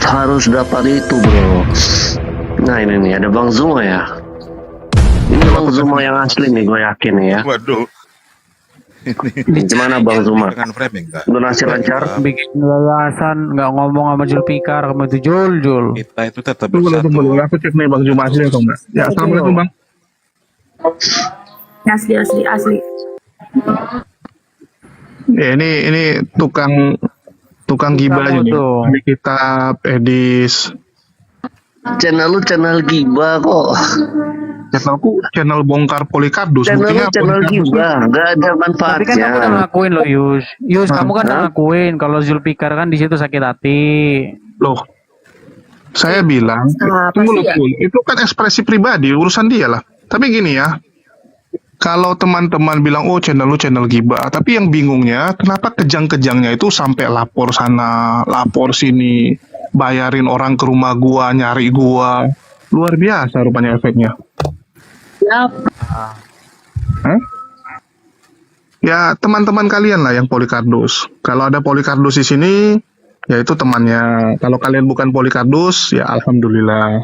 harus dapat itu, bro. Nah ini nih ada Bang Zuma ya. Ini Bang Zuma yang asli nih, gue yakin nih ya. Waduh. Gimana Bang Zuma? Dengan framing enggak? Donasi lancar? Bikin yayasan nggak ngomong sama Julpikar, kamu itu Jul. Kita itu tetap Tunggu bersatu. aku cek nih Bang Zuma asli atau enggak. Ya, assalamualaikum Bang. Asli. Ya, ini tukang gibah aja nih. tuh. Ini kitab Edis. Channel lu channel gibah kok. Channelku channel bongkar Polikardus. Channel lu Buktinya channel Polikardus gibah, nggak ada Tapi kan kamu udah manfaatnya. ngakuin loh, Yus kamu kan udah ngakuin kalau Julpikar kan di situ sakit hati. loh. Saya bilang, Apa tunggu sih ya? loh, itu kan ekspresi pribadi, urusan dia lah. Tapi gini ya, kalau teman-teman bilang, oh channel lu channel gibah, tapi yang bingungnya, kenapa kejang-kejangnya itu sampai lapor sana, lapor sini, bayarin orang ke rumah gua, nyari gua. Luar biasa rupanya efeknya. Hah? Ya teman-teman kalian lah yang Polikardus. Kalau ada Polikardus di sini, ya itu temannya. Kalau kalian bukan Polikardus, ya alhamdulillah.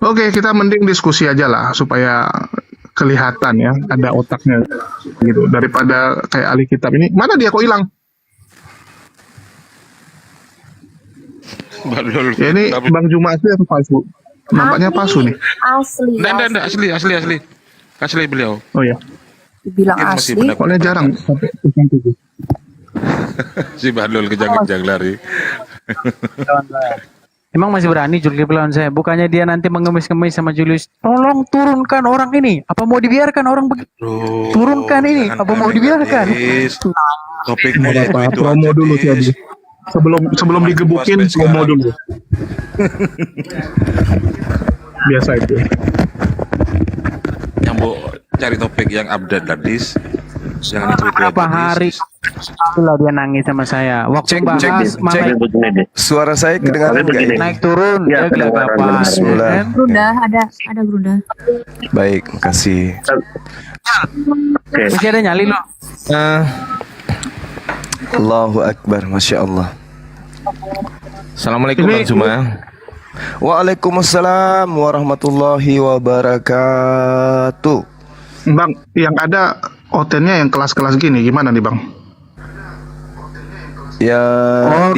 Oke, kita mending diskusi aja lah supaya kelihatan ya, ada otaknya gitu. Daripada kayak ahli kitab ini, mana dia kok hilang? Badul. Ya ini Bang Juma asli atau palsu? Nampaknya palsu nih. Asli. Nggak, asli beliau. Oh ya, Dibilang Mungkin masih asli. benar. soalnya jarang sampai pesan tujuh. Si Badul kejang-kejang lari. Emang masih berani Julpikar lawan saya? Bukannya dia nanti mengemis-ngemis sama Julius. Tolong turunkan orang ini. Apa mau dibiarkan orang begitu? Turunkan ini. Jangan Apa mau panik, dibiarkan? Adis. Topiknya Nggak itu apa-apa, itu promo aja, dulu Adis. sih Adi. Sebelum digebukin, Sampai promo sekarang. dulu. Biasa itu. Yang mau cari topik yang update, Adis. Jangan itu Berapa Adis. hari? Itulah dia nangis sama saya. Waktu Cek, bahas cek, Mama cek. Tapi begini deh. Suara saya kedengaran tapi nggak begini. ini? naik turun, Ya, dia bilang kedengaran, apa? Bismillah. Kan? Gerunda, ada Gerunda. Baik, makasih. Oke. Masih ada nyali loh. Allahu Akbar, Masya Allah. Assalamualaikum Ini- Bang Zuma. Waalaikumsalam warahmatullahi wabarakatuh. Bang, yang ada hotelnya yang kelas-kelas gini, gimana nih Bang? Ya, Oh.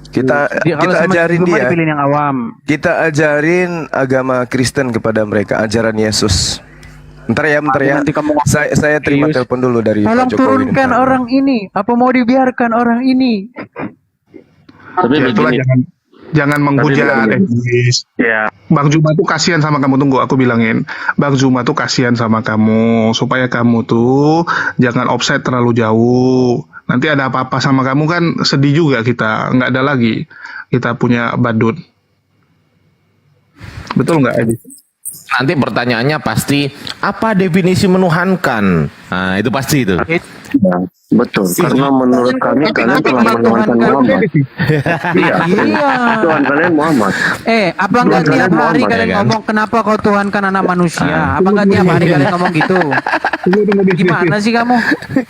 kita Kalau sama ajarin Zuma dia. dipilih yang awam. Kita ajarin agama Kristen kepada mereka, ajaran Yesus. Bentar ya. Nanti kamu ngomong Saya terima serius. telepon dulu dari Tolong Pak Jokowi. turunkan bentar. orang ini. Apa mau dibiarkan orang ini? Tapi Ya itulah begini. jangan menghujat begini. Edis. Ya, Bang Zuma tuh kasihan sama kamu, tunggu aku bilangin. Bang Zuma tuh kasihan sama kamu supaya kamu tuh jangan offset terlalu jauh. Nanti ada apa-apa sama kamu kan sedih juga kita, nggak ada lagi kita punya badut. Betul nggak Edis? Nanti pertanyaannya pasti apa definisi menuhankan? Nah, itu pasti itu. ya, betul. Karena menurut kami kalian telah menuhankan Muhammad. Iya. Iya. Tuhan kalian Muhammad. Apa enggak Tuhan tiap kalian hari Muhammad, kalian ya kan? ngomong kenapa kau Tuhan kan anak manusia? Apa enggak tiap hari kalian ngomong gitu? Tunggu, Dis. Gimana sih kamu?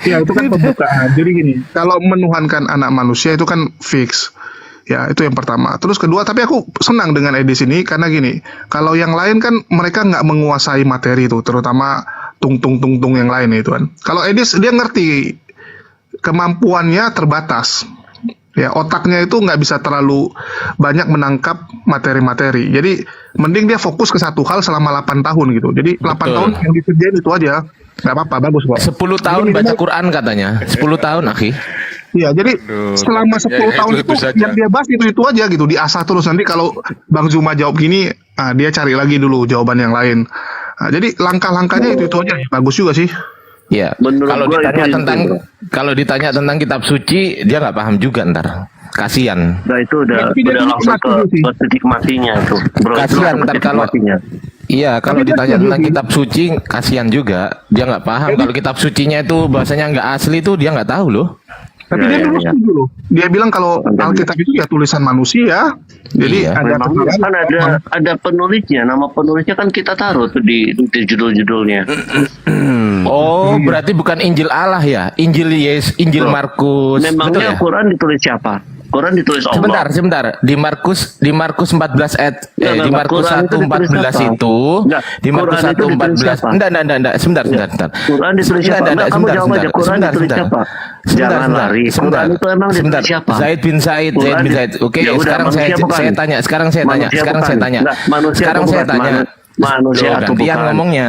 Ya itu kan pembukaan. Jadi gini, kalau menuhankan anak manusia itu kan fix. Ya itu yang pertama. Terus kedua, tapi aku senang dengan Edis ini karena gini, kalau yang lain kan mereka nggak menguasai materi itu, terutama tung yang lain itu kan. Kalau Edis dia ngerti kemampuannya terbatas. Ya otaknya itu nggak bisa terlalu banyak menangkap materi-materi. Jadi mending dia fokus ke satu hal selama 8 tahun gitu. Jadi 8 Betul. tahun yang dikerjain itu aja. Nggak apa-apa, bagus kok. 10 tahun baca Quran katanya. 10 tahun, akhi. Iya, jadi Aduh, selama 10 ya, tahun itu itu saja. yang dia bahas itu aja gitu, diasah terus. Nanti kalau Bang Zuma jawab gini, dia cari lagi dulu jawaban yang lain. Jadi langkah-langkahnya itu aja, bagus juga sih. Iya. Menurut Kalau gua ditanya itu tentang bro. kalau ditanya tentang kitab suci, dia nggak paham juga ntar. Kasian. Nah itu udah Tapi dia langsung setuju sih. ke titik matinya tuh. Bro, itu Kasihan langsung ke ntar titik kalau matinya. Iya, kalau Tapi dia ditanya setuju tentang sih. kitab suci, kasihan juga. Dia nggak paham. Kalau kitab sucinya itu bahasanya nggak asli itu dia nggak tahu loh. Tapi Ya, dia ya, dulu ya. setuju loh. Dia bilang kalau Alkitab itu ya tulisan manusia. Jadi Iya. ada Memang kan ada penulisnya, nama penulisnya kan kita taruh tuh di judul-judulnya. Oh, berarti bukan Injil Allah ya? Injil Injil Bro, Markus. Betul Memangnya ya? Quran ditulis siapa? Quran ditulis Allah. Sebentar. Di Markus 14 ayat Enggak, di Markus Quran itu 1:14 ditulis itu, Enggak, di Markus Quran itu ditulis 1:14. siapa? Enggak. Sebentar. Quran ditulis siapa? Enggak, kamu jawab aja. Quran ditulis siapa? Jangan lari. Quran itu emang ditulis siapa? Zaid bin Zaid. Oke, Ya udah, sekarang manusia bukan. saya tanya. Sekarang saya tanya. Enggak, manusia Sekarang atau saya bukan? tanya. Manusia Loh, atau gantian bukan? ngomongnya.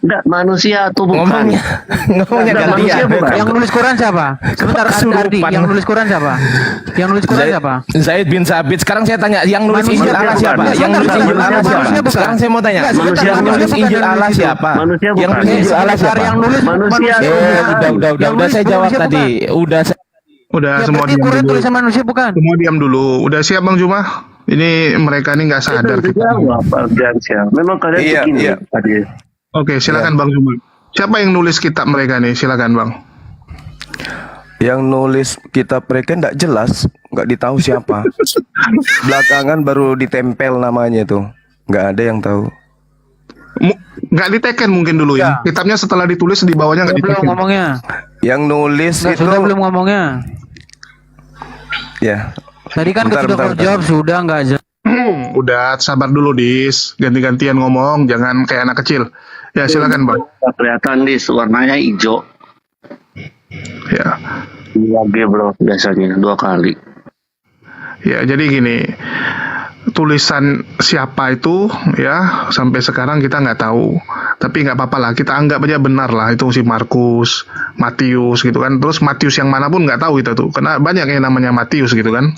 Enggak, manusia atau bukan? Ngomongnya Enggak, gantian. manusia bukan. Yang nulis Quran siapa? Sebentar, Ardi. Kesurupan. Yang nulis Quran siapa? Yang nulis Quran siapa? Zaid bin Sabit. Sekarang saya tanya, yang nulis Manusia Injil Allah bukan. siapa? Manusia Yang nulis bukan. Injil Allah Manusia siapa? bukan. Sekarang saya mau tanya, Enggak, Manusia yang bukan. nulis Injil Allah siapa? Manusia Yang bukan. nulis Injil Allah siapa? Yang nulis Manusia Udah saya jawab tadi. Udah Udah Ya, semua berarti diam Quran dulu. tulisan manusia bukan? Semua diam dulu. Udah siap Bang Juma? Ini mereka ini nggak sadar Itu kita. jawab, Pak Jansyah. Memang kalian Iya, begini iya. tadi. Oke, silakan Bang Juma. Siapa yang nulis kitab mereka nih? Silakan Bang. Yang nulis kitab mereka nggak jelas, nggak ditahu siapa. Belakangan baru ditempel namanya tuh, nggak ada yang tahu. Nggak diteken mungkin dulu ya. Kitabnya setelah ditulis di bawahnya nggak Belum diteken. ngomongnya. Yang nulis Nggak, itu, sudah belum ngomongnya. ya. Tadi kan Bentar, ketika kau bentar. jawab sudah nggak jelas. Udah sabar dulu Dis. Ganti-gantian ngomong, jangan kayak anak kecil. Ya silakan Bang. Kelihatan di warnanya hijau. Ya. Lagi bro, biasanya 2 kali. Ya, jadi gini. Tulisan siapa itu ya sampai sekarang kita nggak tahu. Tapi nggak apa-apa lah, kita anggap aja benar lah itu si Markus, Matius gitu kan. Terus Matius yang mana pun nggak tahu kita tuh, karena banyak yang namanya Matius gitu kan.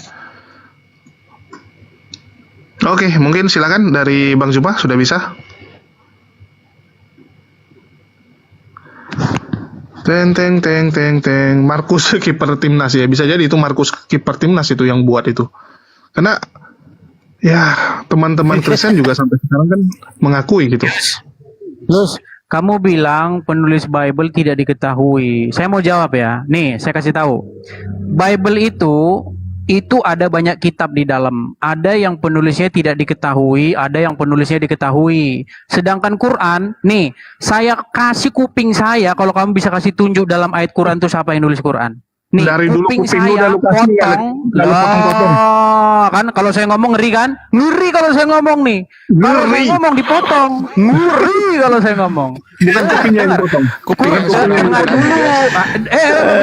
Oke, mungkin silakan dari Bang Zuma sudah bisa. Teng. Markus kiper timnas ya, bisa jadi itu Markus kiper timnas itu yang buat itu. Karena ya teman-teman Kristen juga sampai sekarang kan mengakui gitu. Terus kamu bilang penulis Bible tidak diketahui. Saya mau jawab ya. Nih, saya kasih tahu. Bible itu ada banyak kitab di dalam. Ada yang penulisnya tidak diketahui, ada yang penulisnya diketahui. Sedangkan Quran, nih, saya kasih kuping saya kalau kamu bisa kasih tunjuk dalam ayat Quran itu siapa yang nulis Quran. Nih, Dari dulu kuping kuping lu saya udah lu kasih, potong. lalu potong-potong. Kan kalau saya ngomong ngeri kan? Ngeri kalau saya ngomong nih. Kalau saya Ngeri. ngomong dipotong. Ngeri kalau saya ngomong. Bukan kupingnya yang dipotong. Kuping yang Dengar sebelah mana? dulu.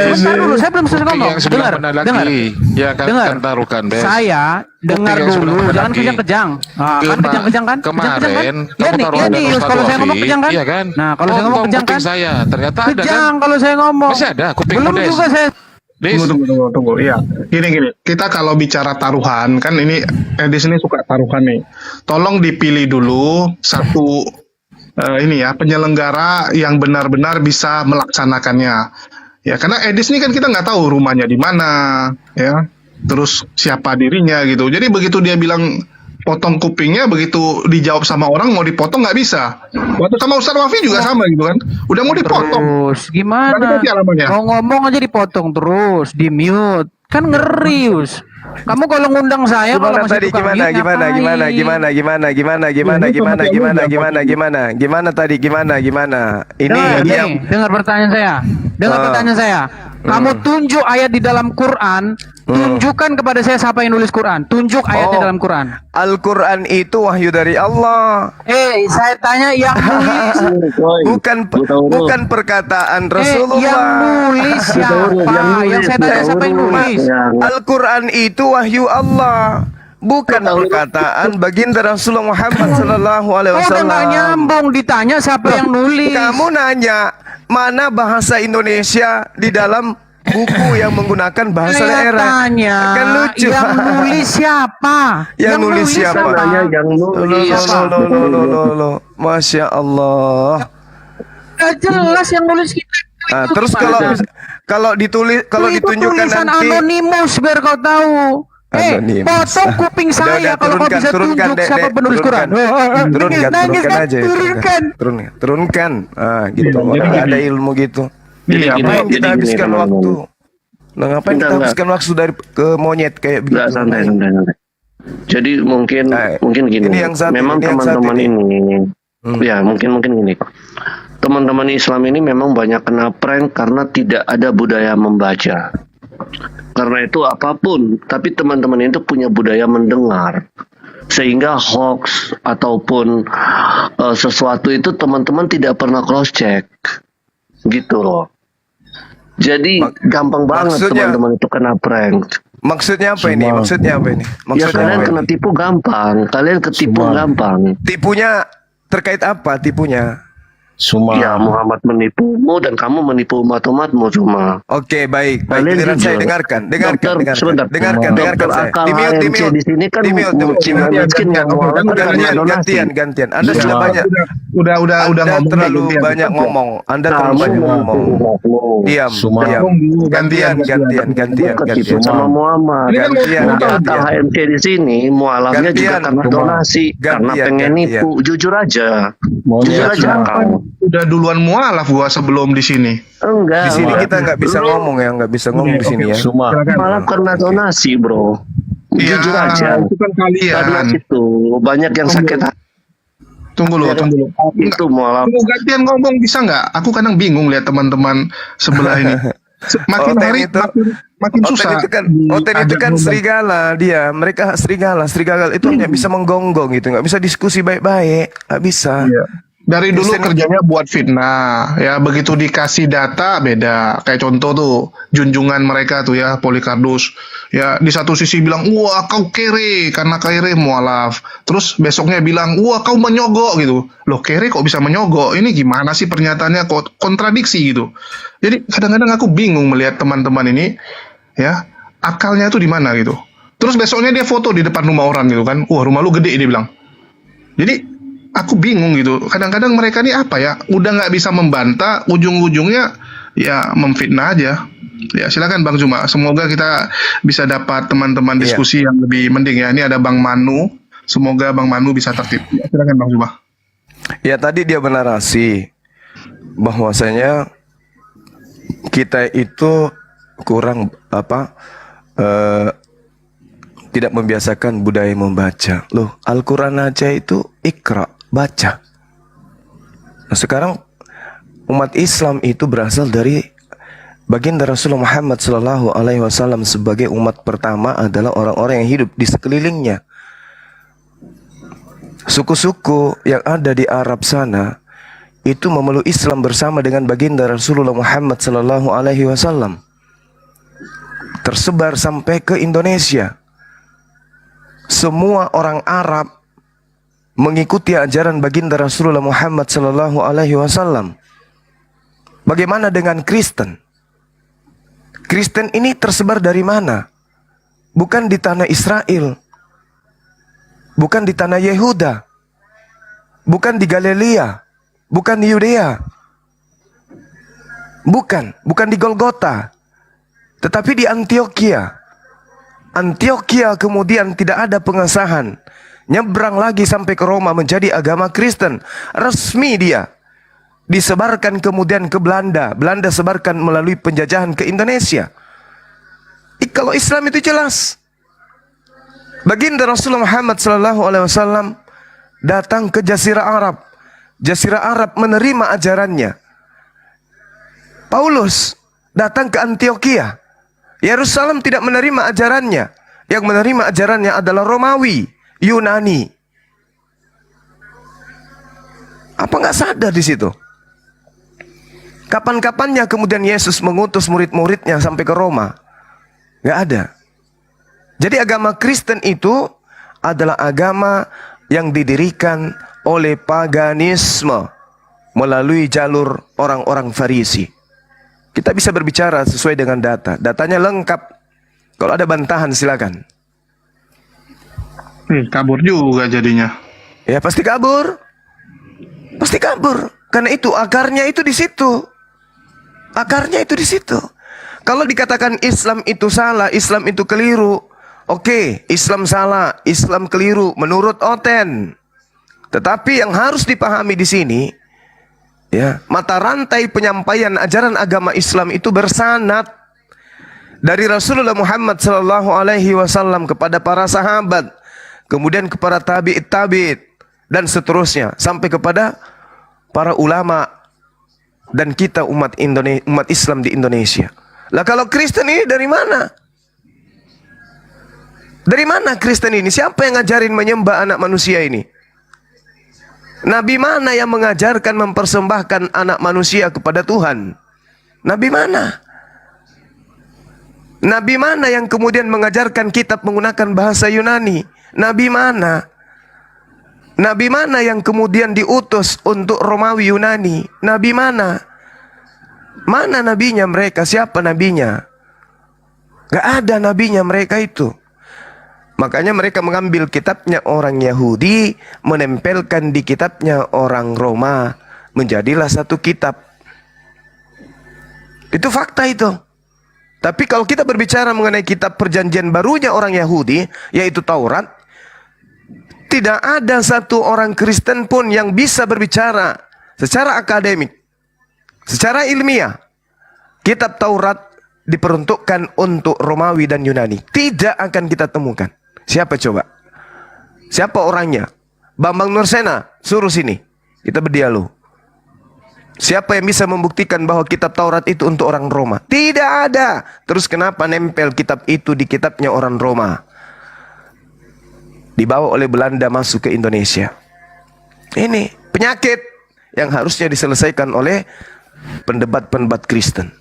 Sebentar dulu, saya belum selesai Kuping ngomong. yang sebelah Dengar, mana lagi? dengar. Ya kan, Dengar. kan taruhkan Bes. Saya dengar Kuping yang sebelah dulu, mana jangan lagi? kejang-kejang. Kan kejang-kejang kan? Kemarin Kejang-kejang kan? kamu nih, taruh ya ada nih, Ustaz kalau saya ngomong Wafi, kejang kan? iya kan? Nah, kalau saya ngomong Potong kejang kuping kan? saya, ternyata ada kan? Kejang kalau saya ngomong. Masih ada kuping Belum Des. juga saya. Des. Tunggu. Iya. Gini. Kita kalau bicara taruhan, kan ini Edis ini suka taruhan nih. Tolong dipilih dulu satu ini ya, penyelenggara yang benar-benar bisa melaksanakannya. Ya, karena Edis ini kan kita nggak tahu rumahnya di mana, ya. Terus siapa dirinya gitu. Jadi begitu dia bilang potong kupingnya, begitu dijawab sama orang mau dipotong nggak bisa. Waktu sama Ustaz Wafi juga sama gitu kan. Udah mau dipotong. Terus Berarti gimana? ganti alamatnya. Mau ngomong aja dipotong terus, di mute. Kan ngeri, Us. Kamu kalau ngundang saya kalau Gimana masih tadi? tukang Gimana? mute, ngapain? Gimana? Ini Dengar, yang dengar pertanyaan saya. Dengar pertanyaan saya. Kamu tunjuk ayat di dalam Quran, tunjukkan kepada saya siapa yang nulis Quran. Tunjuk ayat di dalam Quran. Al-Quran itu wahyu dari Allah, Saya tanya yang nulis. bukan perkataan Yang Rasulullah. nulis siapa? Yang saya tanya siapa yang nulis? Al-Quran itu wahyu Allah, bukan perkataan baginda Rasulullah Muhammad sallallahu alaihi Oh, udah nggak wasallam. nyambung, ditanya siapa yang nulis. Kamu nanya mana bahasa Indonesia di dalam buku yang menggunakan bahasa Saya daerah. tanya, Kan lucu. yang nulis siapa? Yang nulis siapa? Nanya yang nulis. Lo. Masya Allah. Gak jelas yang nulis kita. Nah, Itu terus gimana? kalau ditulis, kalau Itu ditunjukkan tulisan nanti anonimus biar kau tahu. Anonimus. Potong kuping saya kalau kau bisa tunjuk siapa penulis Quran. Nangis kan? aja. Turunkan. Turunkan. Ah, gitu. Iya, jadi Orang ada gini. ilmu gitu. Jadi Ngapain gini, kita habiskan teman-teman. waktu? Nah, ngapain kita Bentar, habiskan waktu dari ke monyet kayak Enggak, begitu? santai. Jadi mungkin gini. ini yang satu, memang ini yang teman-teman satu ini, ya mungkin gini. Teman-teman Islam ini memang banyak kena prank karena tidak ada budaya membaca. Karena itu apapun, tapi teman-teman itu punya budaya mendengar. Sehingga hoax ataupun sesuatu itu teman-teman tidak pernah cross check. Gitu loh. Jadi gampang banget maksudnya- teman-teman itu kena prank. Maksudnya apa ini? Maksudnya apa ini? Ya Maksudnya kalian apa kena ini? tipu gampang. Kalian ketipu gampang. Tipunya terkait apa tipunya? Ya Muhammad menipumu dan kamu menipu umat-umatmu cuma. Oke, baik. Kalian Giliran jujur. saya dengarkan. Dokter, sebentar. Dengarkan Dokter saya. akal HMC di sini kan miskin yang mualaf kan karena donasi. Gantian. Anda sudah Ya, banyak. udah Anda ngomong terlalu gantian. banyak ngomong. Anda terlalu Kamu banyak ngomong. menipu. Diam. Gantian. Ketipu sama Muhammad. Ini kan Gantian, Nah, akal gantian. HMC di sini mualafnya juga Gantian. karena donasi, karena Gantian, pengen gantian. nipu. Jujur aja. Jujur aja akal. Udah duluan mualaf gua sebelum di sini. Enggak. Di sini Mualaf. kita nggak bisa ngomong ya, nggak bisa ngomong di sini ya. Silakan. Malah karena donasi, bro. Iya, Jujur aja. itu kan Karena kalian. itu banyak yang sakit hati. Tunggu dulu. Itu mualaf. Tunggu gantian ngomong bisa nggak? Aku kadang bingung lihat teman-teman sebelah ini. Makin Oten hari itu- makin susah. Oten itu kan diajak serigala dia. Mereka serigala itu hanya bisa menggonggong gitu, nggak bisa diskusi baik-baik, nggak bisa. Iya. Dari dulu Kristen- kerjanya buat fitnah, ya begitu dikasih data beda. Kayak contoh tuh junjungan mereka tuh ya Polycarpus, ya di satu sisi bilang wah kau kere karena kere mualaf, terus besoknya bilang wah kau menyogok gitu. Loh kere kok bisa menyogok? Ini gimana sih pernyataannya kok kontradiksi gitu. Jadi kadang-kadang aku bingung melihat teman-teman ini, ya akalnya tuh di mana gitu. Terus besoknya dia foto di depan rumah orang gitu kan, wah rumah lu gede dia bilang. Jadi aku bingung gitu. Kadang-kadang mereka ini apa ya? Udah nggak bisa membantah, ujung-ujungnya ya memfitnah aja. Ya silakan Bang Juma. Semoga kita bisa dapat teman-teman Iya. diskusi yang lebih mending ya. Ini ada Bang Manu. Semoga Bang Manu bisa tertib. Ya, silakan Bang Juma. Ya tadi dia menarasi bahwasanya kita itu kurang tidak membiasakan budaya membaca. Loh, Al-Quran aja itu ikra, baca. Nah, sekarang umat Islam itu berasal dari baginda Rasulullah Muhammad Sallallahu Alaihi Wasallam sebagai umat pertama adalah orang-orang yang hidup di sekelilingnya. Suku-suku yang ada di Arab sana itu memeluk Islam bersama dengan baginda Rasulullah Muhammad Sallallahu Alaihi Wasallam. Tersebar sampai ke Indonesia. Semua orang Arab mengikuti ajaran baginda Rasulullah Muhammad Sallallahu Alaihi Wasallam. Bagaimana dengan Kristen? Kristen ini tersebar dari mana? Bukan di tanah Israel, bukan di tanah Yehuda, bukan di Galilea, bukan di Yudea, bukan di Golgota, tetapi di Antioquia. Antioquia kemudian tidak ada pengesahan. Nyebrang lagi sampai ke Roma menjadi agama Kristen. Resmi dia. Disebarkan kemudian ke Belanda. Belanda sebarkan melalui penjajahan ke Indonesia. Kalau Islam itu jelas. Baginda Rasulullah Muhammad SAW datang ke Jazirah Arab. Jazirah Arab menerima ajarannya. Paulus datang ke Antioquia. Yerusalem tidak menerima ajarannya. Yang menerima ajarannya adalah Romawi, Yunani. Apa nggak sadar di situ? Kapan-kapannya kemudian Yesus mengutus murid-muridnya sampai ke Roma? Nggak ada. Jadi agama Kristen itu adalah agama yang didirikan oleh paganisme melalui jalur orang-orang Farisi. Kita bisa berbicara sesuai dengan data. Datanya lengkap. Kalau ada bantahan silakan. Kabur juga jadinya. Ya pasti kabur. Pasti kabur. Karena itu akarnya itu di situ. Akarnya itu di situ. Kalau dikatakan Islam itu salah, Islam itu keliru. Oke, Islam salah, Islam keliru menurut Oten. Tetapi yang harus dipahami di sini, ya, mata rantai penyampaian ajaran agama Islam itu bersanad dari Rasulullah Muhammad sallallahu alaihi wasallam kepada para sahabat, kemudian kepada tabi'it dan seterusnya sampai kepada para ulama dan kita umat Islam di Indonesia. Lah kalau Kristen ini dari mana? Dari mana Kristen ini? Siapa yang ngajarin menyembah anak manusia ini? Nabi mana yang mengajarkan mempersembahkan anak manusia kepada Tuhan? Nabi mana? Nabi mana yang kemudian mengajarkan kitab menggunakan bahasa Yunani? Nabi mana? Nabi mana yang kemudian diutus untuk Romawi Yunani? Nabi mana? Mana nabinya mereka? Siapa nabinya? Gak ada nabinya mereka itu. Makanya mereka mengambil kitabnya orang Yahudi, menempelkan di kitabnya orang Roma, menjadilah satu kitab. Itu fakta itu. Tapi kalau kita berbicara mengenai kitab perjanjian barunya orang Yahudi, yaitu Taurat, tidak ada satu orang Kristen pun yang bisa berbicara secara akademik, secara ilmiah. Kitab Taurat diperuntukkan untuk Romawi dan Yunani. Tidak akan kita temukan. Siapa coba? Siapa orangnya? Bambang Nursena, suruh sini. Kita berdialog. Siapa yang bisa membuktikan bahwa kitab Taurat itu untuk orang Roma? Tidak ada. Terus kenapa nempel kitab itu di kitabnya orang Roma? Dibawa oleh Belanda masuk ke Indonesia. Ini penyakit yang harusnya diselesaikan oleh pendebat-pendebat Kristen.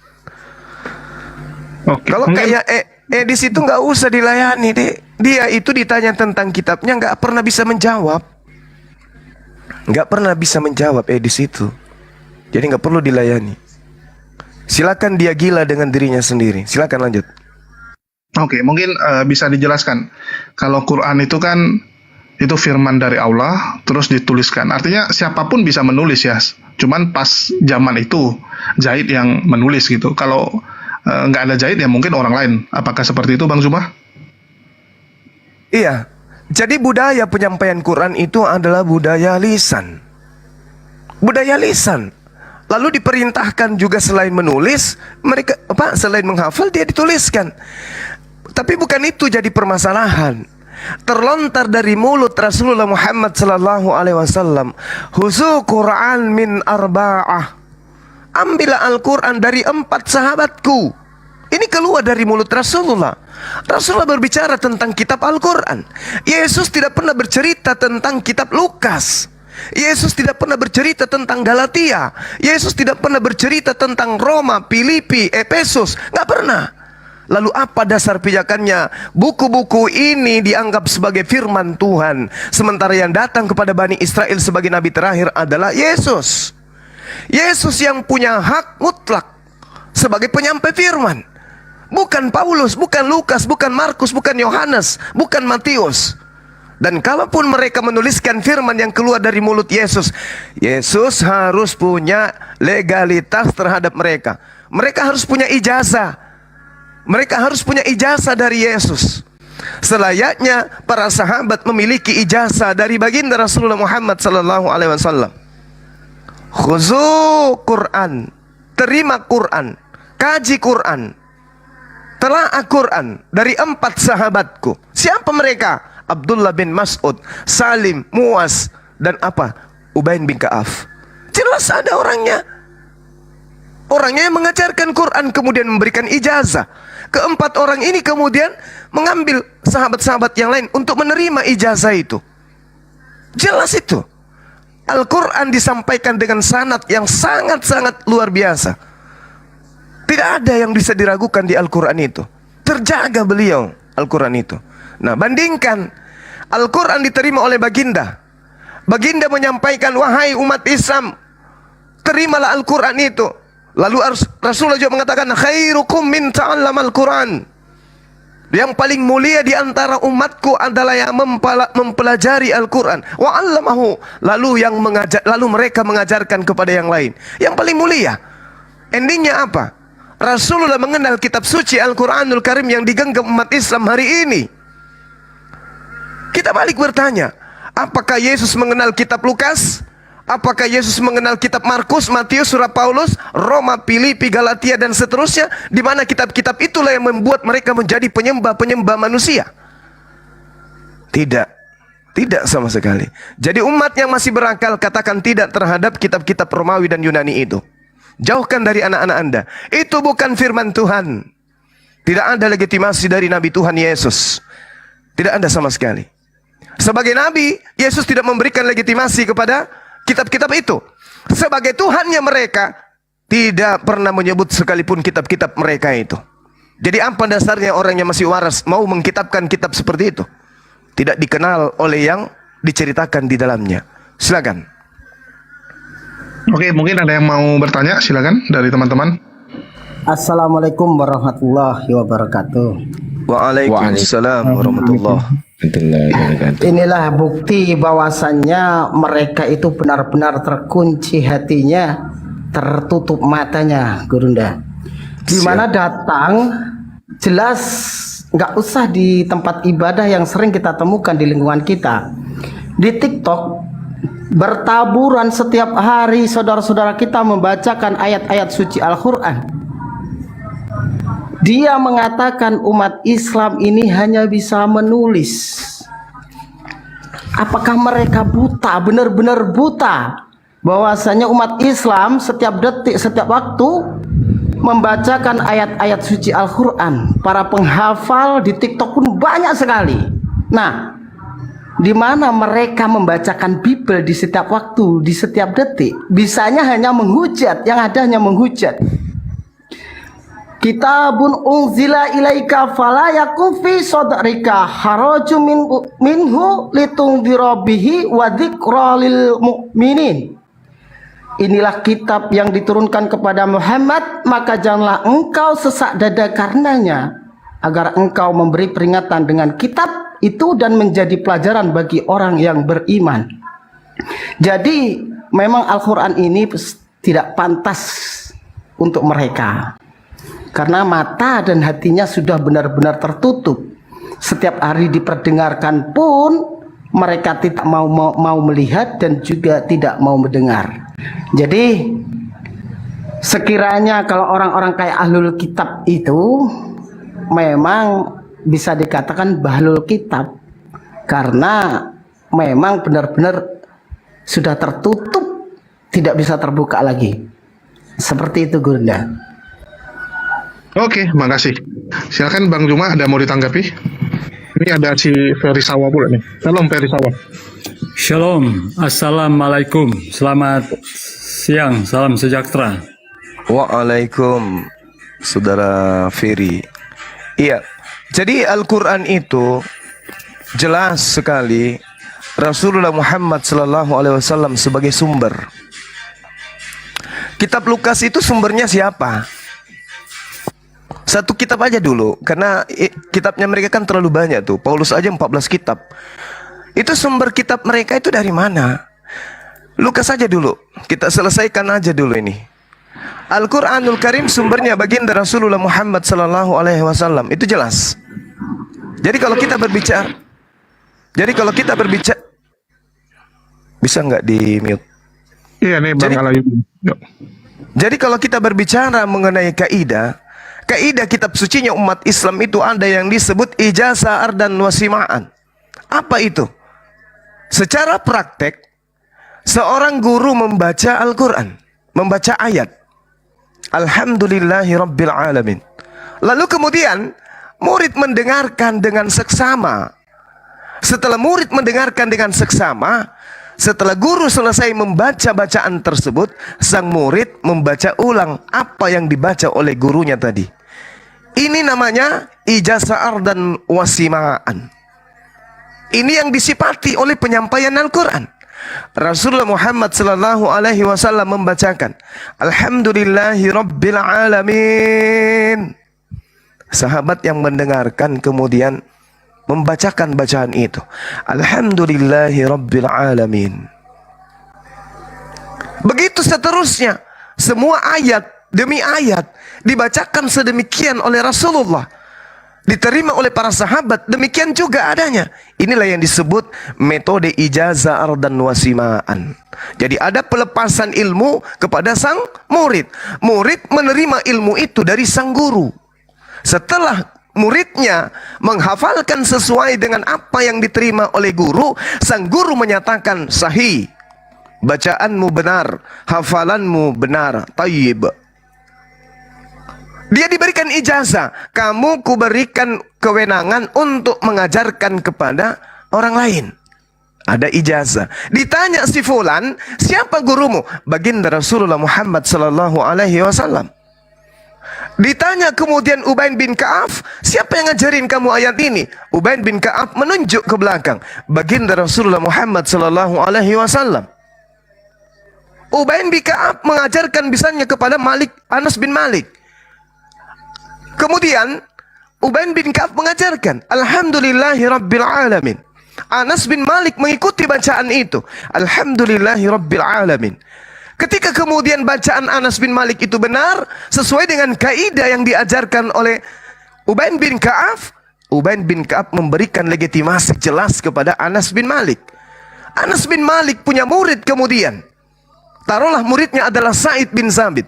Oke, Kalau mungkin kayak di situ nggak usah dilayani, deh. Dia itu ditanya tentang kitabnya nggak pernah bisa menjawab, nggak pernah bisa menjawab di situ. Jadi nggak perlu dilayani. Silakan dia gila dengan dirinya sendiri. Silakan lanjut. oke, mungkin bisa dijelaskan. Kalau Quran itu kan itu firman dari Allah terus dituliskan. Artinya siapapun bisa menulis ya. Cuman pas zaman itu Zaid yang menulis gitu. Kalau nggak ada Zaid ya mungkin orang lain. Apakah seperti itu Bang Zuma? Iya. Jadi budaya penyampaian Quran itu adalah budaya lisan. Budaya lisan. Lalu diperintahkan juga selain menulis, mereka selain menghafal dia dituliskan. Tapi bukan itu jadi permasalahan. Terlontar dari mulut Rasulullah Muhammad sallallahu alaihi wasallam, "Huzu Quran min arba'ah." Ambillah Al-Quran dari 4 sahabatku. Ini keluar dari mulut Rasulullah. Rasulullah berbicara tentang kitab Al-Quran. Yesus tidak pernah bercerita tentang kitab Lukas. Yesus tidak pernah bercerita tentang Galatia. Yesus tidak pernah bercerita tentang Roma, Filipi, Efesus. Nggak pernah. Lalu apa dasar pijakannya? Buku-buku ini dianggap sebagai firman Tuhan. Sementara yang datang kepada Bani Israel sebagai nabi terakhir adalah Yesus. Yesus yang punya hak mutlak sebagai penyampai firman. Bukan Paulus, bukan Lukas, bukan Markus, bukan Yohanes, bukan Matius. Dan kalaupun mereka menuliskan firman yang keluar dari mulut Yesus, Yesus harus punya legalitas terhadap mereka. Mereka harus punya ijazah. Mereka harus punya ijazah dari Yesus. Selayaknya para sahabat memiliki ijazah dari baginda Rasulullah Muhammad sallallahu alaihi wasallam. Khuzu Quran, terima Quran, kaji Quran, telaah Quran dari 4 sahabatku. Siapa mereka? Abdullah bin Mas'ud, Salim, Muaz, dan Ubain bin Ka'af. Jelas ada orangnya. Orangnya yang mengajarkan Quran kemudian memberikan ijazah. Keempat orang ini kemudian mengambil sahabat-sahabat yang lain untuk menerima ijazah itu. Jelas itu. Al-Quran disampaikan dengan sanad yang sangat-sangat luar biasa. Tidak ada yang bisa diragukan di Al-Quran itu. Terjaga beliau Al-Quran itu. Nah, bandingkan Al-Quran diterima oleh baginda. Baginda menyampaikan, wahai umat Islam, terimalah Al-Quran itu. Lalu Rasulullah juga mengatakan, khairukum min ta'allamal Quran. Yang paling mulia di antara umatku adalah yang mempelajari Al-Quran. Wa 'allamahu. Lalu mereka mengajarkan kepada yang lain. Yang paling mulia. Endingnya apa? Rasulullah mengenal kitab suci Al-Quranul Karim yang digenggam umat Islam hari ini. Kita balik bertanya, apakah Yesus mengenal kitab Lukas? Apakah Yesus mengenal kitab Markus, Matius, surat Paulus, Roma, Filipi, Galatia, dan seterusnya? Di mana kitab-kitab itulah yang membuat mereka menjadi penyembah-penyembah manusia? Tidak. Tidak sama sekali. Jadi umat yang masih berakal katakan tidak terhadap kitab-kitab Romawi dan Yunani itu. Jauhkan dari anak-anak Anda. Itu bukan firman Tuhan. Tidak ada legitimasi dari Nabi Tuhan Yesus. Tidak ada sama sekali. Sebagai Nabi, Yesus tidak memberikan legitimasi kepada kitab-kitab itu. Sebagai Tuhannya mereka, tidak pernah menyebut sekalipun kitab-kitab mereka itu. Jadi apa dasarnya orang yang masih waras mau mengkitabkan kitab seperti itu? Tidak dikenal oleh yang diceritakan di dalamnya. Silakan. Oke, mungkin ada yang mau bertanya, silakan dari teman-teman. Assalamualaikum warahmatullahi wabarakatuh. Waalaikumsalam warahmatullahi. Inilah bukti bahwasannya mereka itu benar-benar terkunci hatinya, tertutup matanya, Gurunda. Di mana datang jelas nggak usah di tempat ibadah yang sering kita temukan di lingkungan kita. Di TikTok bertaburan setiap hari saudara-saudara kita membacakan ayat-ayat suci Al-Quran. Dia mengatakan umat Islam ini hanya bisa menulis. Apakah mereka buta, benar-benar buta? Bahwasanya umat Islam setiap detik, setiap waktu membacakan ayat-ayat suci Al-Quran. Para penghafal di TikTok pun banyak sekali. Nah, di mana mereka membacakan Bible di setiap waktu, di setiap detik? Bisanya hanya menghujat, yang ada hanya menghujat. Kitabun unzila ilaika fala yakun fi sadrika harajun minhu litundhira bihi wa dzikra lil mu'minin. Inilah kitab yang diturunkan kepada Muhammad, maka janganlah engkau sesak dada karenanya, agar engkau memberi peringatan dengan kitab itu dan menjadi pelajaran bagi orang yang beriman. Jadi memang Al-Quran ini tidak pantas untuk mereka, karena mata dan hatinya sudah benar-benar tertutup. Setiap hari diperdengarkan pun mereka tidak mau melihat dan juga tidak mau mendengar. Jadi sekiranya kalau orang-orang kayak ahlul kitab itu memang bisa dikatakan bahlul kitab, karena memang benar-benar sudah tertutup, tidak bisa terbuka lagi. Seperti itu, Gurunda. Oke, makasih. Silakan Bang Juma, ada mau ditanggapi? Ini ada si Ferry Sawa pula nih. Salam Ferry Sawa. Shalom, Assalamualaikum, selamat siang, salam sejahtera. Waalaikum, Saudara Ferry. Iya, jadi Al-Quran itu jelas sekali Rasulullah Muhammad SAW sebagai sumber. Kitab Lukas itu sumbernya siapa? Satu kitab aja dulu, karena kitabnya mereka kan terlalu banyak tuh. Paulus aja 14 kitab. Itu sumber kitab mereka itu dari mana? Lukas aja dulu. Kita selesaikan aja dulu ini. Al-Quranul Karim sumbernya baginda Rasulullah Muhammad SAW. Itu jelas. Jadi kalau kita berbicara, bisa nggak di mute? Iya nih Bang Alayu. Jadi kalau kita berbicara mengenai kaidah kitab sucinya umat Islam itu ada yang disebut ijazah ardan wasima'an. Apa itu? Secara praktek, seorang guru membaca Al-Quran, membaca ayat. Alhamdulillahi Rabbil Alamin. Lalu kemudian, murid mendengarkan dengan seksama. Setelah murid mendengarkan dengan seksama, setelah guru selesai membaca bacaan tersebut, sang murid membaca ulang apa yang dibaca oleh gurunya tadi. Ini namanya ijazah ardan wasima'an. Ini yang disifati oleh penyampaian Al-Quran. Rasulullah Muhammad SAW membacakan Alhamdulillahi Rabbil Alamin. Sahabat yang mendengarkan kemudian membacakan bacaan itu, Alhamdulillahi Rabbil Alamin. Begitu seterusnya, semua ayat demi ayat dibacakan sedemikian oleh Rasulullah, diterima oleh para sahabat, demikian juga adanya. Inilah yang disebut metode ijazah ardan wasima'an. Jadi ada pelepasan ilmu kepada sang murid. Murid menerima ilmu itu dari sang guru. Setelah muridnya menghafalkan sesuai dengan apa yang diterima oleh guru, sang guru menyatakan sahih, bacaanmu benar, hafalanmu benar, tayyib. Dia diberikan ijazah. Kamu kuberikan kewenangan untuk mengajarkan kepada orang lain. Ada ijazah. Ditanya si fulan, siapa gurumu? Baginda Rasulullah Muhammad sallallahu alaihi wasallam. Ditanya kemudian Ubay bin Ka'ab, siapa yang ngajarin kamu ayat ini? Ubay bin Ka'ab menunjuk ke belakang. Baginda Rasulullah Muhammad sallallahu alaihi wasallam. Ubay bin Ka'ab mengajarkan bisannya kepada Anas bin Malik. Kemudian Ubay bin Ka'ab mengajarkan, Alhamdulillahi Rabbil Alamin. Anas bin Malik mengikuti bacaan itu, Alhamdulillahi Rabbil Alamin. Ketika kemudian bacaan Anas bin Malik itu benar, sesuai dengan kaidah yang diajarkan oleh Ubay bin Ka'ab, Ubay bin Ka'ab memberikan legitimasi jelas kepada Anas bin Malik. Anas bin Malik punya murid kemudian. Taruhlah muridnya adalah Sa'id bin Zabit.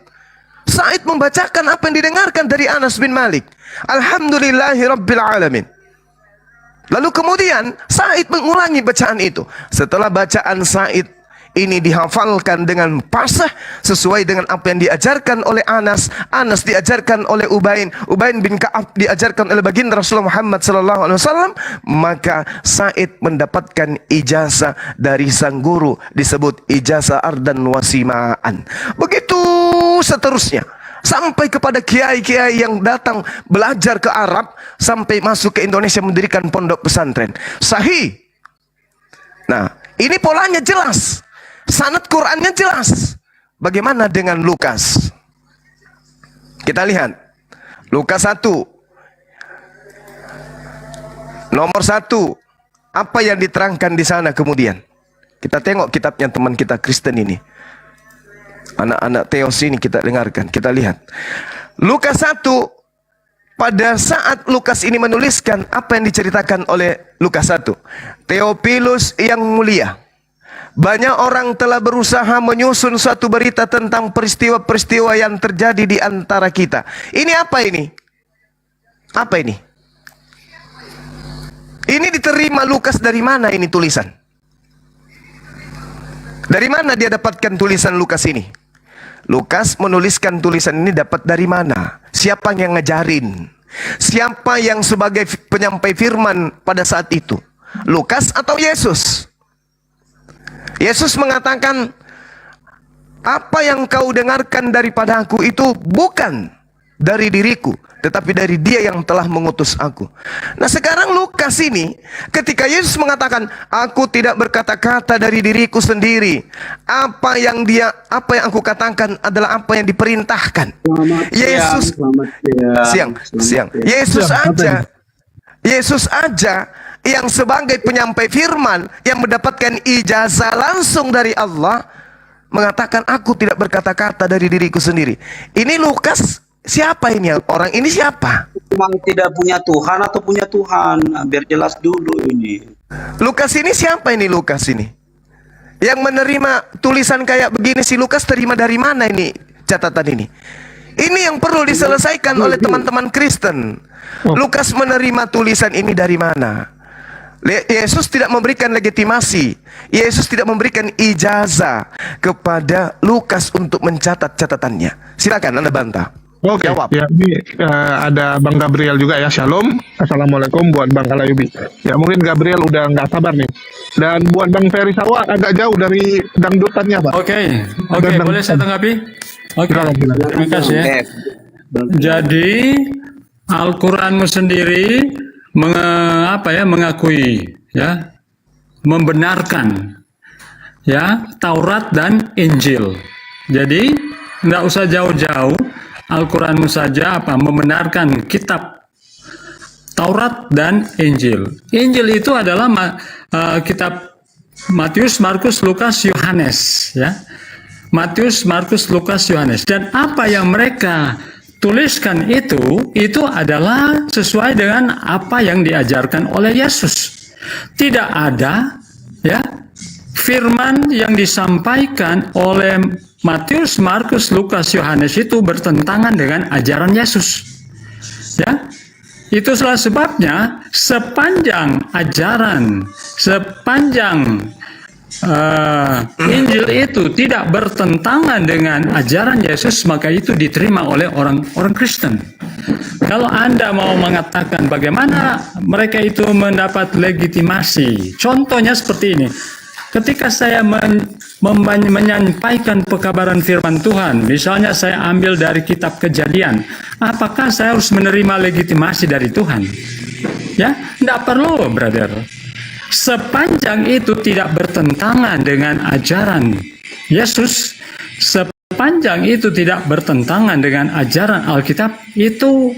Sa'id membacakan apa yang didengarkan dari Anas bin Malik. Alhamdulillahi Rabbil Alamin. Lalu kemudian Sa'id mengulangi bacaan itu. Setelah bacaan Sa'id ini dihafalkan dengan fasih sesuai dengan apa yang diajarkan oleh Anas. Anas diajarkan oleh Ubay bin Ka'ab diajarkan oleh baginda Rasulullah Muhammad sallallahu alaihi wasallam, maka Sa'id mendapatkan ijazah dari sang guru, disebut ijazah ardan wasima'an. Begitu seterusnya sampai kepada kiai-kiai yang datang belajar ke Arab sampai masuk ke Indonesia mendirikan pondok pesantren. Sahih. Nah, ini polanya jelas. Sanad Qurannya jelas. Bagaimana dengan Lukas? Kita lihat Lukas 1 nomor 1. Apa yang diterangkan di sana kemudian? Kita tengok kitabnya teman kita Kristen ini. Anak-anak Teos ini kita dengarkan, kita lihat. Lukas 1, pada saat Lukas ini menuliskan apa yang diceritakan oleh Lukas 1. Theophilus yang mulia, banyak orang telah berusaha menyusun suatu berita tentang peristiwa-peristiwa yang terjadi di antara kita. Ini apa ini? Apa ini? Ini diterima Lukas dari mana ini tulisan? Dari mana dia dapatkan tulisan Lukas ini? Lukas menuliskan tulisan ini dapat dari mana? Siapa yang ngajarin? Siapa yang sebagai penyampai firman pada saat itu? Lukas atau Yesus? Yesus mengatakan, apa yang kau dengarkan daripada aku itu bukan dari diriku, tetapi dari Dia yang telah mengutus aku. Nah, sekarang Lukas ini ketika Yesus mengatakan, aku tidak berkata-kata dari diriku sendiri. Apa yang aku katakan adalah apa yang diperintahkan. Yesus siang. Yesus aja yang sebagai penyampai firman yang mendapatkan ijazah langsung dari Allah mengatakan, aku tidak berkata-kata dari diriku sendiri. Ini Lukas siapa ini? Orang ini siapa? Memang tidak punya Tuhan atau punya Tuhan? Nah, biar jelas dulu ini. Lukas ini siapa ini? Lukas ini yang menerima tulisan kayak begini. Si Lukas terima dari mana ini catatan ini? Ini yang perlu diselesaikan oleh teman-teman Kristen. Lukas menerima tulisan ini dari mana? Yesus tidak memberikan legitimasi. Yesus tidak memberikan ijazah kepada Lukas untuk mencatat catatannya. Silakan Anda bantah. Oke, Jawab. ya, ini ada Bang Gabriel juga ya. Shalom, assalamualaikum buat Bang Kalayubi. Ya, mungkin Gabriel udah nggak sabar nih. Dan buat Bang Ferry Sawa agak jauh dari dangdutannya, Pak. Oke, boleh saya tanggapi? Oke, terima kasih ya. Jadi Al-Quranmu sendiri mengakui ya, membenarkan ya Taurat dan Injil. Jadi nggak usah jauh-jauh, Al-Quranmu saja membenarkan kitab Taurat dan Injil. Injil itu adalah kitab Matius, Markus, Lukas, Yohanes ya. Matius, Markus, Lukas, Yohanes. Dan apa yang mereka tuliskan itu adalah sesuai dengan apa yang diajarkan oleh Yesus. Tidak ada ya firman yang disampaikan oleh Matius, Markus, Lukas, Yohanes itu bertentangan dengan ajaran Yesus. Ya. Itulah sebabnya sepanjang ajaran, sepanjang Injil itu tidak bertentangan dengan ajaran Yesus, maka itu diterima oleh orang Kristen. Kalau Anda mau mengatakan bagaimana mereka itu mendapat legitimasi, contohnya seperti ini. Ketika saya menyampaikan pekabaran firman Tuhan, misalnya saya ambil dari kitab Kejadian, apakah saya harus menerima legitimasi dari Tuhan? Ya, tidak perlu, brother. Sepanjang itu tidak bertentangan dengan ajaran Yesus, sepanjang itu tidak bertentangan dengan ajaran Alkitab, itu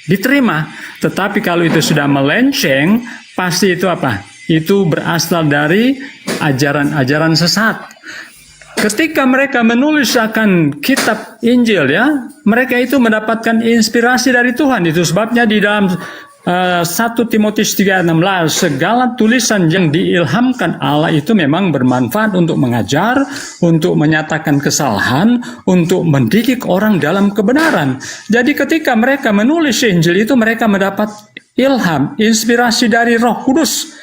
diterima. Tetapi kalau itu sudah melenceng, pasti itu apa? Itu berasal dari ajaran-ajaran sesat. Ketika mereka menulis akan kitab Injil, ya, mereka itu mendapatkan inspirasi dari Tuhan. Itu sebabnya di dalam 1 Timotius 3:16, segala tulisan yang diilhamkan Allah itu memang bermanfaat untuk mengajar, untuk menyatakan kesalahan, untuk mendidik orang dalam kebenaran. Jadi ketika mereka menulis Injil itu, mereka mendapat ilham, inspirasi dari Roh Kudus.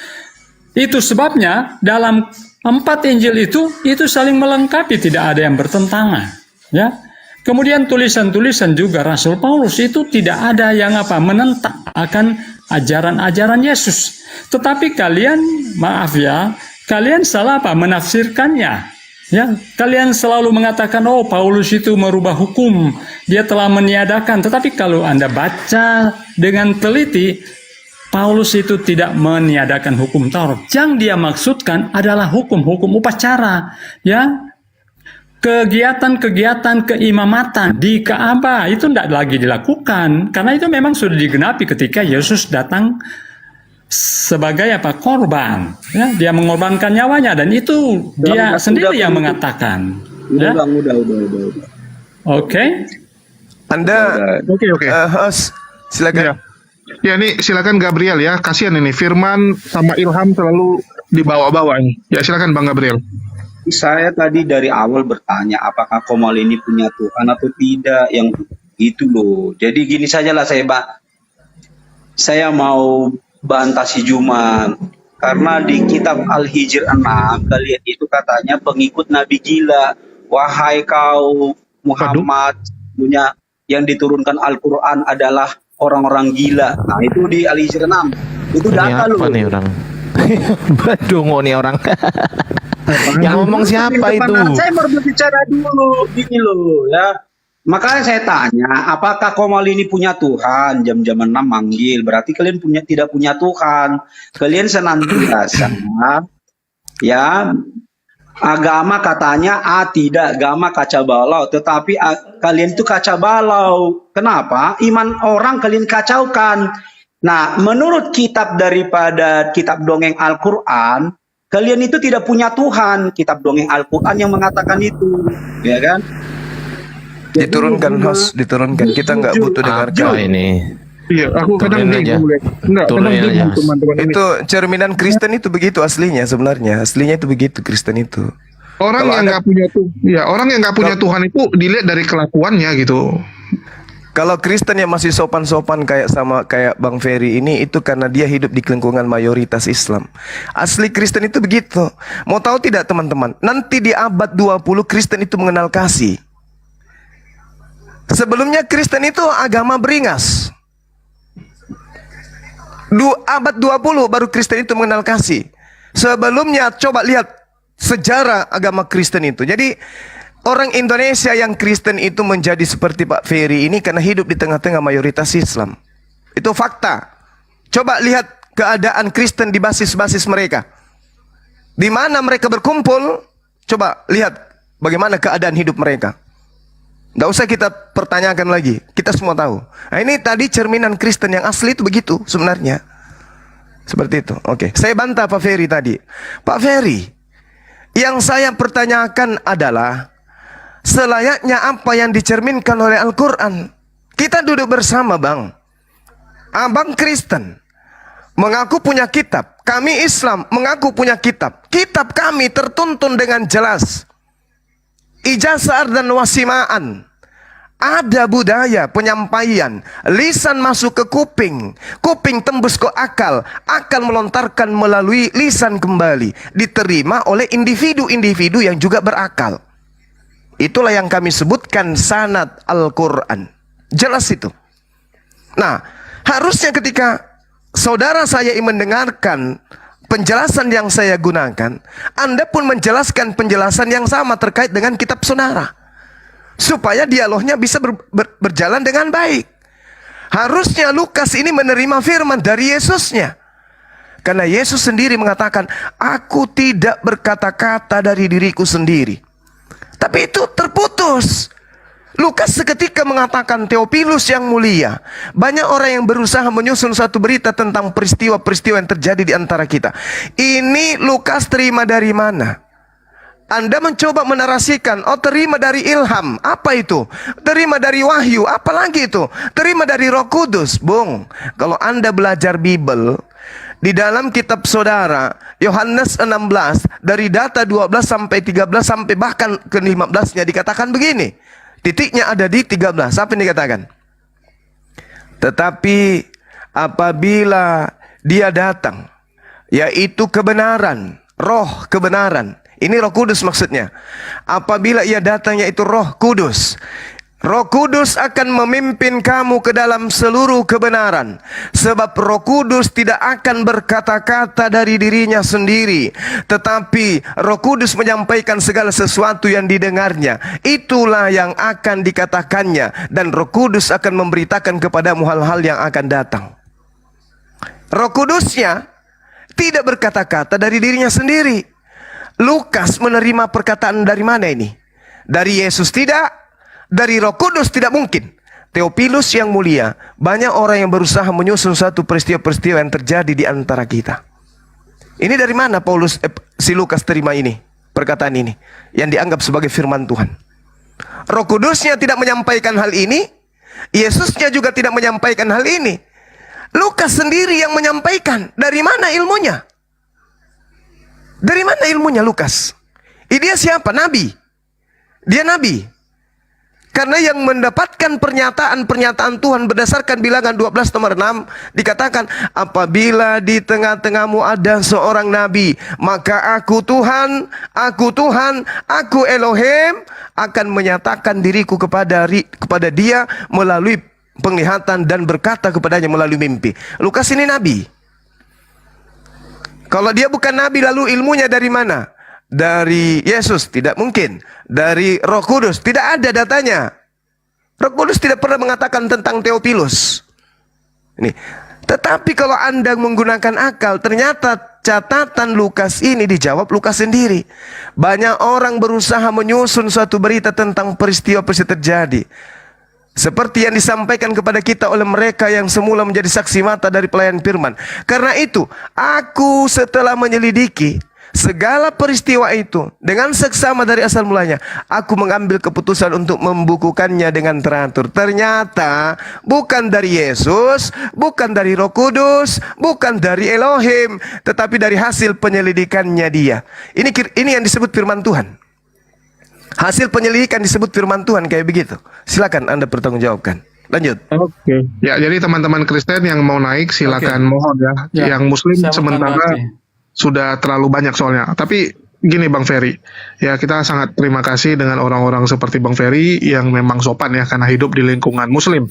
Itu sebabnya dalam 4 Injil itu saling melengkapi, tidak ada yang bertentangan, ya. Kemudian tulisan-tulisan juga Rasul Paulus itu tidak ada yang menentang akan ajaran-ajaran Yesus. Tetapi kalian, maaf ya, kalian salah menafsirkannya. Ya, kalian selalu mengatakan, oh, Paulus itu merubah hukum, dia telah meniadakan. Tetapi kalau Anda baca dengan teliti, Paulus itu tidak meniadakan hukum Taurat. Yang dia maksudkan adalah hukum-hukum upacara, ya. Kegiatan-kegiatan keimamatan di Ka'bah itu tidak lagi dilakukan, karena itu memang sudah digenapi ketika Yesus datang sebagai korban, ya. Dia mengorbankan nyawanya, dan itu dia sendiri yang mengatakan. Udah. Oke. Anda Oke. host, silakan. Ya, ini silakan Gabriel ya. Kasihan ini Firman sama Ilham terlalu dibawa-bawa ini. Ya, silakan Bang Gabriel. Saya tadi dari awal bertanya apakah Komal ini punya Tuhan atau tidak, yang itu loh. Jadi gini sajalah saya mau bantah si Juman, karena di kitab Al-Hijr 6 kalian itu katanya pengikut Nabi gila. Wahai kau Muhammad, punya yang diturunkan Al-Quran adalah orang-orang gila. Nah, itu di Al-Hijr 6. Itu data loh. Apa nih orang? Badungo nih orang. Yang ngomong siapa itu? Saya baru berbicara dulu, gini loh ya. Makanya saya tanya, apakah Komal ini punya Tuhan? Jam-jam 6 manggil, berarti kalian tidak punya Tuhan. Kalian senantiasa ya, agama katanya tidak, agama kaca balau, tetapi kalian itu kaca balau. Kenapa? Iman orang kalian kacaukan. Nah, menurut kitab daripada kitab dongeng Al-Quran, kalian itu tidak punya Tuhan. Kitab dongeng Al-Quran yang mengatakan itu, ya kan? Diturunkan, host, diturunkan. Kita nggak butuh dengarkan. ini? Iya, aku kadang Turunin aja. Enggak, kadang Turunin aja. teman-teman ini. Itu cerminan Kristen itu begitu aslinya sebenarnya. Aslinya itu begitu Kristen itu. Orang Kalau yang Anda- nggak punya Tuhan, ya orang yang nggak punya Tuhan itu dilihat dari kelakuannya gitu. Kalau Kristen yang masih sopan-sopan kayak Bang Ferry ini, itu karena dia hidup di lingkungan mayoritas Islam. Asli Kristen itu begitu. Mau tahu tidak teman-teman? Nanti di abad 20 Kristen itu mengenal kasih. Sebelumnya Kristen itu agama beringas. Abad 20 baru Kristen itu mengenal kasih. Sebelumnya coba lihat sejarah agama Kristen itu. Jadi orang Indonesia yang Kristen itu menjadi seperti Pak Ferry ini karena hidup di tengah-tengah mayoritas Islam. Itu fakta. Coba lihat keadaan Kristen di basis-basis mereka. Di mana mereka berkumpul, coba lihat bagaimana keadaan hidup mereka. Tidak usah kita pertanyakan lagi, kita semua tahu. Nah, ini tadi cerminan Kristen yang asli itu begitu sebenarnya. Seperti itu. Oke, saya bantah Pak Ferry tadi. Pak Ferry, yang saya pertanyakan adalah selayaknya apa yang dicerminkan oleh Al-Quran. Kita duduk bersama, Bang. Abang Kristen mengaku punya kitab. Kami Islam mengaku punya kitab. Kitab kami tertuntun dengan jelas. Ijazah dan wasimaan. Ada budaya penyampaian, lisan masuk ke kuping, kuping tembus ke akal, akal melontarkan melalui lisan kembali, diterima oleh individu-individu yang juga berakal. Itulah yang kami sebutkan sanad Al-Quran. Jelas itu. Nah, harusnya ketika saudara saya mendengarkan penjelasan yang saya gunakan, Anda pun menjelaskan penjelasan yang sama terkait dengan kitab saudara, supaya dialognya bisa berjalan dengan baik. Harusnya Lukas ini menerima firman dari Yesusnya. Karena Yesus sendiri mengatakan, aku tidak berkata-kata dari diriku sendiri. Tapi itu terputus. Lukas seketika mengatakan, Theophilus yang mulia, banyak orang yang berusaha menyusun suatu berita tentang peristiwa-peristiwa yang terjadi di antara kita. Ini Lukas terima dari mana? Anda mencoba menarasikan, oh terima dari ilham. Apa itu? Terima dari wahyu. Apalagi itu? Terima dari Roh Kudus. Bung, kalau Anda belajar Bible, di dalam kitab saudara, Yohanes 16, dari data 12 sampai 13 sampai bahkan ke 15-nya dikatakan begini. Titiknya ada di 13. Apa yang dikatakan? Tetapi apabila dia datang, yaitu kebenaran, roh kebenaran. Ini Roh Kudus maksudnya. Apabila ia datang yaitu Roh Kudus, Roh Kudus akan memimpin kamu ke dalam seluruh kebenaran. Sebab Roh Kudus tidak akan berkata-kata dari dirinya sendiri, tetapi Roh Kudus menyampaikan segala sesuatu yang didengarnya. Itulah yang akan dikatakannya, dan Roh Kudus akan memberitakan kepadamu hal-hal yang akan datang. Roh Kudusnya tidak berkata-kata dari dirinya sendiri. Lukas menerima perkataan dari mana ini? Dari Yesus tidak, dari Roh Kudus tidak mungkin. Theophilus yang mulia, banyak orang yang berusaha menyusun satu peristiwa-peristiwa yang terjadi di antara kita. Ini dari mana si Lukas terima ini, perkataan ini, yang dianggap sebagai firman Tuhan? Roh Kudusnya tidak menyampaikan hal ini, Yesusnya juga tidak menyampaikan hal ini. Lukas sendiri yang menyampaikan. Dari mana ilmunya? Dari mana ilmunya Lukas? Dia siapa? Nabi. Dia nabi. Karena yang mendapatkan pernyataan Tuhan berdasarkan bilangan 12 nomor 6 dikatakan, apabila di tengah-tengahmu ada seorang nabi, maka aku Tuhan, aku Elohim akan menyatakan diriku kepada dia melalui penglihatan dan berkata kepadanya melalui mimpi. Lukas ini nabi. Kalau dia bukan nabi, lalu ilmunya dari mana? Dari Yesus? Tidak mungkin. Dari Roh Kudus? Tidak ada datanya. Roh Kudus tidak pernah mengatakan tentang Theophilus. Ini. Tetapi kalau Anda menggunakan akal, ternyata catatan Lukas ini dijawab Lukas sendiri. Banyak orang berusaha menyusun suatu berita tentang peristiwa-peristiwa terjadi, seperti yang disampaikan kepada kita oleh mereka yang semula menjadi saksi mata dari pelayan firman. Karena itu, aku setelah menyelidiki segala peristiwa itu dengan seksama dari asal mulanya, aku mengambil keputusan untuk membukukannya dengan teratur. Ternyata bukan dari Yesus, bukan dari Roh Kudus, bukan dari Elohim, tetapi dari hasil penyelidikannya dia. Ini yang disebut firman Tuhan. Hasil penyelidikan disebut firman Tuhan kayak begitu. Silakan Anda pertanggungjawabkan. Lanjut. Oke. Ya, jadi teman-teman Kristen yang mau naik silakan, mohon ya. Yang Muslim sementara sudah terlalu banyak soalnya. Tapi gini Bang Ferry, ya kita sangat terima kasih dengan orang-orang seperti Bang Ferry yang memang sopan ya karena hidup di lingkungan Muslim.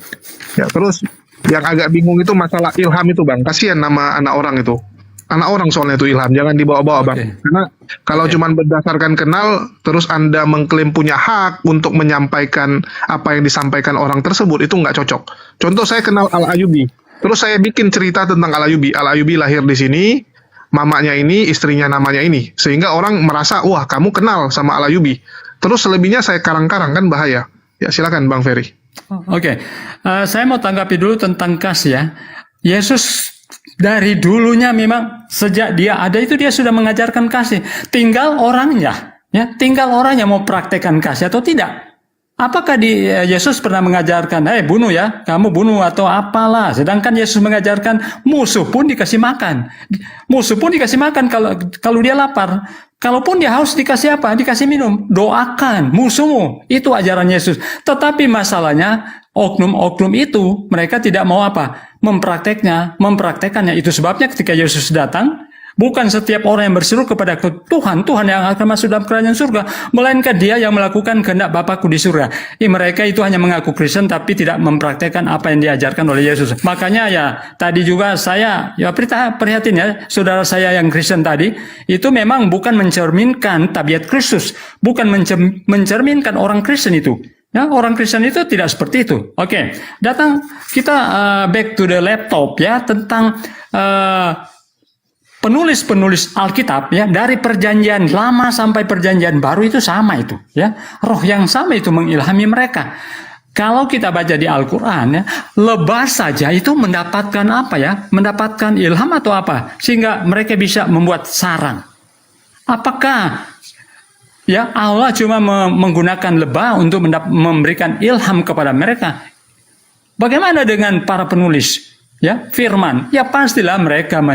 Ya, terus yang agak bingung itu masalah ilham itu Bang. Kasihan nama anak orang itu. Anak orang soalnya itu ilham, jangan dibawa-bawa Bang. Karena kalau cuman berdasarkan kenal, terus Anda mengklaim punya hak untuk menyampaikan apa yang disampaikan orang tersebut, itu nggak cocok. Contoh saya kenal Al-Ayubi, terus saya bikin cerita tentang Al-Ayubi. Al-Ayubi lahir di sini, mamanya ini, istrinya namanya ini. Sehingga orang merasa, wah kamu kenal sama Al-Ayubi. Terus selebihnya saya karang-karang, kan bahaya. Ya silakan Bang Ferry. Oke. Saya mau tanggapi dulu tentang kasih ya. Yesus dari dulunya memang sejak dia ada itu dia sudah mengajarkan kasih. Tinggal orangnya, ya, tinggal orangnya mau praktekkan kasih atau tidak. Apakah Yesus pernah mengajarkan, bunuh ya, kamu bunuh atau apalah. Sedangkan Yesus mengajarkan musuh pun dikasih makan. Musuh pun dikasih makan kalau dia lapar. Kalaupun dia haus dikasih apa? Dikasih minum. Doakan musuhmu. Itu ajaran Yesus. Tetapi masalahnya oknum-oknum itu mereka tidak mau apa? Mempraktekkannya. Itu sebabnya ketika Yesus datang, bukan setiap orang yang berseru kepada Tuhan yang akan masuk dalam kerajaan surga, melainkan dia yang melakukan kehendak Bapakku di surga. Mereka itu hanya mengaku Kristen tapi tidak mempraktekkan apa yang diajarkan oleh Yesus. Makanya ya tadi juga saya prihatin ya, saudara saya yang Kristen tadi, itu memang bukan mencerminkan tabiat Kristus, bukan mencerminkan orang Kristen itu. Ya, orang Kristen itu tidak seperti itu. Oke, datang kita back to the laptop ya, tentang penulis-penulis Alkitab ya, dari perjanjian lama sampai perjanjian baru itu sama itu ya. Roh yang sama itu mengilhami mereka. Kalau kita baca di Al-Qur'an ya, lebah saja itu mendapatkan apa ya? Mendapatkan ilham atau apa? Sehingga mereka bisa membuat sarang. Apakah ya Allah cuma menggunakan lebah untuk memberikan ilham kepada mereka? Bagaimana dengan para penulis? Ya, firman, ya pastilah mereka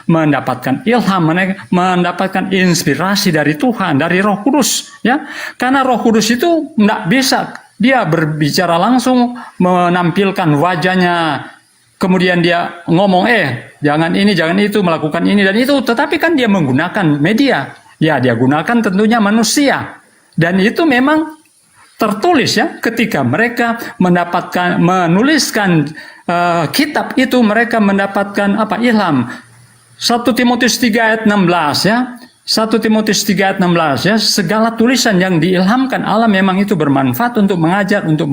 mendapatkan ilham, mendapatkan inspirasi dari Tuhan, dari Roh Kudus, ya. Karena Roh Kudus itu tidak bisa dia berbicara langsung, menampilkan wajahnya, kemudian dia ngomong, jangan ini, jangan itu, melakukan ini dan itu, tetapi kan dia menggunakan media, ya dia gunakan tentunya manusia, dan itu memang tertulis ya, ketika mereka menuliskan kitab itu, mereka mendapatkan apa? Ilham. 1 Timotius 3 ayat 16 ya. 1 Timotius 3 ayat 16 ya. Segala tulisan yang diilhamkan Allah memang itu bermanfaat untuk mengajar, untuk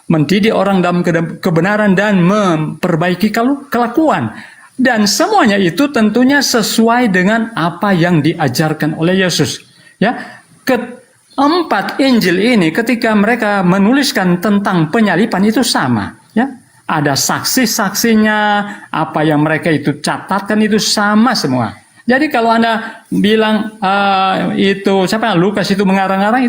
mendidik orang dalam kebenaran dan memperbaiki kelakuan. Dan semuanya itu tentunya sesuai dengan apa yang diajarkan oleh Yesus. Ya. Keempat Injil ini ketika mereka menuliskan tentang penyaliban itu sama. Ya, ada saksi-saksinya, apa yang mereka itu catatkan itu sama semua. Jadi kalau Anda bilang itu Lukas itu mengarang-arang,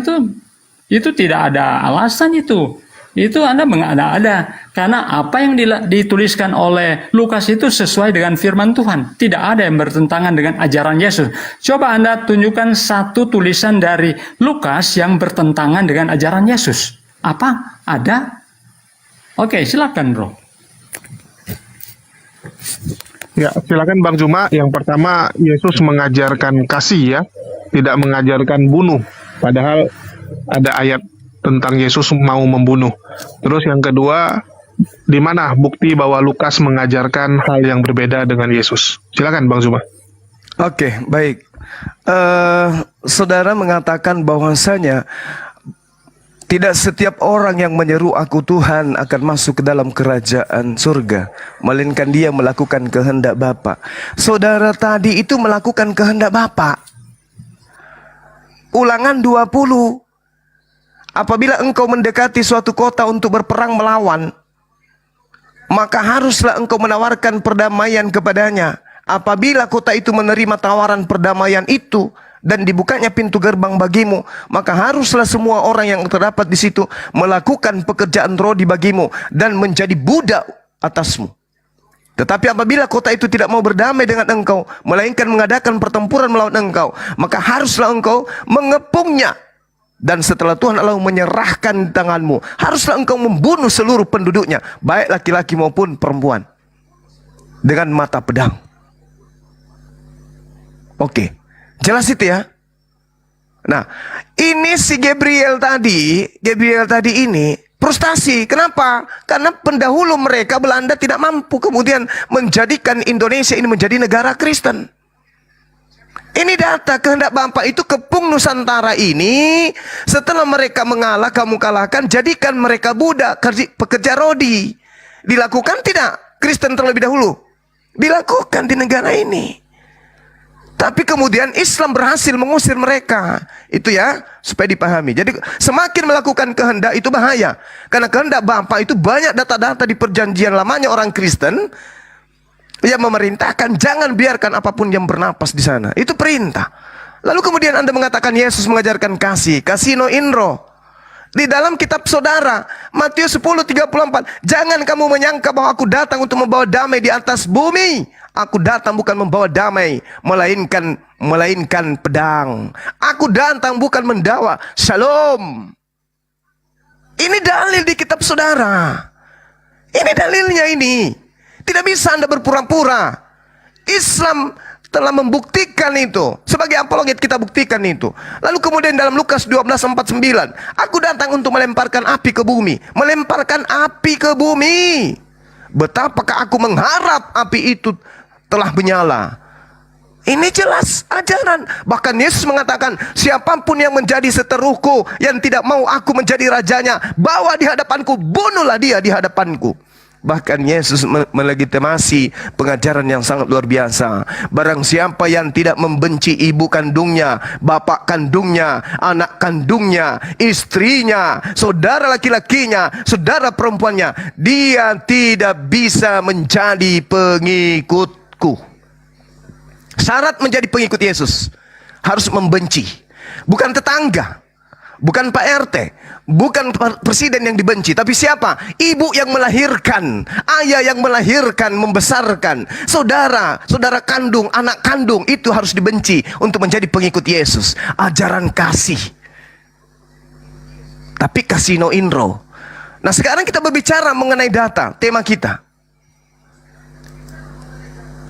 itu tidak ada alasan itu. Itu Anda mengada-ada, karena apa yang dituliskan oleh Lukas itu sesuai dengan firman Tuhan. Tidak ada yang bertentangan dengan ajaran Yesus. Coba Anda tunjukkan satu tulisan dari Lukas yang bertentangan dengan ajaran Yesus. Apa? Ada? Oke, silakan bro. Ya, silakan Bang Juma. Yang pertama, Yesus mengajarkan kasih ya, tidak mengajarkan bunuh. Padahal ada ayat tentang Yesus mau membunuh. Terus yang kedua, di mana bukti bahwa Lukas mengajarkan hal yang berbeda dengan Yesus? Silakan Bang Juma. Oke, baik. Saudara mengatakan bahwasanya tidak setiap orang yang menyeru aku Tuhan akan masuk ke dalam kerajaan surga, melainkan dia melakukan kehendak Bapa. Saudara tadi itu melakukan kehendak Bapa. Ulangan 20. Apabila engkau mendekati suatu kota untuk berperang melawan, maka haruslah engkau menawarkan perdamaian kepadanya. Apabila kota itu menerima tawaran perdamaian itu dan dibukanya pintu gerbang bagimu, maka haruslah semua orang yang terdapat di situ melakukan pekerjaan roh di bagimu dan menjadi budak atasmu. Tetapi apabila kota itu tidak mau berdamai dengan engkau, melainkan mengadakan pertempuran melawan engkau, maka haruslah engkau mengepungnya. Dan setelah Tuhan Allah menyerahkan tanganmu, haruslah engkau membunuh seluruh penduduknya, baik laki-laki maupun perempuan, dengan mata pedang. Oke. Jelas itu ya. Nah, ini si Gabriel tadi ini frustasi. Kenapa? Karena pendahulu mereka Belanda tidak mampu kemudian menjadikan Indonesia ini menjadi negara Kristen. Ini data kehendak Bapa itu kepung Nusantara ini. Setelah mereka mengalah, kamu kalahkan, jadikan mereka budak, pekerja rodi. Dilakukan tidak Kristen terlebih dahulu? Dilakukan di negara ini. Tapi kemudian Islam berhasil mengusir mereka. Itu ya, supaya dipahami. Jadi semakin melakukan kehendak itu bahaya. Karena kehendak Bapa itu banyak data-data di perjanjian lamanya orang Kristen yang memerintahkan jangan biarkan apapun yang bernapas di sana. Itu perintah. Lalu kemudian Anda mengatakan Yesus mengajarkan kasih. Kasih no inro. Di dalam kitab saudara, Matius 10:34, jangan kamu menyangka bahwa aku datang untuk membawa damai di atas bumi. Aku datang bukan membawa damai, melainkan pedang. Aku datang bukan membawa shalom. Ini dalil di kitab saudara. Ini dalilnya ini. Tidak bisa Anda berpura-pura. Islam telah membuktikan itu. Sebagai apologet kita buktikan itu. Lalu kemudian dalam Lukas 12:49, aku datang untuk melemparkan api ke bumi. Melemparkan api ke bumi. Betapakah aku mengharap api itu telah menyala. Ini jelas ajaran. Bahkan Yesus mengatakan, siapapun yang menjadi seteruhku, yang tidak mau aku menjadi rajanya, bawa di hadapanku, bunuhlah dia di hadapanku. Bahkan Yesus melegitimasi pengajaran yang sangat luar biasa. Barang siapa yang tidak membenci ibu kandungnya, bapak kandungnya, anak kandungnya, istrinya, saudara laki-lakinya, saudara perempuannya, dia tidak bisa menjadi pengikutku. Syarat menjadi pengikut Yesus harus membenci. Bukan tetangga, bukan Pak RT, bukan presiden yang dibenci, tapi siapa? Ibu yang melahirkan, ayah yang melahirkan, membesarkan, saudara kandung, anak kandung, itu harus dibenci untuk menjadi pengikut Yesus. Ajaran kasih. Tapi kasih no inro. Nah, sekarang kita berbicara mengenai data, tema kita.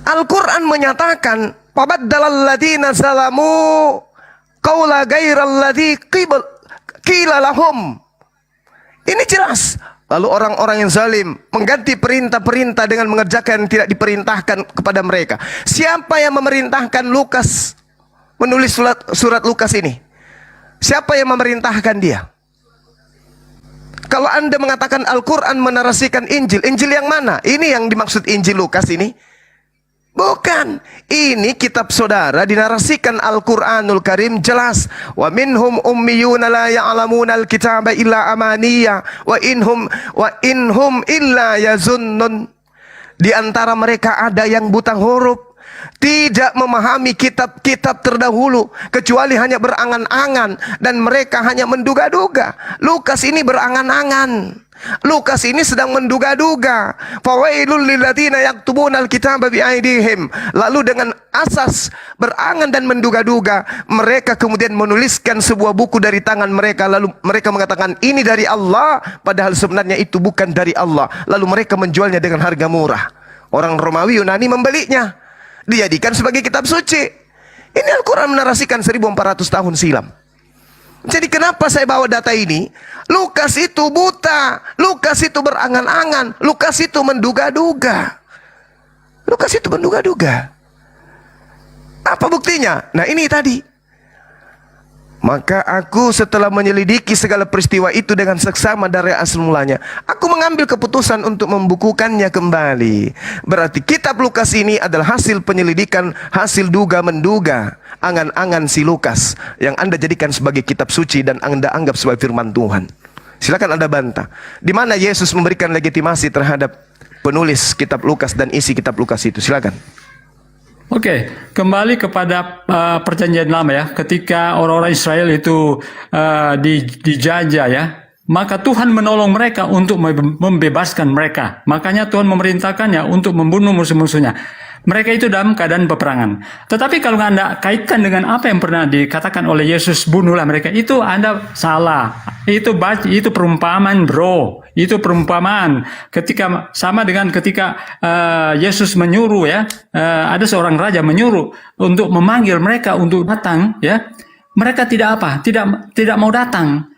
Al-Quran menyatakan, "Fabaddalal ladzina zalamu qaula ghairal ladzi qila lahum." Ini jelas. Lalu orang-orang yang zalim mengganti perintah-perintah dengan mengerjakan yang tidak diperintahkan kepada mereka. Siapa yang memerintahkan Lukas menulis surat Lukas ini? Siapa yang memerintahkan dia? Kalau Anda mengatakan Al-Quran menarasikan Injil, Injil yang mana? Ini yang dimaksud Injil Lukas ini? Bukan. Ini kitab saudara dinarasikan Al-Quranul Karim jelas. Wa minhum ummiyuna la ya'lamuna al-kitaba illa amaniya wa inhum illa yazunnun. Di antara mereka ada yang buta huruf, tidak memahami kitab-kitab terdahulu, kecuali hanya berangan-angan, dan mereka hanya menduga-duga. Lukas ini berangan-angan. Lukas ini sedang menduga-duga. Fawailul lilladzina yaktubuna alkitaba biaidihim. Lalu dengan asas berangan dan menduga-duga, mereka kemudian menuliskan sebuah buku dari tangan mereka. Lalu mereka mengatakan ini dari Allah, padahal sebenarnya itu bukan dari Allah. Lalu mereka menjualnya dengan harga murah. Orang Romawi Yunani membelinya, dijadikan sebagai kitab suci. Ini Al-Quran menarasikan 1400 tahun silam. Jadi kenapa saya bawa data ini? Lukas itu buta, Lukas itu berangan-angan, Lukas itu menduga-duga. Lukas itu menduga-duga. Apa buktinya? Nah, ini tadi. Maka aku setelah menyelidiki segala peristiwa itu dengan seksama dari asal mulanya, aku mengambil keputusan untuk membukukannya kembali. Berarti kitab Lukas ini adalah hasil penyelidikan, hasil duga-menduga, angan-angan si Lukas yang Anda jadikan sebagai kitab suci dan Anda anggap sebagai firman Tuhan. Silakan Anda bantah. Di mana Yesus memberikan legitimasi terhadap penulis kitab Lukas dan isi kitab Lukas itu? Silakan. Oke, kembali kepada perjanjian lama ya. Ketika orang-orang Israel itu dijajah ya, maka Tuhan menolong mereka untuk membebaskan mereka. Makanya Tuhan memerintahkannya untuk membunuh musuh-musuhnya. Mereka itu dalam keadaan peperangan. Tetapi kalau Anda kaitkan dengan apa yang pernah dikatakan oleh Yesus, bunuhlah mereka, itu Anda salah. Itu perumpamaan, bro. Itu perumpamaan. Ketika sama dengan ketika Yesus menyuruh ya, ada seorang raja menyuruh untuk memanggil mereka untuk datang ya. Mereka tidak mau datang.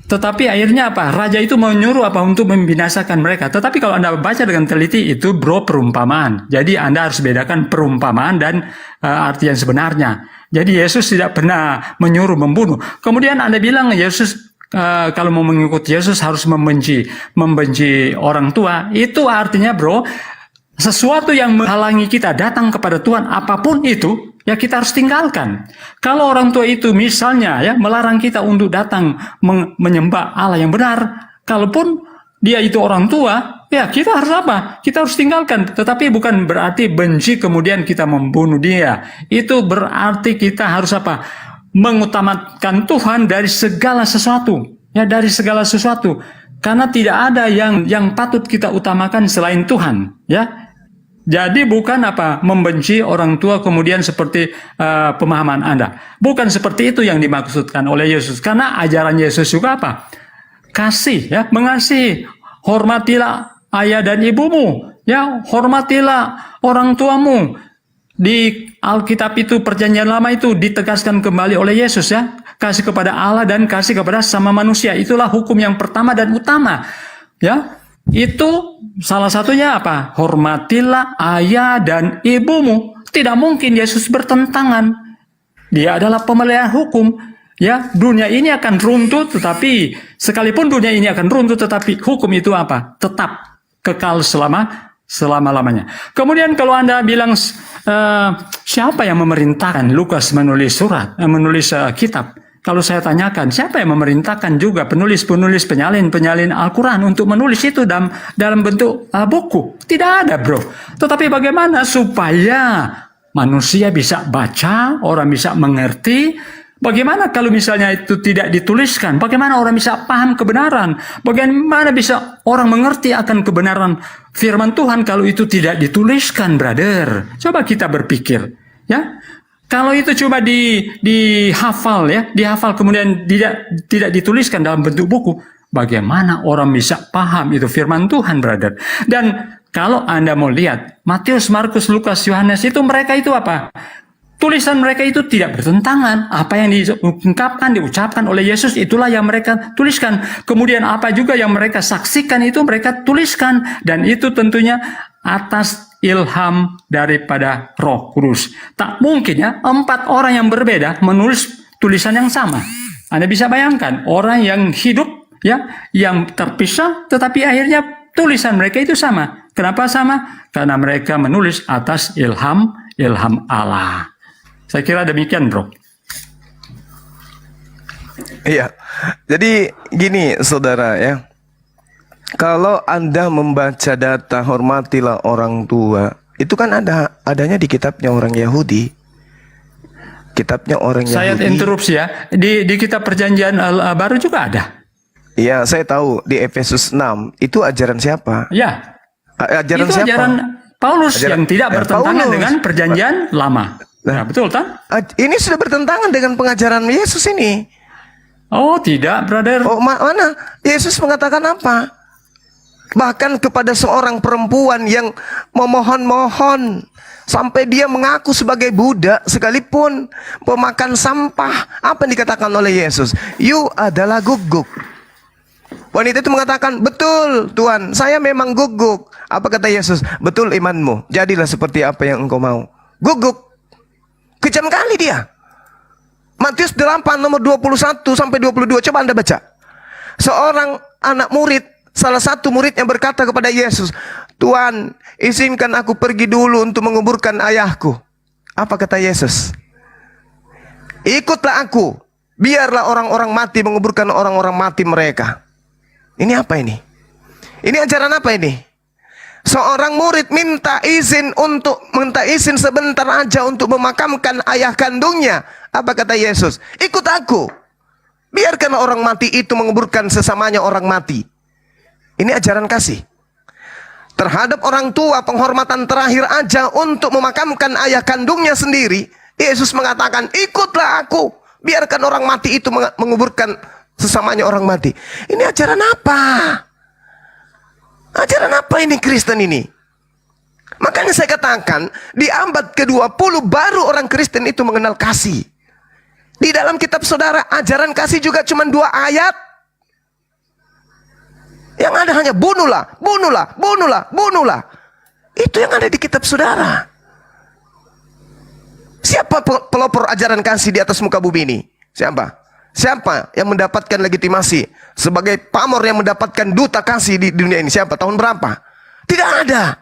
Tetapi akhirnya apa? Raja itu menyuruh apa? Untuk membinasakan mereka. Tetapi kalau Anda baca dengan teliti, itu bro perumpamaan. Jadi Anda harus bedakan perumpamaan dan arti yang sebenarnya. Jadi Yesus tidak pernah menyuruh membunuh. Kemudian Anda bilang Yesus kalau mau mengikuti Yesus harus membenci orang tua. Itu artinya bro, sesuatu yang menghalangi kita datang kepada Tuhan apapun itu, ya kita harus tinggalkan. Kalau orang tua itu misalnya ya melarang kita untuk datang menyembah Allah yang benar, kalaupun dia itu orang tua, ya kita harus apa? Kita harus tinggalkan. Tetapi bukan berarti benci kemudian kita membunuh dia. Itu berarti kita harus apa? Mengutamakan Tuhan dari segala sesuatu. ya dari segala sesuatu. Karena tidak ada yang patut kita utamakan selain Tuhan, ya. Jadi bukan membenci orang tua kemudian seperti pemahaman Anda. Bukan seperti itu yang dimaksudkan oleh Yesus. Karena ajaran Yesus juga kasih, ya, mengasihi. Hormatilah ayah dan ibumu, ya, hormatilah orang tuamu. Di Alkitab itu, perjanjian lama itu ditegaskan kembali oleh Yesus, ya. Kasih kepada Allah dan kasih kepada sama manusia. Itulah hukum yang pertama dan utama. Ya, itu salah satunya hormatilah ayah dan ibumu. Tidak mungkin Yesus bertentangan. Dia adalah pemelihara hukum. Ya, dunia ini akan runtuh, tetapi sekalipun dunia ini akan runtuh, tetapi hukum itu tetap kekal selama-lamanya. Kemudian kalau Anda bilang siapa yang memerintahkan Lukas menulis kitab? Kalau saya tanyakan, siapa yang memerintahkan juga penulis-penulis penyalin Al-Quran untuk menulis itu dalam bentuk buku? Tidak ada, bro. Tetapi bagaimana supaya manusia bisa baca, orang bisa mengerti? Bagaimana kalau misalnya itu tidak dituliskan? Bagaimana orang bisa paham kebenaran? Bagaimana bisa orang mengerti akan kebenaran firman Tuhan kalau itu tidak dituliskan, brother? Coba kita berpikir, ya. Kalau itu cuma dihafal, ya, dihafal kemudian tidak dituliskan dalam bentuk buku, bagaimana orang bisa paham itu firman Tuhan, brother? Dan kalau Anda mau lihat Matius, Markus, Lukas, Yohanes itu mereka itu tulisan mereka itu tidak bertentangan. Apa yang diucapkan oleh Yesus itulah yang mereka tuliskan. Kemudian apa juga yang mereka saksikan itu mereka tuliskan. Dan itu tentunya atas ilham daripada Roh Kudus. Tak mungkin, ya, 4 orang yang berbeda menulis tulisan yang sama. Anda bisa bayangkan orang yang hidup, ya, yang terpisah, tetapi akhirnya tulisan mereka itu sama. Kenapa sama? Karena mereka menulis atas ilham Allah. Saya kira demikian, bro. Iya. Jadi gini, saudara, ya. Kalau Anda membaca data hormatilah orang tua, itu kan adanya di kitabnya orang Yahudi. Kitabnya orang Yahudi. Saya interupsi, ya. Di kitab perjanjian baru juga ada. Iya, saya tahu di Efesus 6 itu ajaran siapa? Ya. Ajaran itu siapa? ajaran Paulus yang tidak bertentangan Paulus. dengan perjanjian lama. Ya, betul, kan? Ini sudah bertentangan dengan pengajaran Yesus ini. Oh, tidak, brother. Oh, mana? Yesus mengatakan apa? Bahkan kepada seorang perempuan yang memohon-mohon sampai dia mengaku sebagai budak sekalipun pemakan sampah. Apa yang dikatakan oleh Yesus? You adalah guguk. Wanita itu mengatakan, betul Tuhan, saya memang guguk. Apa kata Yesus? Betul imanmu, jadilah seperti apa yang engkau mau. Guguk. Kejam kali dia. Matius 8 nomor 21 sampai 22. Coba Anda baca. Seorang anak murid, salah satu muridnya berkata kepada Yesus, Tuhan, izinkan aku pergi dulu untuk menguburkan ayahku. Apa kata Yesus? Ikutlah aku. Biarlah orang-orang mati menguburkan orang-orang mati mereka. Ini apa ini? Ini ajaran apa ini? Seorang murid minta izin sebentar aja untuk memakamkan ayah kandungnya. Apa kata Yesus? Ikut aku. Biarkan orang mati itu menguburkan sesamanya orang mati. Ini ajaran kasih. Terhadap orang tua, penghormatan terakhir aja untuk memakamkan ayah kandungnya sendiri. Yesus mengatakan, ikutlah aku. Biarkan orang mati itu menguburkan sesamanya orang mati. Ini ajaran apa? Ajaran apa ini Kristen ini? Makanya saya katakan, di abad ke-20 baru orang Kristen itu mengenal kasih. Di dalam kitab saudara, ajaran kasih juga cuma 2 ayat. Yang ada hanya bunuhlah, bunuhlah, bunuhlah, bunuhlah. Itu yang ada di kitab saudara. Siapa pelopor ajaran kasih di atas muka bumi ini? Siapa? Siapa yang mendapatkan legitimasi sebagai pamor yang mendapatkan duta kasih di dunia ini? Siapa? Tahun berapa? Tidak ada.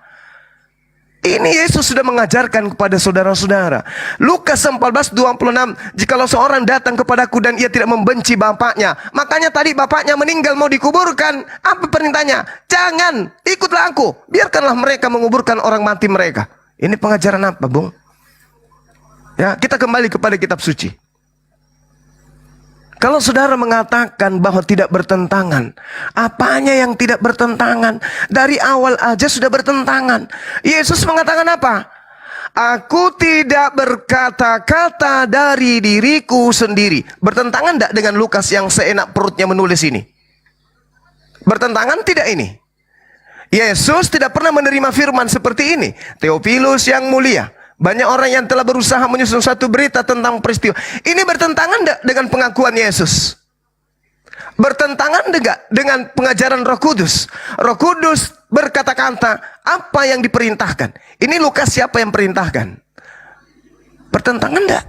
Ini Yesus sudah mengajarkan kepada saudara-saudara. Lukas 14:26, jikalau seorang datang kepadaku dan ia tidak membenci bapaknya, makanya tadi bapaknya meninggal mau dikuburkan, apa perintahnya? Jangan, ikutlah aku, biarkanlah mereka menguburkan orang mati mereka. Ini pengajaran apa, Bung? Ya, kita kembali kepada kitab suci. Kalau saudara mengatakan bahwa tidak bertentangan, apanya yang tidak bertentangan? Dari awal aja sudah bertentangan. Yesus mengatakan apa? Aku tidak berkata-kata dari diriku sendiri. Bertentangan tidak dengan Lukas yang seenak perutnya menulis ini? Bertentangan tidak ini? Yesus tidak pernah menerima firman seperti ini. Theophilus yang mulia, banyak orang yang telah berusaha menyusun satu berita tentang peristiwa. Ini bertentangan tidak dengan pengakuan Yesus? Bertentangan dengan pengajaran Roh Kudus? Roh Kudus berkata-kata apa yang diperintahkan. Ini Lukas siapa yang perintahkan? Bertentangan tidak?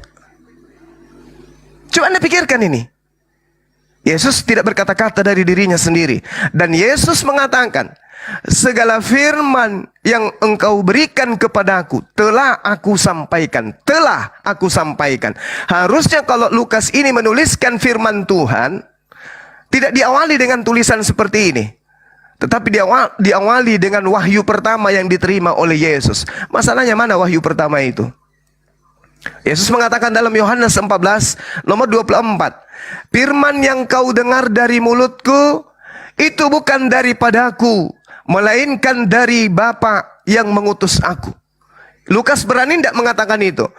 Coba Anda pikirkan ini. Yesus tidak berkata-kata dari dirinya sendiri. Dan Yesus mengatakan, segala firman yang engkau berikan kepadaku telah aku sampaikan. Telah aku sampaikan. Harusnya kalau Lukas ini menuliskan firman Tuhan, tidak diawali dengan tulisan seperti ini, tetapi diawali dengan wahyu pertama yang diterima oleh Yesus. Masalahnya mana wahyu pertama itu? Yesus mengatakan dalam Yohanes 14 nomor 24, firman yang kau dengar dari mulutku itu bukan daripadaku, melainkan dari Bapa yang mengutus aku. Lukas berani tidak mengatakan itu?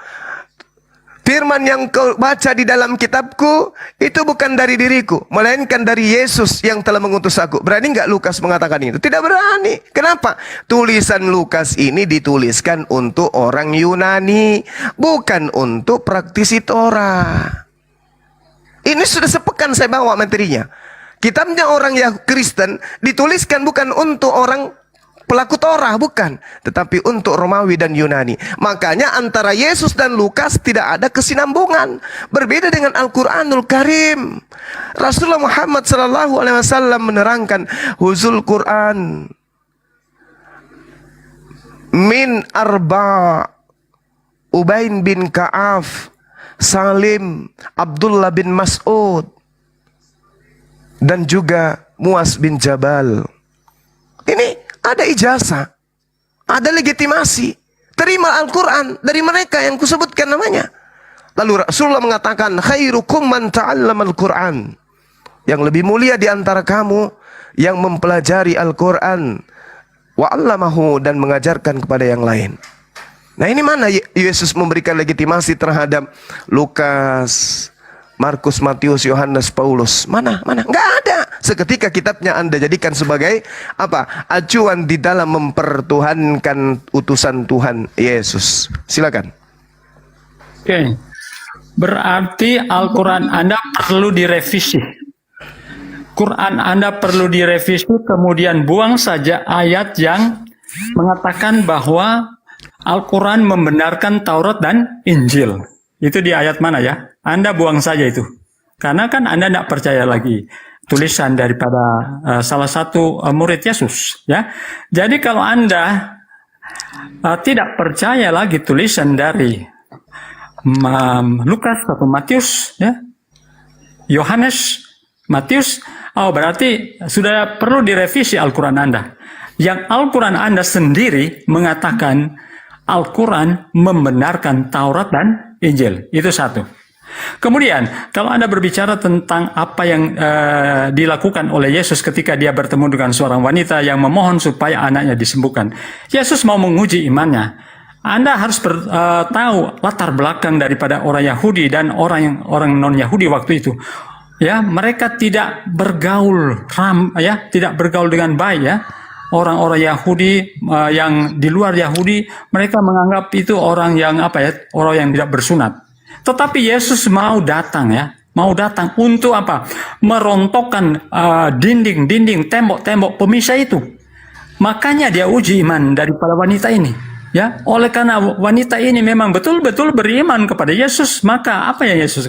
Firman yang kau baca di dalam kitabku itu bukan dari diriku, melainkan dari Yesus yang telah mengutus aku. Berani nggak Lukas mengatakan itu? Tidak berani. Kenapa? Tulisan Lukas ini dituliskan untuk orang Yunani, bukan untuk praktisi Torah. Ini sudah sepekan saya bawa materinya. Kitabnya orang Kristen dituliskan bukan untuk orang pelaku Torah, bukan, tetapi untuk Romawi dan Yunani. Makanya antara Yesus dan Lukas tidak ada kesinambungan. Berbeda dengan Al-Quranul Karim. Rasulullah Muhammad SAW menerangkan huzul Quran min arba, Ubain bin Ka'af, Salim, Abdullah bin Mas'ud, dan juga Muaz bin Jabal. Ini ada ijazah, ada legitimasi, terima Al-Quran dari mereka yang kusebutkan namanya. Lalu Rasulullah mengatakan, khairukum man ta'allama Al-Quran. Yang lebih mulia di antara kamu yang mempelajari Al-Quran wa 'allamahu, dan mengajarkan kepada yang lain. Nah, ini mana Yesus memberikan legitimasi terhadap Lukas, Markus, Matius, Yohanes, Paulus? Mana? Nggak ada. Seketika kitabnya Anda jadikan sebagai apa? Acuan di dalam mempertuhankan utusan Tuhan Yesus. Silakan. Oke. Berarti Al-Quran Anda perlu direvisi. Quran Anda perlu direvisi, kemudian buang saja ayat yang mengatakan bahwa Al-Quran membenarkan Taurat dan Injil. Itu di ayat mana ya? Anda buang saja itu. Karena kan Anda tidak percaya lagi tulisan daripada salah satu murid Yesus, ya. Jadi kalau Anda tidak percaya lagi tulisan dari Lukas atau Matius, ya, Yohanes, Matius, berarti sudah perlu direvisi Al-Quran Anda. Yang Al-Quran Anda sendiri mengatakan Al-Quran membenarkan Taurat dan Injil. Itu satu. Kemudian, kalau Anda berbicara tentang apa yang dilakukan oleh Yesus ketika dia bertemu dengan seorang wanita yang memohon supaya anaknya disembuhkan. Yesus mau menguji imannya. Anda harus tahu latar belakang daripada orang Yahudi dan orang non-Yahudi waktu itu. Ya, mereka tidak bergaul tidak bergaul dengan baik, ya. Orang-orang Yahudi yang di luar Yahudi, mereka menganggap itu orang yang orang yang tidak bersunat. Tetapi Yesus mau datang, ya, mau datang untuk apa? Merontokkan dinding-dinding, tembok-tembok pemisah itu. Makanya dia uji iman daripada wanita ini, ya. Oleh karena wanita ini memang betul-betul beriman kepada Yesus, maka apa yang Yesus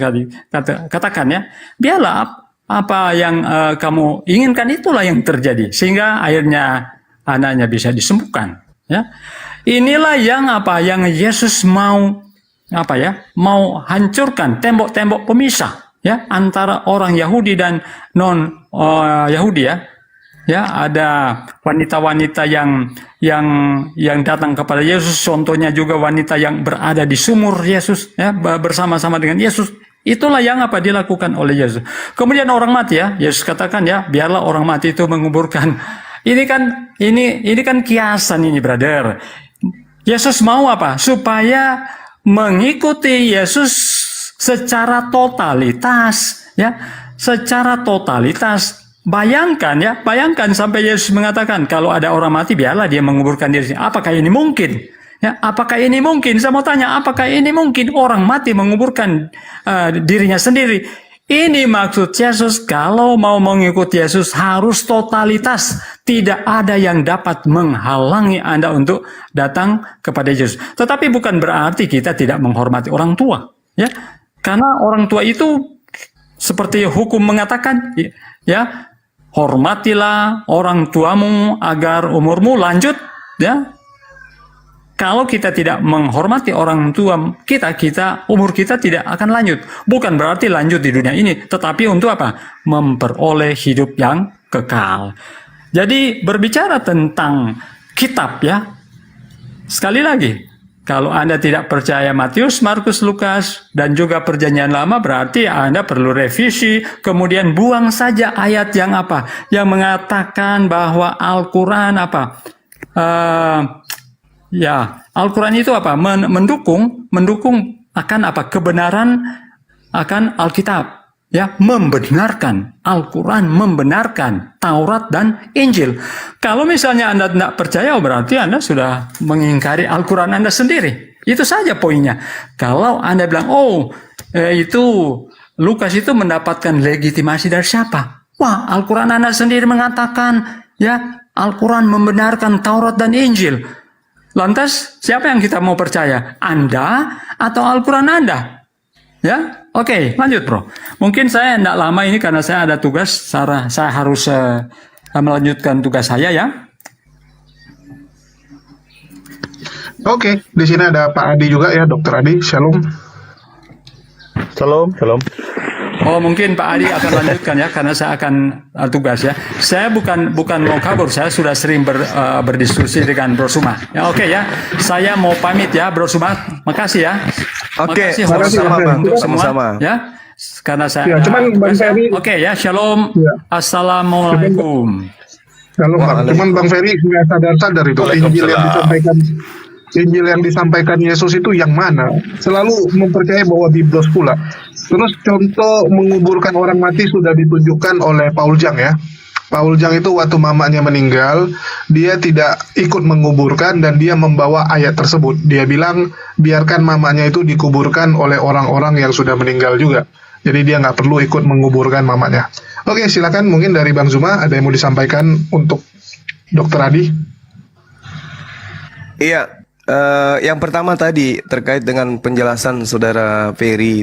katakan, ya, biarlah apa yang kamu inginkan itulah yang terjadi, sehingga akhirnya anaknya bisa disembuhkan, ya. Inilah yang Yesus mau mau hancurkan tembok-tembok pemisah, ya, antara orang Yahudi dan non Yahudi, ya. Ya, ada wanita-wanita yang datang kepada Yesus, contohnya juga wanita yang berada di sumur Yesus, ya, bersama-sama dengan Yesus. Itulah yang apa dilakukan oleh Yesus. Kemudian orang mati ya, Yesus katakan ya, biarlah orang mati itu menguburkan. Ini kan kiasan ini, brother. Yesus mau apa? Supaya mengikuti Yesus secara totalitas, ya, secara totalitas. Bayangkan sampai Yesus mengatakan kalau ada orang mati biarlah dia menguburkan diri. Apakah ini mungkin? Ya, apakah ini mungkin? Saya mau tanya, apakah ini mungkin orang mati menguburkan dirinya sendiri? Ini maksud Yesus, kalau mau mengikuti Yesus harus totalitas. Tidak ada yang dapat menghalangi Anda untuk datang kepada Yesus. Tetapi bukan berarti kita tidak menghormati orang tua, ya. Karena orang tua itu seperti hukum mengatakan, ya, hormatilah orang tuamu agar umurmu lanjut, ya. Kalau kita tidak menghormati orang tua kita umur kita tidak akan lanjut. Bukan berarti lanjut di dunia ini, tetapi untuk apa? Memperoleh hidup yang kekal. Jadi berbicara tentang kitab, ya. Sekali lagi, kalau Anda tidak percaya Matius, Markus, Lukas, dan juga Perjanjian Lama, berarti Anda perlu revisi, kemudian buang saja ayat yang apa? Yang mengatakan bahwa Al-Quran apa? Ya, Al-Quran itu apa? Mendukung akan apa? Kebenaran akan Alkitab. Ya, membenarkan Al-Quran, membenarkan Taurat dan Injil. Kalau misalnya Anda tidak percaya, berarti Anda sudah mengingkari Al-Quran Anda sendiri. Itu saja poinnya. Kalau Anda bilang, itu Lukas itu mendapatkan legitimasi dari siapa? Wah, Al-Quran Anda sendiri mengatakan, ya, Al-Quran membenarkan Taurat dan Injil. Lantas, siapa yang kita mau percaya? Anda atau Al-Quran Anda? Ya, oke, lanjut bro. Mungkin saya tidak lama ini karena saya ada tugas. Saya harus melanjutkan tugas saya ya. Oke, di sini ada Pak Adi juga ya, Dokter Adi. Shalom. Shalom. Oh, mungkin Pak Adi akan lanjutkan ya, karena saya akan tugas ya. Saya bukan mau kabur, saya sudah sering berdiskusi dengan Bro Suma. Ya, oke ya, saya mau pamit ya, Bro Suma. Makasih ya. Oke, Makasih sama-sama Bang. untuk semua. Sama-sama. Ya, karena saya. Ya, cuman Bang Ferry. Oke ya, shalom. Ya. Assalamualaikum. Kalau cuman Bang Ferry nggak sadar itu Injil yang disampaikan Yesus itu yang mana? Selalu mempercayai bahwa Biblos pula. Terus contoh menguburkan orang mati sudah ditunjukkan oleh Paul Jang ya. Paul Jang itu waktu mamanya meninggal, dia tidak ikut menguburkan dan dia membawa ayat tersebut. Dia bilang biarkan mamanya itu dikuburkan oleh orang-orang yang sudah meninggal juga. Jadi dia nggak perlu ikut menguburkan mamanya. Oke, silakan mungkin dari Bang Zuma ada yang mau disampaikan untuk Dokter Adi. Iya, yang pertama tadi terkait dengan penjelasan Saudara Ferry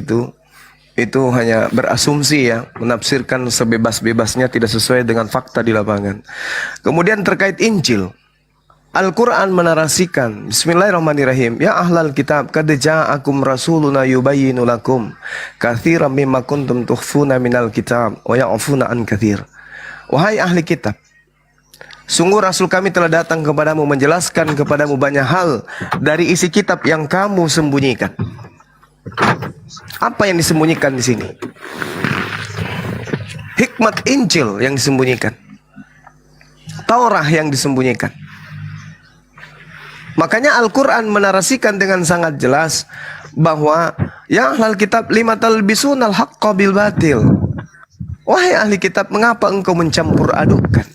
itu hanya berasumsi ya, menafsirkan sebebas-bebasnya tidak sesuai dengan fakta di lapangan. Kemudian terkait Injil, Al-Quran menarasikan, Bismillahirrahmanirrahim, Ya ahlal kitab, qad ja'akum rasuluna yubayyinu lakum katsiran mimma kuntum tukhfuna minal kitab wa ya'funa an katsir. Wahai ahli kitab, sungguh Rasul kami telah datang kepadamu menjelaskan kepadamu banyak hal dari isi kitab yang kamu sembunyikan. Apa yang disembunyikan di sini? Hikmat Injil yang disembunyikan, Taurat yang disembunyikan. Makanya Al-Quran menarasikan dengan sangat jelas bahwa ya ahlal kitab lima talbisunal haqqa bil batil. Wahai ahli kitab, mengapa engkau mencampur adukkan?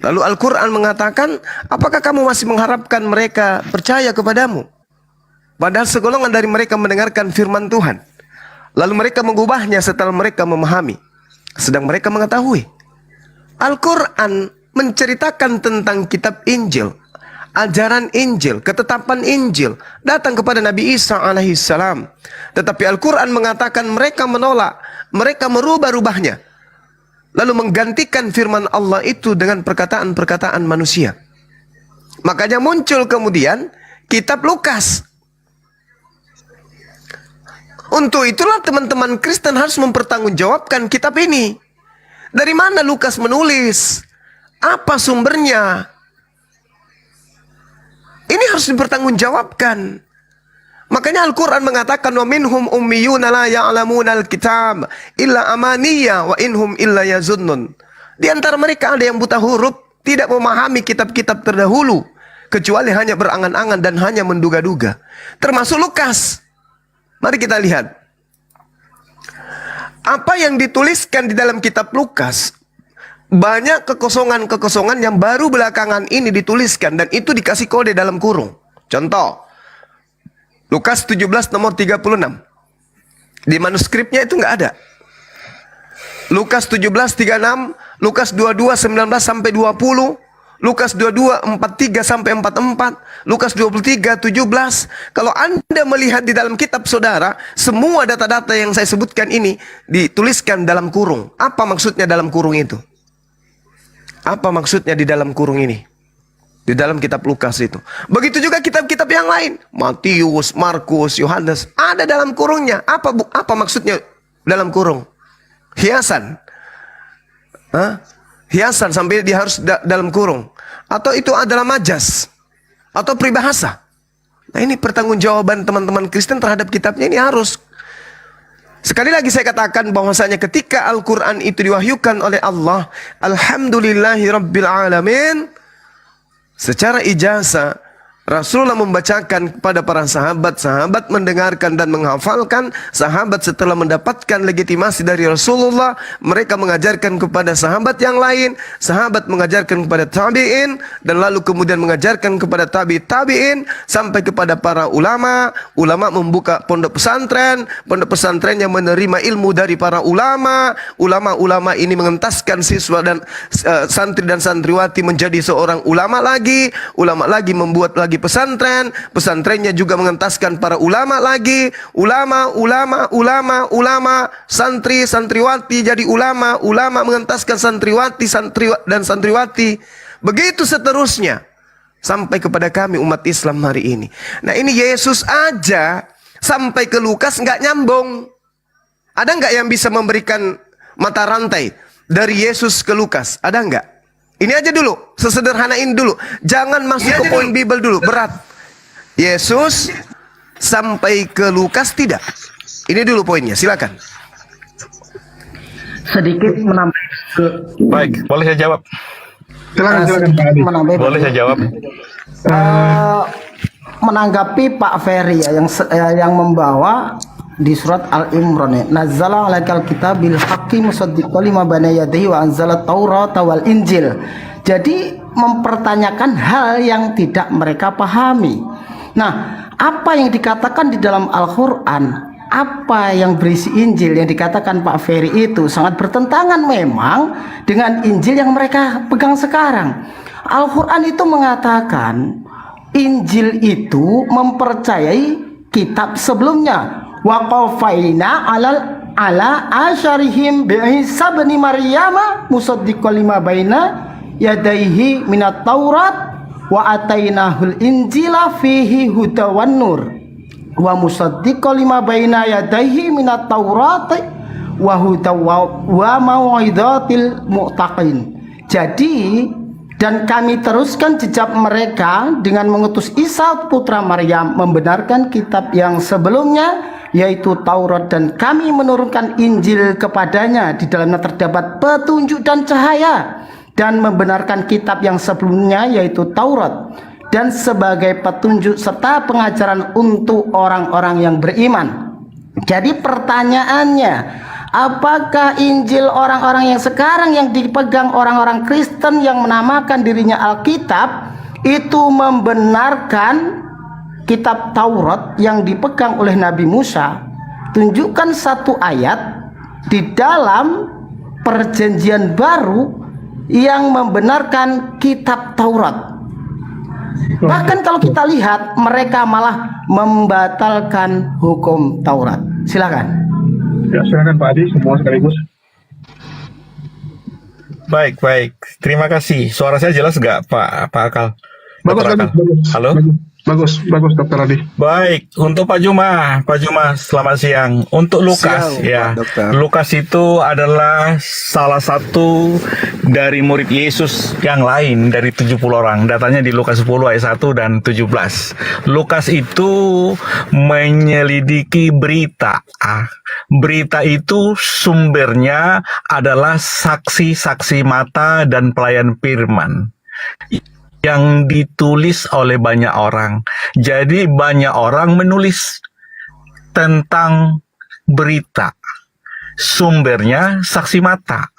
Lalu Al-Quran mengatakan, apakah kamu masih mengharapkan mereka percaya kepadamu? Padahal segolongan dari mereka mendengarkan firman Tuhan, lalu mereka mengubahnya setelah mereka memahami, sedang mereka mengetahui. Al-Quran menceritakan tentang kitab Injil, ajaran Injil, ketetapan Injil datang kepada Nabi Isa alaihissalam. Tetapi Al-Quran mengatakan mereka menolak, mereka merubah-rubahnya, lalu menggantikan firman Allah itu dengan perkataan-perkataan manusia. Makanya muncul kemudian kitab Lukas. Untuk itulah teman-teman Kristen harus mempertanggungjawabkan kitab ini. Dari mana Lukas menulis? Apa sumbernya? Ini harus dipertanggungjawabkan. Makanya Al-Quran mengatakan wa minhum ummiyuna la ya'lamunal kitab illa amaniya wa inhum illa yazunnun. Di antara mereka ada yang buta huruf, tidak memahami kitab-kitab terdahulu, kecuali hanya berangan-angan dan hanya menduga-duga. Termasuk Lukas. Mari kita lihat. Apa yang dituliskan di dalam kitab Lukas, banyak kekosongan-kekosongan yang baru belakangan ini dituliskan, dan itu dikasih kode dalam kurung. Contoh, Lukas 17 nomor 36. Di manuskripnya itu nggak ada. Lukas 17 36, Lukas 22 19 sampai 20, Lukas 22 43 sampai 44, Lukas 23 17. Kalau Anda melihat di dalam kitab saudara, semua data-data yang saya sebutkan ini dituliskan dalam kurung. Apa maksudnya dalam kurung itu? Apa maksudnya di dalam kurung ini? Di dalam kitab Lukas itu. Begitu juga kitab-kitab yang lain. Matius, Markus, Yohanes. Ada dalam kurungnya. Apa maksudnya dalam kurung? Hiasan. Hiasan sampai dia harus dalam kurung. Atau itu adalah majas. Atau peribahasa. Nah, ini pertanggungjawaban teman-teman Kristen terhadap kitabnya ini harus. Sekali lagi saya katakan bahwasanya ketika Al-Quran itu diwahyukan oleh Allah, Alhamdulillahi Rabbil Alamin, secara ijazah Rasulullah membacakan kepada para sahabat, sahabat mendengarkan dan menghafalkan, sahabat setelah mendapatkan legitimasi dari Rasulullah, mereka mengajarkan kepada sahabat yang lain, sahabat mengajarkan kepada tabi'in, dan lalu kemudian mengajarkan kepada tabi'in, sampai kepada para ulama, ulama membuka pondok pesantren, pondok pesantren yang menerima ilmu dari para ulama, ulama-ulama ini mengentaskan siswa dan santri dan santriwati menjadi seorang ulama lagi membuat lagi pesantren, pesantrennya juga mengentaskan para ulama lagi, ulama, santri, santriwati jadi ulama mengentaskan dan santriwati, begitu seterusnya sampai kepada kami umat Islam hari ini. Nah, ini Yesus aja sampai ke Lukas nggak nyambung. Ada nggak yang bisa memberikan mata rantai dari Yesus ke Lukas? Ada nggak? Ini aja dulu, sesederhanain dulu. Jangan masuk ke poin Bible dulu, berat. Yesus sampai ke Lukas tidak. Ini dulu poinnya, silakan. Sedikit menambah. Baik, boleh saya jawab? Silakan Pak Adi. Boleh saya jawab? Menanggapi Pak Ferry ya, yang membawa di surat Al-Imran ya, nazzala alaikal kitab bil haqqi musaddiqan lima bayna yadayhi wa anzala taurata wal injil. Jadi mempertanyakan hal yang tidak mereka pahami. Nah, apa yang dikatakan di dalam Al-Qur'an, apa yang berisi Injil yang dikatakan Pak Ferry itu sangat bertentangan memang dengan Injil yang mereka pegang sekarang. Al-Qur'an itu mengatakan Injil itu mempercayai kitab sebelumnya. Wa qafaina ala asyarihim bi Isa bin Maryam musaddiqan lima baina yadayhi minat Taurat wa atainahul injila fihi huda wan nur wa musaddiqan lima baina yadayhi minat Taurat wa huda wa mau'izatil muttaqin. Jadi, dan kami teruskan jejak mereka dengan mengutus Isa putra Maryam membenarkan kitab yang sebelumnya yaitu Taurat, dan kami menurunkan Injil kepadanya, di dalamnya terdapat petunjuk dan cahaya, dan membenarkan kitab yang sebelumnya yaitu Taurat, dan sebagai petunjuk serta pengajaran untuk orang-orang yang beriman. Jadi pertanyaannya, apakah Injil orang-orang yang sekarang yang dipegang orang-orang Kristen yang menamakan dirinya Alkitab itu membenarkan kitab Taurat yang dipegang oleh Nabi Musa? Tunjukkan satu ayat di dalam Perjanjian Baru yang membenarkan kitab Taurat. Bahkan kalau kita lihat, mereka malah membatalkan hukum Taurat. Silakan. Ya, silakan Pak Adi, semua sekaligus. Baik. Terima kasih. Suara saya jelas nggak, Pak Akal? Bagus, Dr. Akal? bagus. Halo? Bagus, bagus Dokter Adi. Baik, untuk Pak Juma, selamat siang. Untuk Lukas, Siang, ya, Pak Dokter. Lukas itu adalah salah satu dari murid Yesus yang lain dari 70 orang. Datanya di Lukas 10 ayat 1 dan 17. Lukas itu menyelidiki berita. Berita itu sumbernya adalah saksi-saksi mata dan pelayan firman yang ditulis oleh banyak orang. Jadi banyak orang menulis tentang berita. Sumbernya saksi mata.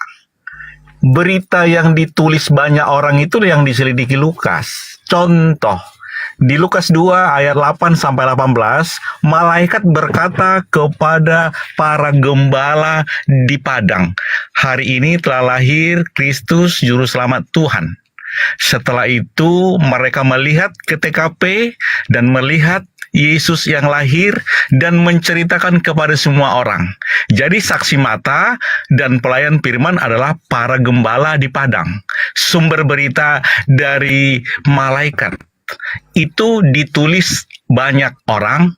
Berita yang ditulis banyak orang itu yang diselidiki Lukas. Contoh, di Lukas 2 ayat 8 sampai 18, malaikat berkata kepada para gembala di padang, "Hari ini telah lahir Kristus juru selamat Tuhan." Setelah itu mereka melihat ke TKP dan melihat Yesus yang lahir dan menceritakan kepada semua orang. Jadi saksi mata dan pelayan firman adalah para gembala di padang. Sumber berita dari malaikat itu ditulis banyak orang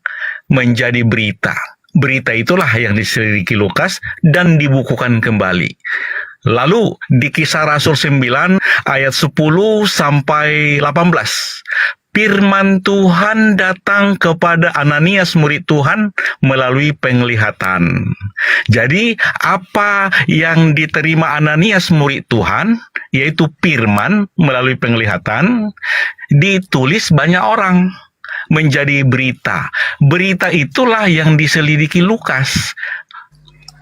menjadi berita. Berita itulah yang diselidiki Lukas dan dibukukan kembali. Lalu di Kisah Rasul 9 ayat 10 sampai 18. Firman Tuhan datang kepada Ananias murid Tuhan melalui penglihatan. Jadi apa yang diterima Ananias murid Tuhan, yaitu firman melalui penglihatan, ditulis banyak orang menjadi berita. Berita itulah yang diselidiki Lukas.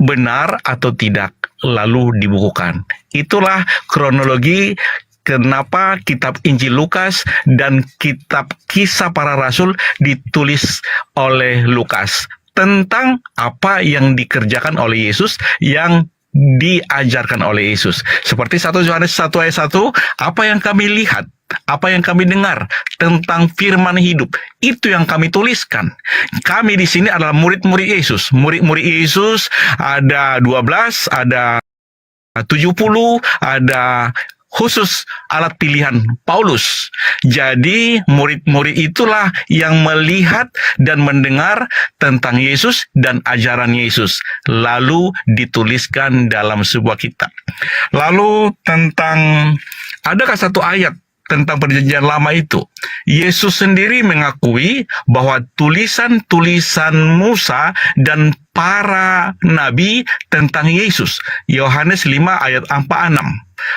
Benar atau tidak, lalu dibukukan. Itulah kronologi kenapa kitab Injil Lukas dan kitab Kisah Para Rasul ditulis oleh Lukas tentang apa yang dikerjakan oleh Yesus, yang diajarkan oleh Yesus. Seperti 1 Yohanes 1 ayat 1, apa yang kami lihat, apa yang kami dengar tentang firman hidup, itu yang kami tuliskan. Kami di sini adalah murid-murid Yesus. Murid-murid Yesus ada 12, ada 70, ada khusus alat pilihan Paulus. Jadi murid-murid itulah yang melihat dan mendengar tentang Yesus dan ajaran Yesus, lalu dituliskan dalam sebuah kitab. Lalu tentang, adakah satu ayat tentang perjanjian lama itu? Yesus sendiri mengakui bahwa tulisan-tulisan Musa dan para nabi tentang Yesus. Yohanes 5 ayat 46.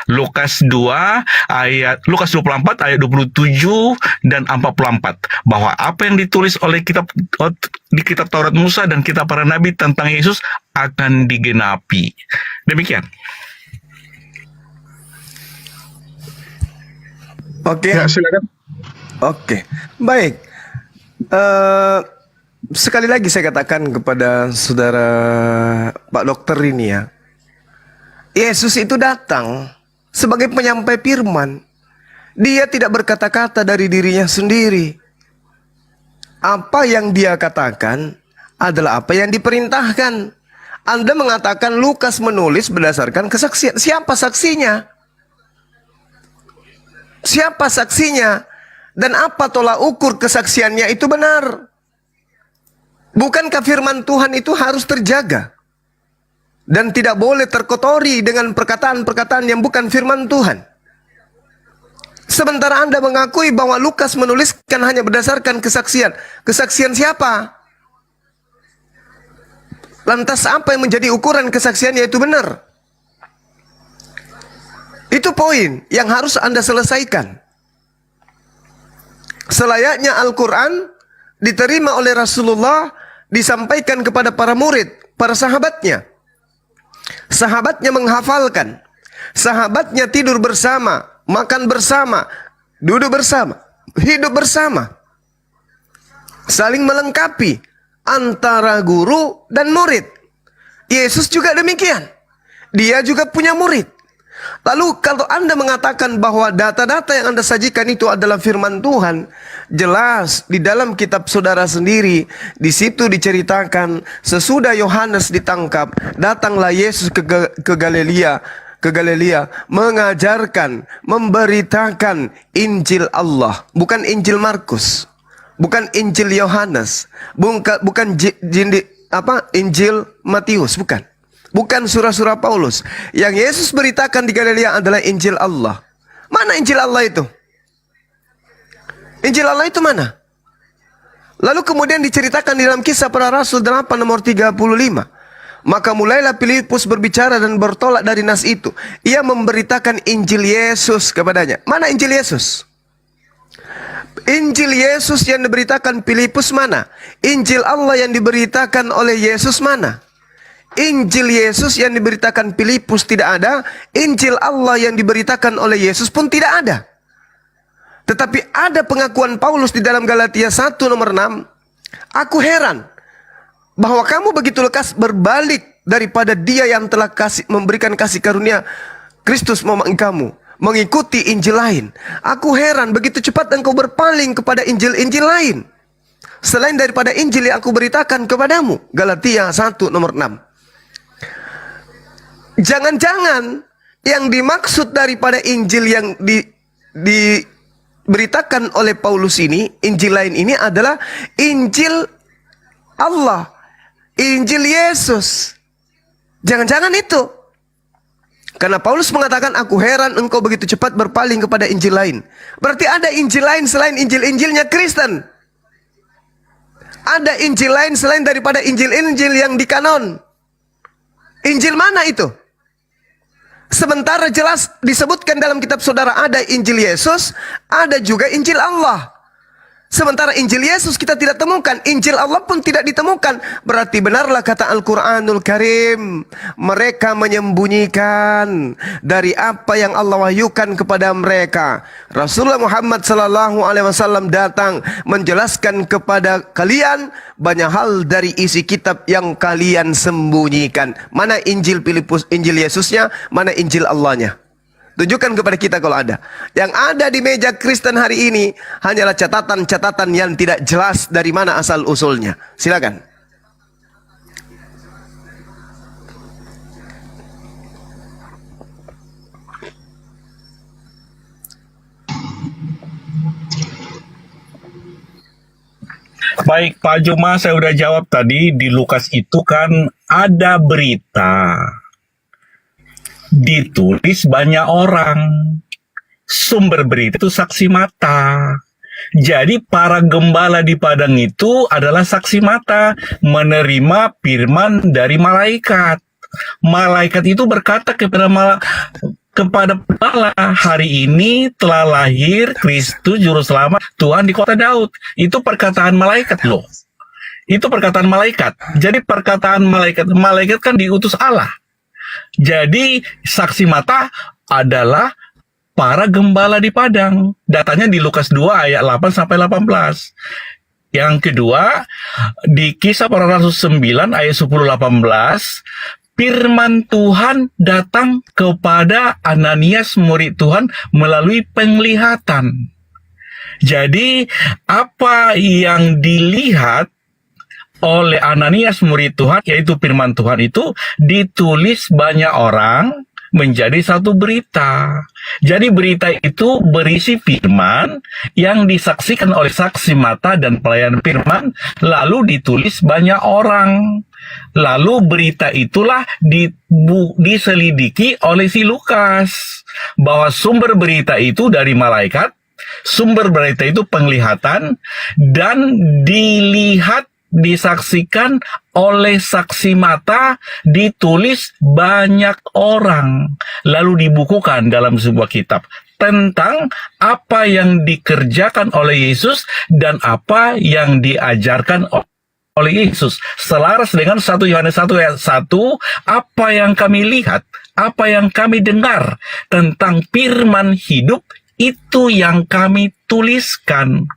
Lukas 24 ayat 27 dan 44, bahwa apa yang ditulis oleh di kitab Taurat Musa dan kitab para nabi tentang Yesus akan digenapi. Demikian. Oke. Ya, silakan. Oke, baik. Sekali lagi saya katakan kepada saudara Pak Dokter ini ya, Yesus itu datang sebagai penyampai firman. Dia tidak berkata-kata dari dirinya sendiri. Apa yang dia katakan adalah apa yang diperintahkan. Anda mengatakan Lukas menulis berdasarkan kesaksian. Siapa saksinya? Siapa saksinya? Dan apa tolak ukur kesaksiannya itu benar? Bukankah firman Tuhan itu harus terjaga dan tidak boleh terkotori dengan perkataan-perkataan yang bukan firman Tuhan? Sementara Anda mengakui bahwa Lukas menuliskan hanya berdasarkan kesaksian. Kesaksian siapa? Lantas apa yang menjadi ukuran kesaksiannya itu benar? Itu poin yang harus Anda selesaikan. Selayaknya Al-Quran diterima oleh Rasulullah, disampaikan kepada para murid, para sahabatnya. Sahabatnya menghafalkan. Sahabatnya tidur bersama, makan bersama, duduk bersama, hidup bersama. Saling melengkapi antara guru dan murid. Yesus juga demikian. Dia juga punya murid. Lalu kalau Anda mengatakan bahwa data-data yang Anda sajikan itu adalah firman Tuhan, jelas di dalam kitab saudara sendiri, di situ diceritakan sesudah Yohanes ditangkap, datanglah Yesus ke Galilea, mengajarkan, memberitakan Injil Allah, bukan Injil Markus. bukan Injil Yohanes, bukan Injil Matius, bukan. Bukan surah-surah Paulus. Yang Yesus beritakan di Galilea adalah Injil Allah. Mana Injil Allah itu? Injil Allah itu mana? Lalu kemudian diceritakan di dalam Kisah Para Rasul 8 nomor 35. Maka mulailah Filipus berbicara dan bertolak dari nas itu. Ia memberitakan Injil Yesus kepadanya. Mana Injil Yesus? Injil Yesus yang diberitakan Filipus mana? Injil Allah yang diberitakan oleh Yesus mana? Injil Yesus yang diberitakan Filipus tidak ada. Injil Allah yang diberitakan oleh Yesus pun tidak ada. Tetapi ada pengakuan Paulus di dalam Galatia 1 nomor 6. Aku heran bahwa kamu begitu lekas berbalik daripada Dia yang telah memberikan kasih karunia Kristus memanggil kamu mengikuti Injil lain. Aku heran begitu cepat engkau berpaling kepada Injil-Injil lain selain daripada Injil yang aku beritakan kepadamu. Galatia 1 nomor 6. Jangan-jangan yang dimaksud daripada Injil yang diberitakan oleh Paulus ini, Injil lain ini adalah Injil Allah, Injil Yesus. Jangan-jangan itu. Karena Paulus mengatakan, aku heran engkau begitu cepat berpaling kepada Injil lain. Berarti ada Injil lain selain Injil-Injilnya Kristen. Ada Injil lain selain daripada Injil-Injil yang dikanon. Injil mana itu? Sementara jelas disebutkan dalam kitab saudara ada Injil Yesus, ada juga Injil Allah. Sementara Injil Yesus kita tidak temukan, Injil Allah pun tidak ditemukan. Berarti benarlah kata Al-Quranul Karim, mereka menyembunyikan dari apa yang Allah wahyukan kepada mereka. Rasulullah Muhammad SAW datang menjelaskan kepada kalian banyak hal dari isi kitab yang kalian sembunyikan. Mana Injil Filipus, Injil Yesusnya, mana Injil Allahnya? Tunjukkan kepada kita kalau ada. Yang ada di meja Kristen hari ini hanyalah catatan-catatan yang tidak jelas dari mana asal-usulnya. Silakan. Baik, Pak Juma, saya udah jawab tadi. Di Lukas itu kan ada berita. Ditulis banyak orang. Sumber berita itu saksi mata. Jadi para gembala di padang itu adalah saksi mata menerima firman dari malaikat. Malaikat itu berkata kepada kepala, hari ini telah lahir Kristus Juru Selamat Tuhan di kota Daud. Itu perkataan malaikat loh. Itu perkataan malaikat. Jadi perkataan malaikat kan diutus Allah. Jadi saksi mata adalah para gembala di padang. Datanya di Lukas 2 ayat 8 sampai 18. Yang kedua, di Kisah Para Rasul 9 ayat 10-18, firman Tuhan datang kepada Ananias murid Tuhan melalui penglihatan. Jadi apa yang dilihat oleh Ananias murid Tuhan, yaitu firman Tuhan itu ditulis banyak orang menjadi satu berita. Jadi berita itu berisi firman yang disaksikan oleh saksi mata dan pelayan firman, lalu ditulis banyak orang. Lalu berita itulah diselidiki oleh si Lukas, bahwa sumber berita itu dari malaikat, sumber berita itu penglihatan, dan dilihat, disaksikan oleh saksi mata, ditulis banyak orang, lalu dibukukan dalam sebuah kitab tentang apa yang dikerjakan oleh Yesus dan apa yang diajarkan oleh Yesus. Selaras dengan 1 Yohanes 1 ayat 1, apa yang kami lihat, apa yang kami dengar tentang firman hidup, itu yang kami tuliskan.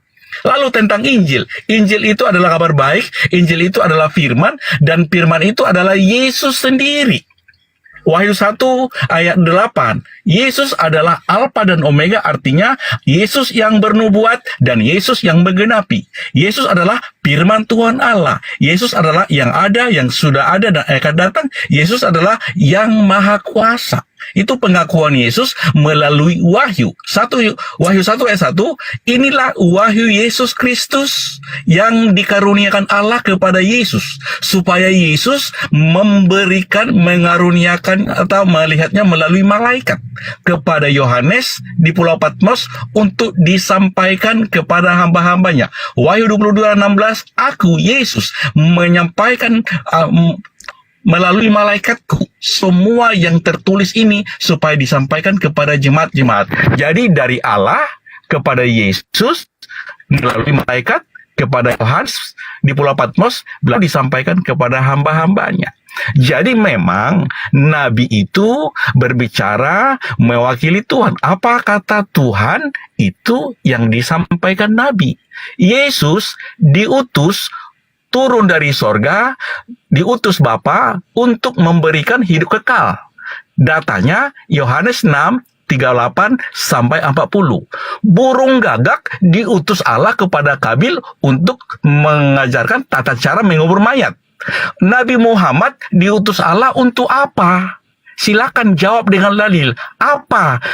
Lalu tentang Injil. Injil itu adalah kabar baik, Injil itu adalah firman, dan firman itu adalah Yesus sendiri. Wahyu 1 ayat 8. Yesus adalah Alfa dan Omega, artinya Yesus yang bernubuat dan Yesus yang menggenapi. Yesus adalah firman Tuhan Allah. Yesus adalah yang ada, yang sudah ada dan akan datang. Yesus adalah yang maha kuasa. Itu pengakuan Yesus melalui wahyu. Wahyu 1 ayat 1, inilah wahyu Yesus Kristus yang dikaruniakan Allah kepada Yesus, supaya Yesus mengaruniakan atau melihatnya melalui malaikat kepada Yohanes di Pulau Patmos untuk disampaikan kepada hamba-hambanya. Wahyu 22:16, aku Yesus menyampaikan melalui malaikatku semua yang tertulis ini supaya disampaikan kepada jemaat-jemaat. Jadi dari Allah kepada Yesus melalui malaikat kepada Yohanes di Pulau Patmos belum disampaikan kepada hamba-hambanya. Jadi memang Nabi itu berbicara mewakili Tuhan. Apa kata Tuhan itu yang disampaikan Nabi. Yesus diutus turun dari sorga, diutus Bapa untuk memberikan hidup kekal. Datanya Yohanes 6:38 sampai 40. Burung gagak diutus Allah kepada Kabil untuk mengajarkan tata cara mengubur mayat. Nabi Muhammad diutus Allah untuk apa? Silakan jawab dengan dalil. Apa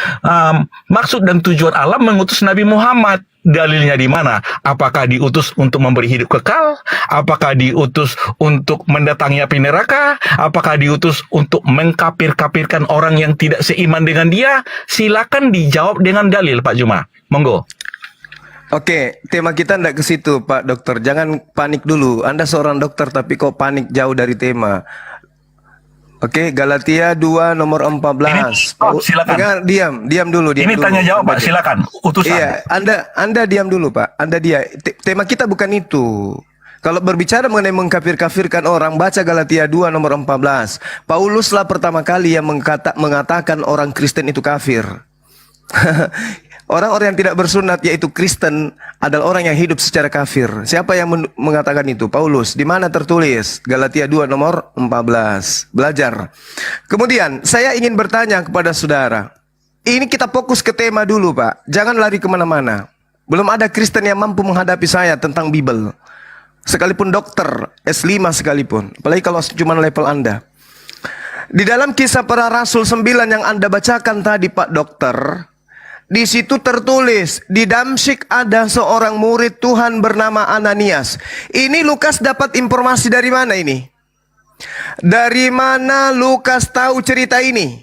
maksud dan tujuan Allah mengutus Nabi Muhammad? Dalilnya di mana? Apakah diutus untuk memberi hidup kekal? Apakah diutus untuk mendatangi api neraka? Apakah diutus untuk mengkapir-kapirkan orang yang tidak seiman dengan dia? Silakan dijawab dengan dalil, Pak Juma. Monggo. Oke, tema kita tidak ke situ, Pak Dokter. Jangan panik dulu. Anda seorang dokter tapi kok panik jauh dari tema. Oke, Galatia 2 nomor 14. Silakan. Diam dulu. Ini dulu. tanya jawab, Pak. Silakan. Utusan. Iya, Anda diam dulu, Pak. Tema kita bukan itu. Kalau berbicara mengenai mengkafir-kafirkan orang, baca Galatia 2 nomor 14. Pauluslah pertama kali yang mengatakan orang Kristen itu kafir. Orang-orang yang tidak bersunat yaitu Kristen adalah orang yang hidup secara kafir. Siapa yang mengatakan itu? Paulus. Di mana tertulis? Galatia 2 nomor 14. Belajar. Kemudian saya ingin bertanya kepada saudara. Ini kita fokus ke tema dulu, Pak. Jangan lari kemana-mana. Belum ada Kristen yang mampu menghadapi saya tentang Bible. Sekalipun dokter S5 sekalipun. Apalagi kalau cuma level Anda. Di dalam Kisah Para Rasul 9 yang Anda bacakan tadi, Pak Dokter, di situ tertulis, di Damsyik ada seorang murid Tuhan bernama Ananias. Ini Lukas dapat informasi dari mana ini? Dari mana Lukas tahu cerita ini?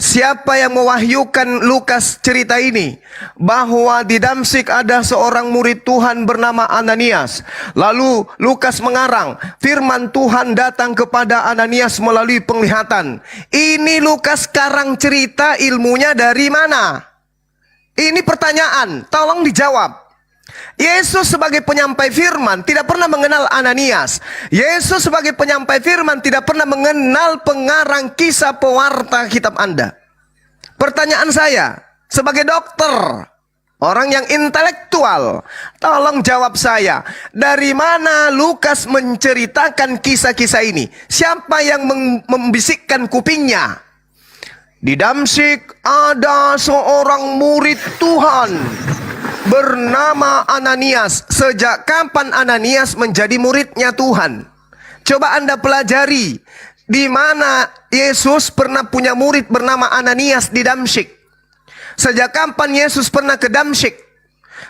Siapa yang mewahyukan Lukas cerita ini? Bahwa di Damsyik ada seorang murid Tuhan bernama Ananias. Lalu Lukas mengarang, firman Tuhan datang kepada Ananias melalui penglihatan. Ini Lukas karang cerita, ilmunya dari mana? Ini pertanyaan, tolong dijawab. Yesus sebagai penyampai firman tidak pernah mengenal Ananias. Yesus sebagai penyampai firman tidak pernah mengenal pengarang kisah pewarta kitab Anda. Pertanyaan saya, sebagai dokter, orang yang intelektual, tolong jawab saya. Dari mana Lukas menceritakan kisah-kisah ini? Siapa yang membisikkan kupingnya? Di Damsyik ada seorang murid Tuhan bernama Ananias. Sejak kapan Ananias menjadi muridnya Tuhan? Coba Anda pelajari di mana Yesus pernah punya murid bernama Ananias di Damsyik. Sejak kapan Yesus pernah ke Damsyik?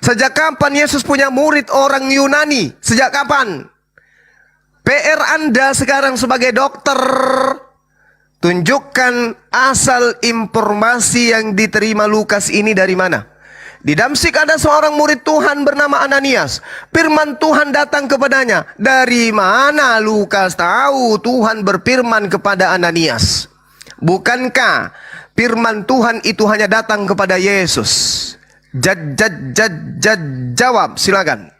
Sejak kapan Yesus punya murid orang Yunani? Sejak kapan? PR Anda sekarang sebagai dokter, tunjukkan asal informasi yang diterima Lukas ini dari mana. Di Damsyik ada seorang murid Tuhan bernama Ananias. Firman Tuhan datang kepadanya. Dari mana Lukas tahu Tuhan berfirman kepada Ananias? Bukankah firman Tuhan itu hanya datang kepada Yesus? Jawab, silakan.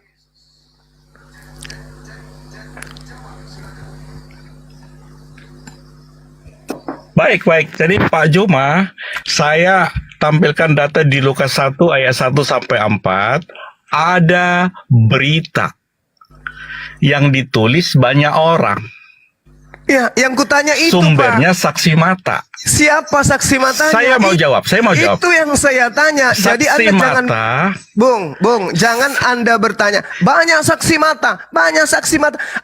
Baik. Jadi Pak Juma, saya tampilkan data di Lukas 1 ayat 1 sampai 4. Ada berita yang ditulis banyak orang. Ya, yang kutanya itu, sumbernya Pak. Saksi mata. Siapa saksi matanya? Saya mau jawab. Itu yang saya tanya. Jadi Saksi Anda jangan, mata. jangan Anda bertanya. Banyak saksi mata.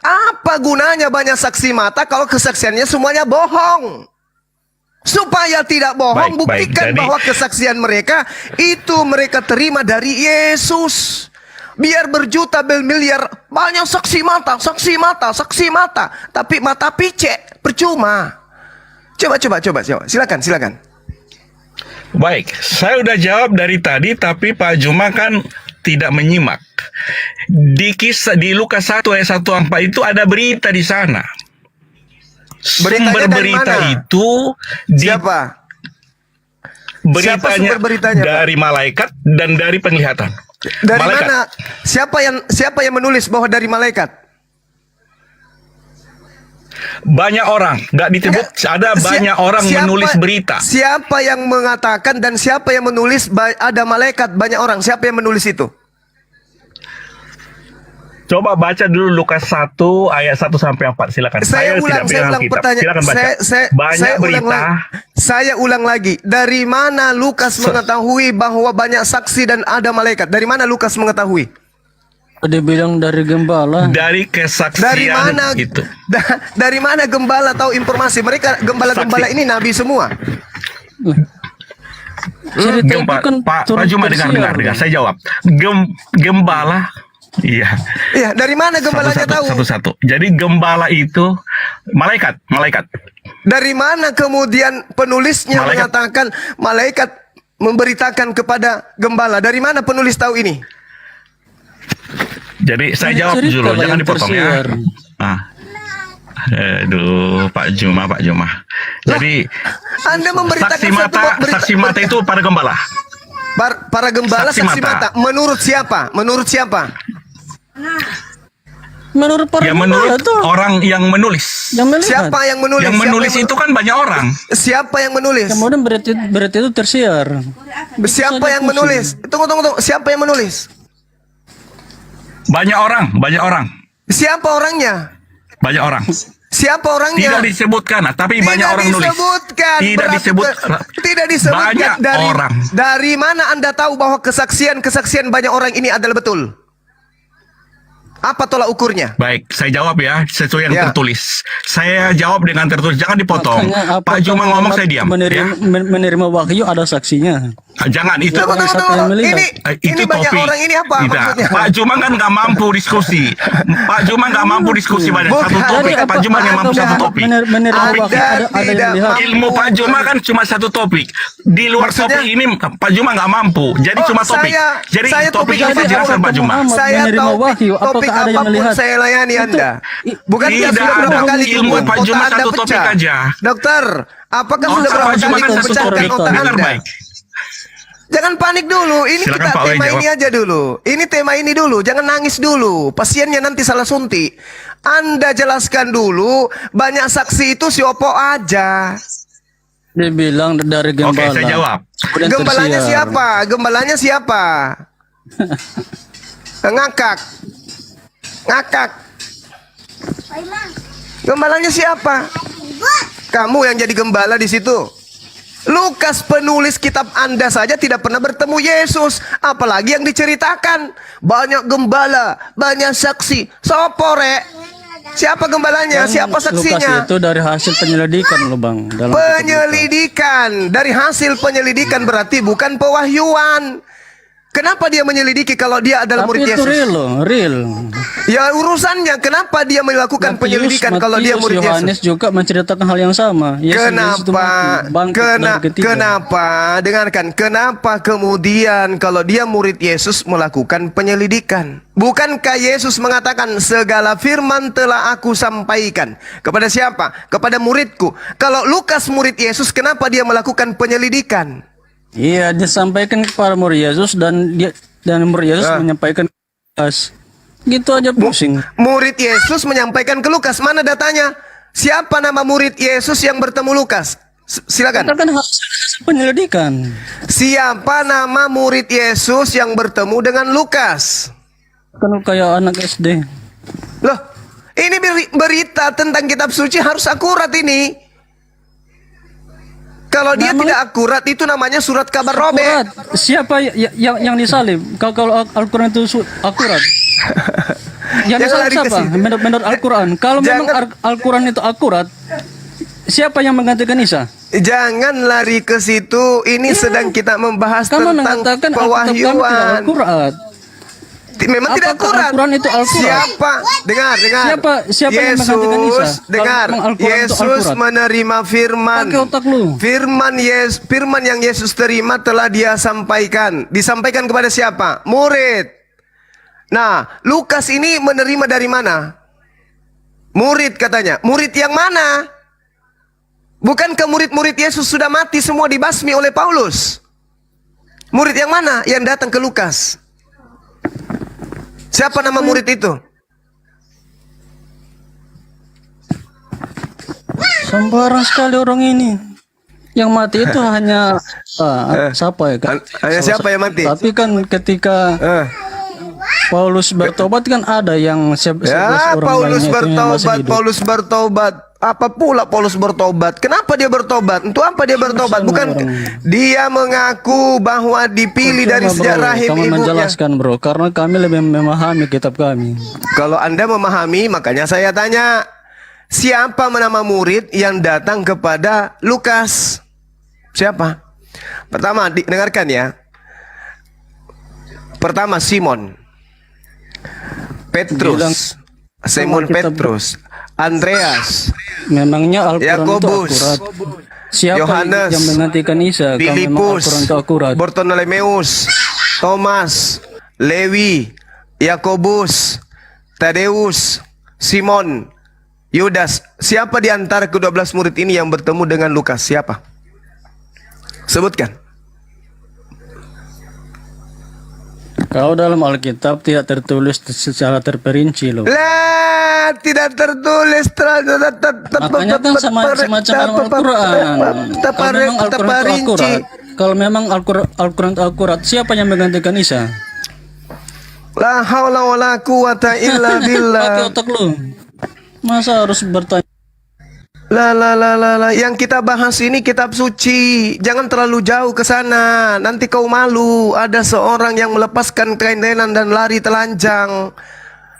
Apa gunanya banyak saksi mata kalau kesaksiannya semuanya bohong? Supaya tidak bohong, Baik, baik. buktikan Jadi- bahwa kesaksian mereka itu mereka terima dari Yesus. Biar berjuta miliar banyak saksi mata, saksi mata, saksi mata, tapi mata picek percuma. Coba. Silakan. Baik, saya udah jawab dari tadi, tapi Pak Juma kan tidak menyimak. Di Lukas 1 ayat 1-4 itu ada berita di sana. Beritanya Sumber dari berita mana? itu Siapa? Siapa beritanya sumber beritanya, Pak? dari malaikat dan dari penglihatan. Dari Malaikat. mana? Siapa yang menulis bahwa dari malaikat? Banyak orang, nggak disebut ada banyak orang menulis berita. Siapa yang mengatakan dan siapa yang menulis ada malaikat banyak orang? Siapa yang menulis itu? Coba baca dulu Lukas 1 ayat 1-4, silakan. Saya ulang pegang kitab. pertanyaan. Silakan baca. Banyak saya ulang berita. Saya ulang lagi. Dari mana Lukas mengetahui bahwa banyak saksi dan ada malaikat? Dari mana Lukas mengetahui? Dia bilang dari gembala. Dari kesaksian Dari mana itu. Dari mana gembala tahu informasi? Mereka gembala-gembala ini nabi semua. Cerita itu kan Pak turun Juma dengar. Saya jawab. Gembala. Iya. Iya, dari mana gembalanya tahu? Satu-satu. Jadi gembala itu malaikat. Dari mana kemudian penulisnya Malaikat. mengatakan malaikat memberitakan kepada gembala? Dari mana penulis tahu ini? Jadi saya Ini jawab cerita dulu, lah jangan yang dipotong ya. tersiar. Aduh, Pak Juma. Jadi Anda memberitakan saksi mata itu para gembala. Para gembala Saksi saksi mata. mata. Menurut siapa? Menurut para Ya gembala menurut tuh orang yang menulis. yang melihat. Siapa yang menulis? Yang menulis itu kan banyak orang. Siapa yang menulis? Kemudian berita itu tersiar. Siapa yang menulis? Tunggu. Siapa yang menulis? Banyak orang. Siapa orangnya? Banyak orang. Siapa orangnya? Tidak disebutkan, tapi banyak orang nulis. Tidak disebutkan. Banyak orang. Dari mana Anda tahu bahwa kesaksian banyak orang ini adalah betul? Apa tolak ukurnya? Baik, saya jawab ya sesuai yang Ya. tertulis. Saya jawab dengan tertulis, jangan dipotong. Makanya Pak Juma ngomong saya diam. Ya. Menerima wahyu ada saksinya. Jangan itu. Tunggu. Siapa yang melihat? Ini banyak topik. orang ini apa Tidak. maksudnya? Pak Juma kan nggak mampu diskusi. Pak Juma nggak mampu diskusi banyak. Bukan. Satu topik. Jadi Pak Juma yang mampu Anda satu topik. Menerima Topik. wahyu ada yang tidak melihat. mampu. Ilmu Pak Juma kan cuma satu topik. Di luar Maksudnya? topik ini Pak Juma nggak mampu. Jadi cuma topik. Jadi saya topik topik ini saya aja. jelaskan Pak Juma. Saya Menerima tahu wahyu, topik apakah ada yang apapun melihat? saya layani Anda. Bukan Tidak, sudah berapa kali ilmu membuat Pak otak Juma Anda satu topik pecah? aja. Dokter, apakah sudah Pak berapa Juma kali kan satu memecahkan topik. otak Dengar Anda? baik. Jangan panik dulu. Ini Silakan kita Pak Wai tema jawab. ini aja dulu. Ini tema ini dulu. Jangan nangis dulu. Pasiennya nanti salah suntik. Anda jelaskan dulu. Banyak saksi itu si Opo aja. Dia bilang dari gembala. Oke, saya jawab. Kemudian Gembalanya tersiar. siapa? Gembalanya siapa? Ngakak. Gembalanya siapa? Kamu yang jadi gembala di situ. Lukas penulis kitab Anda saja tidak pernah bertemu Yesus, apalagi yang diceritakan. Banyak gembala, banyak saksi. Sopo rek? Siapa gembalanya? Siapa saksinya? Lukas itu dari hasil penyelidikan loh Bang. Dalam Penyelidikan. Dari hasil penyelidikan berarti bukan pewahyuan. Kenapa dia menyelidiki kalau dia adalah Tapi murid itu Yesus? real loh, real. Ya urusannya kenapa dia melakukan penyelidikan kalau dia murid Yohanes Yesus? juga menceritakan hal yang sama. Yesus itu mati, bangkit dari ketiga. Kenapa? Dengarkan, kenapa kemudian kalau dia murid Yesus melakukan penyelidikan? Bukankah Yesus mengatakan segala firman telah aku sampaikan kepada siapa? Kepada muridku. Kalau Lukas murid Yesus, kenapa dia melakukan penyelidikan? Iya, dia sampaikan kepada murid Yesus dan murid Yesus menyampaikan ke Lukas. Gitu aja pusing. Murid Yesus menyampaikan ke Lukas. Mana datanya? Siapa nama murid Yesus yang bertemu Lukas? Silakan. Itu kan hasil penyelidikan. Siapa nama murid Yesus yang bertemu dengan Lukas? Kan kayak anak SD. Loh, ini berita tentang kitab suci harus akurat ini. Kalau dia tidak akurat itu namanya surat kabar robek. Akurat. Siapa yang disalib? Kalau Al-Quran itu akurat. Yang Jangan disalib lari ke siapa? situ. Menurut Al-Quran. Kalau memang Jangan. Al-Quran itu akurat, siapa yang menggantikan Isa? Jangan lari ke situ. Ini sedang kita membahas Kamu tentang mengatakan Alkitab kami tidak pewahyuan. akurat. Memang tidak Apakah akurat. Al-Quran itu Al-Quran? Siapa? Dengar. Siapa yang menggantikan Isa? Yesus, dengar. Kalau memang Al-Quran itu Yesus Al-Quran. menerima firman. Pakai otak lu. Firman yang Yesus terima telah dia sampaikan. Disampaikan kepada siapa? Murid. Nah, Lukas ini menerima dari mana? Murid katanya. Murid yang mana? Bukankah murid-murid Yesus sudah mati semua dibasmi oleh Paulus? Murid yang mana yang datang ke Lukas? Siapa nama murid itu? Sembarang sekali orang ini. Yang mati itu hanya siapa ya? Hanya siapa yang mati? Tapi kan ketika Paulus bertobat kan ada yang 11 Ya, orang Paulus lainnya itu yang masih bertobat, hidup. Paulus bertobat. Apa pula Paulus bertobat? Kenapa dia bertobat? Untuk apa dia bertobat? Bukan dia mengaku bahwa dipilih Coba, dari bro, sejak rahim kamu ibunya. menjelaskan bro, karena kami lebih memahami kitab kami. Kalau Anda memahami, makanya saya tanya, siapa nama murid yang datang kepada Lukas? Siapa? Pertama, dengarkan ya. Pertama, Simon, Petrus, Simon Petrus, Andreas, Memangnya Al-Quran itu Yakobus, akurat? Siapa Yohanes, yang menggantikan Isa? Kalau memang Filipus, Al-Quran itu akurat. Bartolomeus, Thomas, Lewi, Yakobus, Tadeus, Simon, Yudas. Siapa di antara ke-12 murid ini yang bertemu dengan Lukas? Siapa? Sebutkan. Kalau dalam Alkitab tidak tertulis secara terperinci loh. Lah, tidak tertulis. Makanya kan semacam Al-Quran. Kalau memang Al-Quran itu akurat, kalau memang Al-Quran itu akurat, siapa yang menggantikan Isa? La haula wala quwata illa Pakai billah. otak lu. Masa harus bertanya? Yang kita bahas ini kitab suci. Jangan terlalu jauh ke sana. Nanti kau malu. Ada seorang yang melepaskan kain lenan dan lari telanjang.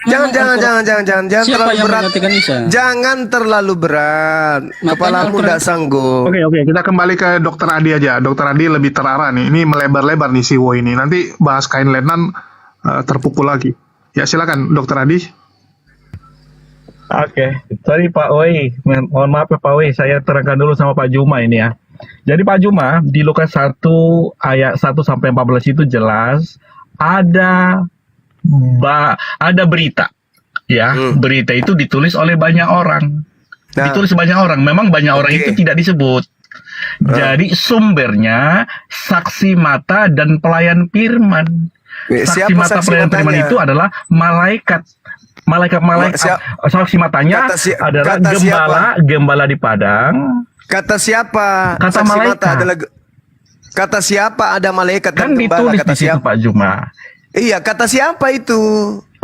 Jangan Siapa terlalu yang berat. menggantikan Isa? Jangan terlalu berat. Kepalamu tidak sanggup. Oke, kita kembali ke Dokter Adi aja. Dokter Adi lebih terarah nih. Ini melebar-lebar nih si Wo ini. Nanti bahas kain lenan terpukul lagi. Ya silakan Dokter Adi. Oke, sorry Pak Wei, mohon maaf ya Pak Wei, saya terangkan dulu sama Pak Juma ini ya. Jadi Pak Juma, di Lukas 1 ayat 1 sampai 14 itu jelas ada berita. Ya, berita itu ditulis oleh banyak orang. Ditulis banyak orang, memang banyak orang itu tidak disebut. Jadi sumbernya saksi mata dan pelayan firman. Saksi mata pelayan firman itu adalah malaikat. Saksi matanya adalah gembala di padang. Kata siapa? Kata Saksi malaikat. mata adalah kata siapa ada malaikat Kan dan gembala? ditulis Kata di situ siapa? Pak Juma. Iya, kata siapa itu?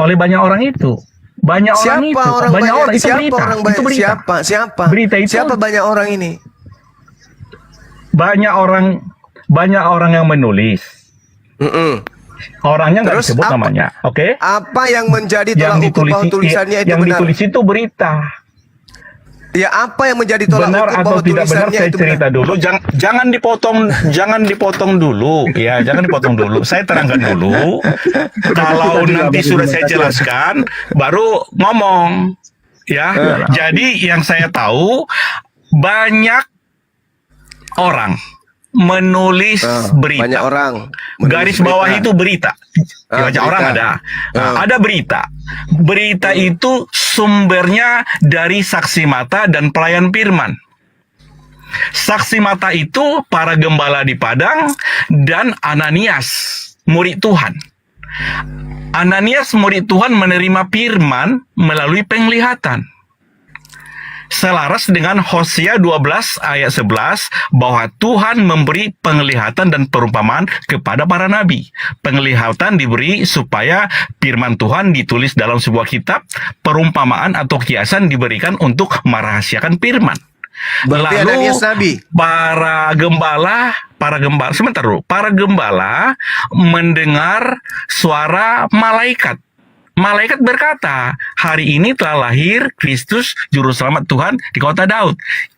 Oleh banyak orang itu. Banyak orang itu. Banyak orang itu siapa berita. orang Itu banyak? berita. Siapa? Berita itu Siapa banyak orang ini? banyak orang yang menulis. Orangnya nggak Terus disebut apa? namanya. Oke? Apa yang menjadi tolak ukur bahwa tulisannya itu yang benar? ditulis itu berita. Ya, apa yang menjadi tolak Benar ukur atau bahwa tidak benar tulisannya saya itu cerita benar? dulu. Jangan dipotong dulu. Ya, jangan dipotong dulu. Saya terangkan dulu. Kalau nanti sudah saya jelaskan, baru ngomong. Ya. Jadi yang saya tahu banyak orang menulis berita. Banyak orang. Garis bawah itu berita. Banyak orang ada. Ada berita. Berita itu sumbernya dari saksi mata dan pelayan firman. Saksi mata itu para gembala di padang dan Ananias, murid Tuhan. Ananias, murid Tuhan, menerima firman melalui penglihatan. Selaras dengan Hosea 12 ayat 11 bahwa Tuhan memberi penglihatan dan perumpamaan kepada para nabi. Penglihatan diberi supaya firman Tuhan ditulis dalam sebuah kitab, perumpamaan atau kiasan diberikan untuk merahasiakan firman. Berarti Lalu Ananias nabi. para gembala mendengar suara malaikat malaikat berkata, hari ini telah lahir Kristus Juru Selamat Tuhan di kota Daud.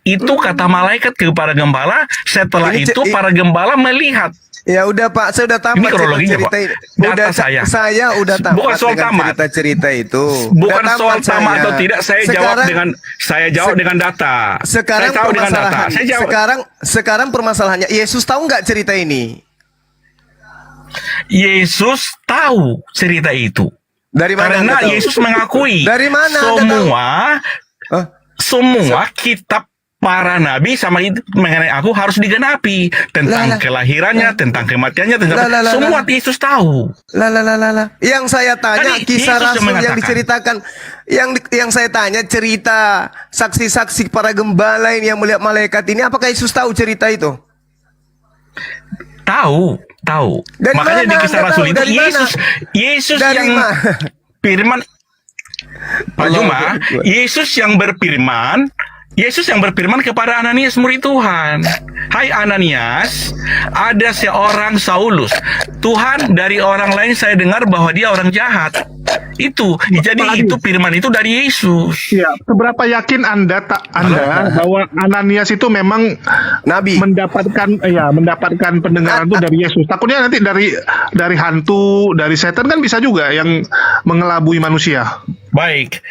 Itu kata malaikat kepada gembala. Setelah Ini itu para gembala melihat. Ya udah Pak, saya udah tamat Ini kronologinya, Pak. Data saya. Saya udah tamat Bukan soal dengan tamat. cerita-cerita itu. Bukan Udah soal tamat sama saya. atau tidak, saya jawab dengan data. Sekarang saya tahu dengan data. Saya jawab. sekarang permasalahannya, Yesus tahu nggak cerita ini? Yesus tahu cerita itu. Dari mana Karena Anda tahu? Yesus mengakui Dari mana Anda tahu? Hah? semua kitab para nabi sama itu mengenai aku harus digenapi, tentang kelahirannya, tentang kematiannya, tentang semua Yesus tahu. Yang saya tanya Tadi kisah Yesus yang Rasul yang mengatakan. diceritakan, yang saya tanya cerita saksi-saksi para gembala ini yang melihat malaikat ini, apakah Yesus tahu cerita itu? Tahu. Dari Makanya mana di kisah Anda Rasul tahu? itu Dari mana? Yesus Dari yang mana? firman. Pak Allahu Juma, Akbar. Yesus yang berfirman kepada Ananias murid Tuhan. Hai Ananias, ada seorang Saulus. Tuhan, dari orang lain saya dengar bahwa dia orang jahat. Jadi itu firman itu dari Yesus. Ya, seberapa yakin Anda bahwa Ananias itu memang Nabi mendapatkan pendengaran itu dari Yesus? Takutnya nanti dari hantu, dari setan kan bisa juga yang mengelabui manusia. Baik.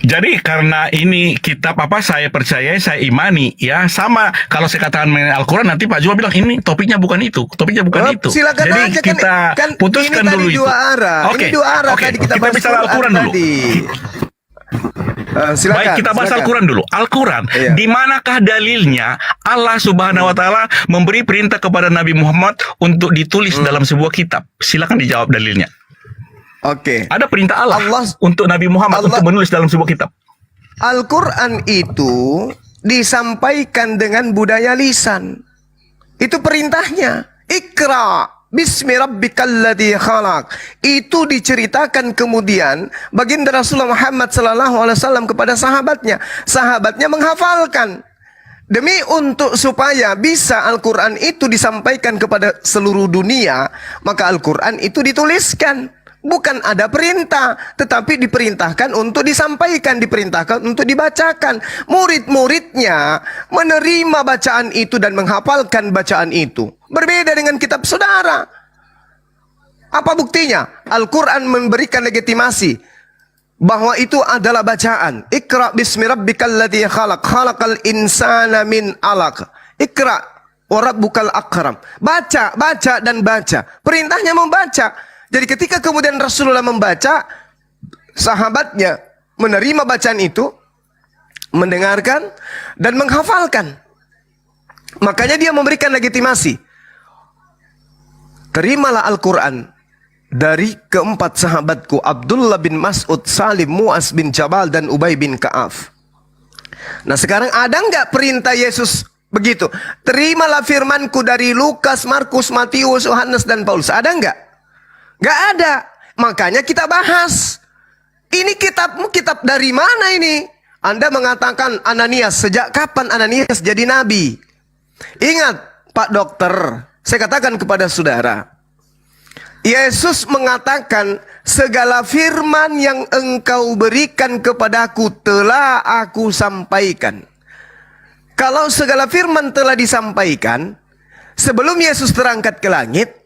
Jadi karena ini kitab saya percaya, saya imani ya, sama kalau saya katakan mengenai Al-Quran nanti Pak Juma bilang ini topiknya bukan itu. Itu. Silakan Jadi aja, kita putuskan ini dulu tadi itu. dua arah. Oke. Ini dua arah Oke. tadi kita Kita bahas bicara Al-Quran dulu. Silakan. Baik, kita bahas silakan. Al-Quran dulu. Al-Quran, Iya. di manakah dalilnya Allah Subhanahu wa taala memberi perintah kepada Nabi Muhammad untuk ditulis dalam sebuah kitab? Silakan dijawab dalilnya. Oke. Ada perintah Allah untuk Nabi Muhammad untuk menulis dalam sebuah kitab. Al-Quran itu disampaikan dengan budaya lisan. Itu perintahnya. Iqra bismi rabbikal ladzi khalaq. Itu diceritakan kemudian baginda Rasulullah Muhammad sallallahu alaihi wasallam kepada sahabatnya. Sahabatnya menghafalkan. Demi untuk supaya bisa Al-Quran itu disampaikan kepada seluruh dunia, maka Al-Quran itu dituliskan. Bukan ada perintah, tetapi diperintahkan untuk disampaikan, diperintahkan untuk dibacakan. Murid-muridnya menerima bacaan itu dan menghafalkan bacaan itu. Berbeda dengan kitab saudara. Apa buktinya? Al-Quran memberikan legitimasi bahwa itu adalah bacaan. Iqra bismi rabbikal ladzi khalaq, khalaqal insana min 'alaq. Iqra wa rabbukal akram. Baca, baca dan baca. Perintahnya membaca. Jadi ketika kemudian Rasulullah membaca, sahabatnya menerima bacaan itu, mendengarkan dan menghafalkan. Makanya dia memberikan legitimasi. Terimalah Al-Quran dari keempat sahabatku, Abdullah bin Mas'ud, Salim, Mu'az bin Jabal, dan Ubay bin Ka'af. Nah sekarang ada nggak perintah Yesus begitu? Terimalah firmanku dari Lukas, Markus, Matius, Yohanes, dan Paulus. Ada nggak? Nggak ada. Makanya kita bahas. Ini kitabmu kitab dari mana ini? Anda mengatakan Ananias. Sejak kapan Ananias jadi nabi? Ingat Pak Dokter, saya katakan kepada saudara, Yesus mengatakan segala firman yang engkau berikan kepadaku telah aku sampaikan. Kalau segala firman telah disampaikan sebelum Yesus terangkat ke langit,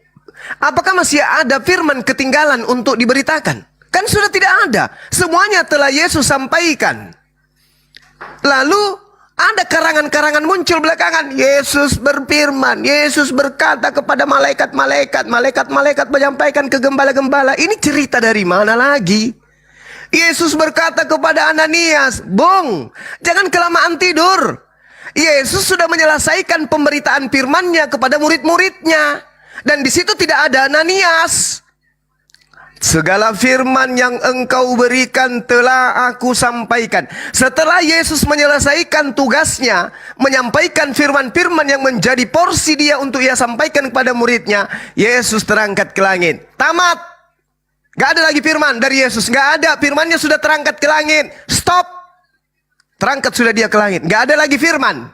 apakah masih ada firman ketinggalan untuk diberitakan? Kan sudah tidak ada. Semuanya telah Yesus sampaikan. Lalu ada karangan-karangan muncul belakangan. Yesus berfirman, Yesus berkata kepada malaikat-malaikat, malaikat-malaikat menyampaikan ke gembala-gembala. Ini cerita dari mana lagi? Yesus berkata kepada Ananias, "Bung, jangan kelamaan tidur." Yesus sudah menyelesaikan pemberitaan firman-Nya kepada murid-muridnya. Dan di situ tidak ada Ananias. Segala firman yang engkau berikan telah aku sampaikan. Setelah Yesus menyelesaikan tugasnya, menyampaikan firman-firman yang menjadi porsi dia untuk ia sampaikan kepada muridnya, Yesus terangkat ke langit. Tamat. Gak ada lagi firman dari Yesus. Gak ada. Firmannya sudah terangkat ke langit. Stop. Terangkat sudah dia ke langit. Gak ada lagi firman.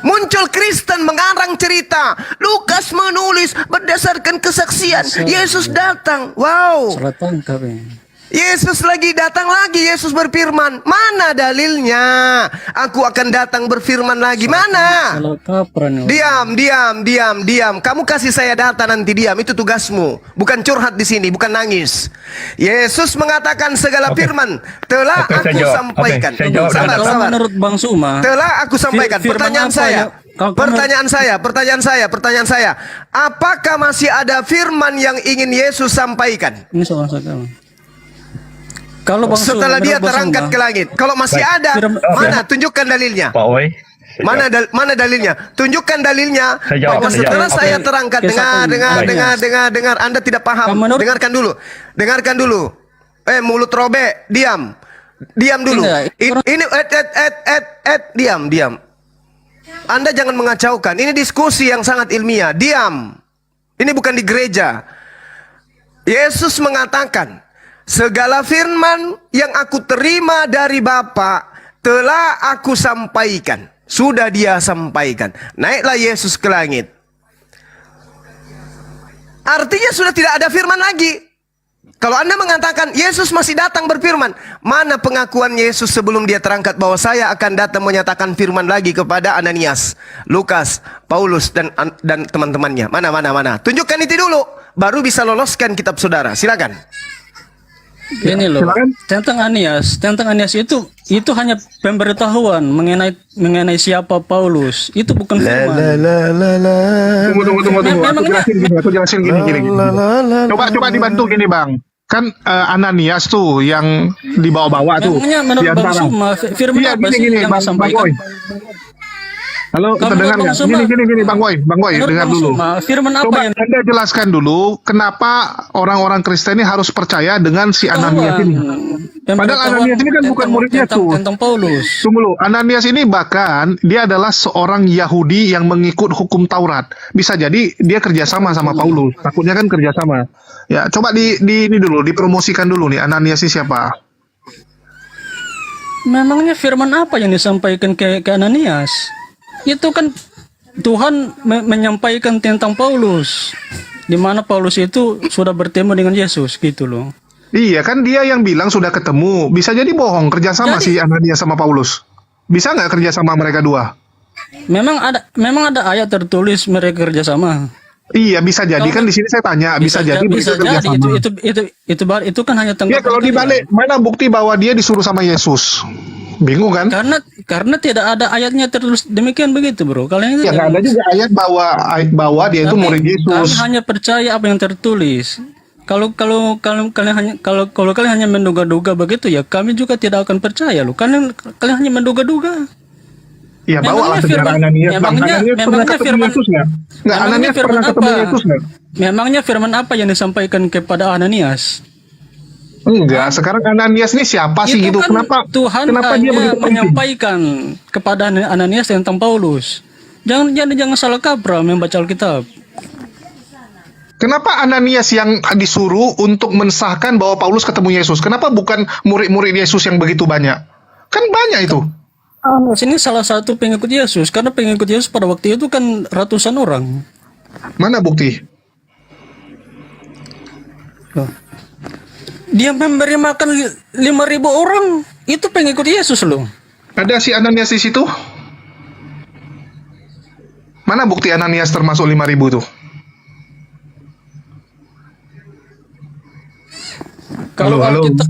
Muncul Kristen mengarang cerita. Lukas menulis berdasarkan kesaksian. Yesus datang. Wow. Salah tangkap ya. Yesus lagi datang lagi. Yesus berfirman. Mana dalilnya? Aku akan datang berfirman lagi. Mana? Salah kaprah nih. Diam. Kamu kasih saya data nanti, diam. Itu tugasmu. Bukan curhat di sini, bukan nangis. Yesus mengatakan segala firman telah Oke, saya aku jawab. sampaikan. Oke, saya jawab. Kalau Sabar. menurut Bang Suma, Telah aku sampaikan. firman Pertanyaan apa saya. yang- kalau- Pertanyaan saya. Apakah masih ada firman yang ingin Yesus sampaikan? ini soal saya. Kalau Bang Suma, Setelah dia menurut Bang terangkat Suma, ke langit. Kalau masih Baik. ada, mana? Tunjukkan dalilnya. Pak Oi. Mana dalilnya? Tunjukkan dalilnya. Saya jawab, Bahwa saya setelah jawab. saya Oke. terangkat, Oke, satu. dengar. Anda tidak paham. Menurut- Dengarkan dulu. Mulut robek, diam dulu. Enggak, Ini diam. Anda jangan mengacaukan. Ini diskusi yang sangat ilmiah. Diam. Ini bukan di gereja. Yesus mengatakan, segala firman yang aku terima dari Bapa telah aku sampaikan. Sudah dia sampaikan. Naiklah Yesus ke langit. Artinya sudah tidak ada firman lagi. Kalau Anda mengatakan Yesus masih datang berfirman, mana pengakuan Yesus sebelum dia terangkat bahwa saya akan datang menyatakan firman lagi kepada Ananias, Lukas, Paulus dan teman-temannya? Mana? Tunjukkan itu dulu, baru bisa loloskan kitab saudara. Silakan. Ini loh, tentang Anias itu hanya pemberitahuan mengenai siapa Paulus. Itu bukan firman. Tunggu. Memang Aku jelasin gini. Coba dibantu gini, Bang. Kan Ananias tuh yang dibawa-bawa tuh. Memangnya menurut di Bang antara. Suma, firman Iya, apa sih gini, yang Bang disampaikan? Boy. Halo, Kalau kita dengar menurut nggak? Bang Suma- Gini, Bang Boy, Menurut dengar Bang dulu. Suma, firman apa Coba yang Anda jelaskan dulu kenapa orang-orang Kristen ini harus percaya dengan si Ananias ini. Padahal Ananias ini kan bukan murid Yesus. tentang Paulus. Tunggu dulu, Ananias ini bahkan dia adalah seorang Yahudi yang mengikut hukum Taurat. Bisa jadi dia kerjasama sama Paulus. Takutnya kan kerjasama. Ya, coba ini dulu, dipromosikan dulu nih. Ananias ini siapa? Memangnya firman apa yang disampaikan ke Ananias? Itu kan Tuhan menyampaikan tentang Paulus, di mana Paulus itu sudah bertemu dengan Yesus gitu loh. Iya kan dia yang bilang sudah ketemu. Bisa jadi bohong kerjasama si Ananias sama Paulus. Bisa nggak kerjasama mereka dua? Memang ada ayat tertulis mereka kerjasama. Iya bisa jadi kan di sini saya tanya bisa jadi mereka kerjasama. Itu kan hanya tanggapan. Ya kalau dibalik mana bukti bahwa dia disuruh sama Yesus? Bingung kan? Karena tidak ada ayatnya tertulis demikian begitu, bro. Kalian itu Ya nggak ada juga ayat bahwa dia itu murid Yesus. kalian hanya percaya apa yang tertulis. Kalau kalian hanya menduga-duga begitu ya, kami juga tidak akan percaya loh. Kalian hanya menduga-duga. Ya bawalah sejarah Ananias. Ananias pernah ketemu Yesus nggak? Nggak, Ananias pernah ketemu Yesus nggak? Memangnya firman apa yang disampaikan kepada Ananias? Enggak, sekarang Ananias ini siapa sih gitu? Kan Kenapa Tuhan kenapa dia hanya begitu penting? menyampaikan kepada Ananias tentang Paulus. Jangan salah kaprah membaca Alkitab. Kenapa Ananias yang disuruh untuk mensahkan bahwa Paulus ketemu Yesus? Kenapa bukan murid-murid Yesus yang begitu banyak? Kan banyak itu. Sini salah satu pengikut Yesus, karena pengikut Yesus pada waktu itu kan ratusan orang. Mana bukti? Loh. Dia memberi makan 5.000 orang. Itu pengikut Yesus loh. Ada si Ananias di situ? Mana bukti Ananias termasuk 5.000 itu? Kalau Alkitab,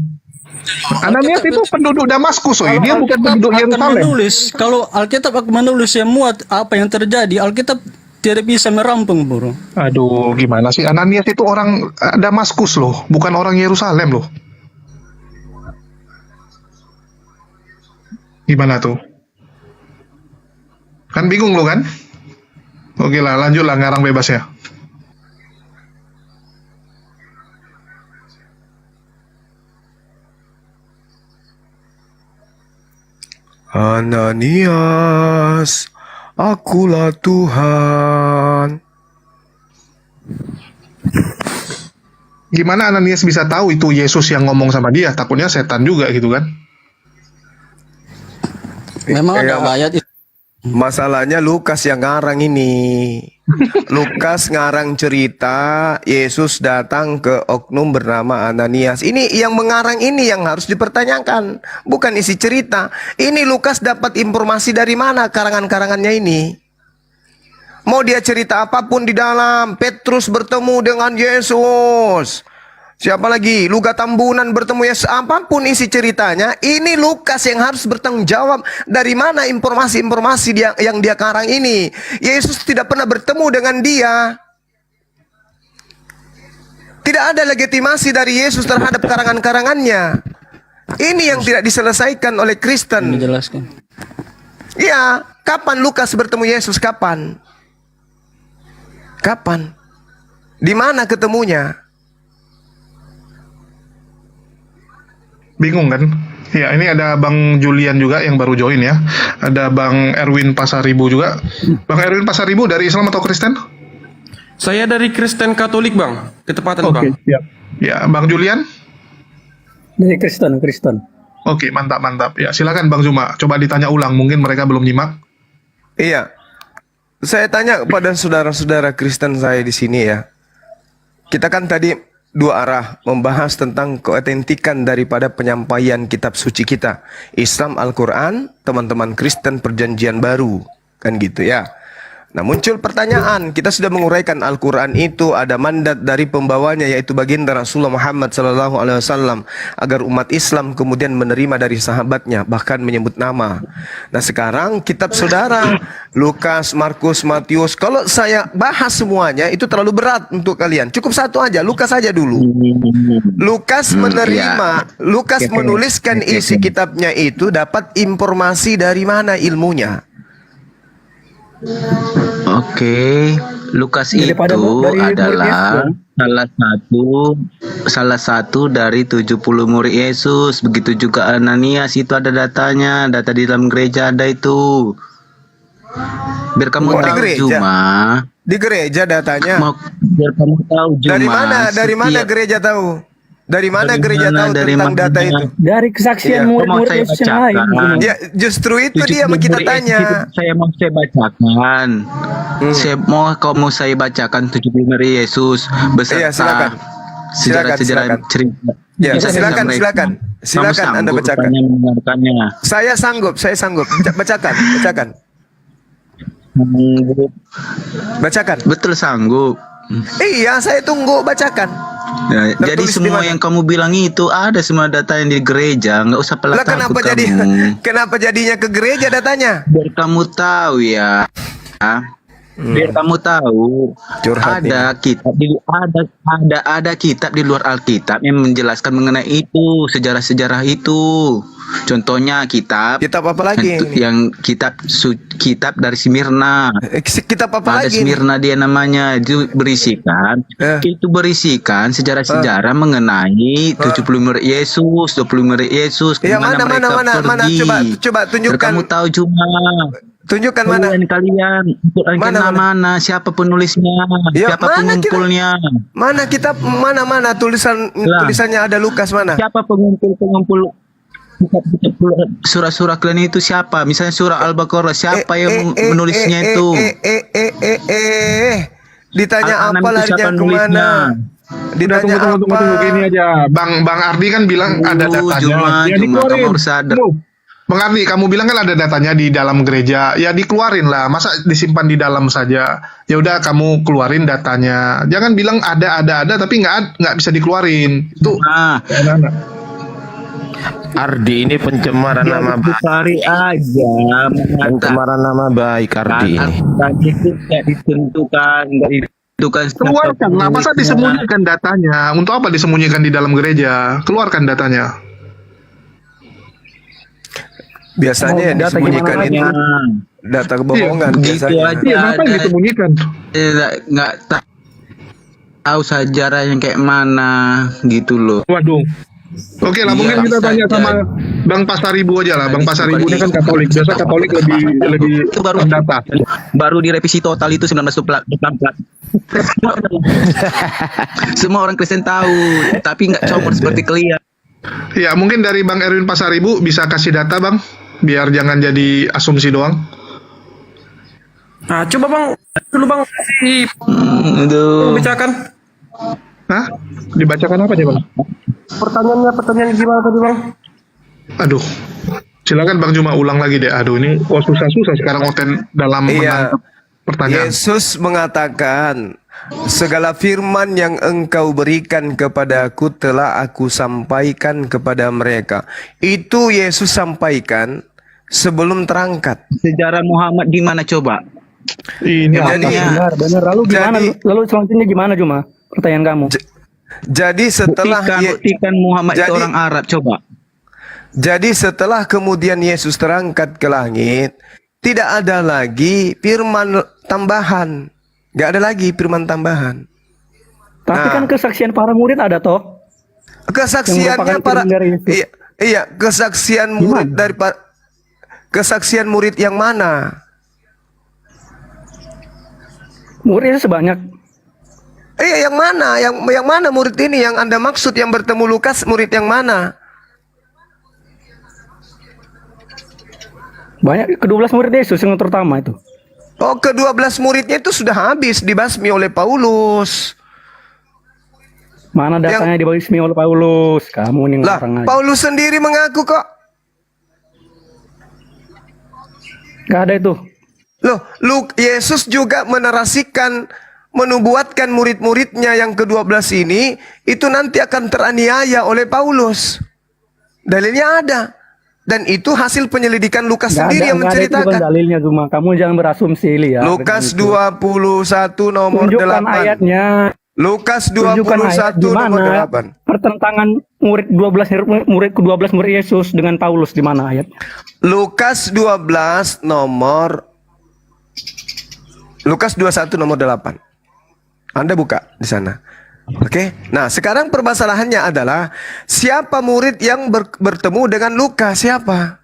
Ananias itu penduduk Damaskus, oh. Dia bukan penduduk Yerusalem. Kalau Alkitab akan menulis yang muat apa yang terjadi, Alkitab tidak bisa merampung, bro. Aduh, gimana sih? Ananias itu orang Damaskus loh, bukan orang Yerusalem loh. Gimana tuh? Kan bingung lo kan? Oke lah, lanjut lah ngarang bebas ya. Ananias, akulah Tuhan. Gimana Ananias bisa tahu itu Yesus yang ngomong sama dia? Takutnya setan juga gitu kan? Memang ada ayat itu. Masalahnya Lukas yang ngarang ini. Lukas ngarang cerita Yesus datang ke oknum bernama Ananias. Ini yang mengarang ini yang harus dipertanyakan, bukan isi cerita. Ini Lukas dapat informasi dari mana karangan-karangannya ini? Mau dia cerita apapun di dalam, Petrus bertemu dengan Yesus. Siapa lagi? Luka Tambunan bertemu Yesus. Apapun isi ceritanya, ini Lukas yang harus bertanggung jawab dari mana informasi-informasi yang dia karang ini. Yesus tidak pernah bertemu dengan dia. Tidak ada legitimasi dari Yesus terhadap karangan-karangannya. Ini yang tidak diselesaikan oleh Kristen. Menjelaskan. Iya, kapan Lukas bertemu Yesus? Kapan? Kapan? Di mana ketemunya? Bingung kan? Ya, ini ada Bang Julian juga yang baru join ya. Ada Bang Erwin Pasaribu juga. Bang Erwin Pasaribu dari Islam atau Kristen? Saya dari Kristen Katolik, Bang. Ketepatan, Bang. Oke, ya. Ya, Bang Julian? Dari Kristen. Oke, mantap. Ya, silakan Bang Zuma. Coba ditanya ulang, mungkin mereka belum nyimak. Iya. Saya tanya kepada saudara-saudara Kristen saya di sini ya. Kita kan tadi dua arah membahas tentang keotentikan daripada penyampaian kitab suci kita. Islam Al-Quran, teman-teman Kristen Perjanjian Baru. Kan gitu ya. Nah, muncul pertanyaan, kita sudah menguraikan Al-Quran itu ada mandat dari pembawanya yaitu baginda Rasulullah Muhammad SAW agar umat Islam kemudian menerima dari sahabatnya, bahkan menyebut nama. Nah, sekarang kitab saudara Lukas, Markus, Matius, kalau saya bahas semuanya itu terlalu berat untuk kalian. Cukup satu aja, Lukas aja dulu. Lukas menerima, Lukas menuliskan isi kitabnya itu dapat informasi dari mana ilmunya? Oke, Lukas itu adalah salah satu dari 70 murid Yesus. Begitu juga Ananias, itu ada datanya, data di dalam gereja ada itu. Biar kamu tahu Juma. Di gereja datanya. Biar kamu tahu Juma. Dari mana gereja tahu? Dari mana gereja tahu tentang data itu? Dari kesaksian murid-murid Yesus yang lain. Ya, justru itu dia yang kita tanya. Saya bacakan. Saya bacakan 70 murid Yesus beserta sejarah-sejarah cerita. Ya, silakan Anda bacakan. Saya sanggup. Bacakan. Bacakan. Betul sanggup. Iya, saya tunggu bacakan. Ya, jadi semua yang kamu bilang itu ada semua data yang di gereja, nggak usah pelan takut Kenapa jadinya ke gereja datanya? Biar kamu tahu ya. Biar kamu tahu ada kitab di luar Alkitab yang menjelaskan mengenai itu, sejarah-sejarah itu. Contohnya kitab apa lagi? Yang kitab dari Smyrna. Kitab apa ada lagi? Smyrna dia namanya, itu berisikan sejarah-sejarah mengenai 70 murid Yesus, 20 murid Yesus. Ya, mana coba tunjukkan. Kamu tahu cuma tunjukkan mana kalian mana siapa penulisnya, siapa pengumpulnya, mana kitab mana tulisannya ada Lukas mana, siapa pengumpul surah-surah kalian itu siapa, misalnya surah Al-Baqarah siapa yang menulisnya itu, ditanya apa larinya kemana, ditanya tunggu gini aja, Bang Ardi kan bilang ada datanya, ya dikeluarin. Bang Ardi, kamu bilang kan ada datanya di dalam gereja, ya dikeluarin lah. Masa disimpan di dalam saja? Ya udah kamu keluarin datanya. Jangan bilang ada, tapi nggak bisa dikeluarin. Itu. Ardi ini pencemaran nama baik. Pencemaran nama baik Ardi ini. Itu tidak ditentukan, Keluarkan lah. Masa disembunyikan datanya? Untuk apa disembunyikan di dalam gereja? Keluarkan datanya. Biasanya yang disembunyikan itu data kebohongan. Gitu aja. Kenapa yang disembunyikan? Nggak tahu sejarahnya kayak mana gitu loh. Waduh. Oke lah, mungkin kita tanya sama Bang Pasaribu aja lah. Bang Pasaribu ini kan Katolik. Biasa Katolik lebih data. Baru direvisi total itu 1984. Semua orang Kristen tahu, tapi nggak comot seperti kalian. Ya, mungkin dari Bang Erwin Pasaribu bisa kasih data, Bang, biar jangan jadi asumsi doang. Nah, coba bang, dulu bang dibacakan. Hah? Dibacakan apa dia bang? Pertanyaan gimana tadi bang? Aduh, silakan Bang Juma ulang lagi deh. Aduh, ini susah-susah sekarang Oten dalam menangkap pertanyaan. Yesus mengatakan, segala firman yang engkau berikan kepadaku telah aku sampaikan kepada mereka. Itu Yesus sampaikan sebelum terangkat. Sejarah Muhammad di mana coba? Ini Benar. Lalu gimana? Lalu selanjutnya gimana Juma? Pertanyaan kamu. Jadi setelah buktikan Muhammad itu orang Arab coba. Jadi setelah kemudian Yesus terangkat ke langit, tidak ada lagi firman tambahan. Gak ada lagi firman tambahan. Tapi kan kesaksian para murid ada toh? Kesaksiannya para iya, kesaksian murid dari kesaksian murid yang mana? Muridnya sebanyak. Iya, yang mana? Yang mana murid ini yang Anda maksud yang bertemu Lukas, murid yang mana? Banyak, ke-12 murid Yesus yang terutama itu. Oh, ke-12 muridnya itu sudah habis dibasmi oleh Paulus. Mana datanya dibasmi oleh Paulus? Kamu nih ngarang aja. Paulus sendiri mengaku kok. Gak ada itu. Loh, Yesus juga menarasikan, menubuatkan murid-muridnya yang ke-12 ini, itu nanti akan teraniaya oleh Paulus. Dalilnya ada. Dan itu hasil penyelidikan Lukas sendiri yang menceritakan. Itu dalilnya cuma kamu jangan berasumsi ya. Lukas 21 nomor tunjukkan 8. ayatnya. Lukas 21 nomor 8. Pertentangan murid ke-12 murid Yesus dengan Paulus di mana ayat? Lukas 12 nomor Lukas 21 nomor 8. Anda buka di sana. Oke. Nah, sekarang permasalahannya adalah siapa murid yang bertemu dengan Lukas? Siapa?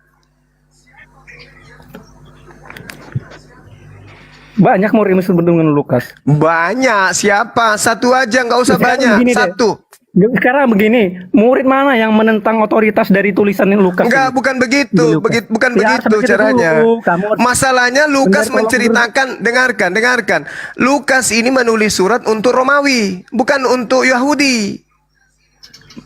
Banyak murid yang bertemu dengan Lukas. Banyak. Siapa? Satu aja, nggak usah banyak. Satu. Sekarang begini, murid mana yang menentang otoritas dari tulisan Lukas? Enggak, bukan begitu. Bukan begitu caranya. Masalahnya Lukas menceritakan, dengarkan. Lukas ini menulis surat untuk Romawi, bukan untuk Yahudi.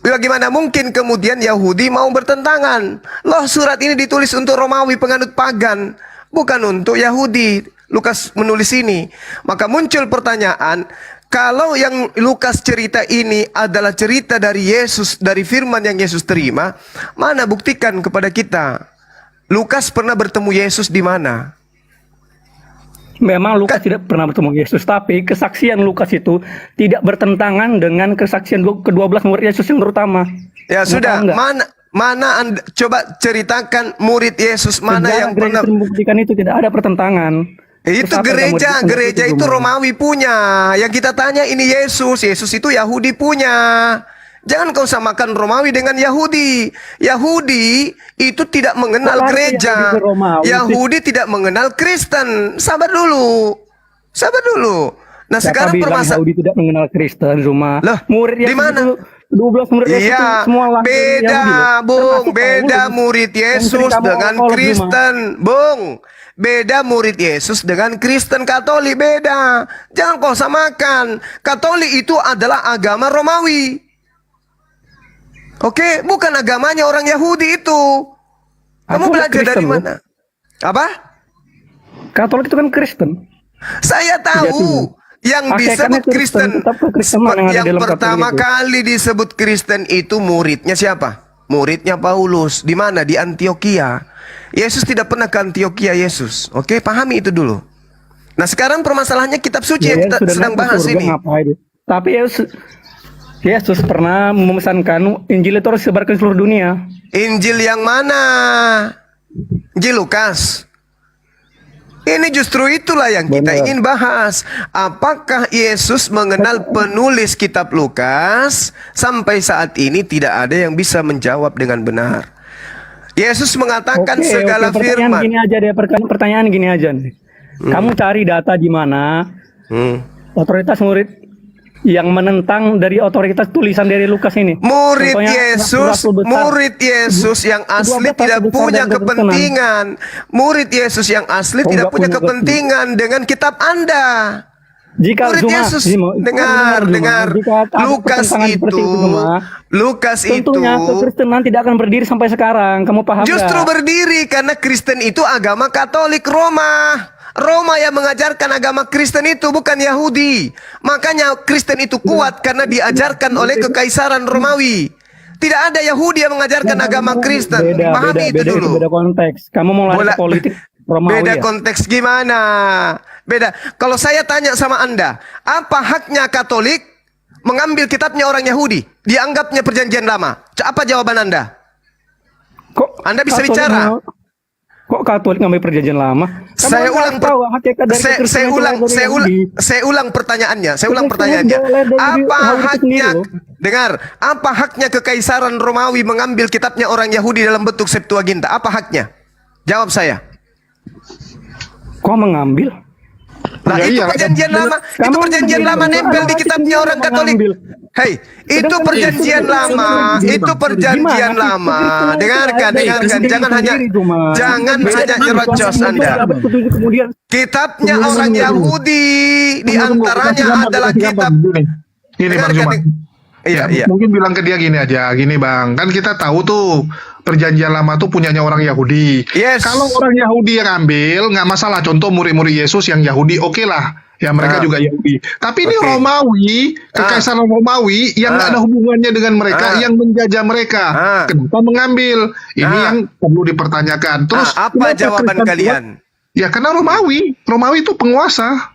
Bagaimana mungkin kemudian Yahudi mau bertentangan? Loh, surat ini ditulis untuk Romawi, penganut pagan, bukan untuk Yahudi. Lukas menulis ini. Maka muncul pertanyaan, kalau yang Lukas cerita ini adalah cerita dari Yesus, dari firman yang Yesus terima, mana buktikan kepada kita? Lukas pernah bertemu Yesus di mana? Memang Lukas tidak pernah bertemu Yesus, tapi kesaksian Lukas itu tidak bertentangan dengan kesaksian ke-12 murid Yesus yang terutama. Ya sudah, mana Anda coba ceritakan murid Yesus mana yang pernah membuktikan itu tidak ada pertentangan. Itu gereja itu Romawi punya. Yang kita tanya ini Yesus itu Yahudi punya. Jangan kau samakan Romawi dengan Yahudi. Yahudi itu tidak mengenal gereja. Yahudi tidak mengenal Kristen. Sabar dulu. Nah, sekarang permasalahan Yahudi tidak mengenal Kristen, cuma murid di mana? 12 murid Yesus itu semua lahir beda, Yahudi, Bung. Beda murid Yesus dengan Kristen, Bung. Beda murid Yesus dengan Kristen Katolik, beda. Jangan kau samakan. Katolik itu adalah agama Romawi. Oke, bukan agamanya orang Yahudi itu. Kamu belajar dari mana? Apa? Katolik itu kan Kristen. Saya tahu. Yang disebut Kristen, yang pertama kali disebut Kristen itu muridnya siapa? Muridnya Paulus. Di mana? Di Antioquia. Yesus tidak pernah ke Antioquia, Yesus. Oke, pahami itu dulu. Nah, sekarang permasalahannya kitab suci yang kita sedang bahas ini. Tapi Yesus pernah memesankan Injil itu harus disebarkan ke seluruh dunia. Injil yang mana? Injil Lukas. Ini justru itulah yang kita ingin bahas. Apakah Yesus mengenal penulis kitab Lukas? Sampai saat ini tidak ada yang bisa menjawab dengan benar. Yesus mengatakan segala firman. Pertanyaan gini aja nih. Kamu cari data di mana otoritas murid yang menentang dari otoritas tulisan dari Lukas ini. Murid Contohnya, Murid Yesus yang asli tidak punya kepentingan. Murid Yesus yang asli tidak punya kepentingan dengan kitab Anda. Jika Murid Yesus, dengar. Lukas itu tentunya kekristenan tidak akan berdiri sampai sekarang. Kamu paham justru gak? berdiri karena Kristen itu agama Katolik Roma. Roma yang mengajarkan agama Kristen itu, bukan Yahudi. Makanya Kristen itu kuat karena diajarkan oleh Kekaisaran Romawi. Tidak ada Yahudi yang mengajarkan agama Kristen. Pahami itu dulu. Beda konteks. Kamu mau lari ke politik Romawi Beda ya? konteks gimana? Beda. Kalau saya tanya sama Anda, apa haknya Katolik mengambil kitabnya orang Yahudi? Dianggapnya perjanjian lama. Apa jawaban Anda? Kok Anda bisa Katolik bicara. Kok Katolik ngambil perjanjian lama? Saya ulang pertanyaannya. Apa haknya? Dengar. Apa haknya Kekaisaran Romawi mengambil kitabnya orang Yahudi dalam bentuk Septuaginta? Apa haknya? Jawab saya. Kok mengambil? Nah, itu perjanjian lama. Itu perjanjian lama nempel di kitabnya orang Katolik. Hei, itu perjanjian lama. Itu perjanjian lama. Dengarkan. Jangan hanya nyerocos Anda. Kitabnya orang Yahudi diantaranya adalah kitab. Gini Bang Zuma. Iya. Mungkin bilang ke dia gini aja, gini Bang, kan kita tahu tuh perjanjian lama tuh punyanya orang Yahudi. Yes. Kalau orang Yahudi yang ambil, nggak masalah. Contoh murid-murid Yesus yang Yahudi, oke lah. Ya mereka juga Yahudi. Tapi ini Romawi, Kekaisaran Romawi yang nggak ada hubungannya dengan mereka, yang menjajah mereka. Kenapa mengambil? Ini yang perlu dipertanyakan. Terus apa jawaban kalian? Ya karena Romawi itu penguasa.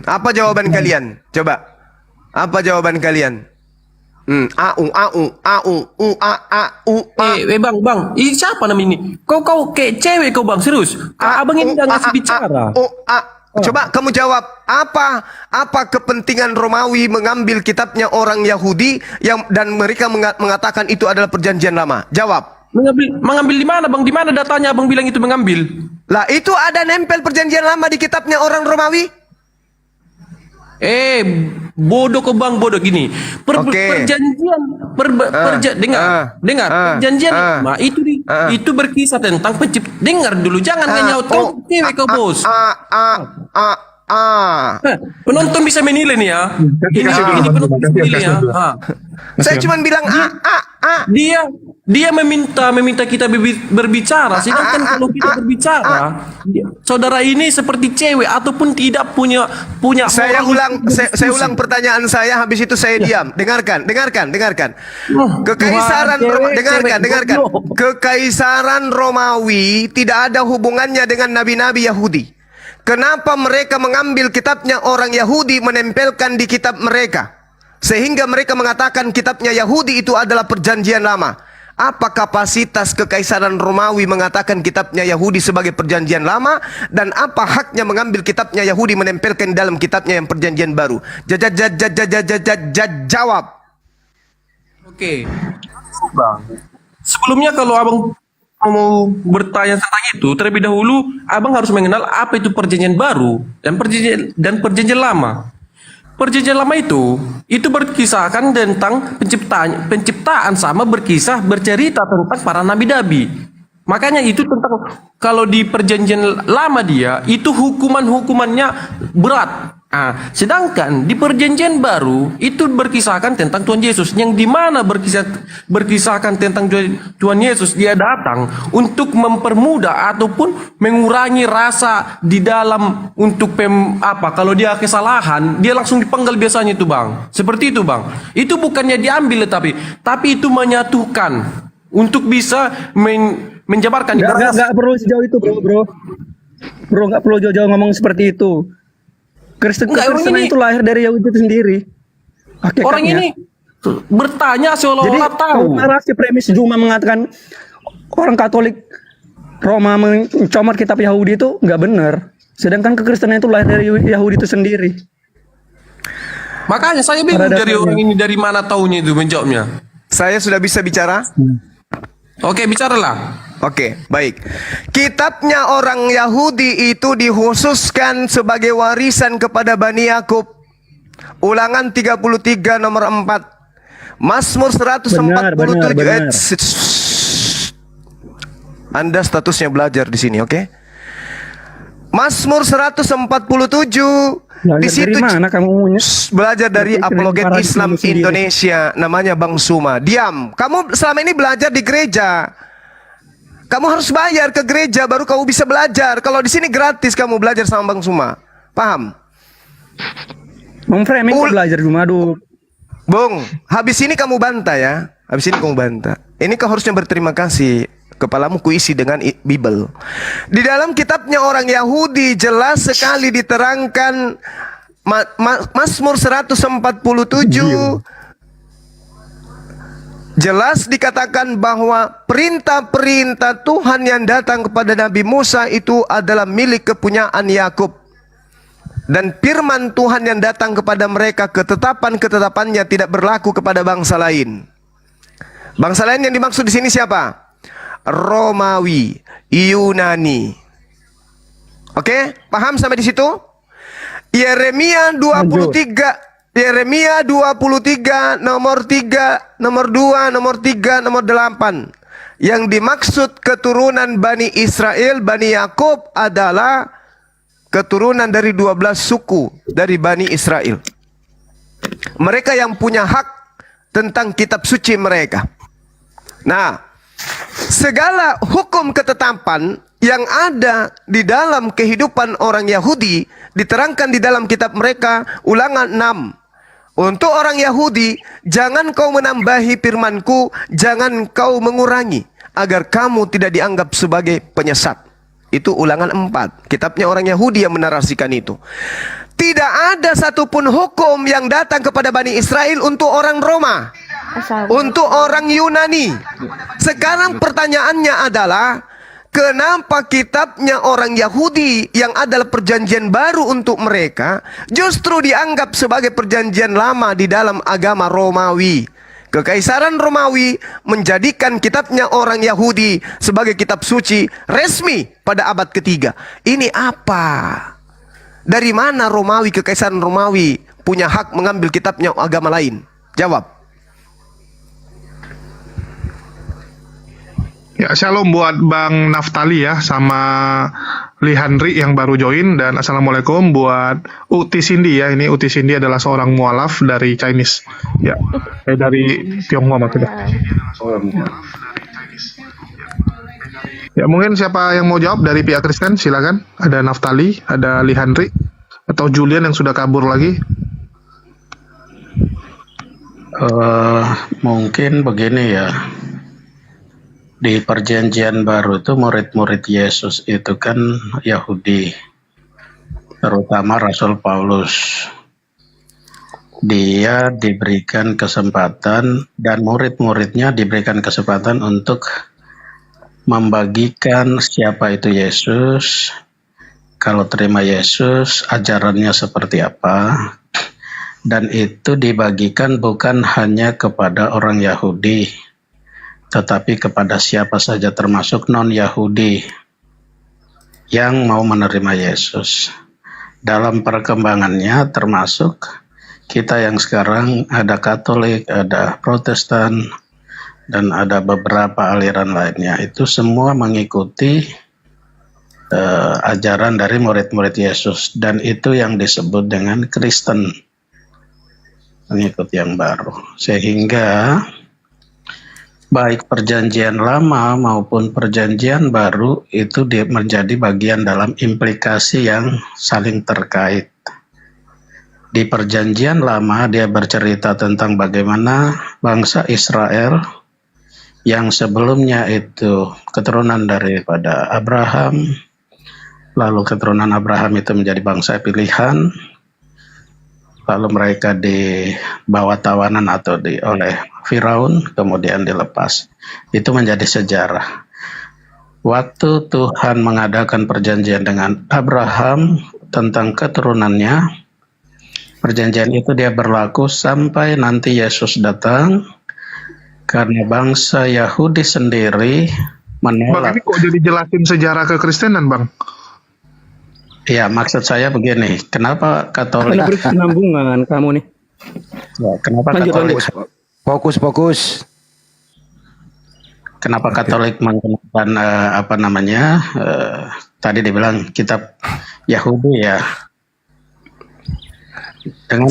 Apa jawaban kalian? Coba. Apa jawaban kalian? Bang, ini siapa namanya ini? Kau kayak cewek kau bang, serius? Abang ini udah ngasih bicara. Coba kamu jawab, apa kepentingan Romawi mengambil kitabnya orang Yahudi dan mereka mengatakan itu adalah perjanjian lama? Jawab. Mengambil di mana bang? Di mana datanya abang bilang itu mengambil? Lah itu ada nempel perjanjian lama di kitabnya orang Romawi. Bodoh kau bang, bodoh gini. Perjanjian, perjanjian lama itu berkisah tentang pencipta. Dengar dulu, jangan nyaut kau cewek kau bos. Penonton bisa menilai nih ya. Ini penonton bisa menilai ya. Saya cuma bilang Dia meminta kita berbicara, sedangkan kalau kita berbicara, saudara ini seperti cewek ataupun tidak punya. Saya ulang pertanyaan saya, habis itu saya diam. Dengarkan. Kekaisaran dengarkan. Kekaisaran Romawi tidak ada hubungannya dengan nabi-nabi Yahudi. Kenapa mereka mengambil kitabnya orang Yahudi menempelkan di kitab mereka? Sehingga mereka mengatakan kitabnya Yahudi itu adalah perjanjian lama. Apa kapasitas Kekaisaran Romawi mengatakan kitabnya Yahudi sebagai perjanjian lama, dan apa haknya mengambil kitabnya Yahudi menempelkan dalam kitabnya yang perjanjian baru? Jawab. Oke. Bang, sebelumnya kalau abang mau bertanya tentang itu, terlebih dahulu abang harus mengenal apa itu perjanjian baru dan perjanjian lama. Perjanjian lama itu berkisahkan tentang penciptaan sama bercerita tentang para nabi-nabi. Makanya itu tentang, kalau di perjanjian lama dia itu hukumannya berat. Sedangkan di perjanjian baru itu berkisahkan tentang Tuhan Yesus, yang dimana berkisahkan tentang Tuhan Yesus, dia datang untuk mempermudah ataupun mengurangi rasa di dalam untuk kalau dia kesalahan dia langsung dipenggal biasanya itu bang, seperti itu bang. Itu bukannya diambil tapi itu menyatukan untuk bisa menjabarkan. Nggak perlu sejauh itu bro, nggak perlu jauh-jauh ngomong seperti itu. Kristen itu lahir dari Yahudi itu sendiri. Orang ini bertanya seolah-olah tahu. Narasi premis Zuma mengatakan orang Katolik Roma mencomot kitab Yahudi itu nggak benar. Sedangkan kekristenan itu lahir dari Yahudi itu sendiri. Makanya saya bingung dari orang ini dari mana taunya itu menjawabnya. Saya sudah bisa bicara? Oke, bicaralah. Oke, baik. Kitabnya orang Yahudi itu dikhususkan sebagai warisan kepada Bani Yakub. Ulangan 33 nomor 4. Mazmur 147 Benar. Anda statusnya belajar di sini, oke? Mazmur 147 di situ mana kamu belajar dari Itu apologet para Islam sendiri. Indonesia, namanya Bang Suma. Diam. Kamu selama ini belajar di gereja. Kamu harus bayar ke gereja baru kamu bisa belajar. Kalau di sini gratis kamu belajar sama Bang Suma. Paham? Bang Framing belajar di Madu. Bung, habis ini kamu bantah ya. Habis ini kamu bantah. Ini kau harusnya berterima kasih. Kepalamu kuisi dengan Bible. Di dalam kitabnya orang Yahudi jelas sekali diterangkan Mazmur 147 jelas dikatakan bahwa perintah-perintah Tuhan yang datang kepada Nabi Musa itu adalah milik kepunyaan Yakub. Dan firman Tuhan yang datang kepada mereka, ketetapan-ketetapannya tidak berlaku kepada bangsa lain. Bangsa lain yang dimaksud di sini siapa? Romawi, Yunani. Oke, paham sampai di situ? Yeremia 23 nomor 3, nomor 2, nomor 3, nomor 8. Yang dimaksud keturunan Bani Israel, Bani Yakub adalah keturunan dari 12 suku dari Bani Israel. Mereka yang punya hak tentang kitab suci mereka. Nah, segala hukum ketetapan yang ada di dalam kehidupan orang Yahudi diterangkan di dalam kitab mereka, Ulangan 6. Untuk orang Yahudi, jangan kau menambahi firmanku, jangan kau mengurangi, agar kamu tidak dianggap sebagai penyesat. Itu Ulangan 4. Kitabnya orang Yahudi yang menarasikan itu. Tidak ada satupun hukum yang datang kepada Bani Israel untuk orang Roma, untuk orang Yunani. Sekarang pertanyaannya adalah, kenapa kitabnya orang Yahudi yang adalah perjanjian baru untuk mereka justru dianggap sebagai perjanjian lama di dalam agama Romawi? Kekaisaran Romawi menjadikan kitabnya orang Yahudi sebagai kitab suci resmi pada abad ketiga. Ini apa? Dari mana Romawi, kekaisaran Romawi punya hak mengambil kitabnya agama lain? Jawab. Ya, shalom buat Bang Naftali ya, sama Li Henry yang baru join, dan assalamualaikum buat Uti Cindy ya. Ini Uti Cindy adalah seorang mualaf dari Chinese. Ya, dari Tionghoa maksudnya. Ya, mungkin siapa yang mau jawab dari pihak Kristen, silakan. Ada Naftali, ada Li Henry, atau Julian yang sudah kabur lagi. Mungkin begini ya. Di perjanjian baru itu murid-murid Yesus itu kan Yahudi, terutama Rasul Paulus. Dia diberikan kesempatan dan murid-muridnya diberikan kesempatan untuk membagikan siapa itu Yesus, kalau terima Yesus ajarannya seperti apa, dan itu dibagikan bukan hanya kepada orang Yahudi, tetapi kepada siapa saja termasuk non-Yahudi yang mau menerima Yesus. Dalam perkembangannya termasuk kita yang sekarang ada Katolik, ada Protestan, dan ada beberapa aliran lainnya. Itu semua mengikuti ajaran dari murid-murid Yesus, dan itu yang disebut dengan Kristen, pengikut yang baru. Sehingga baik perjanjian lama maupun perjanjian baru itu menjadi bagian dalam implikasi yang saling terkait. Di perjanjian lama dia bercerita tentang bagaimana bangsa Israel yang sebelumnya itu keturunan daripada Abraham, lalu keturunan Abraham itu menjadi bangsa pilihan, lalu mereka dibawa tawanan atau oleh Firaun, kemudian dilepas. Itu menjadi sejarah. Waktu Tuhan mengadakan perjanjian dengan Abraham tentang keturunannya, perjanjian itu dia berlaku sampai nanti Yesus datang, karena bangsa Yahudi sendiri menolak. Bang, ini kok jadi jelasin sejarah kekristenan, Bang? Ya, maksud saya begini, kenapa Katolik, Ada berkesinambungan kamu nih. ya, kenapa Lanjut, Katolik, Fokus. kenapa Katolik menggunakan tadi dibilang kitab Yahudi ya, dengan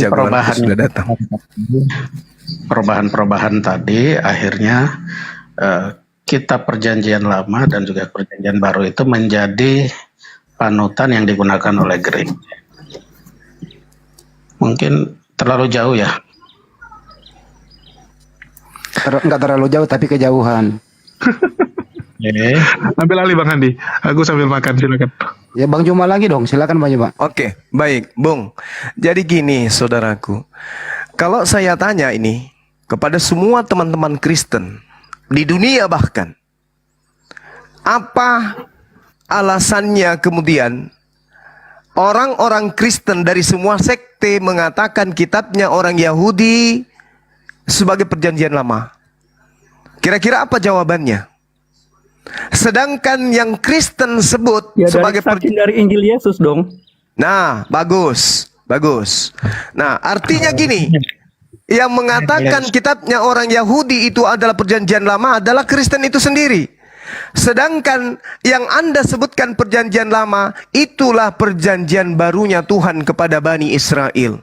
perubahan tadi, akhirnya kitab Perjanjian Lama dan juga Perjanjian Baru itu menjadi panutan yang digunakan oleh gereja. Mungkin terlalu jauh ya. Enggak terlalu jauh tapi kejauhan. Ambil alih Bang Andi. Aku sambil makan, silakan. Ya Bang Juma lagi dong, silakan Bang Juma. Oke, baik, Bung. Jadi gini, saudaraku. Kalau saya tanya ini kepada semua teman-teman Kristen di dunia bahkan, apa alasannya kemudian orang-orang Kristen dari semua sekte mengatakan kitabnya orang Yahudi sebagai Perjanjian Lama? Kira-kira apa jawabannya? Sedangkan yang Kristen sebut Ya sebagai dari Injil Yesus dong. Nah, bagus. Nah, artinya gini, yang mengatakan kitabnya orang Yahudi itu adalah Perjanjian Lama adalah Kristen itu sendiri. Sedangkan yang Anda sebutkan Perjanjian Lama itulah perjanjian barunya Tuhan kepada Bani Israel.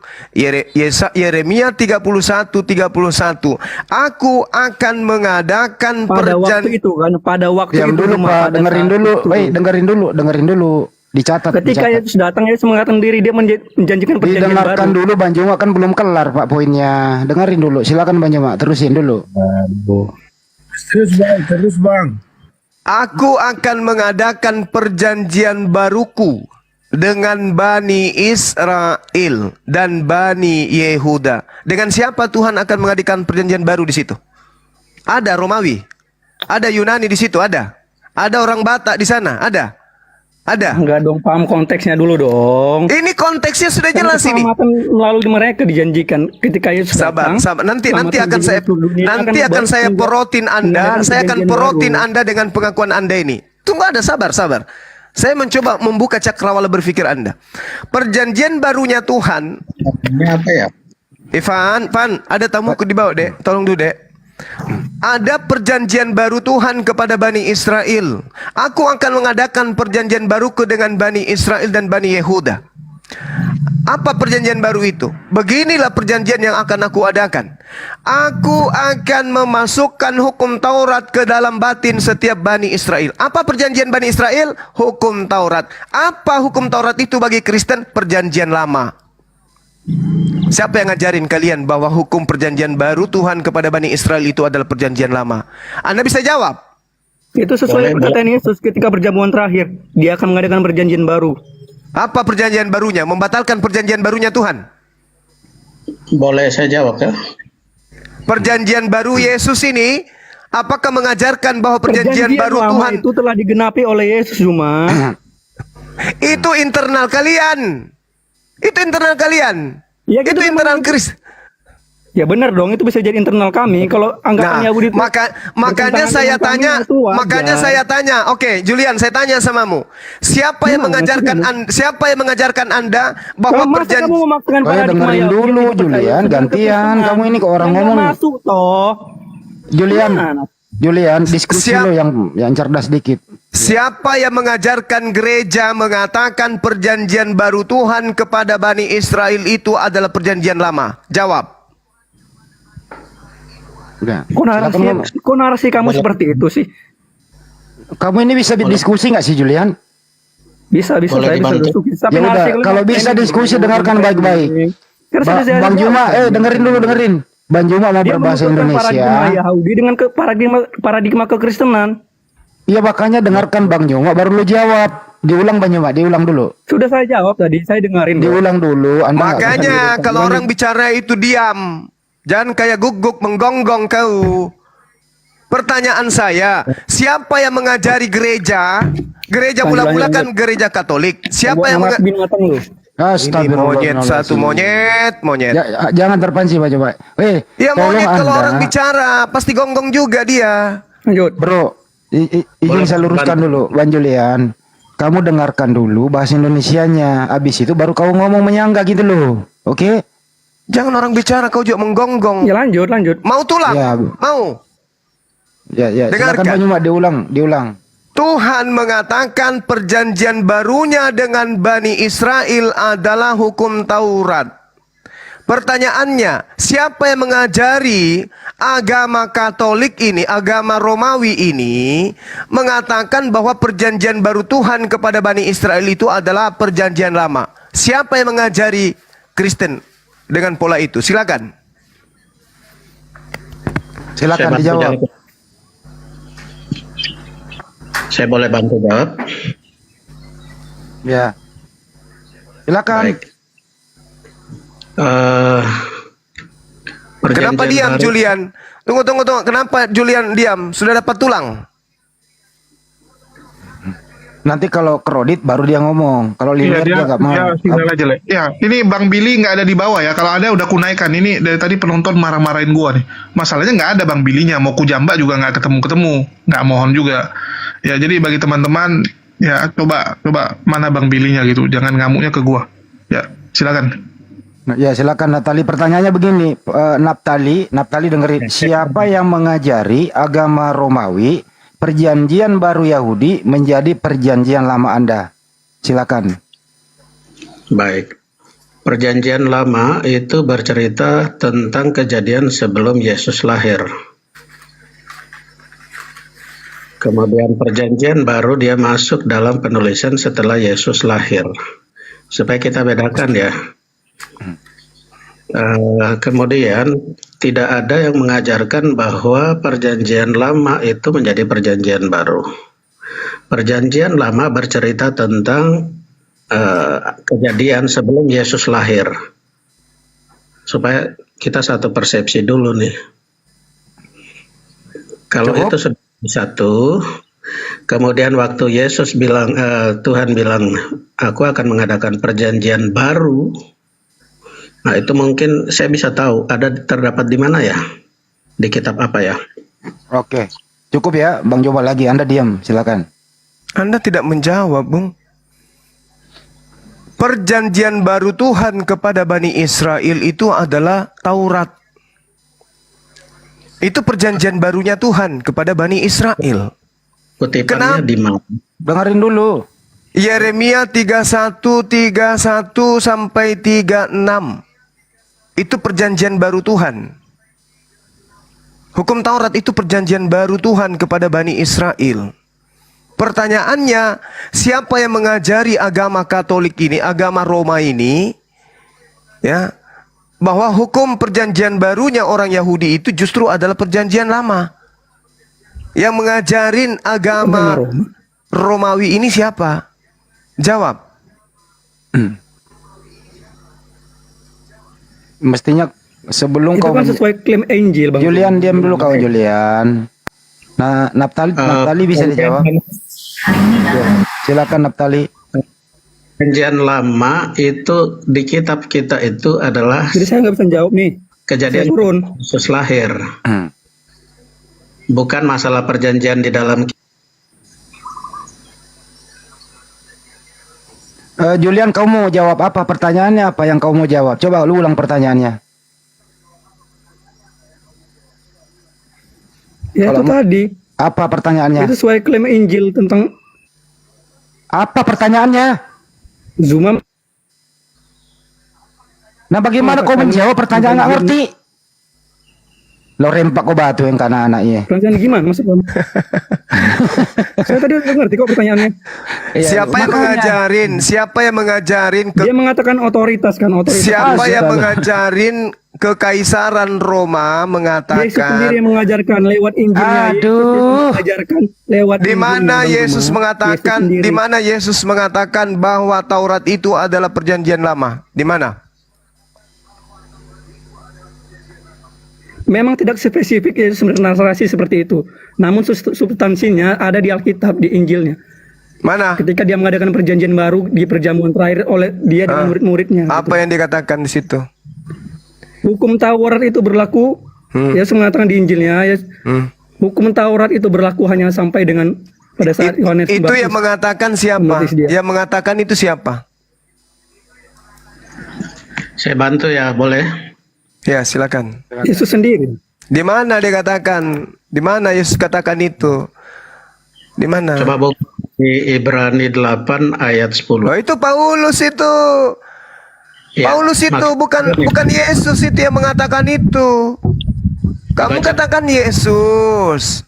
Yeremia 31:31. Aku akan mengadakan Pada waktu itu kan, pada waktu Diam itu dulu Pak, dengerin dulu. Dicatat. Ketika Yesus datang, Yesus mengatakan diri dia menjanjikan perjanjian Didengarkan baru. dulu Bang Juma, kan belum kelar Pak poinnya. Dengerin dulu, silakan Bang Juma, terusin dulu. Terus Bang. Aku akan mengadakan perjanjian baruku dengan Bani Israel dan Bani Yehuda. Dengan siapa Tuhan akan mengadakan perjanjian baru di situ? Ada Romawi, ada Yunani di situ, ada orang Batak di sana, ada. Enggak dong, paham konteksnya dulu dong. Ini konteksnya sudah jelas ini. Keselamatan melalui mereka dijanjikan ketika Yesus datang. Sabar. Nanti akan saya porotin Anda. Saya akan porotin Anda dengan pengakuan Anda ini. Tunggu ada sabar. Saya mencoba membuka cakrawala berpikir Anda. Perjanjian barunya Tuhan. Ini apa ya? Ivan, ada tamuku di bawah, Dek. Tolong dulu, Dek. Ada perjanjian baru Tuhan kepada Bani Israel. Aku akan mengadakan perjanjian baruku dengan Bani Israel dan Bani Yehuda. Apa perjanjian baru itu? Beginilah perjanjian yang akan aku adakan. Aku akan memasukkan hukum Taurat ke dalam batin setiap Bani Israel. Apa perjanjian Bani Israel? Hukum Taurat. Apa hukum Taurat itu bagi Kristen? Perjanjian Lama. Siapa yang ngajarin kalian bahwa hukum perjanjian baru Tuhan kepada Bani Israel itu adalah perjanjian lama? Anda bisa jawab. Itu sesuai perkataan Yesus ketika perjamuan terakhir. Dia akan mengadakan perjanjian baru. Apa perjanjian barunya? Membatalkan perjanjian barunya Tuhan? Boleh saya jawab ya? Perjanjian baru Yesus ini, apakah mengajarkan bahwa perjanjian baru lama Tuhan itu telah digenapi oleh Yesus cuma? Itu internal kalian. Ya, gitu, itu internal Kristus. Ya benar dong, itu bisa jadi internal kami. Kalau anggapan Yahudi itu makanya saya tanya, oke, Julian, saya tanya samamu. Siapa yang mengajarkan Anda bahwa perjanjian? Dengerin dulu Julian, gantian. Kamu ini ke orang ngomong. Masuk toh. Julian, diskusi lo yang cerdas dikit. Siapa yang mengajarkan gereja mengatakan perjanjian baru Tuhan kepada Bani Israel itu adalah perjanjian lama? Jawab. Kok narasi kamu seperti itu sih? Kamu ini bisa diskusi nggak sih Julian? Bisa. Saya bisa diskusi. Ya udah, kalau bisa diskusi dengarkan baik-baik. Bang Juma, dengerin. Bang Juma mau berbahasa Indonesia. Paradigma Yahudi dengan paradigma kekristenan. Iya, makanya dengarkan Bang Juma baru lu jawab. Diulang Bang Juma, diulang dulu. Sudah saya jawab tadi, saya dengerin. Diulang dulu. Makanya kalau orang bicara itu diam. Jangan kayak guguk menggonggong kau. Pertanyaan saya, siapa yang mengajari gereja? Gereja mula-mula kan gereja Katolik. Siapa yang Ini monyet. Ya, jangan terpancing Pak Coba. Ya monyet kalau orang bicara pasti gonggong juga dia. Lanjut. Bro, izin saya luruskan dulu, Bang Julian. kamu dengarkan dulu bahasa Indonesianya. Habis itu baru kau ngomong menyangga gitu loh. Oke? Jangan orang bicara kau juga menggonggong. Ya lanjut. Mau tulang? Ya. Mau? Ya, silakan Pak Nyuma diulang. Tuhan mengatakan perjanjian barunya dengan Bani Israel adalah hukum Taurat. Pertanyaannya, siapa yang mengajari agama Katolik ini, agama Romawi ini, mengatakan bahwa perjanjian baru Tuhan kepada Bani Israel itu adalah perjanjian lama? Siapa yang mengajari Kristen dengan pola itu? Silakan. Silakan dijawab. Saya boleh bantu jawab? Ya. Silakan. Baik. Kenapa diam Julian? Tunggu. Kenapa Julian diam? Sudah dapat tulang? Nanti kalau kredit baru dia ngomong. Kalau lihat dia nggak mau. Ya, tinggal aja, Le. Ya, ini Bang Billy nggak ada di bawah ya. Kalau ada udah kunaikan. Ini dari tadi penonton marah-marahin gua nih. Masalahnya nggak ada Bang Billy-nya. Mau kujamba juga nggak ketemu. Nggak mohon juga. Ya, jadi bagi teman-teman, ya coba mana Bang Billy-nya gitu. Jangan ngamuknya ke gua. Ya, silakan. Ya silakan Natali. Pertanyaannya begini, Naftali dengerin. Siapa yang mengajari agama Romawi perjanjian baru Yahudi menjadi perjanjian lama Anda? Silakan. Baik. Perjanjian lama itu bercerita tentang kejadian sebelum Yesus lahir. Kemudian perjanjian baru dia masuk dalam penulisan setelah Yesus lahir. Supaya kita bedakan ya. Kemudian tidak ada yang mengajarkan bahwa perjanjian lama itu menjadi perjanjian baru. Perjanjian lama bercerita tentang kejadian sebelum Yesus lahir. Supaya kita satu persepsi dulu nih. Kalau itu sudah satu, kemudian waktu Yesus bilang, Tuhan bilang, aku akan mengadakan perjanjian baru. Nah itu mungkin saya bisa tahu terdapat di mana ya? Di kitab apa ya? Oke, cukup ya Bang, coba lagi. Anda diam, silakan. Anda tidak menjawab, Bung. Perjanjian baru Tuhan kepada Bani Israel itu adalah Taurat. Itu perjanjian barunya Tuhan kepada Bani Israel. Kutipannya di mana? Dengerin dulu. Yeremia 31 sampai 36. Itu perjanjian baru Tuhan. Hukum Taurat itu perjanjian baru Tuhan kepada Bani Israel. Pertanyaannya, siapa yang mengajari agama Katolik ini, agama Roma ini, ya, bahwa hukum perjanjian barunya orang Yahudi itu justru adalah perjanjian lama. Yang mengajarin agama Romawi ini siapa? Jawab. Mestinya sebelum Itu kau kan sesuai klaim Injil, Bang. Julian, diam dulu kau, Julian. Nah, Naftali bisa dijawab. Ya, silakan Naftali. Perjanjian lama itu di kitab kita itu adalah. Jadi saya nggak bisa jawab nih. Kejadian Yesus lahir. Bukan masalah perjanjian di dalam. Julian, kau mau jawab apa? Pertanyaannya apa yang kau mau jawab? Coba lu ulang pertanyaannya. Ya itu tadi. Apa pertanyaannya? Itu sesuai klaim Injil tentang. Apa pertanyaannya? Zuma. Nah bagaimana kau menjawab pertanyaan nggak ngerti? Lo rempak kau batu yang karena anaknya. Pertanyaan gimana maksud kamu? Saya tadi udah ngerti kok pertanyaannya. Siapa yang mengajarin? Siapa yang mengajarin? Dia mengatakan otoritas kan, otoritas. Siapa yang mengajarin kekaisaran Roma mengatakan? Yesus sendiri yang mengajarkan lewat Injilnya. Aduh. Mengajarkan lewat. Di mana Yesus mengatakan? Di mana Yesus mengatakan bahwa Taurat itu adalah perjanjian lama? Di mana? Memang tidak spesifik ya narasi seperti itu. Namun substansinya ada di Alkitab, di Injilnya. Mana? Ketika dia mengadakan perjanjian baru di perjamuan terakhir oleh dia dan murid-muridnya. Apa yang dikatakan di situ? Hukum Taurat itu berlaku. Yesus mengatakan di Injilnya, hukum Taurat itu berlaku hanya sampai dengan pada saat Yohanes Itu Pembaptis yang mengatakan siapa? membaptis dia. Yang mengatakan itu siapa? Saya bantu ya, boleh? Ya, silakan. Yesus sendiri. Di mana dia katakan? Di mana Yesus katakan itu? Di mana? Coba buka di Ibrani 8 ayat 10. Oh, itu Paulus itu. Ya, Paulus itu bukan Yesus itu yang mengatakan itu. Kamu katakan Yesus.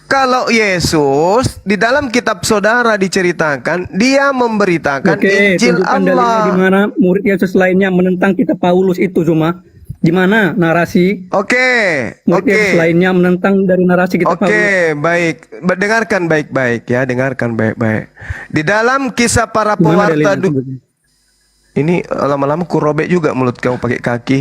Kalau Yesus di dalam kitab saudara diceritakan, dia memberitakan Injil tunjukkan dalilnya Allah. di mana murid Yesus lainnya menentang kitab Paulus itu, Zuma. Di mana narasi? Murid Yesus lainnya menentang dari narasi kitab Paulus. Oke, baik. Dengarkan baik-baik ya, dengarkan baik-baik. Di dalam kisah para Di mana pewarta dalilnya tersebut? ini lama-lama ku robek juga mulut kau pakai kaki.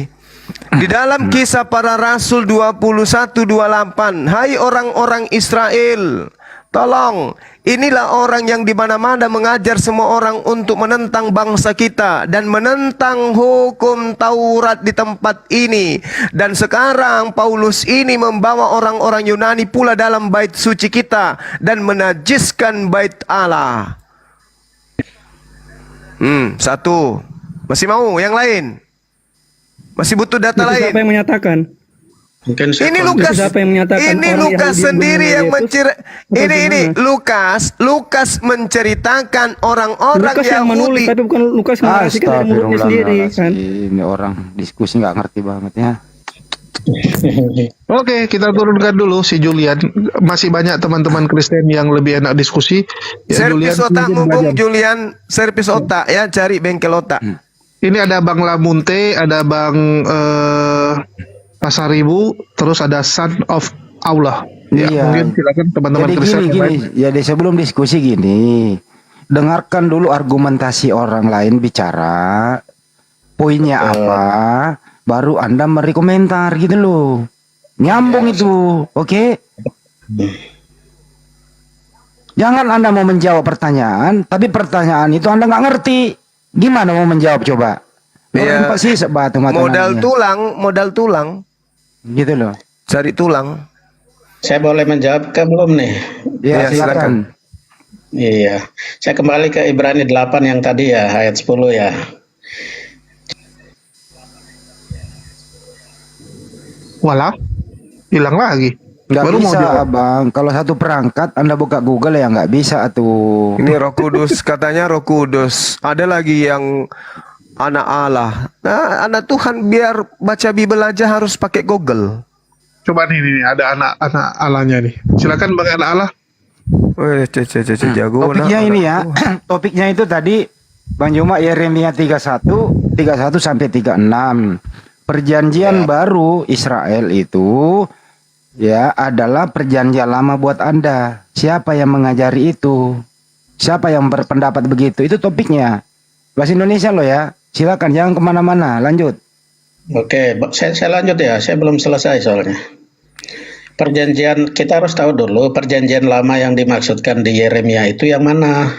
Di dalam kisah para rasul 21:28, hai orang-orang Israel, tolong, inilah orang yang di mana-mana mengajar semua orang untuk menentang bangsa kita dan menentang hukum Taurat di tempat ini. Dan sekarang Paulus ini membawa orang-orang Yunani pula dalam bait suci kita dan menajiskan bait Allah. Satu. Masih mau yang lain? Masih butuh data Itu lain? siapa yang menyatakan? Mungkin Ini Lukas, Itu siapa yang menyatakan ini orang Lukas Yahudi sendiri yang menceritakan ini Lukas menceritakan orang-orang Lukas yang menulis, Yahudi. tapi bukan Lukas menarasikan dari mulutnya sendiri kan. Ini orang diskusi nggak ngerti banget ya. Oke, kita turunkan dulu si Julian. Masih banyak teman-teman Kristen yang lebih enak diskusi. Ya, Servis Julian, otak mungkin mumpung belajar. Julian, servis otak ya, cari bengkel otak. Ini ada Bang Lamunte, ada Bang Pasaribu, terus ada Son of Allah. Ya, Iya. mungkin silakan teman-teman Jadi Kristen yang gini, lain. jadi sebelum diskusi gini, dengarkan dulu argumentasi orang lain bicara, poinnya apa, baru Anda beri komentar gitu loh. Nyambung itu, oke? Jangan Anda mau menjawab pertanyaan, tapi pertanyaan itu Anda nggak ngerti. Gimana mau menjawab coba? Iya. Orang pasti sebatu mata Modal tulang. gitu loh. Cari tulang. Saya boleh menjawab ke belum nih? Ya, silakan. Iya. Saya kembali ke Ibrani 8 yang tadi ya, ayat 10 ya. Walah, hilang lagi. Nggak Baru mau bisa jawab. Bang, kalau satu perangkat Anda buka Google ya nggak bisa tuh. Ini Roh Kudus, katanya Roh Kudus. Ada lagi yang anak Allah. Nah, anak Tuhan biar baca Bible aja harus pakai Google. Coba nih, ada anak-anak Allahnya nih. Silakan Bang anak Allah. Wih, jago. Topiknya ini ya. Topiknya itu tadi Bang Juma Yeremia 31 sampai 36. Perjanjian baru Israel itu ya adalah perjanjian lama buat Anda. Siapa yang mengajari itu? Siapa yang berpendapat begitu? Itu topiknya. Bahasa Indonesia loh ya. Silakan jangan kemana-mana. Lanjut. Oke, saya lanjut ya. Saya belum selesai soalnya. Perjanjian, kita harus tahu dulu perjanjian lama yang dimaksudkan di Yeremia itu yang mana?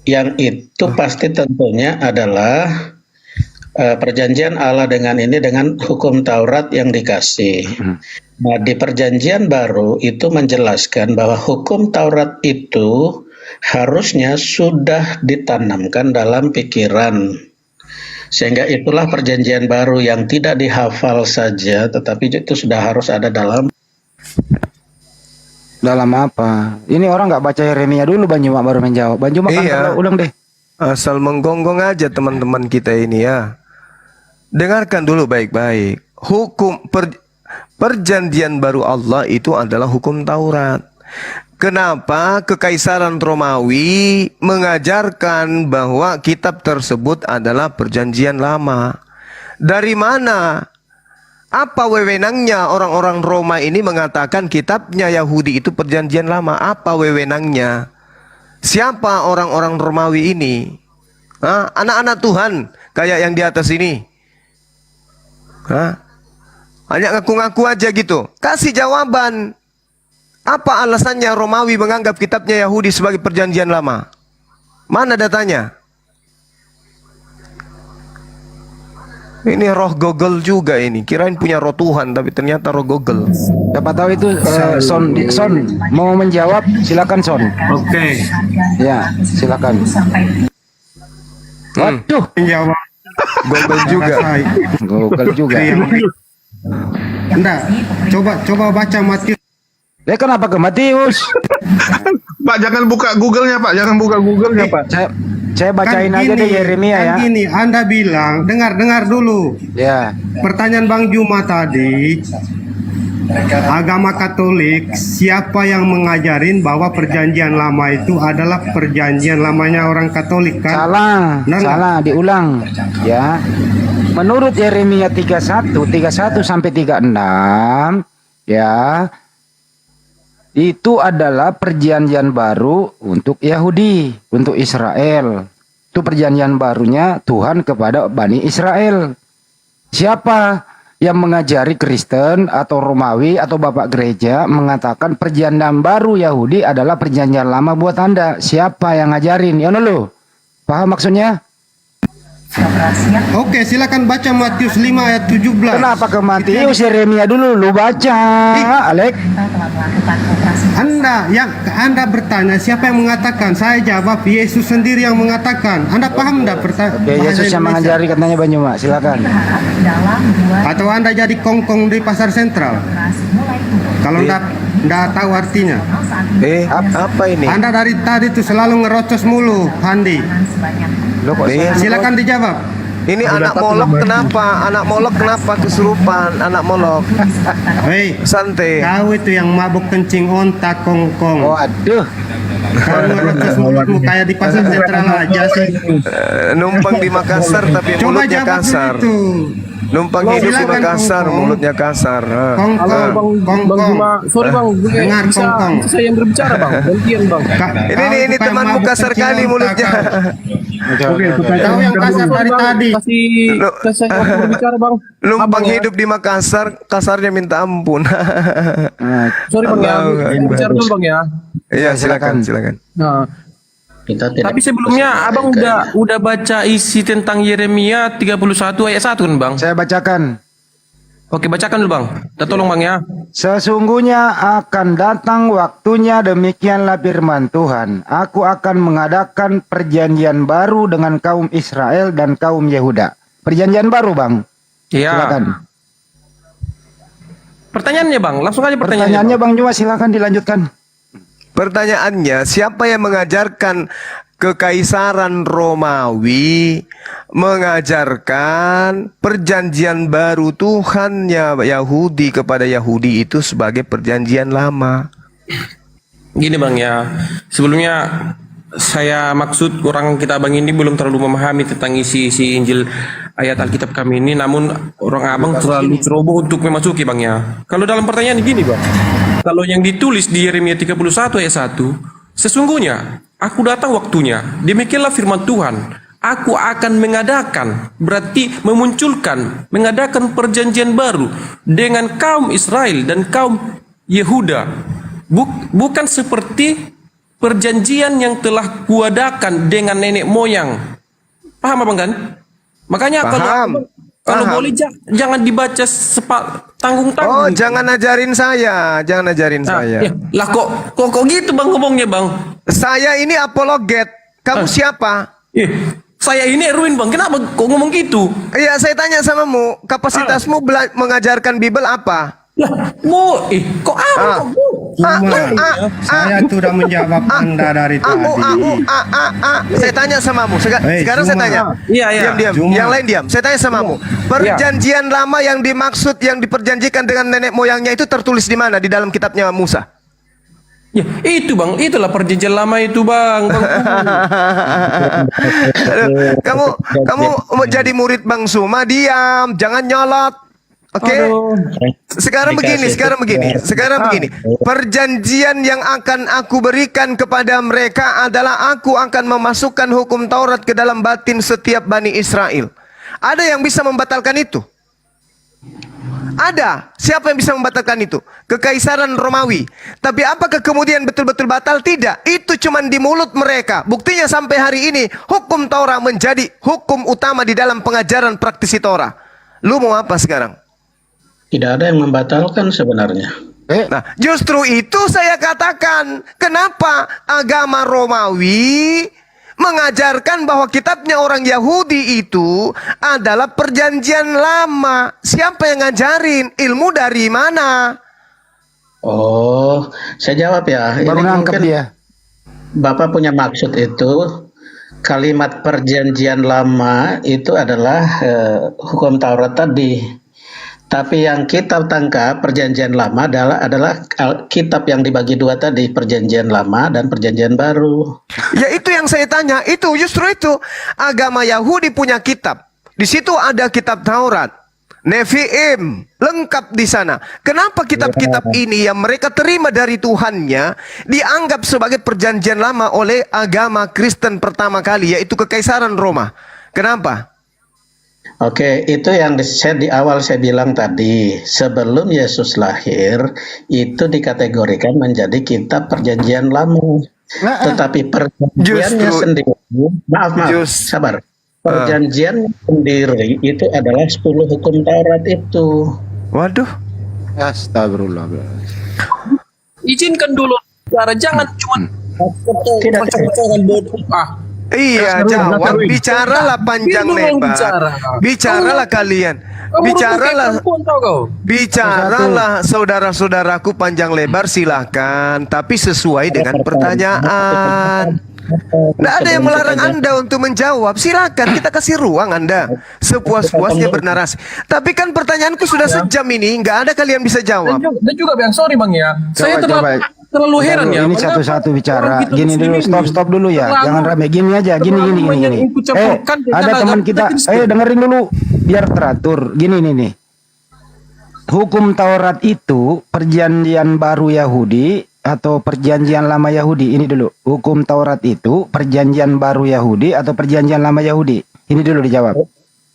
Yang itu pasti tentunya adalah perjanjian Allah dengan hukum Taurat yang dikasih. Nah, di perjanjian baru itu menjelaskan bahwa hukum Taurat itu harusnya sudah ditanamkan dalam pikiran. Sehingga itulah perjanjian baru yang tidak dihafal saja, tetapi itu sudah harus ada dalam apa? Ini orang nggak baca Yeremia dulu, Bang Juma baru menjawab. Bang Juma kan ulang deh. Asal menggonggong aja teman-teman kita ini ya. Dengarkan dulu baik-baik. Perjanjian baru Allah itu adalah hukum Taurat. Kenapa Kekaisaran Romawi mengajarkan bahwa kitab tersebut adalah perjanjian lama? Dari mana? Apa wewenangnya orang-orang Roma ini mengatakan kitabnya Yahudi itu perjanjian lama? Apa wewenangnya? Siapa orang-orang Romawi ini? Anak-anak Tuhan kayak yang di atas ini. Hanya ngaku-ngaku aja gitu. Kasih jawaban. Apa alasannya Romawi menganggap kitabnya Yahudi sebagai perjanjian lama? Mana datanya? Ini roh Google juga ini. Kirain punya roh Tuhan, tapi ternyata roh Google. Siapa tahu itu Son mau menjawab, silakan Son. Oke. Ya, silakan. Waduh, Menjawab Google juga. Google juga. Enggak. Coba baca Matius. Kenapa ke Matius? Pak, jangan buka Google-nya, Pak. Jangan buka Google-nya, Pak. Saya bacain aja deh Yeremia ya. Gini, Anda bilang, dengar dulu. Ya. Pertanyaan Bang Juma tadi, agama Katolik, siapa yang mengajarin bahwa perjanjian lama itu adalah perjanjian lamanya orang Katolik kan? Salah, diulang. Ya. Menurut Yeremia 31 sampai 36, ya. Itu adalah perjanjian baru untuk Yahudi, untuk Israel. Itu perjanjian barunya Tuhan kepada Bani Israel. Siapa yang mengajari Kristen atau Romawi atau Bapak Gereja mengatakan perjanjian baru Yahudi adalah perjanjian lama buat Anda? Siapa yang ngajarin? Ya lo, paham maksudnya? Oke, silakan baca Matius 5 ayat 17. Kenapa ke Matius? Yeremia dulu, lu baca, Alek. Anda bertanya siapa yang mengatakan? Saya jawab Yesus sendiri yang mengatakan. Anda paham enggak pertanyaan? Oke, Yesus yang mengajari katanya Banyuma, silakan. Atau Anda jadi kongkong di pasar sentral? Kalau enggak tahu artinya. Apa ini? Anda dari tadi tuh selalu ngerocos mulu, Handi. Silakan dijawab. Ini anak molok kenapa? Anak molok kenapa kesurupan? Anak molok. Hei, santai. Kau itu yang mabuk kencing onta kongkong. Waduh. Kau ngerocos mulutmu kayak di pasar sentral aja sih. Numpang di Makassar tapi Coba mulutnya jawab kasar. itu. Numpang hidup di Makassar, mulutnya kasar. Sorry bang, Dengar, kongkong. bisa saya yang berbicara bang, gantian bang. Ini temanmu kasar kali mulutnya. Tahu yang kasar dari tadi. Kasih saya waktu berbicara bang. Numpang hidup di Makassar, kasarnya minta ampun. Sorry bang ya, bicara dulu bang ya. Iya silakan. Nah, tapi sebelumnya abang udah baca isi tentang Yeremia 31 ayat 1 kan bang? Saya bacakan. Oke, bacakan dulu bang. Tolong bang ya. Sesungguhnya akan datang waktunya, demikianlah firman Tuhan. Aku akan mengadakan perjanjian baru dengan kaum Israel dan kaum Yehuda. Perjanjian baru bang. Iya. Silakan. Pertanyaannya bang, langsung aja Pertanyaannya bang Juma, silakan dilanjutkan. Pertanyaannya, siapa yang mengajarkan Kekaisaran Romawi mengajarkan perjanjian baru Tuhannya Yahudi kepada Yahudi itu sebagai perjanjian lama? Gini bang ya, sebelumnya saya maksud orang kita abang ini belum terlalu memahami tentang isi Injil ayat Alkitab kami ini, namun orang abang terlalu ceroboh untuk memasuki bang ya. Kalau dalam pertanyaan gini bang, kalau yang ditulis di Yeremia 31 ayat 1, sesungguhnya aku datang waktunya, demikianlah firman Tuhan, aku akan mengadakan, berarti memunculkan, mengadakan perjanjian baru dengan kaum Israel dan kaum Yehuda, bukan seperti perjanjian yang telah kuadakan dengan nenek moyang. Paham abang kan? Makanya kalau boleh jangan dibaca tanggung-tanggung. Oh, jangan ajarin saya, saya. Lah kok gitu bang ngomongnya bang? Saya ini apologet. Kamu siapa? Saya ini Erwin bang. Kenapa kok ngomong gitu? Iya, saya tanya samamu, kapasitasmu mengajarkan Bible apa? Lah, kok apa? Saya sudah menjawab Anda dari tadi. Saya tanya samamu. Sekarang saya tanya. Iya. Diam. Yang lain diam. Saya tanya samamu. Perjanjian lama yang dimaksud, yang diperjanjikan dengan nenek moyangnya itu tertulis di mana? Di dalam kitabnya Musa? Ya, itu bang. Itulah perjanjian lama itu bang. Kamu jadi murid Bang Suma, diam. Jangan nyolot. Oke. Sekarang begini. Perjanjian yang akan aku berikan kepada mereka adalah aku akan memasukkan hukum Taurat ke dalam batin setiap Bani Israel. Ada yang bisa membatalkan itu? Ada. Siapa yang bisa membatalkan itu? Kekaisaran Romawi. Tapi apakah kemudian betul-betul batal? Tidak. Itu cuma di mulut mereka. Buktinya sampai hari ini hukum Taurat menjadi hukum utama di dalam pengajaran praktisi Taurat. Lu mau apa sekarang? Tidak ada yang membatalkan sebenarnya. Nah, justru itu saya katakan, kenapa agama Romawi mengajarkan bahwa kitabnya orang Yahudi itu adalah perjanjian lama. Siapa yang ngajarin? Ilmu dari mana? Oh, saya jawab ya. Baru Ini nangkep mungkin dia. Bapak punya maksud itu kalimat perjanjian lama itu adalah hukum Taurat tadi. Tapi yang kita tangkap perjanjian lama adalah kitab yang dibagi dua tadi, perjanjian lama dan perjanjian baru. Ya itu yang saya tanya, itu justru itu agama Yahudi punya kitab. Di situ ada kitab Taurat, Nevi'im, lengkap di sana. Kenapa kitab-kitab ini yang mereka terima dari Tuhannya dianggap sebagai perjanjian lama oleh agama Kristen pertama kali, yaitu Kekaisaran Roma? Kenapa? Oke, itu yang di awal saya bilang tadi, sebelum Yesus lahir itu dikategorikan menjadi kitab perjanjian lama. Tetapi perjanjiannya sendiri, maaf, sabar. Perjanjian sendiri itu adalah 10 hukum Taurat itu. Waduh. Astagfirullah. Izinkan dulu, bicara, jangan cuma Tidak. bodoh. Iya, jawab, bicaralah panjang lebar. Bicaralah kalian. Bicaralah saudara-saudaraku panjang lebar, silakan, tapi sesuai dengan pertanyaan. Tidak ada yang melarang Anda untuk menjawab. Silakan, kita kasih ruang Anda sepuas-puasnya bernarasi. Tapi kan pertanyaanku sudah sejam ini, nggak ada kalian bisa jawab. Dan juga Bang, sorry Bang ya. Saya terlalu heran ya. Ini satu-satu bicara. Gini dulu, stop dulu ya. Jangan rame. Gini aja. Gini. Ada teman kita. Dengerin dulu. Biar teratur. Gini nih. Hukum Taurat itu perjanjian baru Yahudi atau perjanjian lama Yahudi? Ini dulu. Hukum Taurat itu perjanjian baru Yahudi atau perjanjian lama Yahudi? Ini dulu dijawab.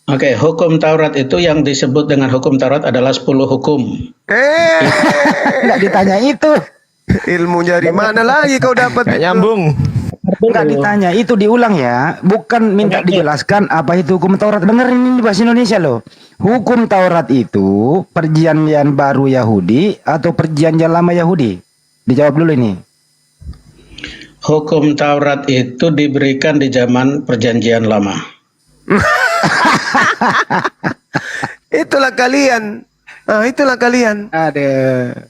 Oke, hukum Taurat itu yang disebut dengan hukum Taurat adalah 10 hukum. Nggak ditanya itu. Ilmu dari mana lagi kau dapat? Nyambung. Enggak ditanya, itu diulang ya. Bukan minta dijelaskan apa itu hukum Taurat. Dengerin ini bahasa Indonesia loh. Hukum Taurat itu perjanjian baru Yahudi atau perjanjian lama Yahudi? Dijawab dulu ini. Hukum Taurat itu diberikan di zaman perjanjian lama. Itulah kalian. Itulah kalian. Ada.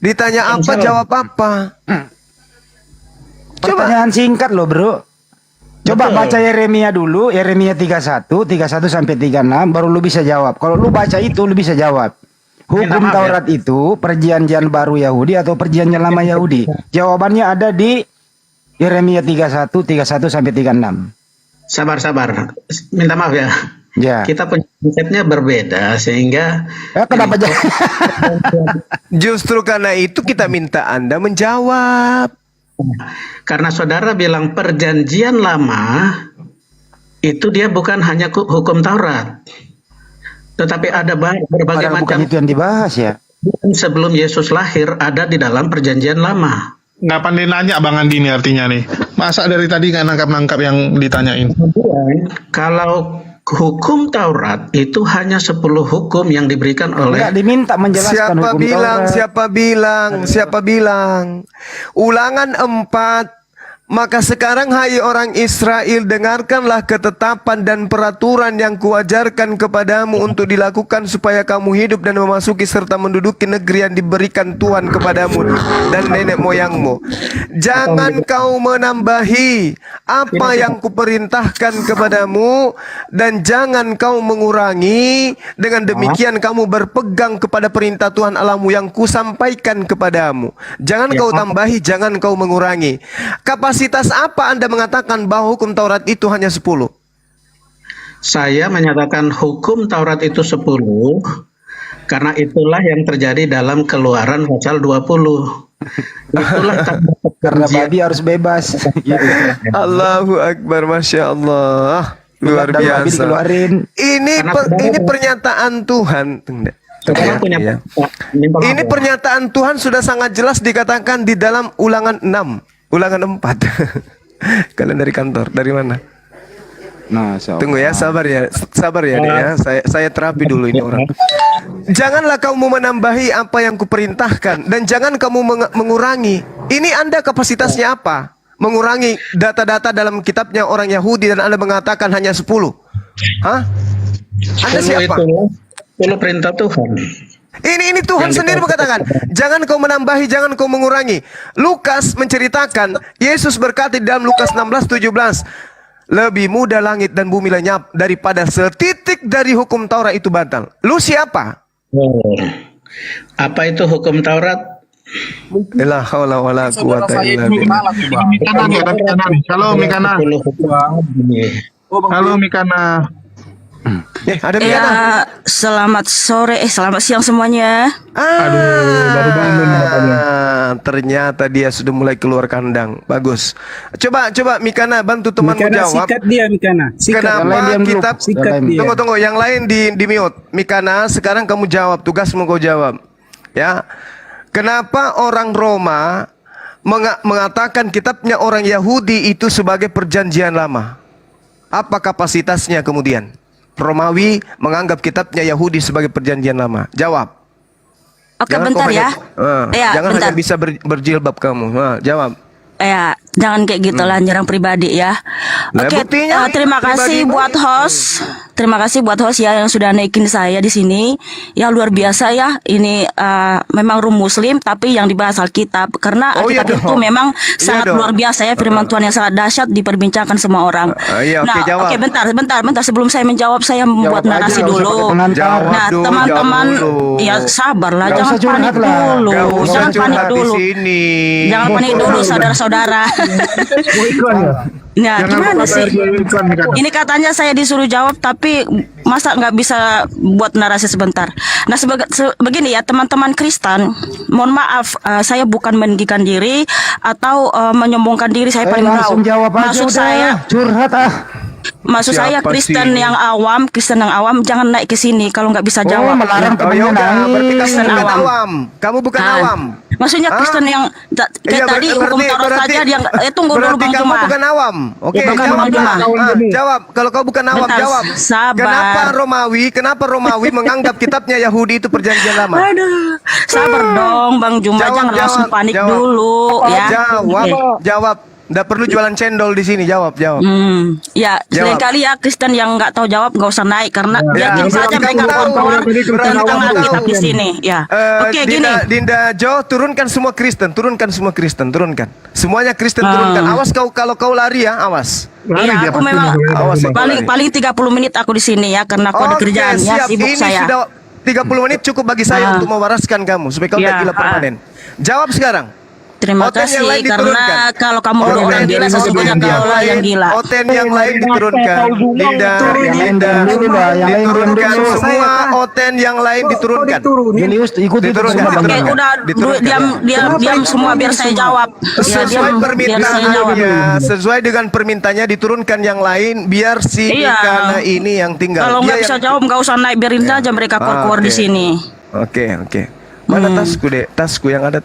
Ditanya apa, jawab apa. Pertanyaan singkat loh bro. Coba baca Yeremia dulu, Yeremia 31 sampai 36, baru lu bisa jawab. Kalau lu baca itu, lu bisa jawab. Hukum Taurat itu perjanjian baru Yahudi atau perjanjian lama Yahudi? Jawabannya ada di Yeremia 31 sampai 36. Sabar. Minta maaf ya. Ya. Kita punya konsepnya berbeda sehingga kenapa justru karena itu kita minta Anda menjawab. Karena saudara bilang perjanjian lama itu dia bukan hanya hukum Taurat, tetapi ada berbagai macam. Bukan itu yang dibahas ya. Sebelum Yesus lahir ada di dalam perjanjian lama. Nggak pandai nanya Bang Andi ini artinya nih. Masa dari tadi nggak nangkap-nangkap yang ditanyain? Kalau hukum Taurat itu hanya 10 hukum yang diberikan oleh. Enggak diminta menjelaskan hukum Taurat. Siapa bilang? Ulangan 4. Maka sekarang hai orang Israel, dengarkanlah ketetapan dan peraturan yang kuajarkan kepadamu untuk dilakukan supaya kamu hidup dan memasuki serta menduduki negeri yang diberikan Tuhan kepadamu dan nenek moyangmu. Jangan kau menambahi apa yang kuperintahkan kepadamu dan jangan kau mengurangi. Dengan demikian kamu berpegang kepada perintah Tuhan Allahmu yang kusampaikan kepadamu. Jangan kau tambahi, jangan kau mengurangi. Kapasitas apa Anda mengatakan bahwa hukum Taurat itu hanya 10? Saya menyatakan hukum Taurat itu 10 karena itulah yang terjadi dalam Keluaran pasal 20. Itulah karena babi harus bebas. Allahu Akbar, Masya Allah. Luar biasa. Ini pernyataan Tuhan. Ini pernyataan Tuhan sudah sangat jelas dikatakan di dalam Ulangan 6. Ulangan 4. Kalian dari kantor, dari mana? Nah, so. Tunggu ya, sabar ya, Dek ya. Saya terapi dulu ini orang. Janganlah kamu menambahi apa yang kuperintahkan dan jangan kamu mengurangi. Ini Anda kapasitasnya apa? Mengurangi data-data dalam kitabnya orang Yahudi dan Anda mengatakan hanya 10. Hah? Anda siapa? Itu perintah Tuhan. Ini Tuhan sendiri mengatakan, jangan kau menambahi, jangan kau mengurangi. Lukas menceritakan, Yesus berkata di dalam Lukas 16:17, lebih mudah langit dan bumi lenyap daripada setitik dari hukum Taurat itu batal. Lu siapa? Apa itu hukum Taurat? La haula wala quwata illa billah. Halo Mikana. Halo Mikana. Ada Ya, selamat sore, selamat siang semuanya. Baru bangun katanya. Ternyata dia sudah mulai keluar kandang. Bagus. Coba Mikana bantu temanmu Mikana, jawab. sikat dia Mikana. Kenapa kitab tunggu yang lain di mute. Mikana, sekarang kamu jawab, tugasmu kau jawab. Ya. Kenapa orang Roma mengatakan kitabnya orang Yahudi itu sebagai perjanjian lama? Apa kapasitasnya kemudian? Romawi menganggap kitabnya Yahudi sebagai perjanjian lama. Jawab. Oke, bentar ya. Jangan bentar. hanya bisa berjilbab kamu. Jawab. Ya, jangan kayak gitu lah, nyerang pribadi ya. Nah, Oke, buktinya terima kasih pribadi buat host. Terima kasih buat host ya yang sudah naikin saya di sini. Ya luar biasa ya. Ini memang room Muslim tapi yang dibahas Alkitab karena Alkitab itu memang sangat luar biasa ya, firman Tuhan yang sangat dahsyat diperbincangkan semua orang. Oke, bentar sebelum saya menjawab saya membuat narasi dulu. Nah, teman-teman ya sabarlah, jangan panik dulu. Jangan panik dulu. Jangan panik dulu saudara-saudara. Nah, gimana sih? Ini katanya saya disuruh jawab, tapi masa nggak bisa buat narasi sebentar. Nah, begini ya, teman-teman Kristen, mohon maaf, saya bukan meninggikan diri atau menyombongkan diri saya paling tahu. Maksud saya curhat Maksud saya Kristen yang awam, jangan naik ke sini kalau nggak bisa jawab. Melarang temannya naik. Berarti kamu bukan awam. Kamu bukan awam. Maksudnya Kristen yang kayak tadi hukum Taurat saja dia tunggu dulu Bang kamu Juma. bukan awam. Oke, jawab. Jawab. Kalau kau bukan awam, Bentar, jawab. sabar. Kenapa Romawi menganggap kitabnya Yahudi itu perjanjian lama? Aduh, sabar dong Bang Juma, jangan langsung panik dulu ya. Jawab. Nggak perlu jualan cendol di sini, jawab. Ya, lain kali ya Kristen yang nggak tahu jawab nggak usah naik karena yakin saja mereka kontrol tentang Alkitab di sini. Ya, oke gini. Dinda Jo, turunkan semua Kristen, turunkan. Semuanya Kristen turunkan. Awas kalau kau lari ya, awas. Iya, aku memang paling 30 menit aku di sini ya karena aku ada kerjaannya sibuk ini saya. Sudah 30 menit cukup bagi saya untuk mewaraskan kamu supaya kau tidak gila permanen. Jawab sekarang. Terima kasih karena kalau kamu udah gila sesungguhnya kaulah yang gila. Oten yang lain diturunkan. Linda diturunkan semua. Oten yang lain diturunkan. Oke, udah diam semua biar saya jawab. Sesuai permintaannya, sesuai dengan permintaannya diturunkan yang lain biar si Mikana ini yang tinggal. Kalau nggak bisa jawab nggak usah naik, biarin saja mereka keluar di sini. Oke. Mana tasku, Dek? Tasku yang ada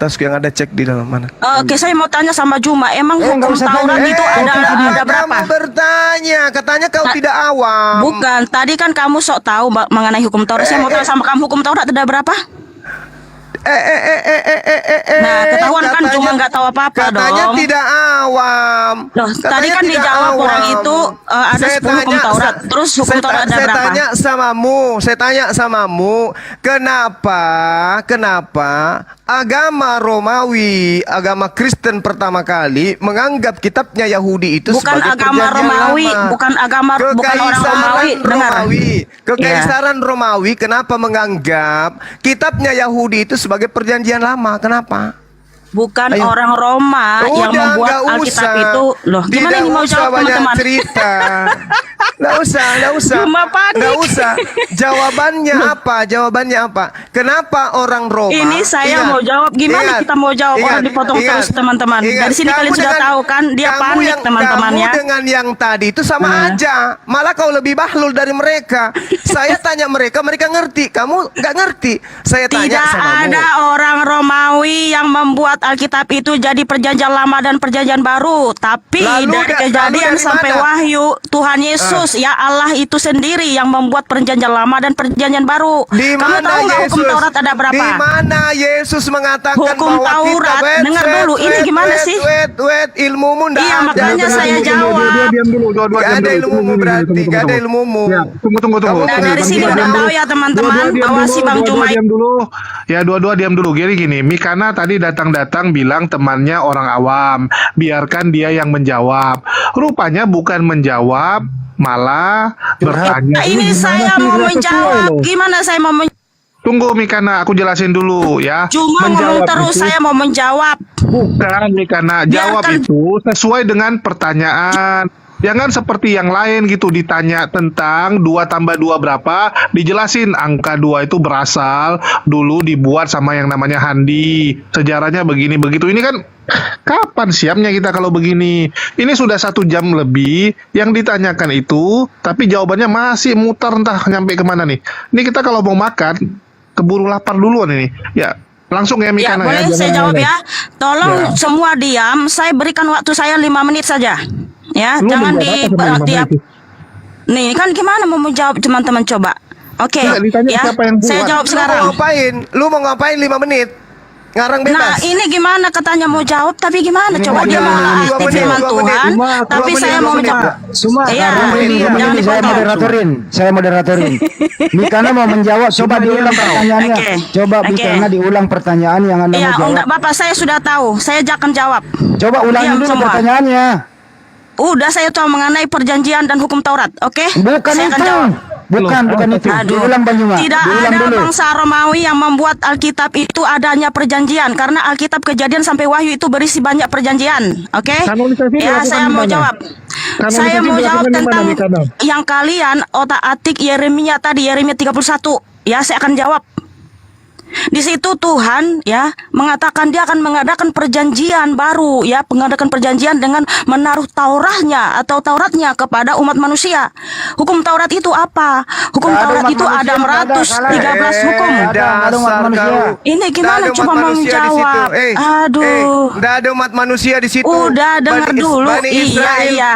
cek di dalam mana? Oke, saya mau tanya sama Juma, emang hukum Taurat itu ada berapa? Kamu bertanya, katanya kau tidak awam. Bukan, tadi kan kamu sok tahu mengenai hukum Taurat. Saya mau tanya sama kamu, hukum Taurat ada berapa? Nah, ketahuan kan cuma nggak tahu apa-apa dong. Katanya tidak awam. Loh, tadi kan dijawab orang itu ada 10 hukum Taurat. Terus hukum Taurat ada berapa? Saya tanya samamu, kenapa agama Romawi, agama Kristen pertama kali menganggap kitabnya Yahudi itu sebagai perjanjian Romawi, lama. bukan orang Romawi. Kekaisaran Romawi kenapa menganggap kitabnya Yahudi itu sebagai perjanjian lama? Kenapa? Bukan orang Roma yang membuat Alkitab itu. Loh, gimana ini mau jawab teman-teman? Nggak usah. Jawabannya apa? Kenapa orang Roma? Ini saya mau jawab. Gimana kita mau jawab? Orang dipotong terus teman-teman. Dari sini kalian sudah tahu kan? Dia panik teman-teman ya. Kamu dengan yang tadi itu sama aja. Malah kau lebih bahlul dari mereka. Saya tanya mereka, mereka ngerti. Kamu nggak ngerti. Saya tanya Tidak sama ada orang Romawi yang membuat Alkitab itu jadi perjanjian lama dan perjanjian baru. Tapi dari Kejadian sampai Wahyu, Tuhan Yesus ya Allah itu sendiri yang membuat perjanjian lama dan perjanjian baru. Kamu tahu nggak hukum Taurat ada berapa? Di mana Yesus mengatakan hukum bahwa Taurat, dengar dulu, ini gimana sih? Ilmumu nggak Iya, ada. makanya saya jawab. Diam dulu, dua-dua Gak diam ada dulu. ilmumu berarti, gak ada ilmumu. Ya, tunggu. Nah, dari sini udah tahu ya teman-teman bahwa si Bang Dua-dua Juma diam dulu. Ya, dua-dua diam dulu. Gini, Mikana tadi datang-datang bilang temannya orang awam. Biarkan dia yang menjawab. Rupanya bukan menjawab, malah bertanya. Nah, ini saya mau menjawab. Gimana saya mau menjawab? Tunggu Mikana, aku jelasin dulu ya. Cuma ngomong terus, saya mau menjawab. Bukan Mikana, jawab itu sesuai dengan pertanyaan. Jangan seperti yang lain gitu, ditanya tentang 2 tambah 2 berapa, dijelasin angka 2 itu berasal dulu dibuat sama yang namanya Handi. Sejarahnya begini begitu. Ini kan kapan siapnya kita kalau begini? Ini sudah 1 jam lebih yang ditanyakan itu, tapi jawabannya masih muter entah nyampe kemana nih. Ini kita kalau mau makan, keburu lapar duluan ini. Ya, langsung ya Mikana boleh ya. saya jawab ya. Tolong Ya. semua diam. Saya berikan waktu saya 5 menit saja. Ya, Lu jangan menjawab apa sama 5 tiap. menit? Nih, kan gimana mau menjawab teman-teman coba. Oke. Nggak, ditanya Ya. siapa yang buat. Saya jawab sekarang. Lu mau ngapain 5 menit? Ngarang bebas. Nah, ini gimana katanya mau jawab tapi gimana? Coba dia mau aktif firman Tuhan, tapi saya mau menjawab. Iya, jangan dipotong. Saya moderatorin. Mikana mau menjawab, coba diulang pertanyaannya. Coba Mikana diulang pertanyaan yang Anda Iya, mau jawab. enggak Bapak, saya sudah tahu. Saya akan jawab. Coba ulangi Diam dulu semua. pertanyaannya. Udah saya tahu mengenai perjanjian dan hukum Taurat, oke? Bukan saya akan itu. jawab. Bukan itu. Aduh. Diulang Bang Juma. Tidak Diulang ada dulu. bangsa Romawi yang membuat Alkitab itu adanya perjanjian, karena Alkitab Kejadian sampai Wahyu itu berisi banyak perjanjian, oke? Kanonisasi Ya, dilakukan saya di mau mana? jawab. Kanonisasi Saya mau dilakukan jawab di mana, tentang Mikana? yang kalian otak-atik Yeremia tadi, Yeremia 31. Ya, saya akan jawab. Di situ Tuhan ya mengatakan dia akan mengadakan perjanjian baru ya, mengadakan perjanjian dengan menaruh Tauratnya atau Tauratnya kepada umat manusia. Hukum Taurat itu apa? Hukum Taurat itu ada 113 hukum. Ini gimana coba mau menjawab? Aduh. Nggak ada umat manusia di situ. Udah dengar dulu. Iya.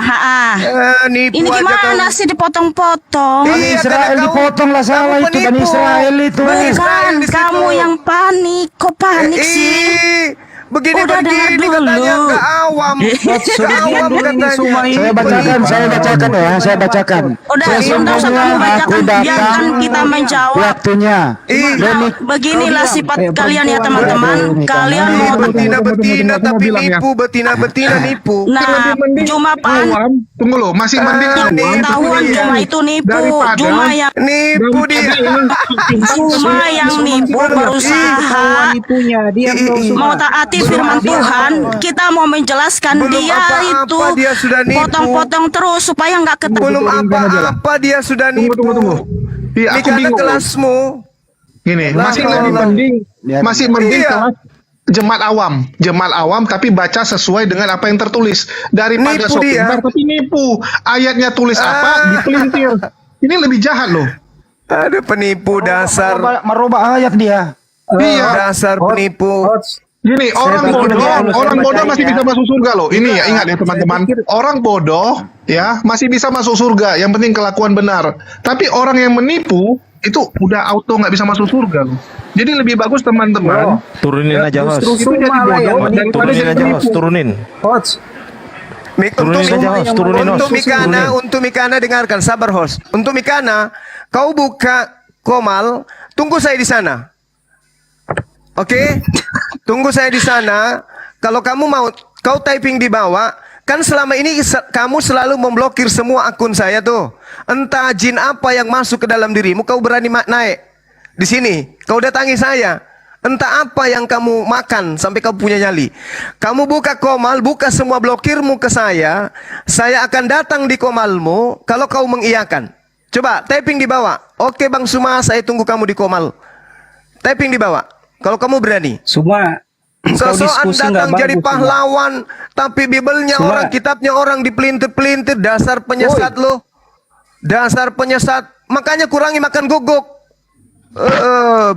Nipu Ini aja gimana kau. sih dipotong-potong? Bani Israel dipotong lah, salah itu Bani Israel itu. Bukan, kamu yang panik. Kok panik sih? Begini Udah dengar begini dulu. katanya nggak awam. Nggak awam katanya. Saya bacakan ya, saya bacakan. Udah, enggak usah kamu bacakan, biarkan kita menjawab. Waktunya. Nah, beginilah sifat kalian ya teman-teman. Kalian mau betina tapi nipu, betina nipu. Nah, cuma panik. Tunggu lo, masih mending Pengetahuan cuma itu nipu. Cuma yang nipu dia. Cuma yang nipu berusaha mau taati firman Tuhan. Kita mau menjelaskan dia itu potong-potong terus supaya nggak ketemu. Belum apa-apa dia sudah nipu. Tunggu. Iya, aku Mikana bingung. kelasmu. Gini, masih mending kelas jemaat awam tapi baca sesuai dengan apa yang tertulis daripada Nipu sok dia. pintar tapi nipu. Ayatnya tulis apa dipelintir. Ini lebih jahat loh. Ada penipu dasar. Merubah ayat dia. Iya. Dasar penipu. Gini, orang bodoh masih bisa masuk surga loh. Ini ya, ingat ya teman-teman. Orang bodoh ya masih bisa masuk surga. Yang penting kelakuan benar. Tapi orang yang menipu itu udah auto nggak bisa masuk surga loh. Jadi lebih bagus teman-teman. Turunin aja host. Itu jadi bodoh daripada Turunin jadi aja penipu. host, turunin. Untuk Mikana dengarkan, sabar host. Untuk Mikana, kau buka Komal, tunggu saya di sana. Oke? Tunggu saya di sana. Kalau kamu mau, kau typing di bawah. Kan selama ini kamu selalu memblokir semua akun saya tuh. Entah jin apa yang masuk ke dalam dirimu, kau berani naik di sini. Kau datangi saya. Entah apa yang kamu makan sampai kau punya nyali. Kamu buka Komal, buka semua blokirmu ke saya. Saya akan datang di Komalmu kalau kau mengiyakan. Coba typing di bawah. Oke Bang Suma, saya tunggu kamu di Komal. Typing di bawah. Kalau kamu berani. Semua Sosokan datang jadi pahlawan, tapi Bibelnya orang, kitabnya orang dipelintir-pelintir, dasar penyesat lo. Dasar penyesat. Makanya kurangi makan guguk.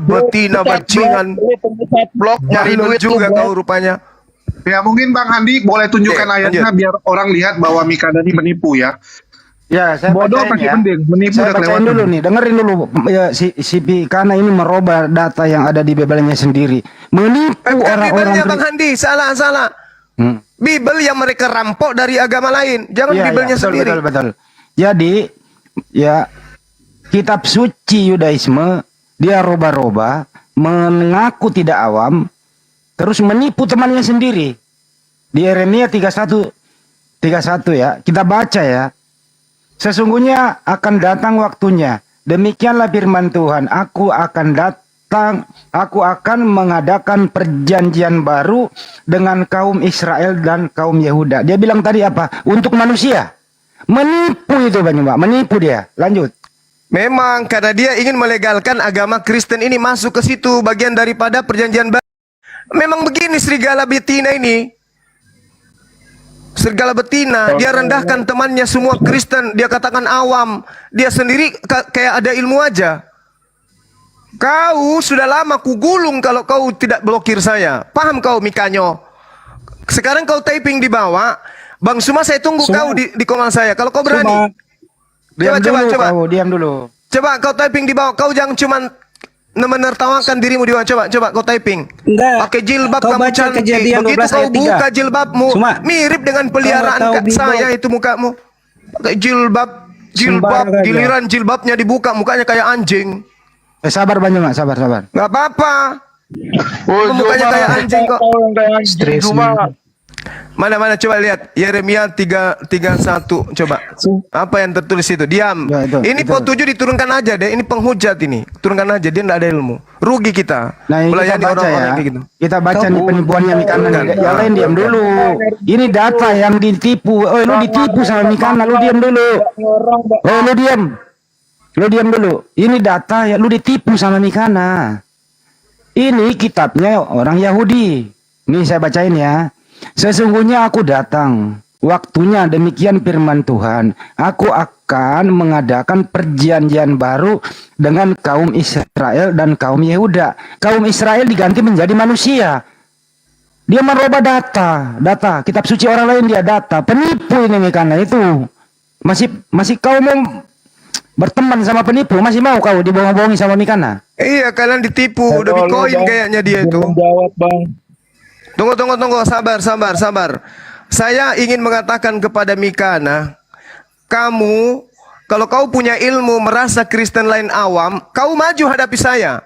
Betina bajingan. Blok Nyari duit juga kau rupanya. Ya mungkin Bang Handi boleh tunjukkan ayatnya biar orang lihat bahwa Mikana ini menipu ya. Ya, saya Bodoh bacain masih ya. penting, menipu Saya udah bacain kelewatan. dulu nih, dengerin dulu ya, si Pikana ini merubah data yang ada di Bible-nya sendiri. Menipu orang-orang. Bibelnya Bang Handi, salah. Bibel yang mereka rampok dari agama lain. Jangan Iya, Bibelnya betul, sendiri. Betul. Jadi, ya kitab suci Yudaisme dia roba-roba, mengaku tidak awam, terus menipu temannya sendiri. Di Yeremia 31 ya, kita baca ya. Sesungguhnya akan datang waktunya. Demikianlah firman Tuhan. Aku akan mengadakan perjanjian baru dengan kaum Israel dan kaum Yehuda. Dia bilang tadi apa? Untuk manusia. Menipu itu Bang Mbak, menipu dia. Lanjut. Memang karena dia ingin melegalkan agama Kristen ini masuk ke situ, bagian daripada perjanjian baru. Memang begini serigala betina ini. Serigala betina, dia rendahkan temannya semua Kristen, dia katakan awam. Dia sendiri kayak ada ilmu aja. Kau sudah lama kugulung kalau kau tidak blokir saya. Paham kau Mikanyo? Sekarang kau typing di bawah. Bang Suma saya tunggu kau di komen saya. Kalau kau berani. Diam Coba. dulu. Coba kau typing di bawah. Kau jangan cuman menertawakan dirimu di bawah. Coba kau typing. Enggak. Pakai jilbab Kau kamu baca cantik. Kejadian Begitu 12 kau ayat 3. buka jilbabmu, mirip dengan peliharaan Kau tahu saya itu mukamu. Pakai jilbab, Sembarang aja. giliran jilbabnya dibuka, mukanya kayak anjing. Sabar Bang Mbak, sabar. Gak apa-apa. Mukanya kayak anjing kok. Mana coba lihat Yeremia 3:1 coba. Apa yang tertulis itu? Diam. Ya, Ini pot 7 diturunkan aja deh. Ini penghujat ini. Turunkan aja, dia enggak ada ilmu. Rugi kita. Nah, ini kita Melayani baca orang-orang ya. kayak gitu. Kita baca nih penipuannya Mikana nih. Bukan. Yang lain diam dulu. Ini data yang ditipu. Oh, lu ditipu sama Mikana, lu diam dulu. Oh, lu diam. Lu diam dulu. Ini data ya lu ditipu sama Mikana. Ini kitabnya orang Yahudi. Nih saya bacain ya. Sesungguhnya aku datang. Waktunya demikian firman Tuhan. Aku akan mengadakan perjanjian baru dengan kaum Israel dan kaum Yehuda. Kaum Israel diganti menjadi manusia. Dia merubah data kitab suci orang lain, dia data. Penipu ini karena itu. Masih kau mau berteman sama penipu? Masih mau kau dibohong-bohongi sama Mikana? Iya, kalian ditipu. Udah Bitcoin kayaknya dia itu. Jawab Bang. Tunggu. Sabar. Saya ingin mengatakan kepada Mikana, kamu, kalau kau punya ilmu merasa Kristen lain awam, kau maju hadapi saya.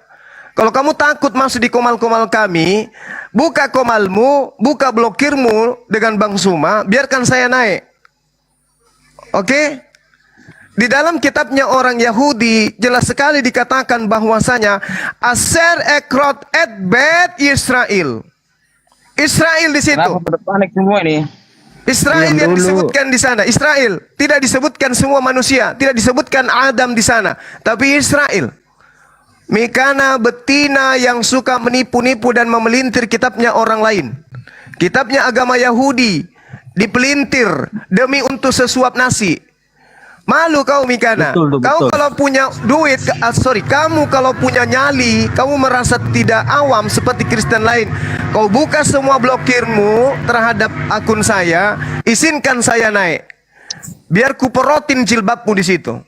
Kalau kamu takut masuk di komal-komal kami, buka komalmu, buka blokirmu dengan Bang Suma, biarkan saya naik. Oke? Di dalam kitabnya orang Yahudi jelas sekali dikatakan bahwasanya Aser Ekrot et Bet Israel. Israel di situ. Panik semua ini. Israel yang disebutkan di sana. Israel tidak disebutkan semua manusia, tidak disebutkan Adam di sana, tapi Israel. Mikana betina yang suka menipu-nipu dan memelintir kitabnya orang lain. Kitabnya agama Yahudi dipelintir demi untuk sesuap nasi. Malu kau Mikana. Kau kalau punya duit, kamu kalau punya nyali, kamu merasa tidak awam seperti Kristen lain. Kau buka semua blokirmu terhadap akun saya, izinkan saya naik. Biar ku perotin jilbabmu di situ.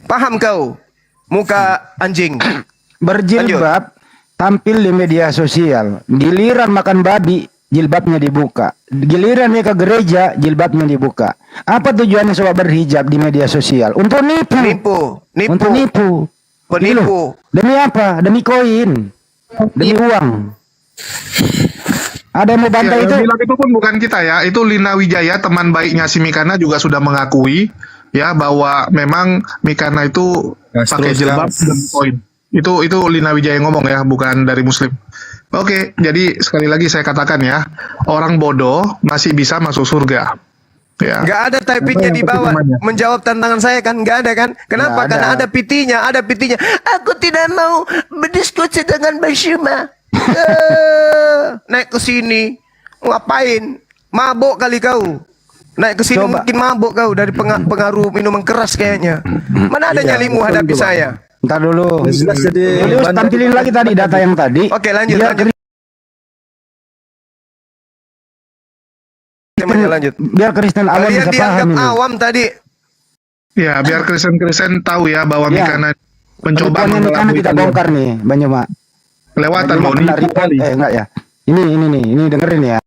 Paham kau? Muka anjing. Berjilbab tampil di media sosial. Giliran makan babi, jilbabnya dibuka. Giliran dia ke gereja, jilbabnya dibuka. Apa tujuannya soal berhijab di media sosial? Untuk nipu. Untuk nipu. Penipu. Demi apa? Demi koin. Demi uang. Ada yang mau bantai itu? Yang bilang itu pun bukan kita ya. Itu Lina Wijaya, teman baiknya si Mikana juga sudah mengakui ya bahwa memang Mikana itu pakai jilbab dan koin. Itu Lina Wijaya ngomong ya, bukan dari Muslim. Oke, jadi sekali lagi saya katakan ya, orang bodoh masih bisa masuk surga. Ya. Gak ada typingnya di bawah menjawab tantangan saya kan? Gak ada kan? Kenapa? Karena ada pitinya, Aku tidak mau berdiskusi dengan Bang Suma. Naik ke sini, ngapain? Mabok kali kau. Naik ke sini Coba. mungkin mabuk kau dari pengaruh minuman keras kayaknya. Mana ada Iya, nyalimu betul hadapi juga. saya? Ntar dulu. Jelas jadi Julius, bandar. tampilin lagi tadi data yang tadi. Oke, lanjut, Biar lanjut. Lanjut. Biar Kristen awam Kalian bisa dianggap paham ini. awam tadi. Ya, biar Kristen-Kristen tahu ya bahwa Ya. Mikana mencoba Penipuannya Mikana mengelabui kita kalian. bongkar nih, Banyuma. Kelewatan Banyuma loh, kena nipu report. kali. Enggak ya. Ini nih, ini dengerin ya.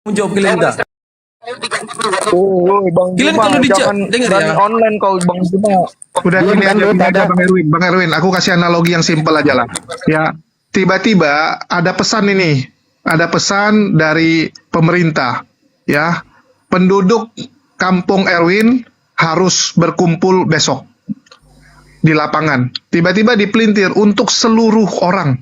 Menjawab kalian dah. Bang Kalian Juma, kalau jangan dengar berani ya. online kau Bang Juma. Udah gini aja, Bang Erwin, aku kasih analogi yang simpel aja lah. Ya, tiba-tiba ada pesan ini, ada pesan dari pemerintah, ya, penduduk kampung Erwin harus berkumpul besok. di lapangan, tiba-tiba dipelintir untuk seluruh orang.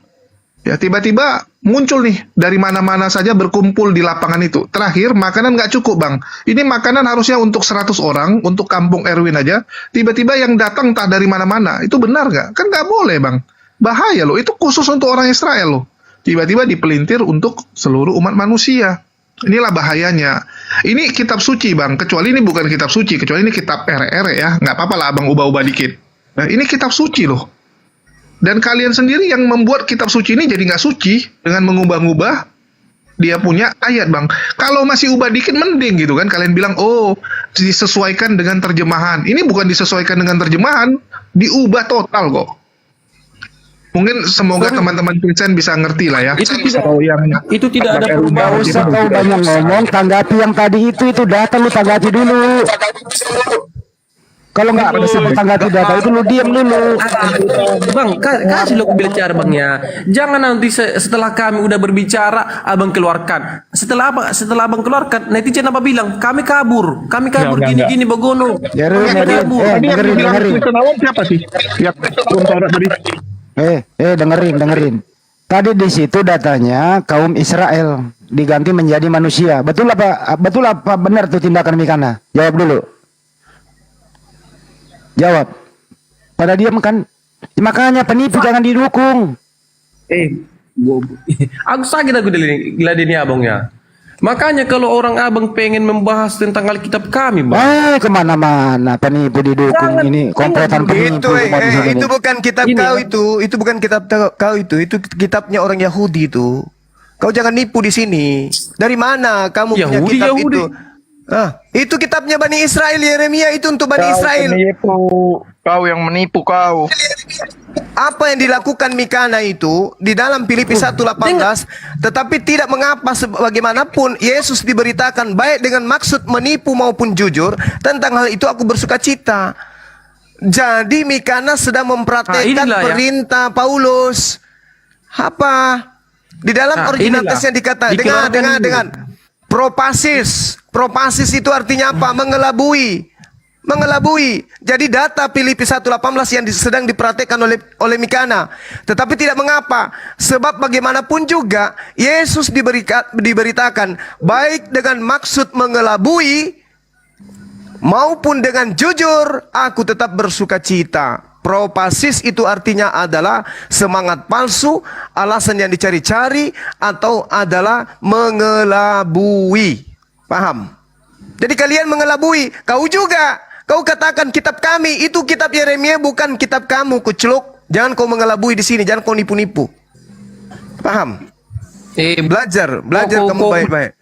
Ya, tiba-tiba muncul nih dari mana-mana saja berkumpul di lapangan itu. Terakhir, makanan nggak cukup, Bang. Ini makanan harusnya untuk 100 orang, untuk kampung Erwin aja. Tiba-tiba yang datang entah dari mana-mana. Itu benar nggak? Kan nggak boleh, Bang. Bahaya loh. Itu khusus untuk orang Israel loh. Tiba-tiba dipelintir untuk seluruh umat manusia. Inilah bahayanya. Ini kitab suci, Bang. Kecuali ini bukan kitab suci. Kecuali ini kitab ere-ere ya. Nggak apa-apa lah, Abang ubah-ubah dikit. Nah, ini kitab suci loh. Dan kalian sendiri yang membuat kitab suci ini jadi nggak suci dengan mengubah-ubah dia punya ayat, Bang. Kalau masih ubah dikit mending gitu kan. Kalian bilang, oh disesuaikan dengan terjemahan. Ini bukan disesuaikan dengan terjemahan, diubah total kok. Mungkin semoga teman-teman Kristen bisa ngerti lah ya. Itu tidak ada perubahan. Gak usah kau banyak ngomong, tanggapi yang tadi itu data lu tanggapi dulu. Kalau nggak bisa tanggapi data itu lu diam dulu. Bang, kasih lo bicara Bang ya. Jangan nanti setelah kami udah berbicara Abang keluarkan. Setelah Abang keluarkan, netizen apa bilang? Kami kabur gini-gini begono. Dengerin. Siapa sih? Ya, tadi. Dengerin. Tadi di situ datanya kaum Israel diganti menjadi manusia. Betul apa benar tuh tindakan Mikana? Jawab dulu. Jawab. Pada diam kan? Makanya penipu jangan didukung. Aku sakit aku diladeni Abang ya. Makanya kalau orang Abang pengen membahas tentang Alkitab kami, Bang. Kemana-mana penipu didukung. Ini komplotan penipu. Itu bukan kitab kau itu bukan kitab kau itu kitabnya orang Yahudi itu. Kau jangan nipu di sini. Dari mana kamu punya kitab itu? Itu kitabnya Bani Israel, Yeremia itu untuk Bani Israel. Kau yang menipu kau. Apa yang dilakukan Mikana itu di dalam Filipi 1:18, tetapi tidak mengapa sebagaimanapun Yesus diberitakan baik dengan maksud menipu maupun jujur, tentang hal itu aku bersuka cita. Jadi Mikana sedang mempraktekkan perintah Paulus. Apa? Di dalam original teksnya dikatakan dengan Propasis itu artinya apa? Mengelabui. Jadi data Filipi 1:18 yang sedang diperhatikan oleh Mikana. Tetapi tidak mengapa. Sebab bagaimanapun juga Yesus diberitakan baik dengan maksud mengelabui maupun dengan jujur, aku tetap bersuka cita. Propasis itu artinya adalah semangat palsu, alasan yang dicari-cari, atau adalah mengelabui. Paham? Jadi kalian mengelabui. Kau juga. Kau katakan kitab kami itu kitab Yeremia, bukan kitab kamu, kuceluk. Jangan kau mengelabui di sini. Jangan kau nipu-nipu. Paham? Belajar kamu baik-baik.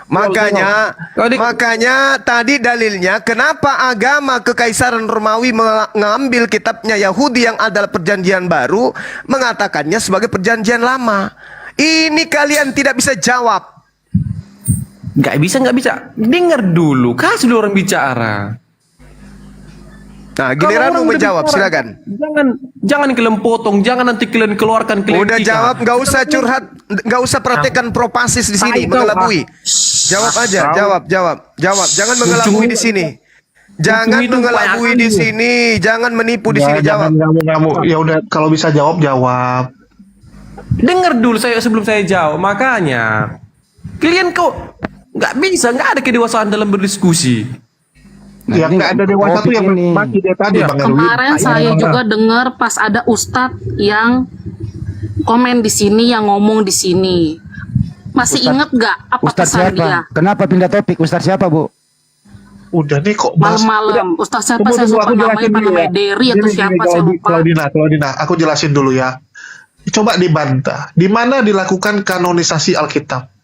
Makanya tadi dalilnya kenapa agama kekaisaran Romawi mengambil kitabnya Yahudi yang adalah perjanjian baru, mengatakannya sebagai perjanjian lama. Ini kalian tidak bisa jawab. Nggak bisa. Dengar dulu, kasih dulu orang bicara. Nah, giliran lu menjawab, silakan. Jangan kalian potong, jangan nanti kalian keluarkan Udah jawab, nggak usah curhat, nggak usah praktekkan propasis di sini, mengelabui. Jawab aja, jawab. Jangan mengelabui di sini. Jangan mengelabui di sini, jangan menipu di sini, jawab. Ya udah, kalau bisa jawab. Dengar dulu sebelum saya jawab. Makanya kalian kok nggak ada kedewasaan dalam berdiskusi. Yang nggak ada dewasa tuh yang mati dari tadi, Bang Erwin. Kemarin saya juga dengar pas ada ustadz yang komen di sini, yang ngomong di sini. Masih inget nggak apa Ustadz pesan siapa? dia? Kenapa pindah topik? Ustadz siapa, Bu? Udah nih kok malam-malam. Ustadz siapa? Saya lupa namanya, Derry atau siapa, saya lupa. Claudina, aku jelasin dulu ya. Coba dibantah. Di mana dilakukan kanonisasi Alkitab?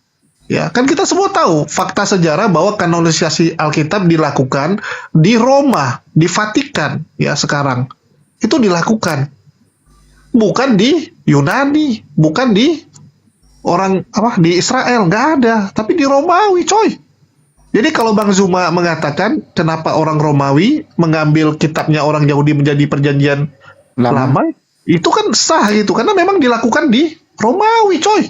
Ya, kan kita semua tahu fakta sejarah bahwa kanonisasi Alkitab dilakukan di Roma, di Vatikan, ya sekarang. Itu dilakukan. Bukan di Yunani, bukan di di Israel, nggak ada, tapi di Romawi, coy. Jadi kalau Bang Zuma mengatakan kenapa orang Romawi mengambil kitabnya orang Yahudi menjadi perjanjian lama, itu kan sah gitu, karena memang dilakukan di Romawi, coy.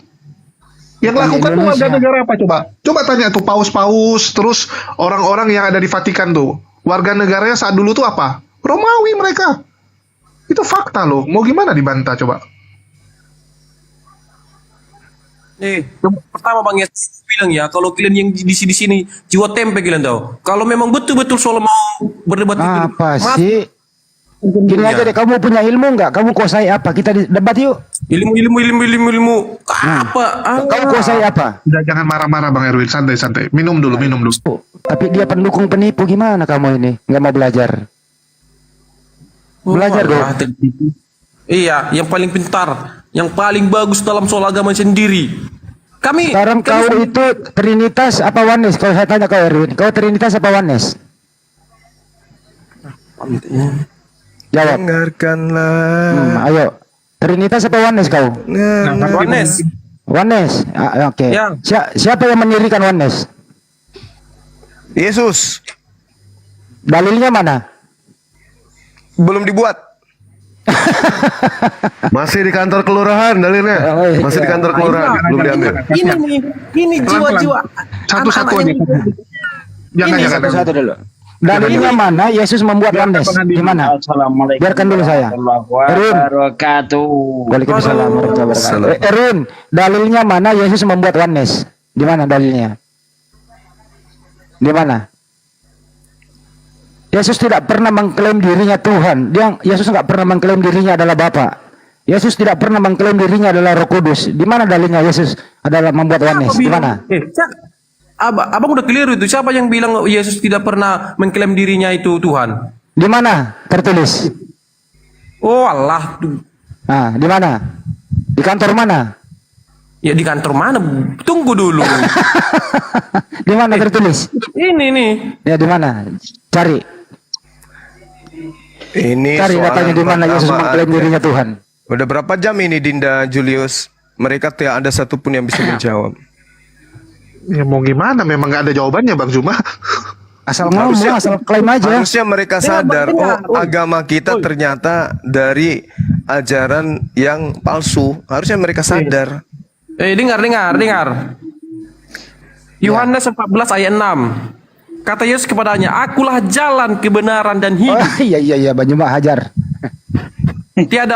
Yang lakukan tuh warga negara apa coba? Coba tanya tuh paus-paus, terus orang-orang yang ada di Vatikan tuh. Warga negaranya saat dulu tuh apa? Romawi mereka. Itu fakta loh. Mau gimana dibantah coba? Pertama Bang Yesus bilang ya, kalau kalian yang di sini jiwa tempe kalian tahu. Kalau memang betul-betul soal mau berdebat Apa sih? Gini aja deh, kamu punya ilmu nggak? Kamu kuasai apa? Kita debat yuk. Ilmu. Apa? Kamu kuasai apa? Udah, jangan marah-marah Bang Erwin, santai-santai. Minum dulu. Tapi dia pendukung penipu, gimana kamu ini? Nggak mau belajar? Belajar dong. Iya, yang paling pintar, yang paling bagus dalam soal agama sendiri. Sekarang kau itu Trinitas apa Oneness? Kalau saya tanya kau Erwin, kau Trinitas apa Oneness? Jawab. Dengarkanlah. Ayo, Trinitas apa Oneness kau? Oneness. Oke. Ya. Siapa yang mendirikan Oneness? Yesus. Dalilnya mana? Belum dibuat. Masih di kantor kelurahan dalilnya. Masih di kantor kelurahan, belum diambil. Ini jiwa-jiwa. Satu-satu aja. Jangan. Satu dulu. Dalilnya mana Yesus membuat Oneness? Gimana? Biarkan dulu saya. Erwin. Waalaikumsalam warahmatullahi wabarakatuh. Erwin, dalilnya mana Yesus membuat Oneness? Di mana dalilnya? Di mana? Yesus tidak pernah mengklaim dirinya Tuhan. Yesus nggak pernah mengklaim dirinya adalah Bapa. Yesus tidak pernah mengklaim dirinya adalah Roh Kudus. Di mana dalilnya Yesus adalah membuat Oneness? Di mana? Abang udah keliru itu. Siapa yang bilang Yesus tidak pernah mengklaim dirinya itu Tuhan? Di mana tertulis? Oh Allah. Nah, di mana? Di kantor mana? Ya di kantor mana? Tunggu dulu. Di mana tertulis? Ini nih. Ya di mana? Cari. Ini Cari datanya di mana Yesus mengklaim dirinya Tuhan. Udah berapa jam ini Dinda Julius? Mereka tidak ada satupun yang bisa menjawab. Ya mau gimana? Memang nggak ada jawabannya Bang Zuma. Asal ngomong, asal klaim aja. Harusnya mereka sadar, agama kita ternyata dari ajaran yang palsu. Harusnya mereka sadar. Dengar. Yohanes 14 ayat 6. Kata Yesus kepadanya, akulah jalan, kebenaran, dan hidup. Oh, iya, Bang Juma hajar. Tidak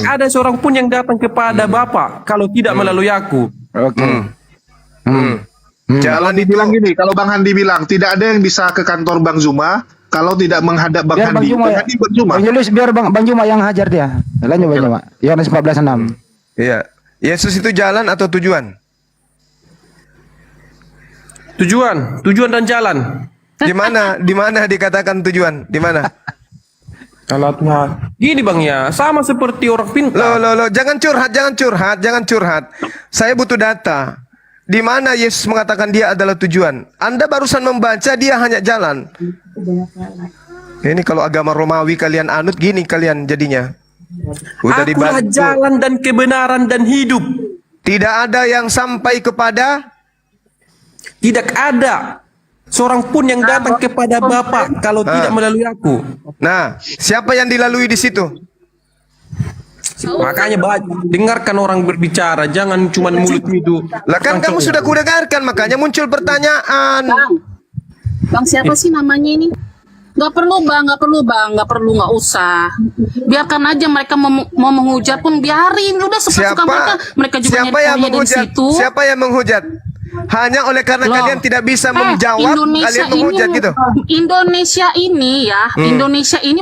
ada seorang pun yang datang kepada Bapa kalau tidak melalui aku. Oke. Jalan dibilang gini, kalau Bang Handi bilang tidak ada yang bisa ke kantor Bang Zuma kalau tidak menghadap Bang Biar Handi. Bang Zuma. Bang Julius, biar Bang Juma yang hajar dia. Lanjut Bang Juma. Yohanes 14:6. Iya. Yesus itu jalan atau tujuan? Tujuan dan jalan. Di mana dikatakan tujuan? Di mana? Allah Tuhan. Gini Bang ya, sama seperti orang pintar. Loh, jangan curhat. Saya butuh data. Di mana Yesus mengatakan dia adalah tujuan? Anda barusan membaca dia hanya jalan. Ini kalau agama Romawi kalian anut gini kalian jadinya. Udah Akulah dibantu. jalan dan kebenaran dan hidup. Tidak ada yang sampai kepada. Tidak ada seorang pun yang datang kepada Bapa kalau tidak melalui aku. Nah, siapa yang dilalui di situ? Makanya dengarkan orang berbicara, jangan cuma mulut itu. Lah kan kamu sudah kudengarkan, makanya muncul pertanyaan. Bang siapa sih namanya ini? Gak perlu bang, gak usah. Biarkan aja mereka mau menghujat pun biarin, udah suka-suka mereka juga nyari di situ. Siapa yang menghujat? Hanya oleh karena kalian tidak bisa menjawab, kalian menghujat gitu. Indonesia ini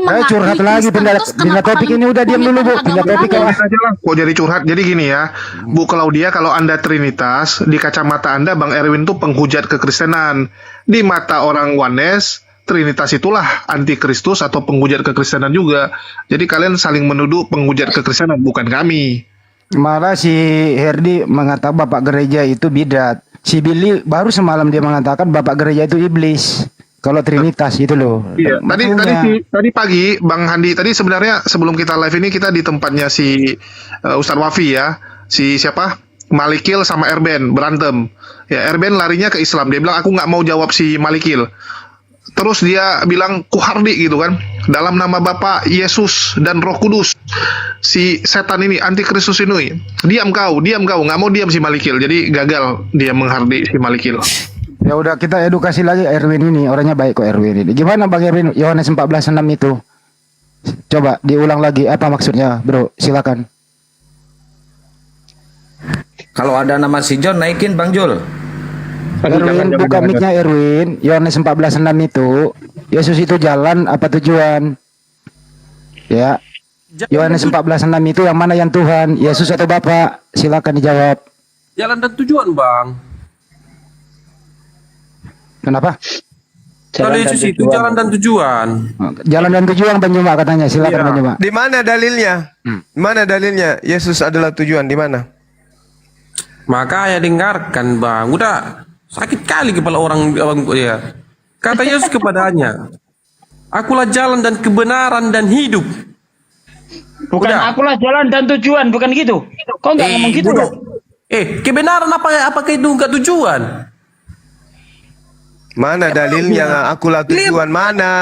mengakui curhat lagi, pindah topik ini, udah diam dulu Bu. Pindah topik ya. Kok jadi curhat? Jadi gini ya, Bu Claudia, kalau Anda Trinitas, di kacamata Anda Bang Erwin tuh penghujat kekristenan. Di mata orang Oneness, Trinitas itulah antikristus atau penghujat kekristenan juga. Jadi kalian saling menuduh penghujat kekristenan, bukan kami. Malah si Herdi mengatakan Bapak Gereja itu bidat. Si Billy baru semalam dia mengatakan Bapak Gereja itu iblis. Kalau Trinitas itu loh. Iya. Tadi pagi Bang Handi, tadi sebenarnya sebelum kita live ini kita di tempatnya si Ustadz Wafi ya. Si siapa? Malikil sama Erben berantem. Ya, Erben larinya ke Islam. Dia bilang aku nggak mau jawab si Malikil. Terus dia bilang kuhardi gitu kan, dalam nama Bapa, Yesus dan Roh Kudus. Si setan ini, antikristus ini, diam kau, nggak mau diam si Malikil. Jadi gagal dia menghardi si Malikil. Ya udah kita edukasi lagi Erwin ini, orangnya baik kok Erwin ini. Gimana Bang Erwin? Yohanes 14:6 itu. Coba diulang lagi apa maksudnya, Bro? Silakan. Kalau ada nama si John, naikin Bang Jul. Erwin, buka mic-nya Erwin. Yohanes 14:6 itu, Yesus itu jalan apa tujuan? Ya. Yohanes 14:6 itu yang mana yang Tuhan? Yesus atau Bapa? Silakan dijawab. Jalan dan tujuan, Bang. Kenapa? Kalau Yesus itu jalan dan tujuan. Jalan dan tujuan Banyuma katanya. Silakan Banyuma. Di mana dalilnya? Mana dalilnya? Yesus adalah tujuan di mana? Maka ya dengarkan, Bang. Udah sakit kali kepala orang ya. Kata Yesus kepadanya, "Akulah jalan dan kebenaran dan hidup." Bukan Udah. akulah jalan dan tujuan, bukan gitu. Kok nggak ngomong gitu bodoh. dong? Kebenaran apakah itu enggak tujuan? Mana dalilnya? Akulah tujuan. Mana?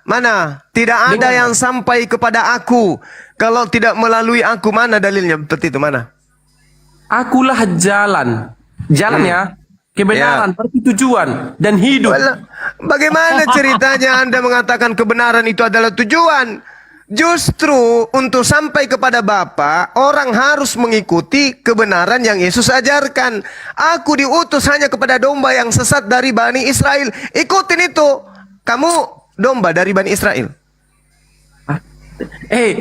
Mana? Tidak ada yang sampai kepada aku kalau tidak melalui aku. Mana dalilnya? Seperti itu mana? Akulah jalan. Jalannya kebenaran, berarti tujuan dan hidup. Bagaimana ceritanya Anda mengatakan kebenaran itu adalah tujuan? Justru untuk sampai kepada Bapa, orang harus mengikuti kebenaran yang Yesus ajarkan. Aku diutus hanya kepada domba yang sesat dari Bani Israel. Ikutin itu. Kamu domba dari Bani Israel.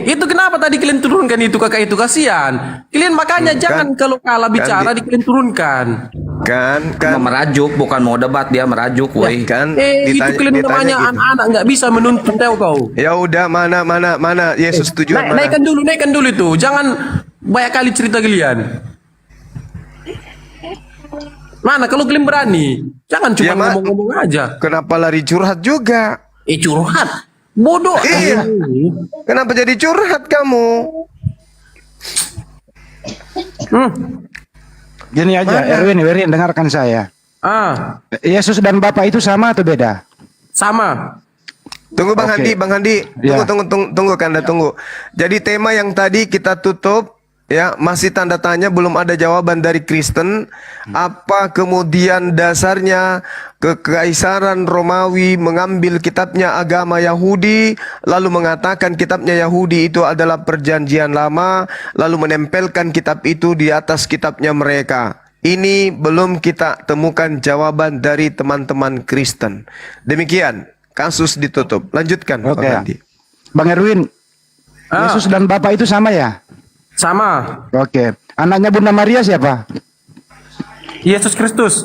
Itu kenapa tadi kalian turunkan itu kakak itu kasihan. Kalian makanya jangan kalau kalah bicara kalian turunkan. Kan merajuk, bukan mau debat, dia merajuk, woi. Itu kalian namanya anak-anak nggak bisa menuntun kau. Ya udah mana Yesus tujuan mana? Naikkan dulu itu. Jangan banyak kali cerita kalian. Mana kalau kalian berani? Jangan cuma ngomong-ngomong aja. Kenapa lari curhat juga? Curhat. Bodoh. Iya. Kenapa jadi curhat kamu? Gini aja, Erwin, dengarkan saya. Yesus dan Bapa itu sama atau beda? Sama. Tunggu Bang Handi. Tunggu. Jadi tema yang tadi kita tutup, ya, masih tanda tanya, belum ada jawaban dari Kristen. Apa kemudian dasarnya Kekaisaran Romawi mengambil kitabnya agama Yahudi, lalu mengatakan kitabnya Yahudi itu adalah perjanjian lama, lalu menempelkan kitab itu di atas kitabnya mereka. Ini belum kita temukan jawaban dari teman-teman Kristen. Demikian, kasus ditutup. Lanjutkan, Bang Handi. Bang Erwin, Yesus dan Bapa itu sama ya? Sama. Oke. Anaknya Bunda Maria siapa? Yesus Kristus.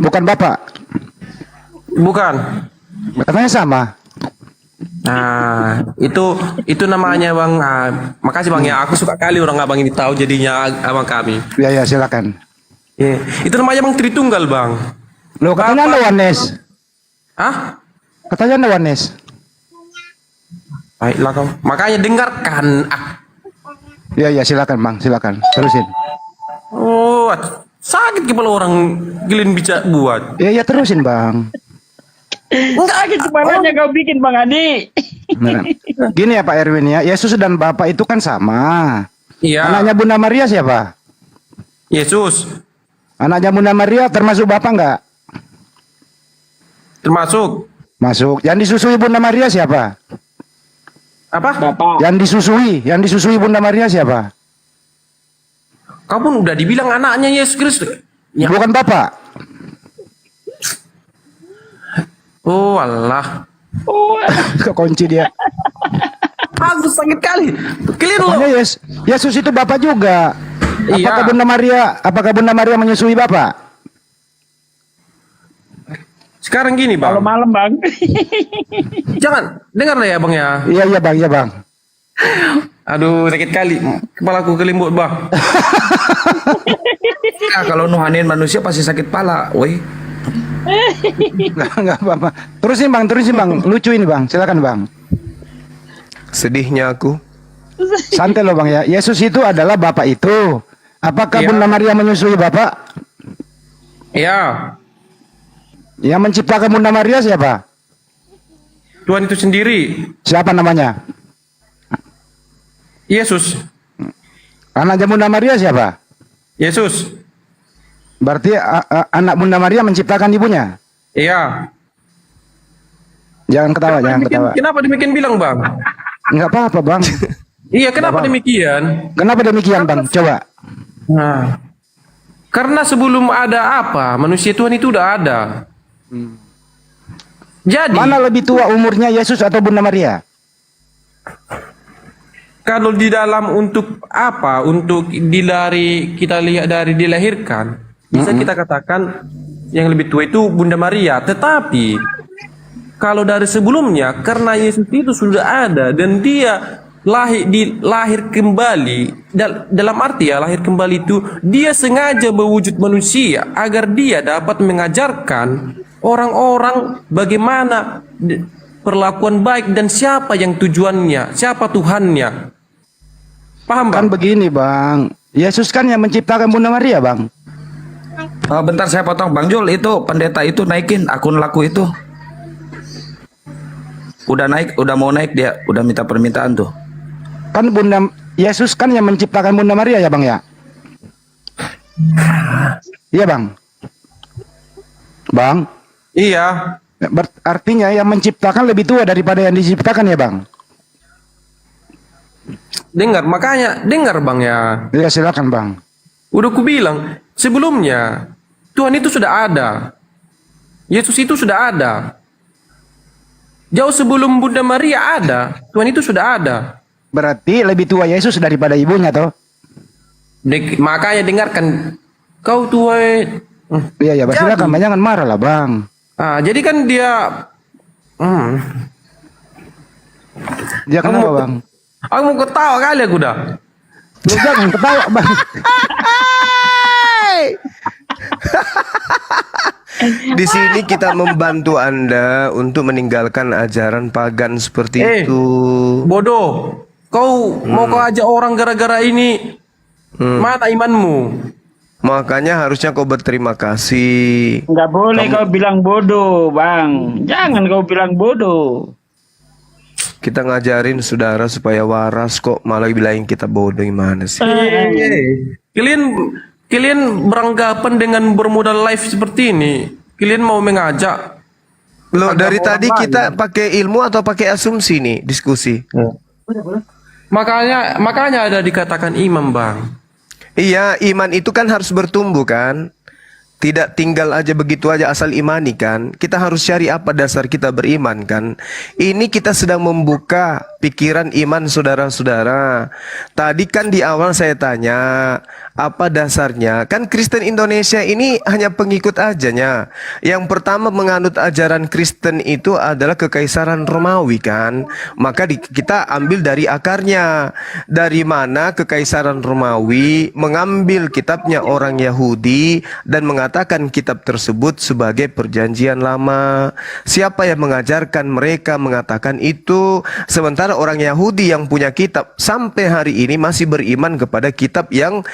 Bukan Bapak? Bukan. Katanya sama. Nah, itu namanya Bang. Makasih Bang ya. Aku suka kali orang abang ini tahu jadinya abang kami. Ya, silakan. Itu namanya Bang Tritunggal, Bang. Loh, katanya Anda Wanes. Katanya Anda Wanes. Baiklah kau. Makanya dengarkan. Ya, silakan Bang, silakan. Terusin. Oh, sakit kepala orang gilin bicara buat. Ya, terusin Bang. Sakit kepalanya kau bikin Bang Andi. Gini ya Pak Erwin ya, Yesus dan Bapa itu kan sama. Iya. Anaknya Bunda Maria siapa? Yesus. Anaknya Bunda Maria termasuk Bapak enggak? Termasuk. Masuk. Yang disusui Bunda Maria siapa? Apa? Bapak. Yang disusui Bunda Maria siapa? Kau pun udah dibilang anaknya Yesus Kristus. Ya. Bukan Bapak. Oh Allah. Kekunci dia. Aku sakit kali. Yesus itu Bapak juga. Iya. Apakah Bunda Maria menyusui Bapak? Sekarang gini Bang. Kalau malam Bang. Jangan, dengar ya Bang ya. Iya Bang. Aduh sakit kali. Kepalaku kelimbut Bang. Kalau nuhanin manusia pasti sakit pala, woi. Enggak apa-apa. Terusin bang. Lucu ini Bang. Silakan Bang. Sedihnya aku. Santai loh Bang ya. Yesus itu adalah Bapak itu. Apakah Bunda Maria menyusui Bapak? Iya. Yang menciptakan Bunda Maria siapa? Tuhan itu sendiri. Siapa namanya? Yesus. Anaknya Bunda Maria siapa? Yesus. Berarti anak Bunda Maria menciptakan ibunya? Iya. Jangan ketawa, jangan ketawa. Kenapa demikian bilang, Bang? Nggak apa-apa, Bang. Iya, kenapa demikian? Kenapa demikian, Bang? Coba. Nah, karena sebelum ada apa, manusia Tuhan itu udah ada. Jadi, mana lebih tua umurnya, Yesus atau Bunda Maria? kalau di dalam untuk apa? Untuk kita lihat dari dilahirkan, bisa kita katakan yang lebih tua itu Bunda Maria. Tetapi kalau dari sebelumnya, karena Yesus itu sudah ada dan dia lahir kembali, dalam arti ya lahir kembali itu dia sengaja berwujud manusia agar dia dapat mengajarkan orang-orang bagaimana perlakuan baik dan siapa yang tujuannya, siapa Tuhannya. Paham, Bang? Kan begini, Bang. Yesus kan yang menciptakan Bunda Maria, Bang. Bentar saya potong, Bang Jul, itu pendeta itu naikin akun laku itu. Udah naik, udah mau naik dia, udah minta permintaan tuh. Kan Yesus kan yang menciptakan Bunda Maria ya, Bang ya? Iya, Bang. Bang? Iya. Artinya yang menciptakan lebih tua daripada yang diciptakan ya, Bang? Dengar Bang ya. Iya, silakan, Bang. Udah ku bilang, sebelumnya Tuhan itu sudah ada. Yesus itu sudah ada. Jauh sebelum Bunda Maria ada, Tuhan itu sudah ada. Berarti lebih tua Yesus daripada ibunya, toh? Makanya dengarkan, kau tua. Iya, silakan, jangan marah lah, Bang. Jadi kan dia. Dia kenapa, Bang? Aku mau ketawa kali aku dah. Lu jangan ketawa, Bang. Di sini kita membantu Anda untuk meninggalkan ajaran pagan seperti itu. Bodoh. Mau kau ajak orang gara-gara ini? Mana imanmu? Makanya harusnya kau berterima kasih. Nggak boleh kau bilang bodoh, Bang. Jangan kau bilang bodoh. Kita ngajarin saudara supaya waras, kok malah bilangin kita bodoh, gimana sih? Kalian beranggapan dengan bermodal live seperti ini, kalian mau mengajak? Loh, dari tadi kita pakai ilmu atau pakai asumsi nih diskusi? Makanya ada dikatakan iman, Bang. Iya, iman itu kan harus bertumbuh kan? Tidak tinggal aja begitu aja asal imani kan? Kita harus cari apa dasar kita beriman kan? Ini kita sedang membuka pikiran iman saudara-saudara. Tadi kan di awal saya tanya, apa dasarnya? Kan Kristen Indonesia ini hanya pengikut ajanya. Yang pertama menganut ajaran Kristen itu adalah Kekaisaran Romawi kan? Maka kita ambil dari akarnya. Dari mana Kekaisaran Romawi mengambil kitabnya orang Yahudi dan mengatakan kitab tersebut sebagai perjanjian lama. Siapa yang mengajarkan mereka mengatakan itu? Sementara orang Yahudi yang punya kitab sampai hari ini masih beriman kepada kitab yang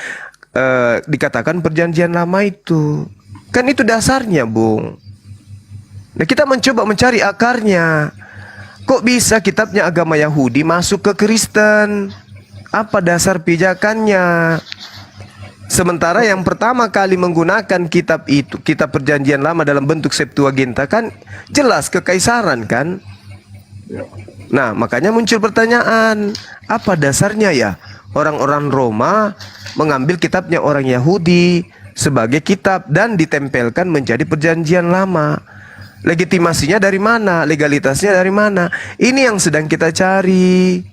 dikatakan perjanjian lama itu. Kan itu dasarnya, Bung. Nah, kita mencoba mencari akarnya. Kok bisa kitabnya agama Yahudi masuk ke Kristen? Apa dasar pijakannya? Sementara yang pertama kali menggunakan kitab itu, kitab perjanjian lama dalam bentuk Septuaginta kan jelas kekaisaran kan? Nah, makanya muncul pertanyaan, apa dasarnya ya orang-orang Roma mengambil kitabnya orang Yahudi sebagai kitab dan ditempelkan menjadi perjanjian lama? Legitimasinya dari mana? Legalitasnya dari mana? Ini yang sedang kita cari.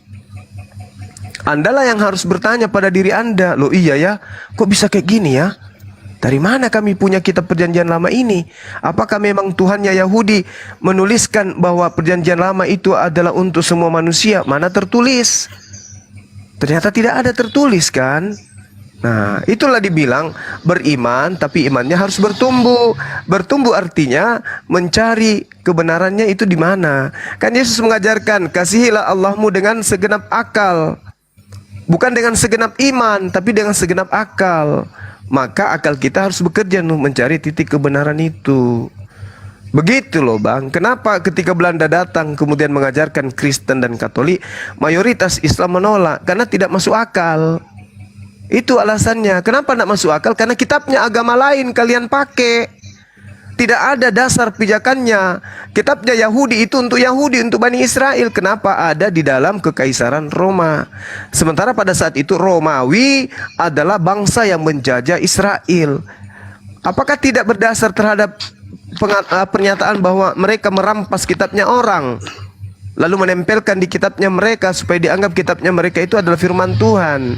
Andalah yang harus bertanya pada diri Anda. Loh iya ya, kok bisa kayak gini ya? Dari mana kami punya kitab perjanjian lama ini? Apakah memang Tuhannya Yahudi menuliskan bahwa perjanjian lama itu adalah untuk semua manusia? Mana tertulis? Ternyata tidak ada tertulis kan? Nah, itulah dibilang beriman, tapi imannya harus bertumbuh. Bertumbuh artinya mencari kebenarannya itu di mana. Kan Yesus mengajarkan, kasihilah Allahmu dengan segenap akal. Bukan dengan segenap iman, tapi dengan segenap akal. Maka akal kita harus bekerja untuk mencari titik kebenaran itu. Begitu loh, Bang. Kenapa ketika Belanda datang kemudian mengajarkan Kristen dan Katolik, mayoritas Islam menolak? Karena tidak masuk akal. Itu alasannya. Kenapa tidak masuk akal? Karena kitabnya agama lain kalian pakai. tidak ada dasar pijakannya. Kitabnya Yahudi itu untuk Yahudi, untuk Bani Israel. Kenapa ada di dalam kekaisaran Roma? Sementara pada saat itu Romawi adalah bangsa yang menjajah Israel. Apakah tidak berdasar terhadap pernyataan bahwa mereka merampas kitabnya orang, lalu menempelkan di kitabnya mereka supaya dianggap kitabnya mereka itu adalah firman Tuhan?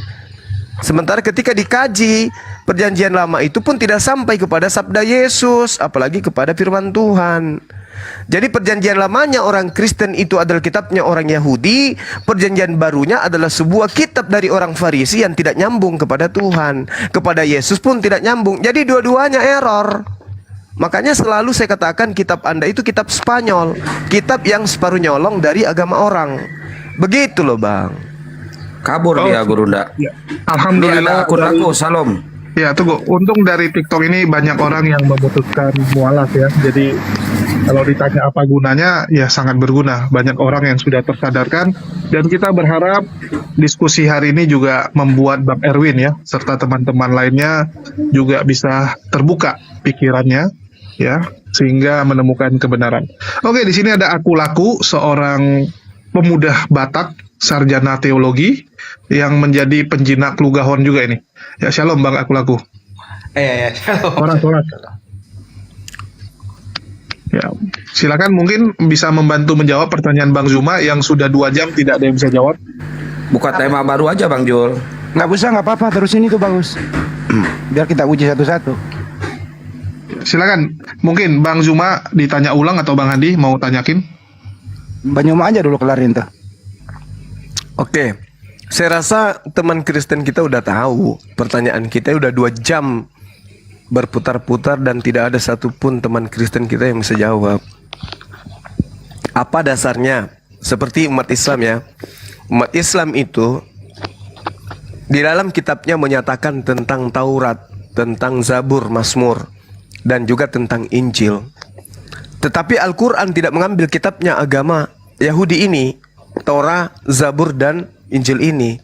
Sementara ketika dikaji perjanjian lama itu pun tidak sampai kepada sabda Yesus, apalagi kepada firman Tuhan. Jadi perjanjian lamanya orang Kristen itu adalah kitabnya orang Yahudi, perjanjian barunya adalah sebuah kitab dari orang Farisi yang tidak nyambung kepada Tuhan, kepada Yesus pun tidak nyambung. Jadi dua-duanya error. Makanya selalu saya katakan kitab Anda itu kitab Spanyol, kitab yang separuh nyolong dari agama orang. Begitu loh Bang. Kabur dia Gurunda. Ya. Alhamdulillah. Akun aku, salam. Ya tunggu, untung dari TikTok ini banyak orang yang memutuskan mualaf ya. Jadi kalau ditanya apa gunanya, ya sangat berguna. Banyak orang yang sudah tersadarkan. Dan kita berharap diskusi hari ini juga membuat Bang Erwin ya, serta teman-teman lainnya juga bisa terbuka pikirannya ya, sehingga menemukan kebenaran. Oke, di sini ada Aku Laku, seorang pemuda Batak, sarjana teologi yang menjadi penjinak Lugahon juga ini. Ya, shalom Bang Aku Laku. Shalom. Orang sholat. Ya, silakan mungkin bisa membantu menjawab pertanyaan Bang Zuma yang sudah 2 jam tidak ada yang bisa jawab. Buka tema baru aja Bang Jul. Nggak usah, nggak apa-apa, terusin itu bagus. Biar kita uji satu-satu. Silakan, mungkin Bang Zuma ditanya ulang atau Bang Handi mau tanyakin? Bang Zuma aja dulu kelarin tuh. Oke, saya rasa teman Kristen kita udah tahu. Pertanyaan kita udah 2 jam berputar-putar dan tidak ada satupun teman Kristen kita yang bisa jawab. Apa dasarnya? Seperti umat Islam ya. Umat Islam itu di dalam kitabnya menyatakan tentang Taurat, tentang Zabur, Mazmur, dan juga tentang Injil. Tetapi Al-Quran tidak mengambil kitabnya agama Yahudi ini, Torah, Zabur, dan Injil ini,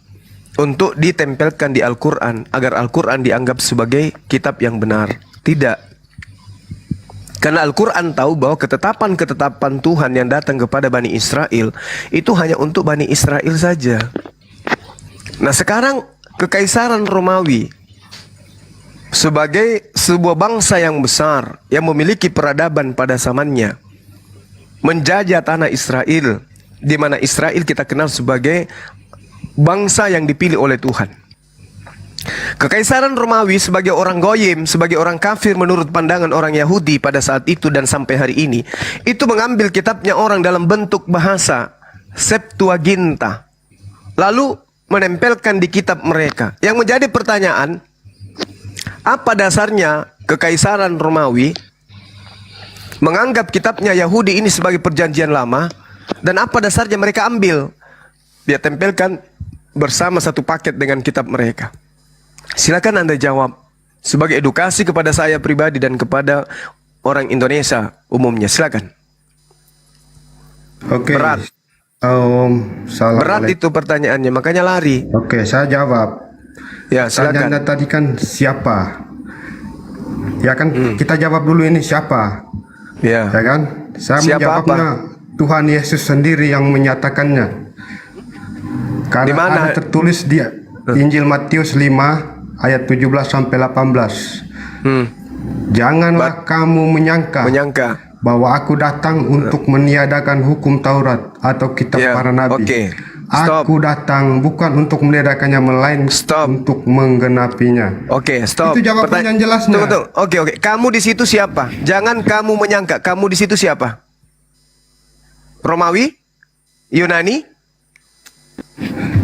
untuk ditempelkan di Al-Quran agar Al-Quran dianggap sebagai kitab yang benar. Tidak. Karena Al-Quran tahu bahwa ketetapan-ketetapan Tuhan yang datang kepada Bani Israel itu hanya untuk Bani Israel saja. Nah sekarang Kekaisaran Romawi sebagai sebuah bangsa yang besar yang memiliki peradaban pada zamannya menjajah tanah Israel, di mana Israel kita kenal sebagai bangsa yang dipilih oleh Tuhan. Kekaisaran Romawi sebagai orang goyim, sebagai orang kafir menurut pandangan orang Yahudi pada saat itu dan sampai hari ini, itu mengambil kitabnya orang dalam bentuk bahasa Septuaginta, lalu menempelkan di kitab mereka. Yang menjadi pertanyaan, apa dasarnya Kekaisaran Romawi menganggap kitabnya Yahudi ini sebagai perjanjian lama, dan apa dasarnya mereka ambil dia tempelkan bersama satu paket dengan kitab mereka? Silakan Anda jawab sebagai edukasi kepada saya pribadi dan kepada orang Indonesia umumnya. Silakan. Oke. Berat. Berat itu pertanyaannya, makanya lari. Oke, saya jawab. Ya, silakan. Anda tadi kan siapa? Ya kan, kita jawab dulu ini siapa? Ya kan? Saya siapa menjawabnya Tuhan Yesus sendiri yang menyatakannya. Karena ada tertulis di Injil Matius 5 ayat 17 sampai 18. Janganlah kamu menyangka bahwa aku datang untuk meniadakan hukum Taurat atau kitab para nabi. Aku datang bukan untuk meniadakannya, melainkan untuk menggenapinya. Stop. Itu jawaban yang jelasnya. Tunggu. Oke. Kamu di situ siapa? Jangan kamu menyangka. Kamu di situ siapa? Romawi? Yunani?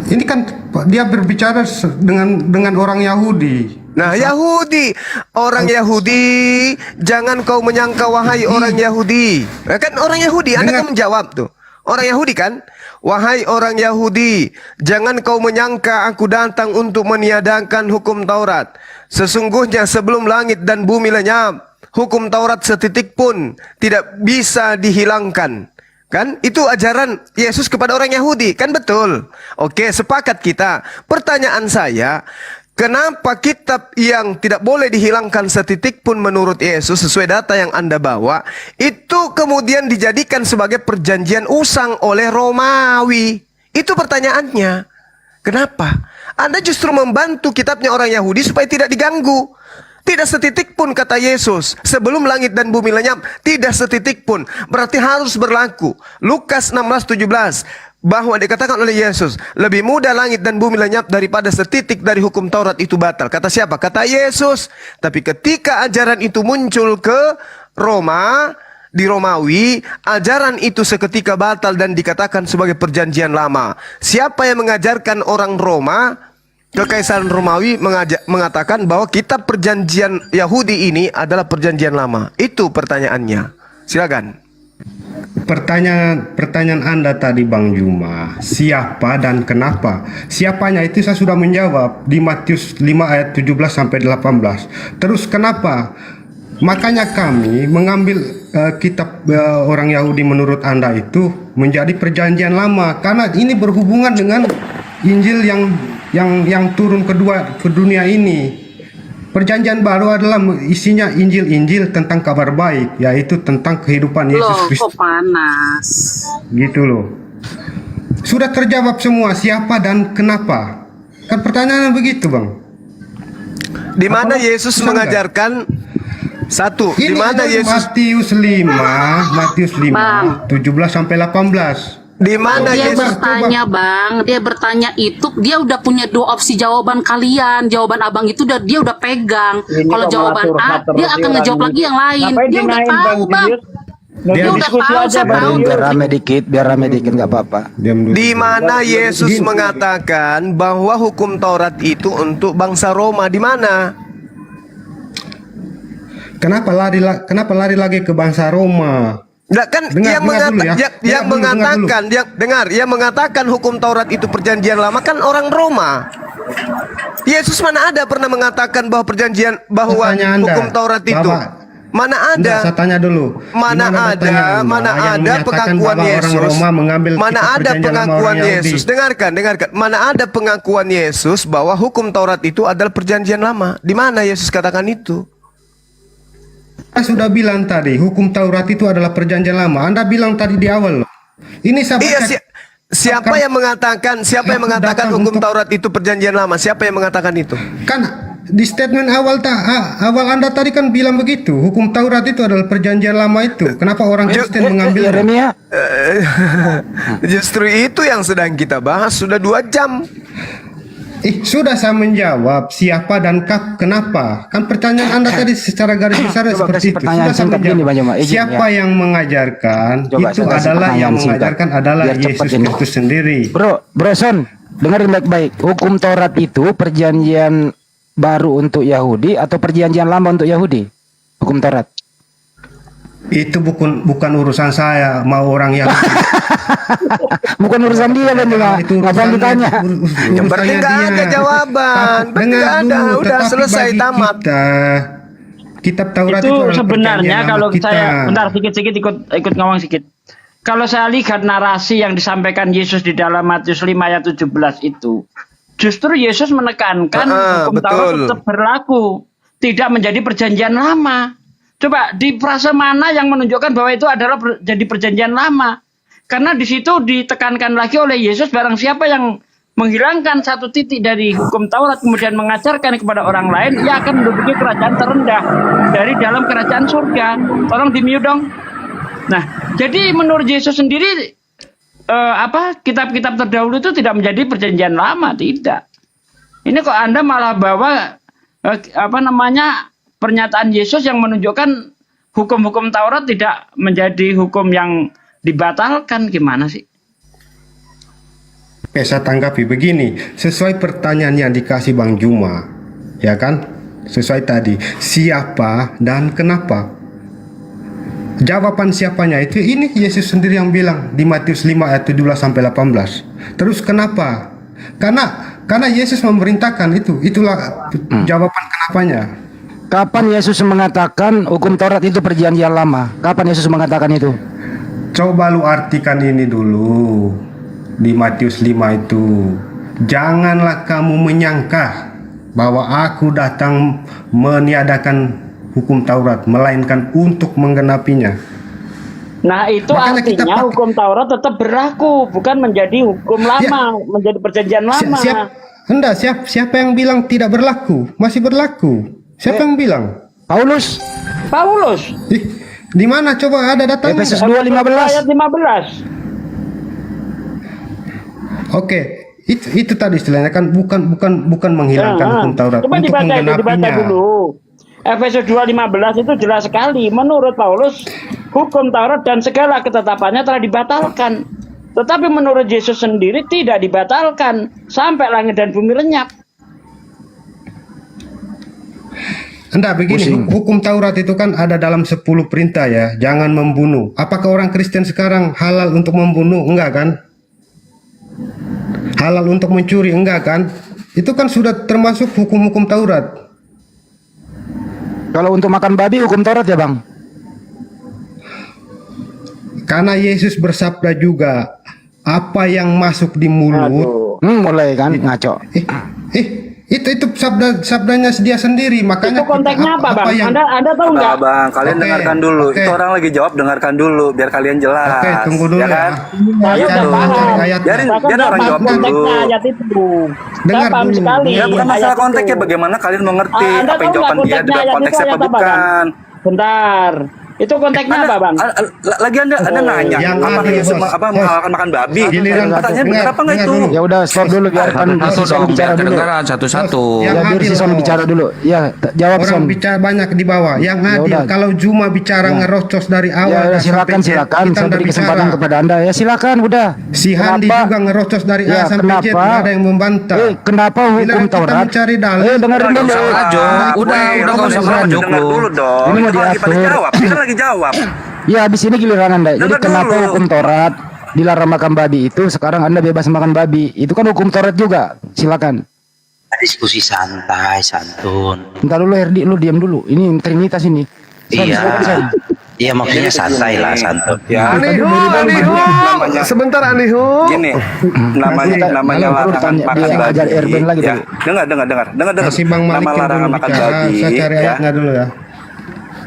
Ini kan dia berbicara dengan orang Yahudi. Nah, Yahudi, orang Yahudi, jangan kau menyangka wahai orang Yahudi. Kan orang Yahudi, Anda kan menjawab tuh. Orang Yahudi kan, wahai orang Yahudi, jangan kau menyangka aku datang untuk meniadakan hukum Taurat. Sesungguhnya sebelum langit dan bumi lenyap, hukum Taurat setitik pun tidak bisa dihilangkan. Kan itu ajaran Yesus kepada orang Yahudi, kan betul? Oke, sepakat kita. Pertanyaan saya, Kenapa kitab yang tidak boleh dihilangkan setitik pun menurut Yesus sesuai data yang Anda bawa, itu kemudian dijadikan sebagai perjanjian usang oleh Romawi? Itu pertanyaannya. Kenapa? Anda justru membantu kitabnya orang Yahudi supaya tidak diganggu. Tidak setitik pun kata Yesus, sebelum langit dan bumi lenyap, tidak setitik pun. Berarti harus berlaku. Lukas 16:17. Bahwa dikatakan oleh Yesus, lebih mudah langit dan bumi lenyap daripada setitik dari hukum Taurat itu batal. Kata siapa? Kata Yesus. Tapi ketika ajaran itu muncul ke Roma, di Romawi, ajaran itu seketika batal dan dikatakan sebagai perjanjian lama. Siapa yang mengajarkan orang Roma? Kekaisaran Romawi mengatakan bahwa kitab perjanjian Yahudi ini adalah perjanjian lama. Itu pertanyaannya. Silakan. Pertanyaan Anda tadi Bang Juma, siapa dan kenapa? Siapanya itu saya sudah menjawab di Matius 5 ayat 17 sampai 18. Terus kenapa? Makanya kami mengambil kitab orang Yahudi menurut Anda itu menjadi perjanjian lama, karena ini berhubungan dengan Injil yang turun ke dunia ini. Perjanjian baru adalah isinya Injil tentang kabar baik, yaitu tentang kehidupan Yesus Kristus. Kok panas? Gitu loh. Sudah terjawab semua siapa dan kenapa. Kan pertanyaannya begitu, Bang. Di mana Yesus mengajarkan satu? Di mana Yesus? Matius 5 17 sampai 18. Di mana dia Yesus bertanya, Bang? Dia bertanya itu, dia udah punya dua opsi jawaban kalian. Jawaban Abang itu dia udah pegang. Kalau jawaban A, dia akan ngejawab lagi yang lain. Dia udah tahu, Bang. Dia udah tahu, saya tahu. Biar rame dikit nggak apa-apa. Di mana Yesus mengatakan bahwa hukum Taurat itu untuk bangsa Roma? Di mana? Kenapa lari lagi ke bangsa Roma? Nah, kan yang mengatakan hukum Taurat itu perjanjian lama kan orang Roma. Yesus mana ada pernah mengatakan bahwa hukum Taurat itu? Mana ada? Saya tanya dulu. Mana ada pengakuan Yesus? Mana ada pengakuan Yesus? Dengarkan. Mana ada pengakuan Yesus bahwa hukum Taurat itu adalah perjanjian lama? Di mana Yesus katakan itu? Saya sudah bilang tadi, hukum Taurat itu adalah perjanjian lama. Anda bilang tadi di awal loh. Ini siapa yang mengatakan hukum Taurat itu perjanjian lama? Siapa yang mengatakan itu? Kan di statement awal Anda tadi kan bilang begitu. Hukum Taurat itu adalah perjanjian lama itu. Kenapa orang Kristen mengambil? Justru itu yang sedang kita bahas sudah 2 jam. Sudah saya menjawab siapa dan kenapa. Kan pertanyaan Anda tadi secara garis besar seperti itu. Sudah saya menjawab. Siapa yang mengajarkan itu adalah Yesus Kristus sendiri. Bro Son, dengerin baik-baik. Hukum Taurat itu perjanjian baru untuk Yahudi atau perjanjian lama untuk Yahudi? Hukum Taurat. Itu bukan urusan saya, mau orang yang bukan urusan dia kan juga. Ngapain ditanya? Berarti nggak ada jawaban. Udah selesai tamat. Kitab Taurat itu sebenarnya kalau saya bentar sedikit ikut ngomong sedikit. Kalau saya lihat narasi yang disampaikan Yesus di dalam Matius 5 ayat 17 itu, justru Yesus menekankan hukum Taurat tetap berlaku, tidak menjadi perjanjian lama. Coba di frase mana yang menunjukkan bahwa itu adalah jadi perjanjian lama? Karena di situ ditekankan lagi oleh Yesus, barang siapa yang menghilangkan satu titik dari hukum Taurat kemudian mengajarkan kepada orang lain, ia akan menduduki kerajaan terendah dari dalam kerajaan surga. Tolong di-mute dong. Nah, jadi menurut Yesus sendiri kitab-kitab terdahulu itu tidak menjadi perjanjian lama, tidak. Ini kok Anda malah bawa pernyataan Yesus yang menunjukkan hukum-hukum Taurat tidak menjadi hukum yang dibatalkan, gimana sih? Saya tanggapi begini, sesuai pertanyaan yang dikasih Bang Juma, ya kan? Sesuai tadi, siapa dan kenapa? Jawaban siapanya itu ini Yesus sendiri yang bilang di Matius 5 ayat 17 sampai 18. Terus kenapa? Karena Yesus memerintahkan itu. Itulah jawaban kenapanya. Kapan Yesus mengatakan hukum Taurat itu perjanjian lama? Kapan Yesus mengatakan itu? Coba lu artikan ini dulu. Di Matius 5 itu, janganlah kamu menyangka bahwa aku datang meniadakan hukum Taurat, melainkan untuk menggenapinya. Nah itu Makanya kita artinya pakai- hukum Taurat tetap berlaku, bukan menjadi hukum lama, menjadi perjanjian lama. Siapa yang bilang tidak berlaku? Masih berlaku. Siapa yang bilang? Paulus. Di mana coba ada datanya? Efesus 2:15. Ayat 15. Oke, itu tadi istilahnya kan bukan menghilangkan hukum Taurat, Coba untuk dibaca menggenapinya. dulu. Efesus 2:15 itu jelas sekali. Menurut Paulus, hukum Taurat dan segala ketetapannya telah dibatalkan. Tetapi menurut Yesus sendiri tidak dibatalkan sampai langit dan bumi lenyap. Enggak begini, hukum Taurat itu kan ada dalam 10 perintah ya, jangan membunuh. Apakah orang Kristen sekarang halal untuk membunuh? Enggak kan? Halal untuk mencuri? Enggak kan? Itu kan sudah termasuk hukum-hukum Taurat. Kalau untuk makan babi hukum Taurat ya Bang? Karena Yesus bersabda juga, apa yang masuk di mulut. Mulai kan ngaco. Itu sabdanya dia sendiri, makanya Itu konteksnya apa, Bang? Anda tahu nggak? Bang, kalian dengarkan dulu. Itu orang lagi jawab, dengarkan dulu biar kalian jelas. Oke, tunggu dulu ya. Kan? Saya udah paham. Biarin orang jawab dulu. Konteksnya ayat itu. Dengar Saya paham dulu. sekali. Ya bukan masalah ayat itu. konteksnya, bagaimana kalian mengerti Anda apa tahu yang nggak jawaban dia konteksnya dalam ayat konteksnya itu apa ayat apa, Bang? bukan. Bentar. Itu konteksnya apa, Bang? Lagi anda nanya Yang apa adil, Yesus Bos. menghalalkan makan babi? Giliran Pertanyaan benar apa nggak itu? Ya udah stop dulu biarkan Sison bicara dulu. Satu-satu. Yang Ya biar adil, Sison Bos. bicara dulu. Ya jawab Orang Son. bicara banyak di bawah. Yang adil, udah. kalau Juma bicara ngerocos dari awal. Ya dah silakan sampai Z, silakan kita saya udah beri kesempatan bicara. kepada Anda. Ya silakan udah. Si Handi juga ngerocos dari A sampai Z, nggak ada yang membantah. Kenapa hukum Giliran kita Taurat? mencari dalil. Dengerin dulu. Udah nggak usah merajuk Dengar lu. dulu dong. Ini mau Itu lagi pada diatur. jawab. Kita lagi jawab. Ya habis ini giliran Anda. Jadi Dengar kenapa dulu. hukum Taurat dilarang makan babi itu sekarang Anda bebas makan babi? Itu kan hukum Taurat juga. Silakan. Diskusi santai, santun. Entar dulu Herdi, lu diam dulu. Ini Trinitas ini. Iya. Iya maksudnya santai lah, santun. Ya. Anihu. Sebentar Anihu. Gini, namanya larangan makan dia ngajar Erben babi. lagi Ya. tadi. Dengar. Kasih Bang Nama Malikin larangan dulu makan bicara. babi. Saya cari Ya. ayatnya dulu ya.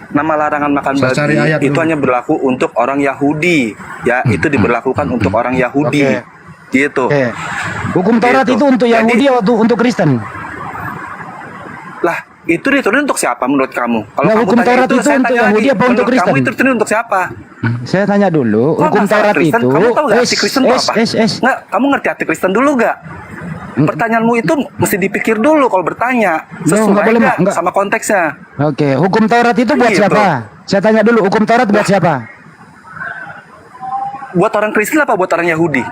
Nama larangan makan Saya cari babi ayat itu dulu. hanya berlaku untuk orang Yahudi. Ya, itu diberlakukan untuk orang Yahudi. Oke. Gitu. Oke. Hukum Taurat Gitu. itu untuk Yahudi atau untuk Kristen? Lah, itu diturunin untuk siapa menurut kamu? Kalau Nah, kamu hukum tanya Taurat itu saya untuk tanya Yahudi lagi, apa untuk menurut Kristen? Kamu itu diturunin untuk siapa? Saya tanya dulu, Kok hukum masalah Taurat Kristen? itu. Kamu tahu nggak arti Kristen itu apa? Nggak, kamu ngerti arti Kristen dulu nggak? Pertanyaanmu itu mesti dipikir dulu kalau bertanya. Sesuai nggak boleh, nggak nggak. sama konteksnya? Oke, hukum Taurat itu buat Gitu. siapa? Saya tanya dulu, hukum Taurat buat siapa? Buat orang Kristen apa buat orang Yahudi?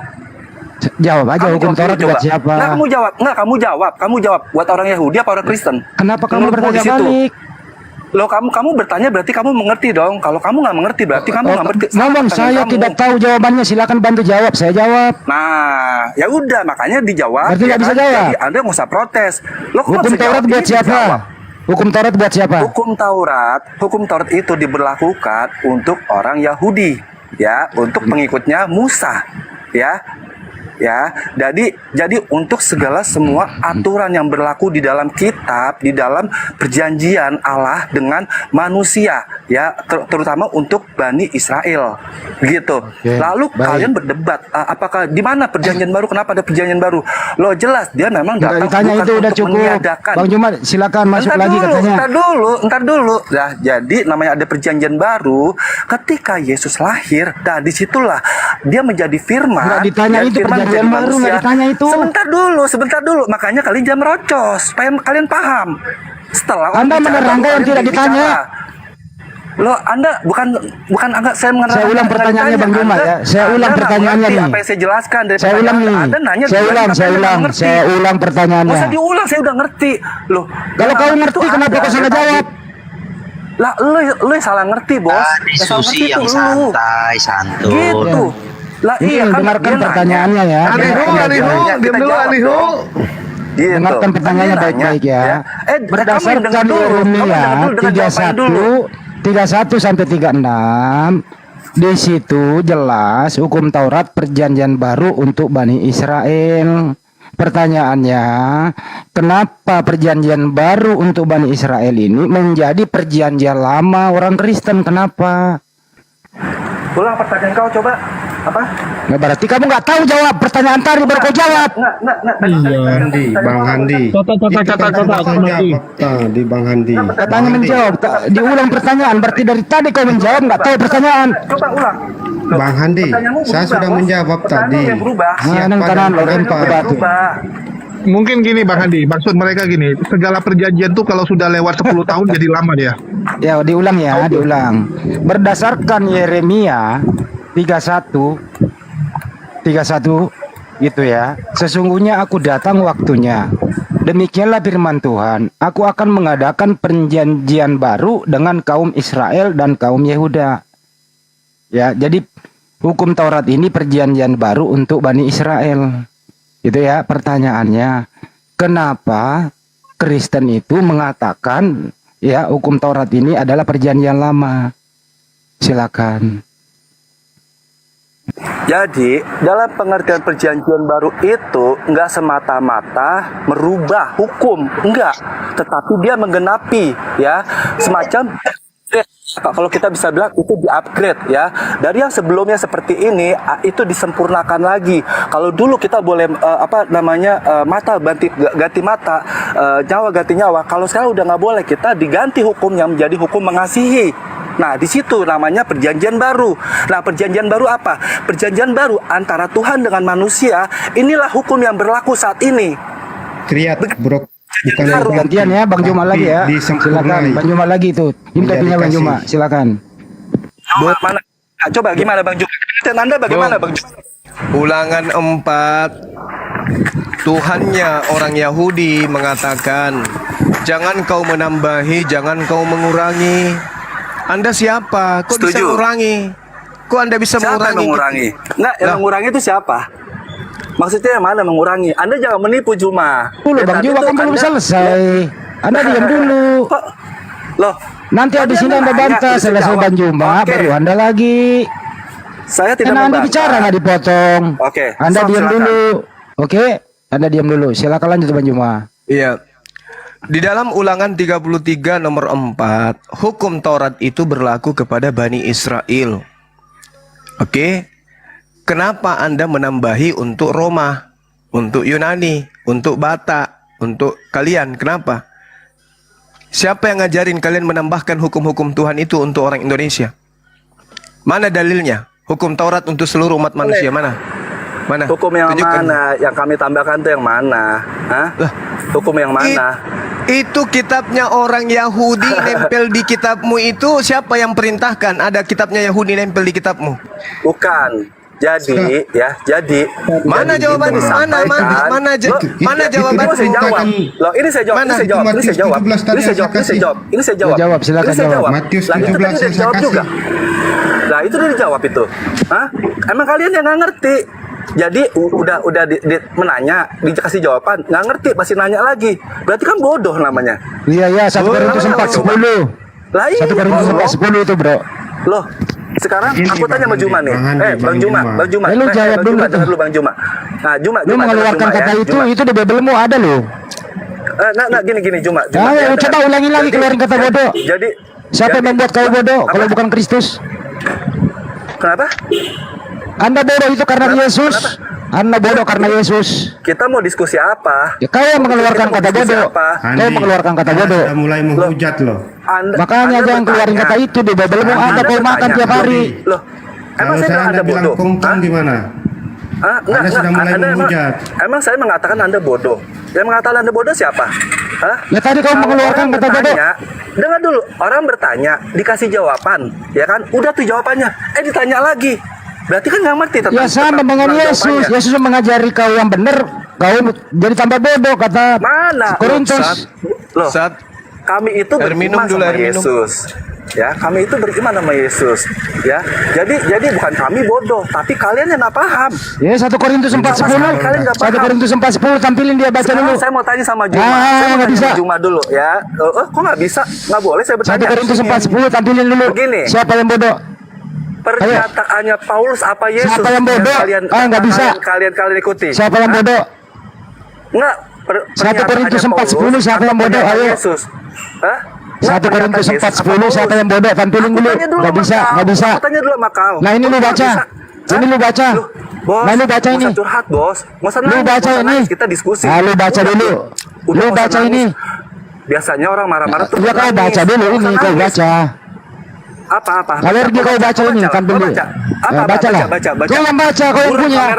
Jawab aja, Kamu hukum jawab Taurat dulu, buat coba. siapa? Nggak, kamu jawab. Buat orang Yahudi apa orang Kristen? Kenapa kamu Menurutmu bertanya di situ? balik? Loh, kamu bertanya berarti kamu mengerti dong. Kalau kamu nggak mengerti berarti kamu nggak mengerti. Ngomong saya tidak tahu jawabannya, silakan bantu jawab. Saya jawab. Nah, ya udah makanya dijawab. Berarti nggak bisa kan? jawab. Jadi Anda nggak usah protes. Lo kok nggak Hukum bisa Taurat jawab? buat Ini siapa? dijawab. Hukum Taurat buat siapa? Hukum Taurat itu diberlakukan untuk orang Yahudi, ya, untuk pengikutnya Musa, ya. Ya, jadi untuk segala semua aturan yang berlaku di dalam kitab, di dalam perjanjian Allah dengan manusia, ya, terutama untuk Bani Israel, gitu. Lalu baik. kalian berdebat, apakah di mana perjanjian baru? Kenapa ada perjanjian baru? Lo jelas dia memang Nggak datang ditanya bukan itu udah untuk cukup. meniadakan. Bang Jumat, silakan masuk Ntar lagi dulu, katanya. Ntar dulu. Nah, jadi namanya ada perjanjian baru. Ketika Yesus lahir, nah disitulah dia menjadi firman. Nggak ditanya dan itu firman perjanjian menjadi baru, nggak manusia. ditanya itu. Sebentar dulu. Makanya kalian jangan merocos, supaya kalian paham. Setelah orang Anda bicara, menerangkan baru yang kalian tidak ditanya. Lo, Anda bukan agak saya menerangkan. Saya ulang pertanyaannya Bang Jumat ya. Saya ulang pertanyaannya nih. Apa yang saya jelaskan dari Saya ulang nih. Anda nanya Saya duluan, ulang, tapi saya Anda ulang. nggak ngerti. Saya ulang pertanyaannya. Nggak usah diulang, saya udah ngerti. Loh, Kalau yang kau itu ngerti kenapa ada kau salah dari tadi. jawab? Lah, lu yang salah ngerti, Bos. Yang salah Diskusi ngerti yang itu lu. santai, santun. Gitu. Lah Ini iya kan dengarkan dia pertanyaannya ya. nanya. Anihu, diam dulu Anihu. Gitu. Dengarkan pertanyaannya Dia baik-baik nanya, ya. Berdasarkan Yeremia 31 sampai 36, di situ jelas hukum Taurat perjanjian baru untuk Bani Israel. Pertanyaannya, kenapa perjanjian baru untuk Bani Israel ini menjadi perjanjian lama orang Kristen? Kenapa? Ulang pertanyaan kau coba. Apa? Nah, berarti kamu nggak tahu jawab pertanyaan tadi, baru kau jawab. Bang Handi. Tadi Bang Handi. Katanya menjawab, diulang pertanyaan. Berarti dari tadi kau menjawab nggak tahu pertanyaan. Coba ulang. Bang Handi, saya sudah menjawab tadi. Mungkin gini Bang Handi, maksud mereka gini, segala perjanjian tuh kalau sudah lewat 10 tahun jadi lama dia. Ya, diulang ya, diulang. Berdasarkan Yeremia 31 gitu ya. Sesungguhnya aku datang waktunya. Demikianlah firman Tuhan, aku akan mengadakan perjanjian baru dengan kaum Israel dan kaum Yehuda. Ya, jadi hukum Taurat ini perjanjian baru untuk Bani Israel. Gitu ya, pertanyaannya, kenapa Kristen itu mengatakan ya hukum Taurat ini adalah perjanjian lama? Silakan. Jadi dalam pengertian perjanjian baru itu enggak semata-mata merubah hukum, enggak, tetapi dia menggenapi ya, semacam kalau kita bisa bilang itu di-upgrade ya. Dari yang sebelumnya seperti ini itu disempurnakan lagi. Kalau dulu kita boleh mata ganti mata, nyawa ganti nyawa. Kalau sekarang udah nggak boleh, kita diganti hukumnya menjadi hukum mengasihi. Nah, di situ namanya perjanjian baru. Nah, perjanjian baru apa? Perjanjian baru antara Tuhan dengan manusia. Inilah hukum yang berlaku saat ini. Kriat, bro. Bukan gantian ya, Bang Juma lagi ya. Silakan, Bang Juma lagi itu. Ini topinya Bang Juma, silakan. Mana? Coba gimana Bang Juma? Dan Anda bagaimana Bang Juma? Ulangan 4. Tuhannya orang Yahudi mengatakan, jangan kau menambahi, jangan kau mengurangi. Anda siapa? Kok bisa mengurangi? Kok Anda bisa siapa mengurangi? Enggak, yang mengurangi itu siapa? Maksudnya yang mana mengurangi? Anda jangan menipu Juma. Dulu Bang Juma kan belum selesai. Anda diam dulu. Loh, nanti habis ini Anda bantah, selesai Bang Juma, baru Anda lagi. Saya tidak membantah. Anda bicara nggak dipotong. Oke. Anda diam dulu. Oke, Anda diam dulu. Silakan lanjut Bang Juma. Iya. Di dalam Ulangan 33 nomor 4, hukum Taurat itu berlaku kepada Bani Israel. Oke. Kenapa Anda menambahi untuk Roma, untuk Yunani, untuk Batak, untuk kalian? Kenapa? Siapa yang ngajarin kalian menambahkan hukum-hukum Tuhan itu untuk orang Indonesia? Mana dalilnya? Hukum Taurat untuk seluruh umat manusia mana? Mana? Hukum yang tunjukkan. mana? Yang kami tambahkan itu yang mana? Hah? Hukum yang mana? Itu kitabnya orang Yahudi nempel di kitabmu itu. Siapa yang perintahkan ada kitabnya Yahudi nempel di kitabmu? Bukan. Jadi mana jawabannya? Mana jawabannya? Saya jawab. Loh, ini saya jawab. Ini saya jawab. Jawab, silakan jawab. Matius Lah, itu 17 tadi udah dijawab juga. Nah, itu udah dijawab itu. Hah? Emang kalian yang nggak ngerti? Jadi udah menanya, dikasih jawaban, nggak ngerti, masih nanya lagi. Berarti kan bodoh namanya. Iya, 1 Korintus 4:10. Lah, 1 Korintus 4:10 itu, Bro. Loh, sekarang aku tanya sama Juma nih. Bang Juma. Lu jawab dulu. Dengar dulu Bang Juma. Nah, Juma. Lu mengeluarkan kata itu di Biblemu ada loh. Nah, gini Juma. Coba ulangi lagi keluarin kata bodoh. Jadi siapa yang membuat kau bodoh kalau bukan Kristus? Kenapa? Anda bodoh itu karena Yesus. Anda bodoh karena Yesus. Kita mau diskusi apa? Ya, kau yang mengeluarkan kata bodoh. Kau mengeluarkan kata bodoh. Anda mulai menghujat loh. Makanya jangan keluarin kata itu di Biblemu ada kau makan tiap hari. Loh, emang saya bilang Anda bodoh? Gimana? Anda sudah mulai menghujat. Emang saya mengatakan Anda bodoh? Yang mengatakan Anda bodoh siapa? Hah? Ya tadi kau mengeluarkan kata bodoh. Dengar dulu, orang bertanya, dikasih jawaban, ya kan? Udah tuh jawabannya. Ditanya lagi. Berarti kan nggak ngerti tentang. Ya sama dengan Yesus. Yesus mengajari kau yang benar, kau jadi tambah bodoh kata Korintus. Loh, kami itu beriman sama Yesus. Ya, kami itu beriman sama Yesus. Ya, jadi bukan kami bodoh, tapi kalian yang nggak paham. Ya, 1 Korintus 4:10. 1 Korintus 4:10 tampilin dia baca dulu. Saya mau tanya sama Juma. Saya mau tanya sama Juma dulu ya. Kok nggak bisa? Nggak boleh saya bertanya. 1 Korintus 4:10 tampilin dulu. Begini. Siapa yang bodoh? Pernyataannya Paulus apa Yesus? Siapa yang bodoh? Nggak bisa. Kalian ikuti. Siapa yang bodoh? Enggak. 1 Korintus 4:10 siapa yang bodoh? Ayo. Yesus. Hah? 1 Korintus 4:10 siapa yang bodoh? Tampilin dulu. Nggak bisa, nggak bisa. Tanya dulu sama kau. Nah ini lu baca. Ini lu baca. Bos, Nah lu baca ini. Nggak usah curhat, Bos. Nggak usah Lu nangis, baca nggak usah ini. nangis, kita diskusi. Nah lu baca Udah, dulu. udah, Lu nggak usah baca ini. nangis. Biasanya orang marah-marah tuh Ya kau nangis. baca dulu Nggak ini, usah kau nangis. baca. Apa? Alergi kau baca ini, tampil dulu. Baca lah. Kau yang baca, kau yang punya.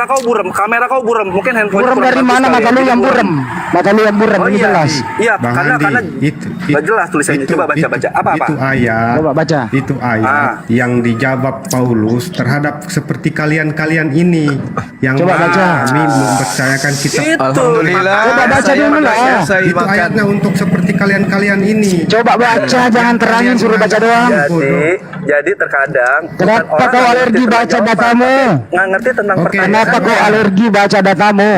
Kamera kau buram. Mungkin handphone Buram dari mana? Mata lu yang buram. Mata lu yang buram, ini jelas. Iya, Bang karena Andi, nggak jelas tulisannya. Coba baca. Apa? Itu ayat. Coba baca. Itu ayat yang dijawab Paulus terhadap seperti kalian-kalian ini yang Coba baca. kami mempercayakan kitab. Alhamdulillah. Coba baca dulu lah. Itu ayatnya untuk seperti kalian-kalian ini. Coba baca, jangan terangin, suruh baca doang. Jadi terkadang Kenapa kau alergi baca datamu? nggak ngerti tentang pertanyaan. Kenapa kau alergi baca datamu?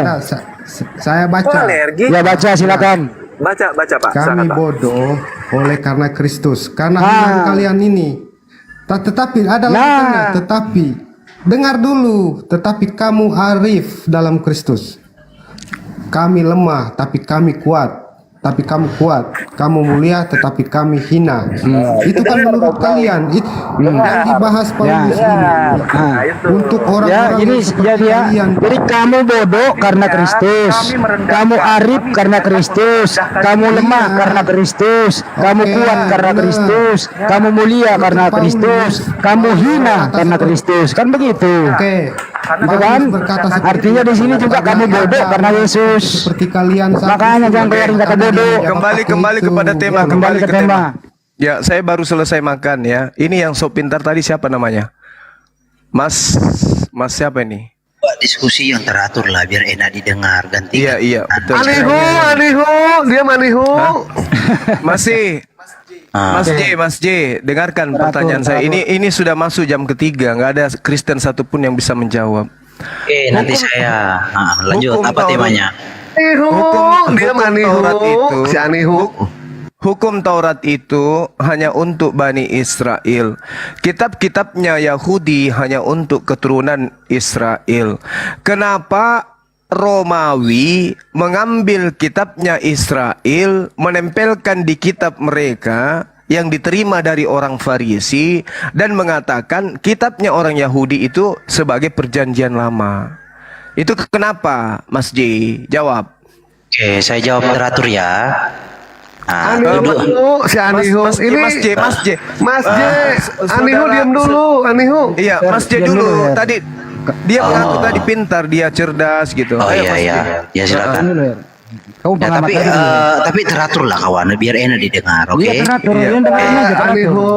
Saya baca. Kok alergi? Ya baca, silakan. Baca Pak. Kami Silakan, Pak. bodoh oleh karena Kristus, karena iman kalian ini. Tetapi ada lagi tengah, tetapi dengar dulu, tetapi kamu arif dalam Kristus. Kami lemah, tapi kami kuat. Tapi kamu kuat, kamu mulia, tetapi kami hina. Itu kan menurut kalian itu yang dibahas Paulus ini. Untuk orang-orang ini jadi ya. Jadi kamu bodoh karena Kristus, kamu arif karena Kristus, kamu lemah karena Kristus, kamu kuat karena Kristus, kamu mulia karena Kristus, kamu hina karena Kristus. Kan begitu. Itu kan? Artinya di sini juga kamu bodoh karena Yesus. Seperti kalian. Makanya jangan keluarin kata bodoh. Kembali kepada tema. Kembali ke tema. Ya, saya baru selesai makan ya. Ini yang sok pintar tadi siapa namanya? Mas siapa ini? Diskusi yang teratur lah biar enak didengar ganti. Iya, betul. Anihu, dia Manihu. Masih. Mas J, dengarkan pertanyaan saya. Ini sudah masuk jam ketiga, nggak ada Kristen satupun yang bisa menjawab. Oke, nanti saya lanjut. Apa temanya? Hukum Taurat itu hanya untuk Bani Israel. Kitab-kitabnya Yahudi hanya untuk keturunan Israel. Kenapa Romawi mengambil kitabnya Israel, menempelkan di kitab mereka yang diterima dari orang Farisi dan mengatakan kitabnya orang Yahudi itu sebagai perjanjian lama? Itu kenapa, Mas J? Jawab. Oke, saya jawab teratur ya. Anihu, si Anihu ini Mas J. Anihu diam dulu, Anihu. Iya, Mas J dulu. Tadi dia mengaku tadi pintar, dia cerdas gitu. Oh iya. Ya silakan. Ya, tapi teratur lah kawan, biar enak didengar, oke? Iya teratur, Anihu,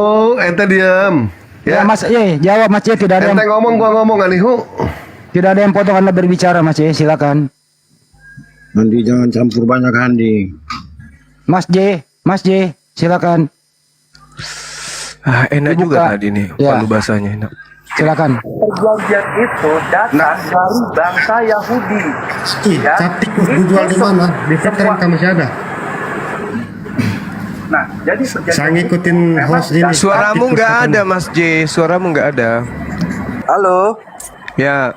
ente diam. Ya Mas jawab Mas J, tidak ada yang ente ngomong, gua ngomong, Anihu. Tidak ada yang potong Anda berbicara Mas J, silakan. Andi jangan campur banyak Andi. Mas J, silakan. Enak juga tadi nih, palu bahasanya enak. Silakan. Perjanjian itu datang dari bangsa Yahudi. Cantik dijual di mana? Di Instagram kamu masih ada. Nah, jadi saya ngikutin host ini. Suaramu nggak ada, Mas J. Suaramu nggak ada. Halo. Ya.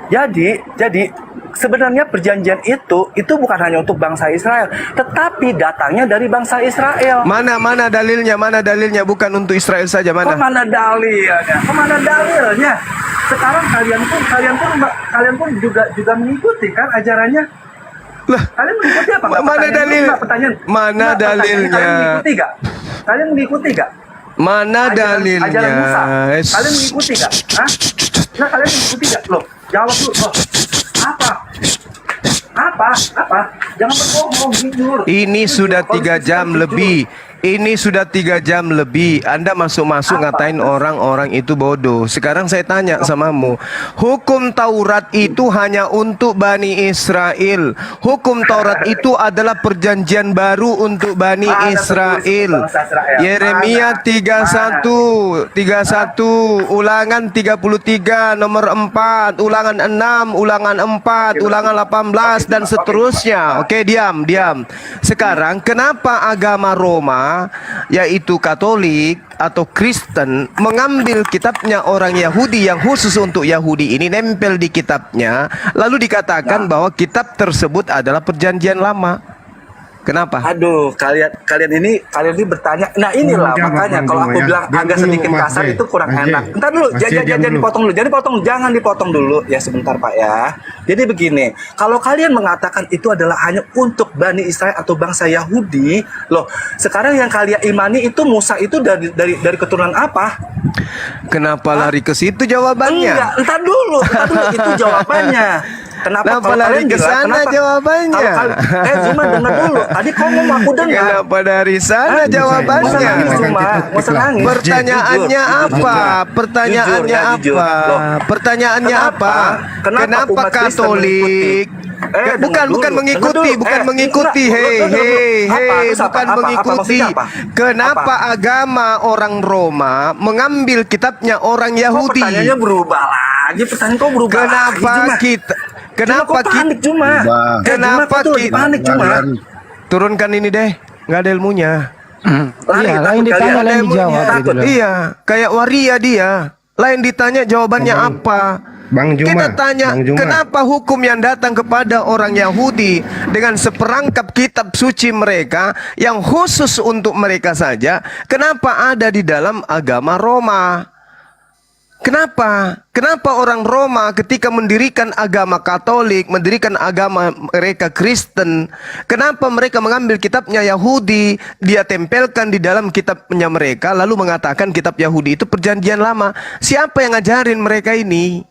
Jadi sebenarnya perjanjian itu bukan hanya untuk bangsa Israel, tetapi datangnya dari bangsa Israel. Mana dalilnya? Mana dalilnya? Bukan untuk Israel saja, mana? Kemana dalilnya? Sekarang kalian pun juga mengikuti kan ajarannya? Lah, kalian mengikuti apa? Mana dalil? Mana dalilnya? Kalian mengikuti gak? Mana dalilnya? Ajaran Musa. Kalian mengikuti gak? Nah, kalian mengikuti gak? Loh, jawab dulu. Loh. Apa? Jangan berbohong, jujur. Ini sudah 3 jam lebih. Ini sudah 3 jam lebih. Anda masuk-masuk ngatain orang-orang itu bodoh. Sekarang saya tanya samamu. Hukum Taurat itu hanya untuk Bani Israel. Hukum Taurat itu adalah perjanjian baru untuk Bani Israel. Yeremia 31, Ulangan 33, nomor 4, Ulangan 6, Ulangan 4, Ulangan 18, dan seterusnya. Oke, diam. Sekarang kenapa agama Roma Roma, yaitu Katolik atau Kristen, mengambil kitabnya orang Yahudi yang khusus untuk Yahudi ini, nempel di kitabnya, lalu dikatakan bahwa kitab tersebut adalah Perjanjian Lama. Kenapa? Aduh, kalian ini bertanya. Nah inilah makanya kalau aku bilang agak sedikit kasar itu kurang enak. Entar dulu, jangan dipotong dulu. Ya sebentar Pak ya. Jadi begini, kalau kalian mengatakan itu adalah hanya untuk Bani Israel atau bangsa Yahudi, loh, sekarang yang kalian imani itu Musa itu dari keturunan apa? Kenapa lari ke situ jawabannya? Enggak, entar dulu itu jawabannya. Kenapa lari ke sana jawabannya? Zuma dengar dulu. Tadi kau ngomong aku dengar. Kenapa dari sana jawabannya? Pertanyaannya apa? Pertanyaannya apa? Kenapa Katolik? Bukan mengikuti. Bukan mengikuti. Kenapa agama orang Roma mengambil kitabnya orang Yahudi? Pertanyaannya berubah lagi. Pertanyaan kau berubah. Kenapa kita turunkan ini deh, nggak ada ilmunya. Lain ditanya, lain dijawab. Iya, kayak waria dia. Lain ditanya jawabannya apa? Kita tanya, kenapa hukum yang datang kepada orang Yahudi dengan seperangkap kitab suci mereka yang khusus untuk mereka saja, kenapa ada di dalam agama Roma? Kenapa orang Roma ketika mendirikan agama Katolik, mendirikan agama mereka Kristen, kenapa mereka mengambil kitabnya Yahudi, dia tempelkan di dalam kitabnya mereka, lalu mengatakan kitab Yahudi itu Perjanjian Lama? Siapa yang ngajarin mereka ini?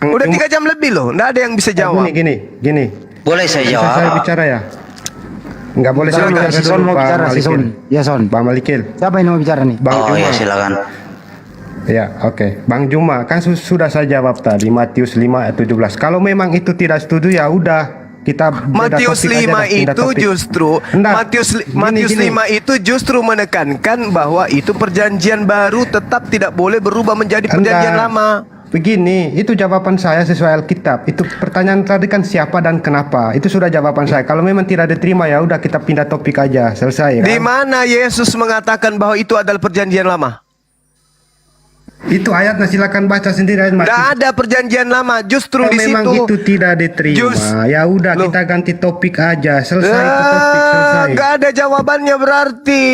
Udah 3 jam lebih loh, nggak ada yang bisa jawab. Gini. Boleh saya jawab? Saya bicara ya. Nggak boleh saya bicara Son mau bicara, Son. Ya Son. Bang Malikil. Siapa yang mau bicara nih? Oh ya silakan. Ya, oke. Bang Juma, kan sudah saya jawab tadi Matius 5 ayat 17. Kalau memang itu tidak setuju ya udah kita Matius 5 itu justru Matius 5 itu justru menekankan bahwa itu perjanjian baru tetap tidak boleh berubah menjadi perjanjian lama. Begini, itu jawaban saya sesuai Alkitab. Itu pertanyaan tadi kan siapa dan kenapa. Itu sudah jawaban saya. Kalau memang tidak diterima ya udah kita pindah topik aja, selesai. Di mana Yesus mengatakan bahwa itu adalah perjanjian lama? Itu ayatnya silakan baca sendiri. Tidak ada perjanjian lama, justru kalau di memang situ. Itu tidak diterima. Ya udah kita ganti topik aja, selesai itu topik selesai. Gak ada jawabannya berarti.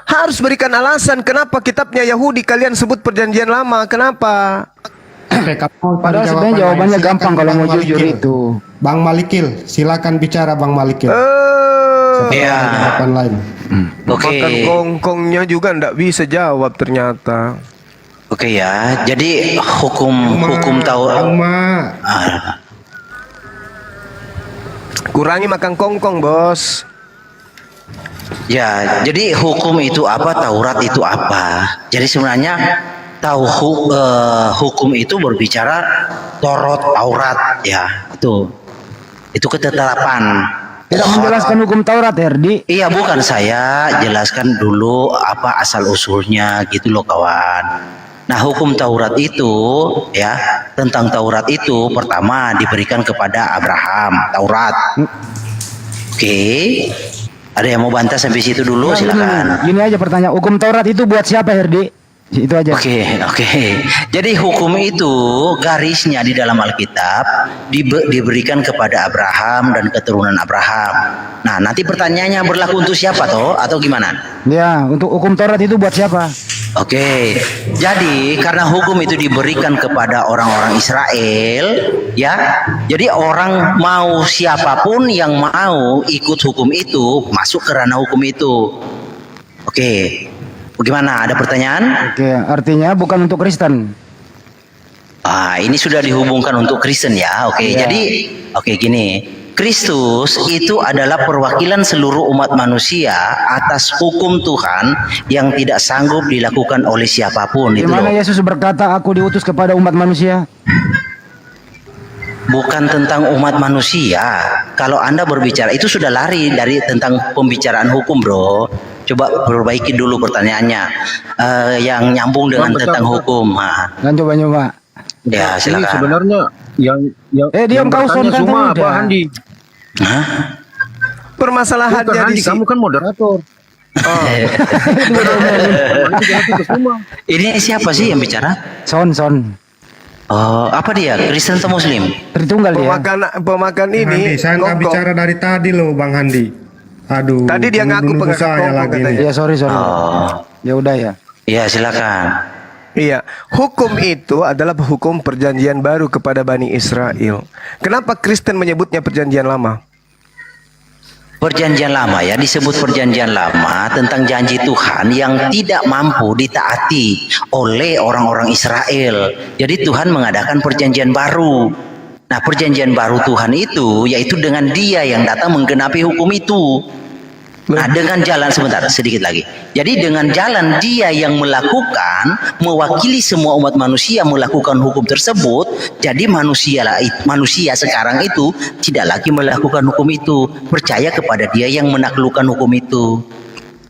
Harus berikan alasan kenapa kitabnya Yahudi kalian sebut perjanjian lama. Kenapa? Padahal sebenarnya jawabannya gampang kalau mau jujur itu. Bang Malikil, silakan bicara Bang Malikil. Iya. Jawaban lain. Makan kongkongnya juga ndak bisa jawab ternyata. Oke ya, jadi hukum Taurat. Kurangi makan kongkong, Bos. Ya, jadi hukum itu apa, Taurat itu apa? Jadi sebenarnya hukum itu berbicara Taurat ya, itu ketetapan. Tidak menjelaskan hukum Taurat, Herdi. Iya, bukan, saya jelaskan dulu apa asal usulnya gitu loh kawan. Nah, hukum Taurat itu ya, tentang Taurat itu pertama diberikan kepada Abraham, Taurat. Oke. Ada yang mau bantah sampai situ dulu, silakan. Gini aja pertanyaan, hukum Taurat itu buat siapa, Herdi? Itu aja. Oke. Jadi hukum itu garisnya di dalam Alkitab diberikan kepada Abraham dan keturunan Abraham. Nah, nanti pertanyaannya berlaku untuk siapa toh atau gimana? Ya, untuk hukum Taurat itu buat siapa? Oke, jadi karena hukum itu diberikan kepada orang-orang Israel, ya, jadi orang mau siapapun yang mau ikut hukum itu masuk ke ranah hukum itu. Oke, bagaimana? Ada pertanyaan? Oke, artinya bukan untuk Kristen. Ini sudah dihubungkan untuk Kristen ya. Oke, jadi gini. Kristus itu adalah perwakilan seluruh umat manusia atas hukum Tuhan yang tidak sanggup dilakukan oleh siapapun. Di mana Yesus berkata, "Aku diutus kepada umat manusia"? Bukan tentang umat manusia. Kalau Anda berbicara itu sudah lari dari tentang pembicaraan hukum, bro. Coba perbaiki dulu pertanyaannya, yang nyambung dengan tentang hukum. Coba. Ya, silakan. Ini sebenarnya yang diam kau Son, Zuma apa Handi? Permasalahannya Bukan, di Andi, sini. kamu kan moderator. Ini siapa sih yang bicara? Son. Oh, apa dia? Kristen atau Muslim? Tritunggal dia. Pemakan ini. Handi, saya nggak Gokok. bicara dari tadi loh, Bang Handi. Aduh. Tadi dia ngaku nuduh pengaku saya Gokok lagi katanya. nih. Ya sorry. Oh, Ya udah ya. iya silakan. Iya, hukum itu adalah hukum perjanjian baru kepada Bani Israel. Kenapa Kristen menyebutnya perjanjian lama? Perjanjian lama ya, disebut perjanjian lama tentang janji Tuhan yang tidak mampu ditaati oleh orang-orang Israel. Jadi Tuhan mengadakan perjanjian baru. Nah, perjanjian baru Tuhan itu yaitu dengan Dia yang datang menggenapi hukum itu. Nah, dengan jalan sebentar, sedikit lagi. Jadi dengan jalan Dia yang melakukan, mewakili semua umat manusia melakukan hukum tersebut, jadi manusia sekarang itu tidak lagi melakukan hukum itu, percaya kepada Dia yang menaklukkan hukum itu.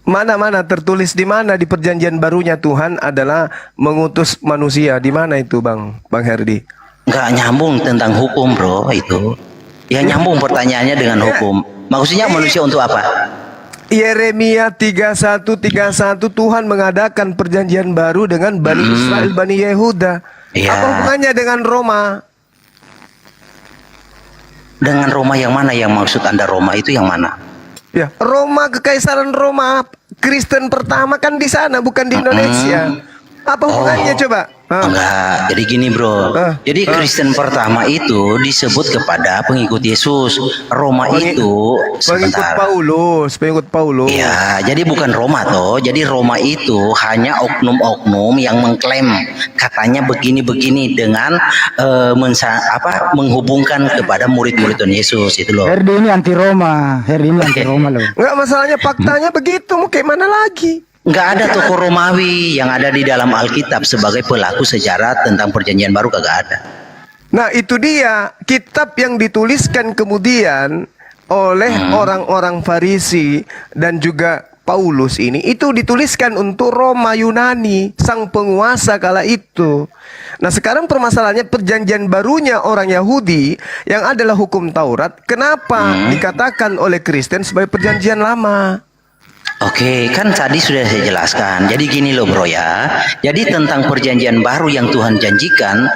Mana tertulis di mana di perjanjian barunya Tuhan adalah mengutus manusia? Di mana itu, Bang Herdi? Nggak nyambung tentang hukum, bro, itu. Ya nyambung pertanyaannya dengan hukum. Maksudnya manusia untuk apa? Yeremia 31:31 Tuhan mengadakan perjanjian baru dengan Bani Israel, Bani Yehuda. Iya. Apa hubungannya dengan Roma? Dengan Roma yang mana yang maksud Anda Roma itu yang mana? Ya, Roma, Kekaisaran Roma, Kristen pertama kan di sana, bukan di Indonesia. Apa hubungannya coba? Enggak, jadi gini bro. Jadi Kristen pertama itu disebut kepada pengikut Yesus. Roma itu sebentar. Pengikut Paulus. Ya, jadi bukan Roma toh. Jadi Roma itu hanya oknum-oknum yang mengklaim katanya begini-begini dengan menghubungkan kepada murid-murid Tuhan Yesus itu loh. Herdi ini anti Roma loh. Enggak, masalahnya faktanya begitu. Mau kayak mana lagi? Nggak ada tokoh Romawi yang ada di dalam Alkitab sebagai pelaku sejarah tentang perjanjian baru, kagak ada. Nah itu dia, kitab yang dituliskan kemudian oleh orang-orang Farisi dan juga Paulus ini, itu dituliskan untuk Roma Yunani, sang penguasa kala itu. Nah sekarang permasalahannya perjanjian barunya orang Yahudi yang adalah hukum Taurat, kenapa dikatakan oleh Kristen sebagai perjanjian lama? Oke, kan tadi sudah saya jelaskan. Jadi gini loh bro ya. Jadi tentang perjanjian baru yang Tuhan janjikan,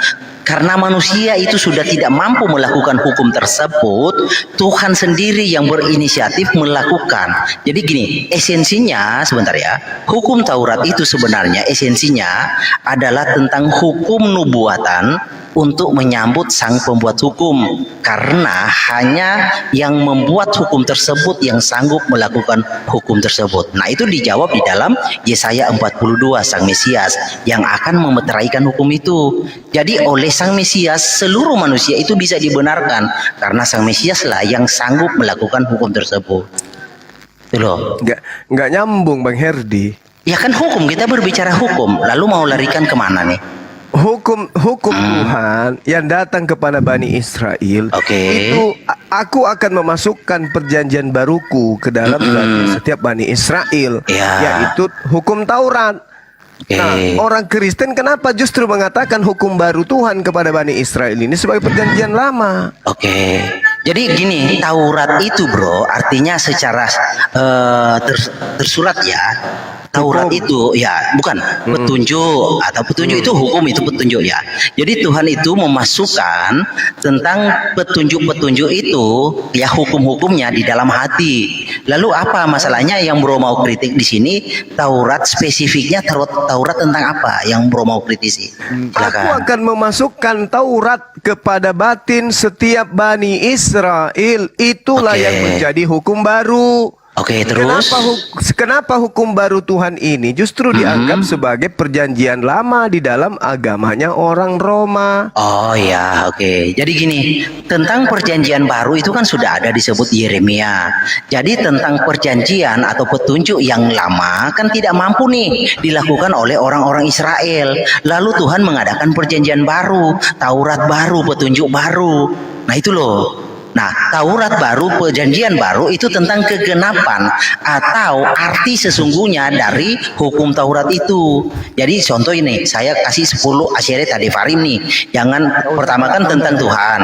karena manusia itu sudah tidak mampu melakukan hukum tersebut, Tuhan sendiri yang berinisiatif melakukan. Jadi gini, esensinya sebentar ya. Hukum Taurat itu sebenarnya esensinya adalah tentang hukum nubuatan untuk menyambut sang pembuat hukum, karena hanya yang membuat hukum tersebut yang sanggup melakukan hukum tersebut. Nah itu dijawab di dalam Yesaya 42, sang Mesias yang akan memeteraikan hukum itu. Jadi oleh sang Mesias seluruh manusia itu bisa dibenarkan karena sang Mesias lah yang sanggup melakukan hukum tersebut. Itu loh. Nggak nyambung Bang Herdi. Ya kan hukum, kita berbicara hukum, lalu mau larikan kemana nih? Hukum Tuhan yang datang kepada Bani Israel itu aku akan memasukkan perjanjian baruku ke dalam setiap Bani Israel, yaitu hukum Taurat. Nah, orang Kristen kenapa justru mengatakan hukum baru Tuhan kepada Bani Israel ini sebagai perjanjian lama? Oke. Jadi gini, Taurat itu bro, artinya secara tersurat ya. Taurat itu ya bukan petunjuk, atau petunjuk itu hukum, itu petunjuk ya. Jadi Tuhan itu memasukkan tentang petunjuk-petunjuk itu ya, hukum-hukumnya di dalam hati. Lalu apa masalahnya yang bro mau kritik di sini? Taurat spesifiknya Taurat tentang apa yang bro mau kritisi? Aku akan memasukkan Taurat kepada batin setiap Bani Israel. Itulah yang menjadi hukum baru. Oke, terus kenapa hukum baru Tuhan ini justru dianggap sebagai perjanjian lama di dalam agamanya orang Roma? Oh ya, oke. Jadi gini, tentang perjanjian baru itu kan sudah ada disebut Yeremia. Jadi tentang perjanjian atau petunjuk yang lama kan tidak mampu nih dilakukan oleh orang-orang Israel. Lalu Tuhan mengadakan perjanjian baru, Taurat baru, petunjuk baru. Nah itu loh. Nah, Taurat baru, perjanjian baru itu tentang kegenapan atau arti sesungguhnya dari hukum Taurat itu. Jadi contoh ini, saya kasih 10 asyeret adefarim nih. Jangan pertama kan tentang Tuhan.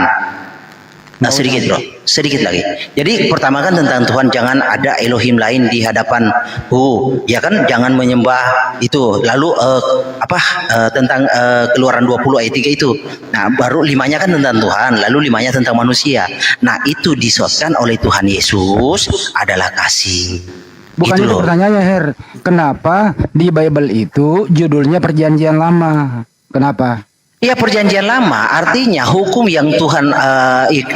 Nah, sedikit bro. sedikit lagi. Jadi pertama kan tentang Tuhan, jangan ada Elohim lain di hadapan ya kan, jangan menyembah itu. Lalu tentang Keluaran 20 ayat 3 itu. Nah, baru 5-nya kan tentang Tuhan, lalu 5-nya tentang manusia. Nah, itu disotkan oleh Tuhan Yesus adalah kasih. Bukan itu pertanyaannya, Her. Kenapa di Bible itu judulnya Perjanjian Lama? Kenapa? Ya, Perjanjian Lama artinya hukum yang Tuhan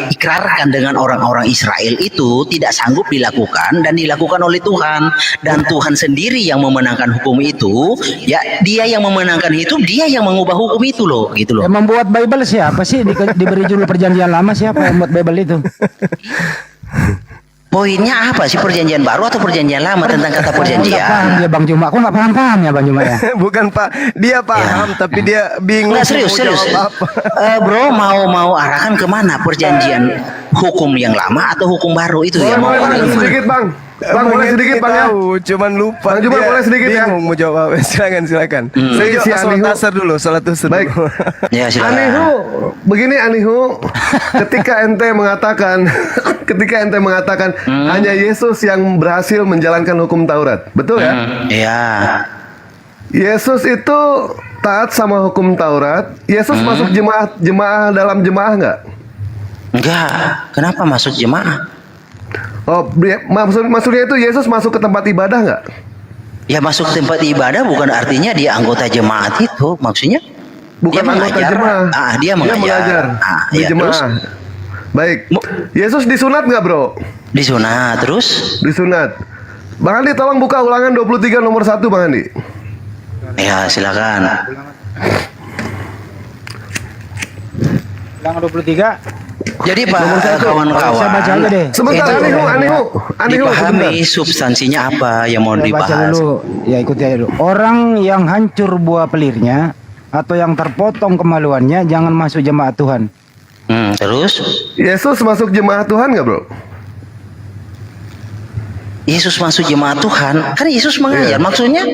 ikrarkan dengan orang-orang Israel itu tidak sanggup dilakukan dan dilakukan oleh Tuhan, dan Tuhan sendiri yang memenangkan hukum itu. Ya, Dia yang memenangkan itu, Dia yang mengubah hukum itu loh, gitu loh. Yang membuat Bible siapa sih? Diberi judul Perjanjian Lama siapa yang membuat Bible itu? Poinnya apa sih, Perjanjian Baru atau Perjanjian Lama tentang kata perjanjian? Nggak paham dia Bang Juma. Aku nggak paham ya Bang Juma ya. Bukan Pak, dia paham tapi dia bingung. Nggak, serius. Bro, mau arahkan kemana, perjanjian hukum yang lama atau hukum baru itu yang mau sedikit Bang. Bang boleh sedikit Bang ya? Cuman lupa. Bang Juma boleh sedikit ya? Bingung mau jawab. Silakan. Si Salat asar dulu. Baik. Ya, silakan. Anihu, begini Anihu, ketika ente mengatakan hanya Yesus yang berhasil menjalankan hukum Taurat, betul ya? Iya. Yesus itu taat sama hukum Taurat. Yesus masuk jemaah dalam jemaah nggak? Enggak. Kenapa masuk jemaah? Oh, maksudnya itu Yesus masuk ke tempat ibadah nggak? Ya, masuk ke tempat ibadah bukan artinya dia anggota jemaat itu, maksudnya. Bukan dia anggota mengajar. jemaah. Dia mengajar. Di Ya, jemaah. terus? Baik. Yesus disunat nggak, Bro? Disunat, terus? Disunat. Bang Andi tolong buka Ulangan 23 nomor 1, Bang Andi. Ya, silakan. Ulangan 23. Jadi Pak, kawan-kawan, saya baca aja deh. Sebentar, Anihu, dipahami substansinya apa yang mau Saya baca dibahas. dulu. Ya, ikuti aja dulu. Orang yang hancur buah pelirnya atau yang terpotong kemaluannya jangan masuk jemaat Tuhan. Terus? Yesus masuk jemaat Tuhan nggak, Bro? Yesus masuk jemaat Tuhan, kan Yesus mengajar. Maksudnya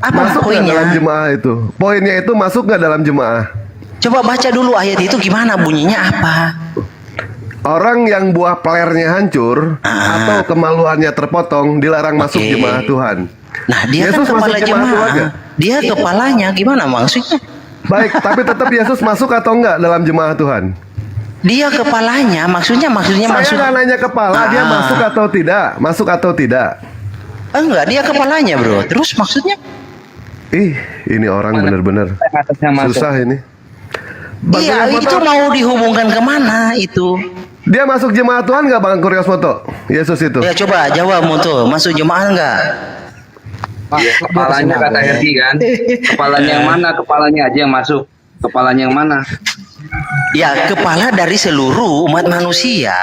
apa Masuk nggak poinnya? dalam jemaah itu? Poinnya itu masuk nggak dalam jemaah? Coba baca dulu ayat itu gimana bunyinya apa? Orang yang buah pelernya hancur atau kemaluannya terpotong dilarang masuk jemaah Tuhan. Nah, dia Yesus kan kepala masuk jemaah Tuhan jemaah. nggak? Dia kepalanya, gimana maksudnya? Baik, tapi tetap Yesus masuk atau enggak dalam jemaah Tuhan? Dia kepalanya, maksudnya Saya nggak nanya kepala, dia masuk atau tidak? Masuk atau tidak? Enggak, dia kepalanya, Bro. Terus maksudnya? Ini orang benar-benar susah ini. Iya, itu mau dihubungkan kemana itu? Dia masuk jemaat Tuhan nggak, Bang Kurios Moto? Yesus itu? Ya, coba jawab, Moto. Masuk jemaah enggak? Kepalanya kata Herdi kan? Kepalanya yang mana? Kepalanya aja yang masuk. Kepalanya yang mana? Ya, kepala dari seluruh umat manusia.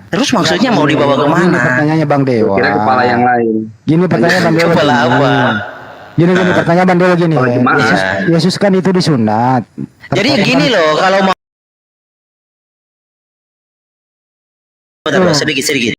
Terus maksudnya mau dibawa kemana? Ini pertanyaannya Bang Dewa. Kira kepala yang lain. Gini pertanyaan Bang Dewa. Kepala apa? Gini pertanyaan Bang Dewa gini. Yesus kan itu disunat. Jadi gini loh, kalau mau sedikit.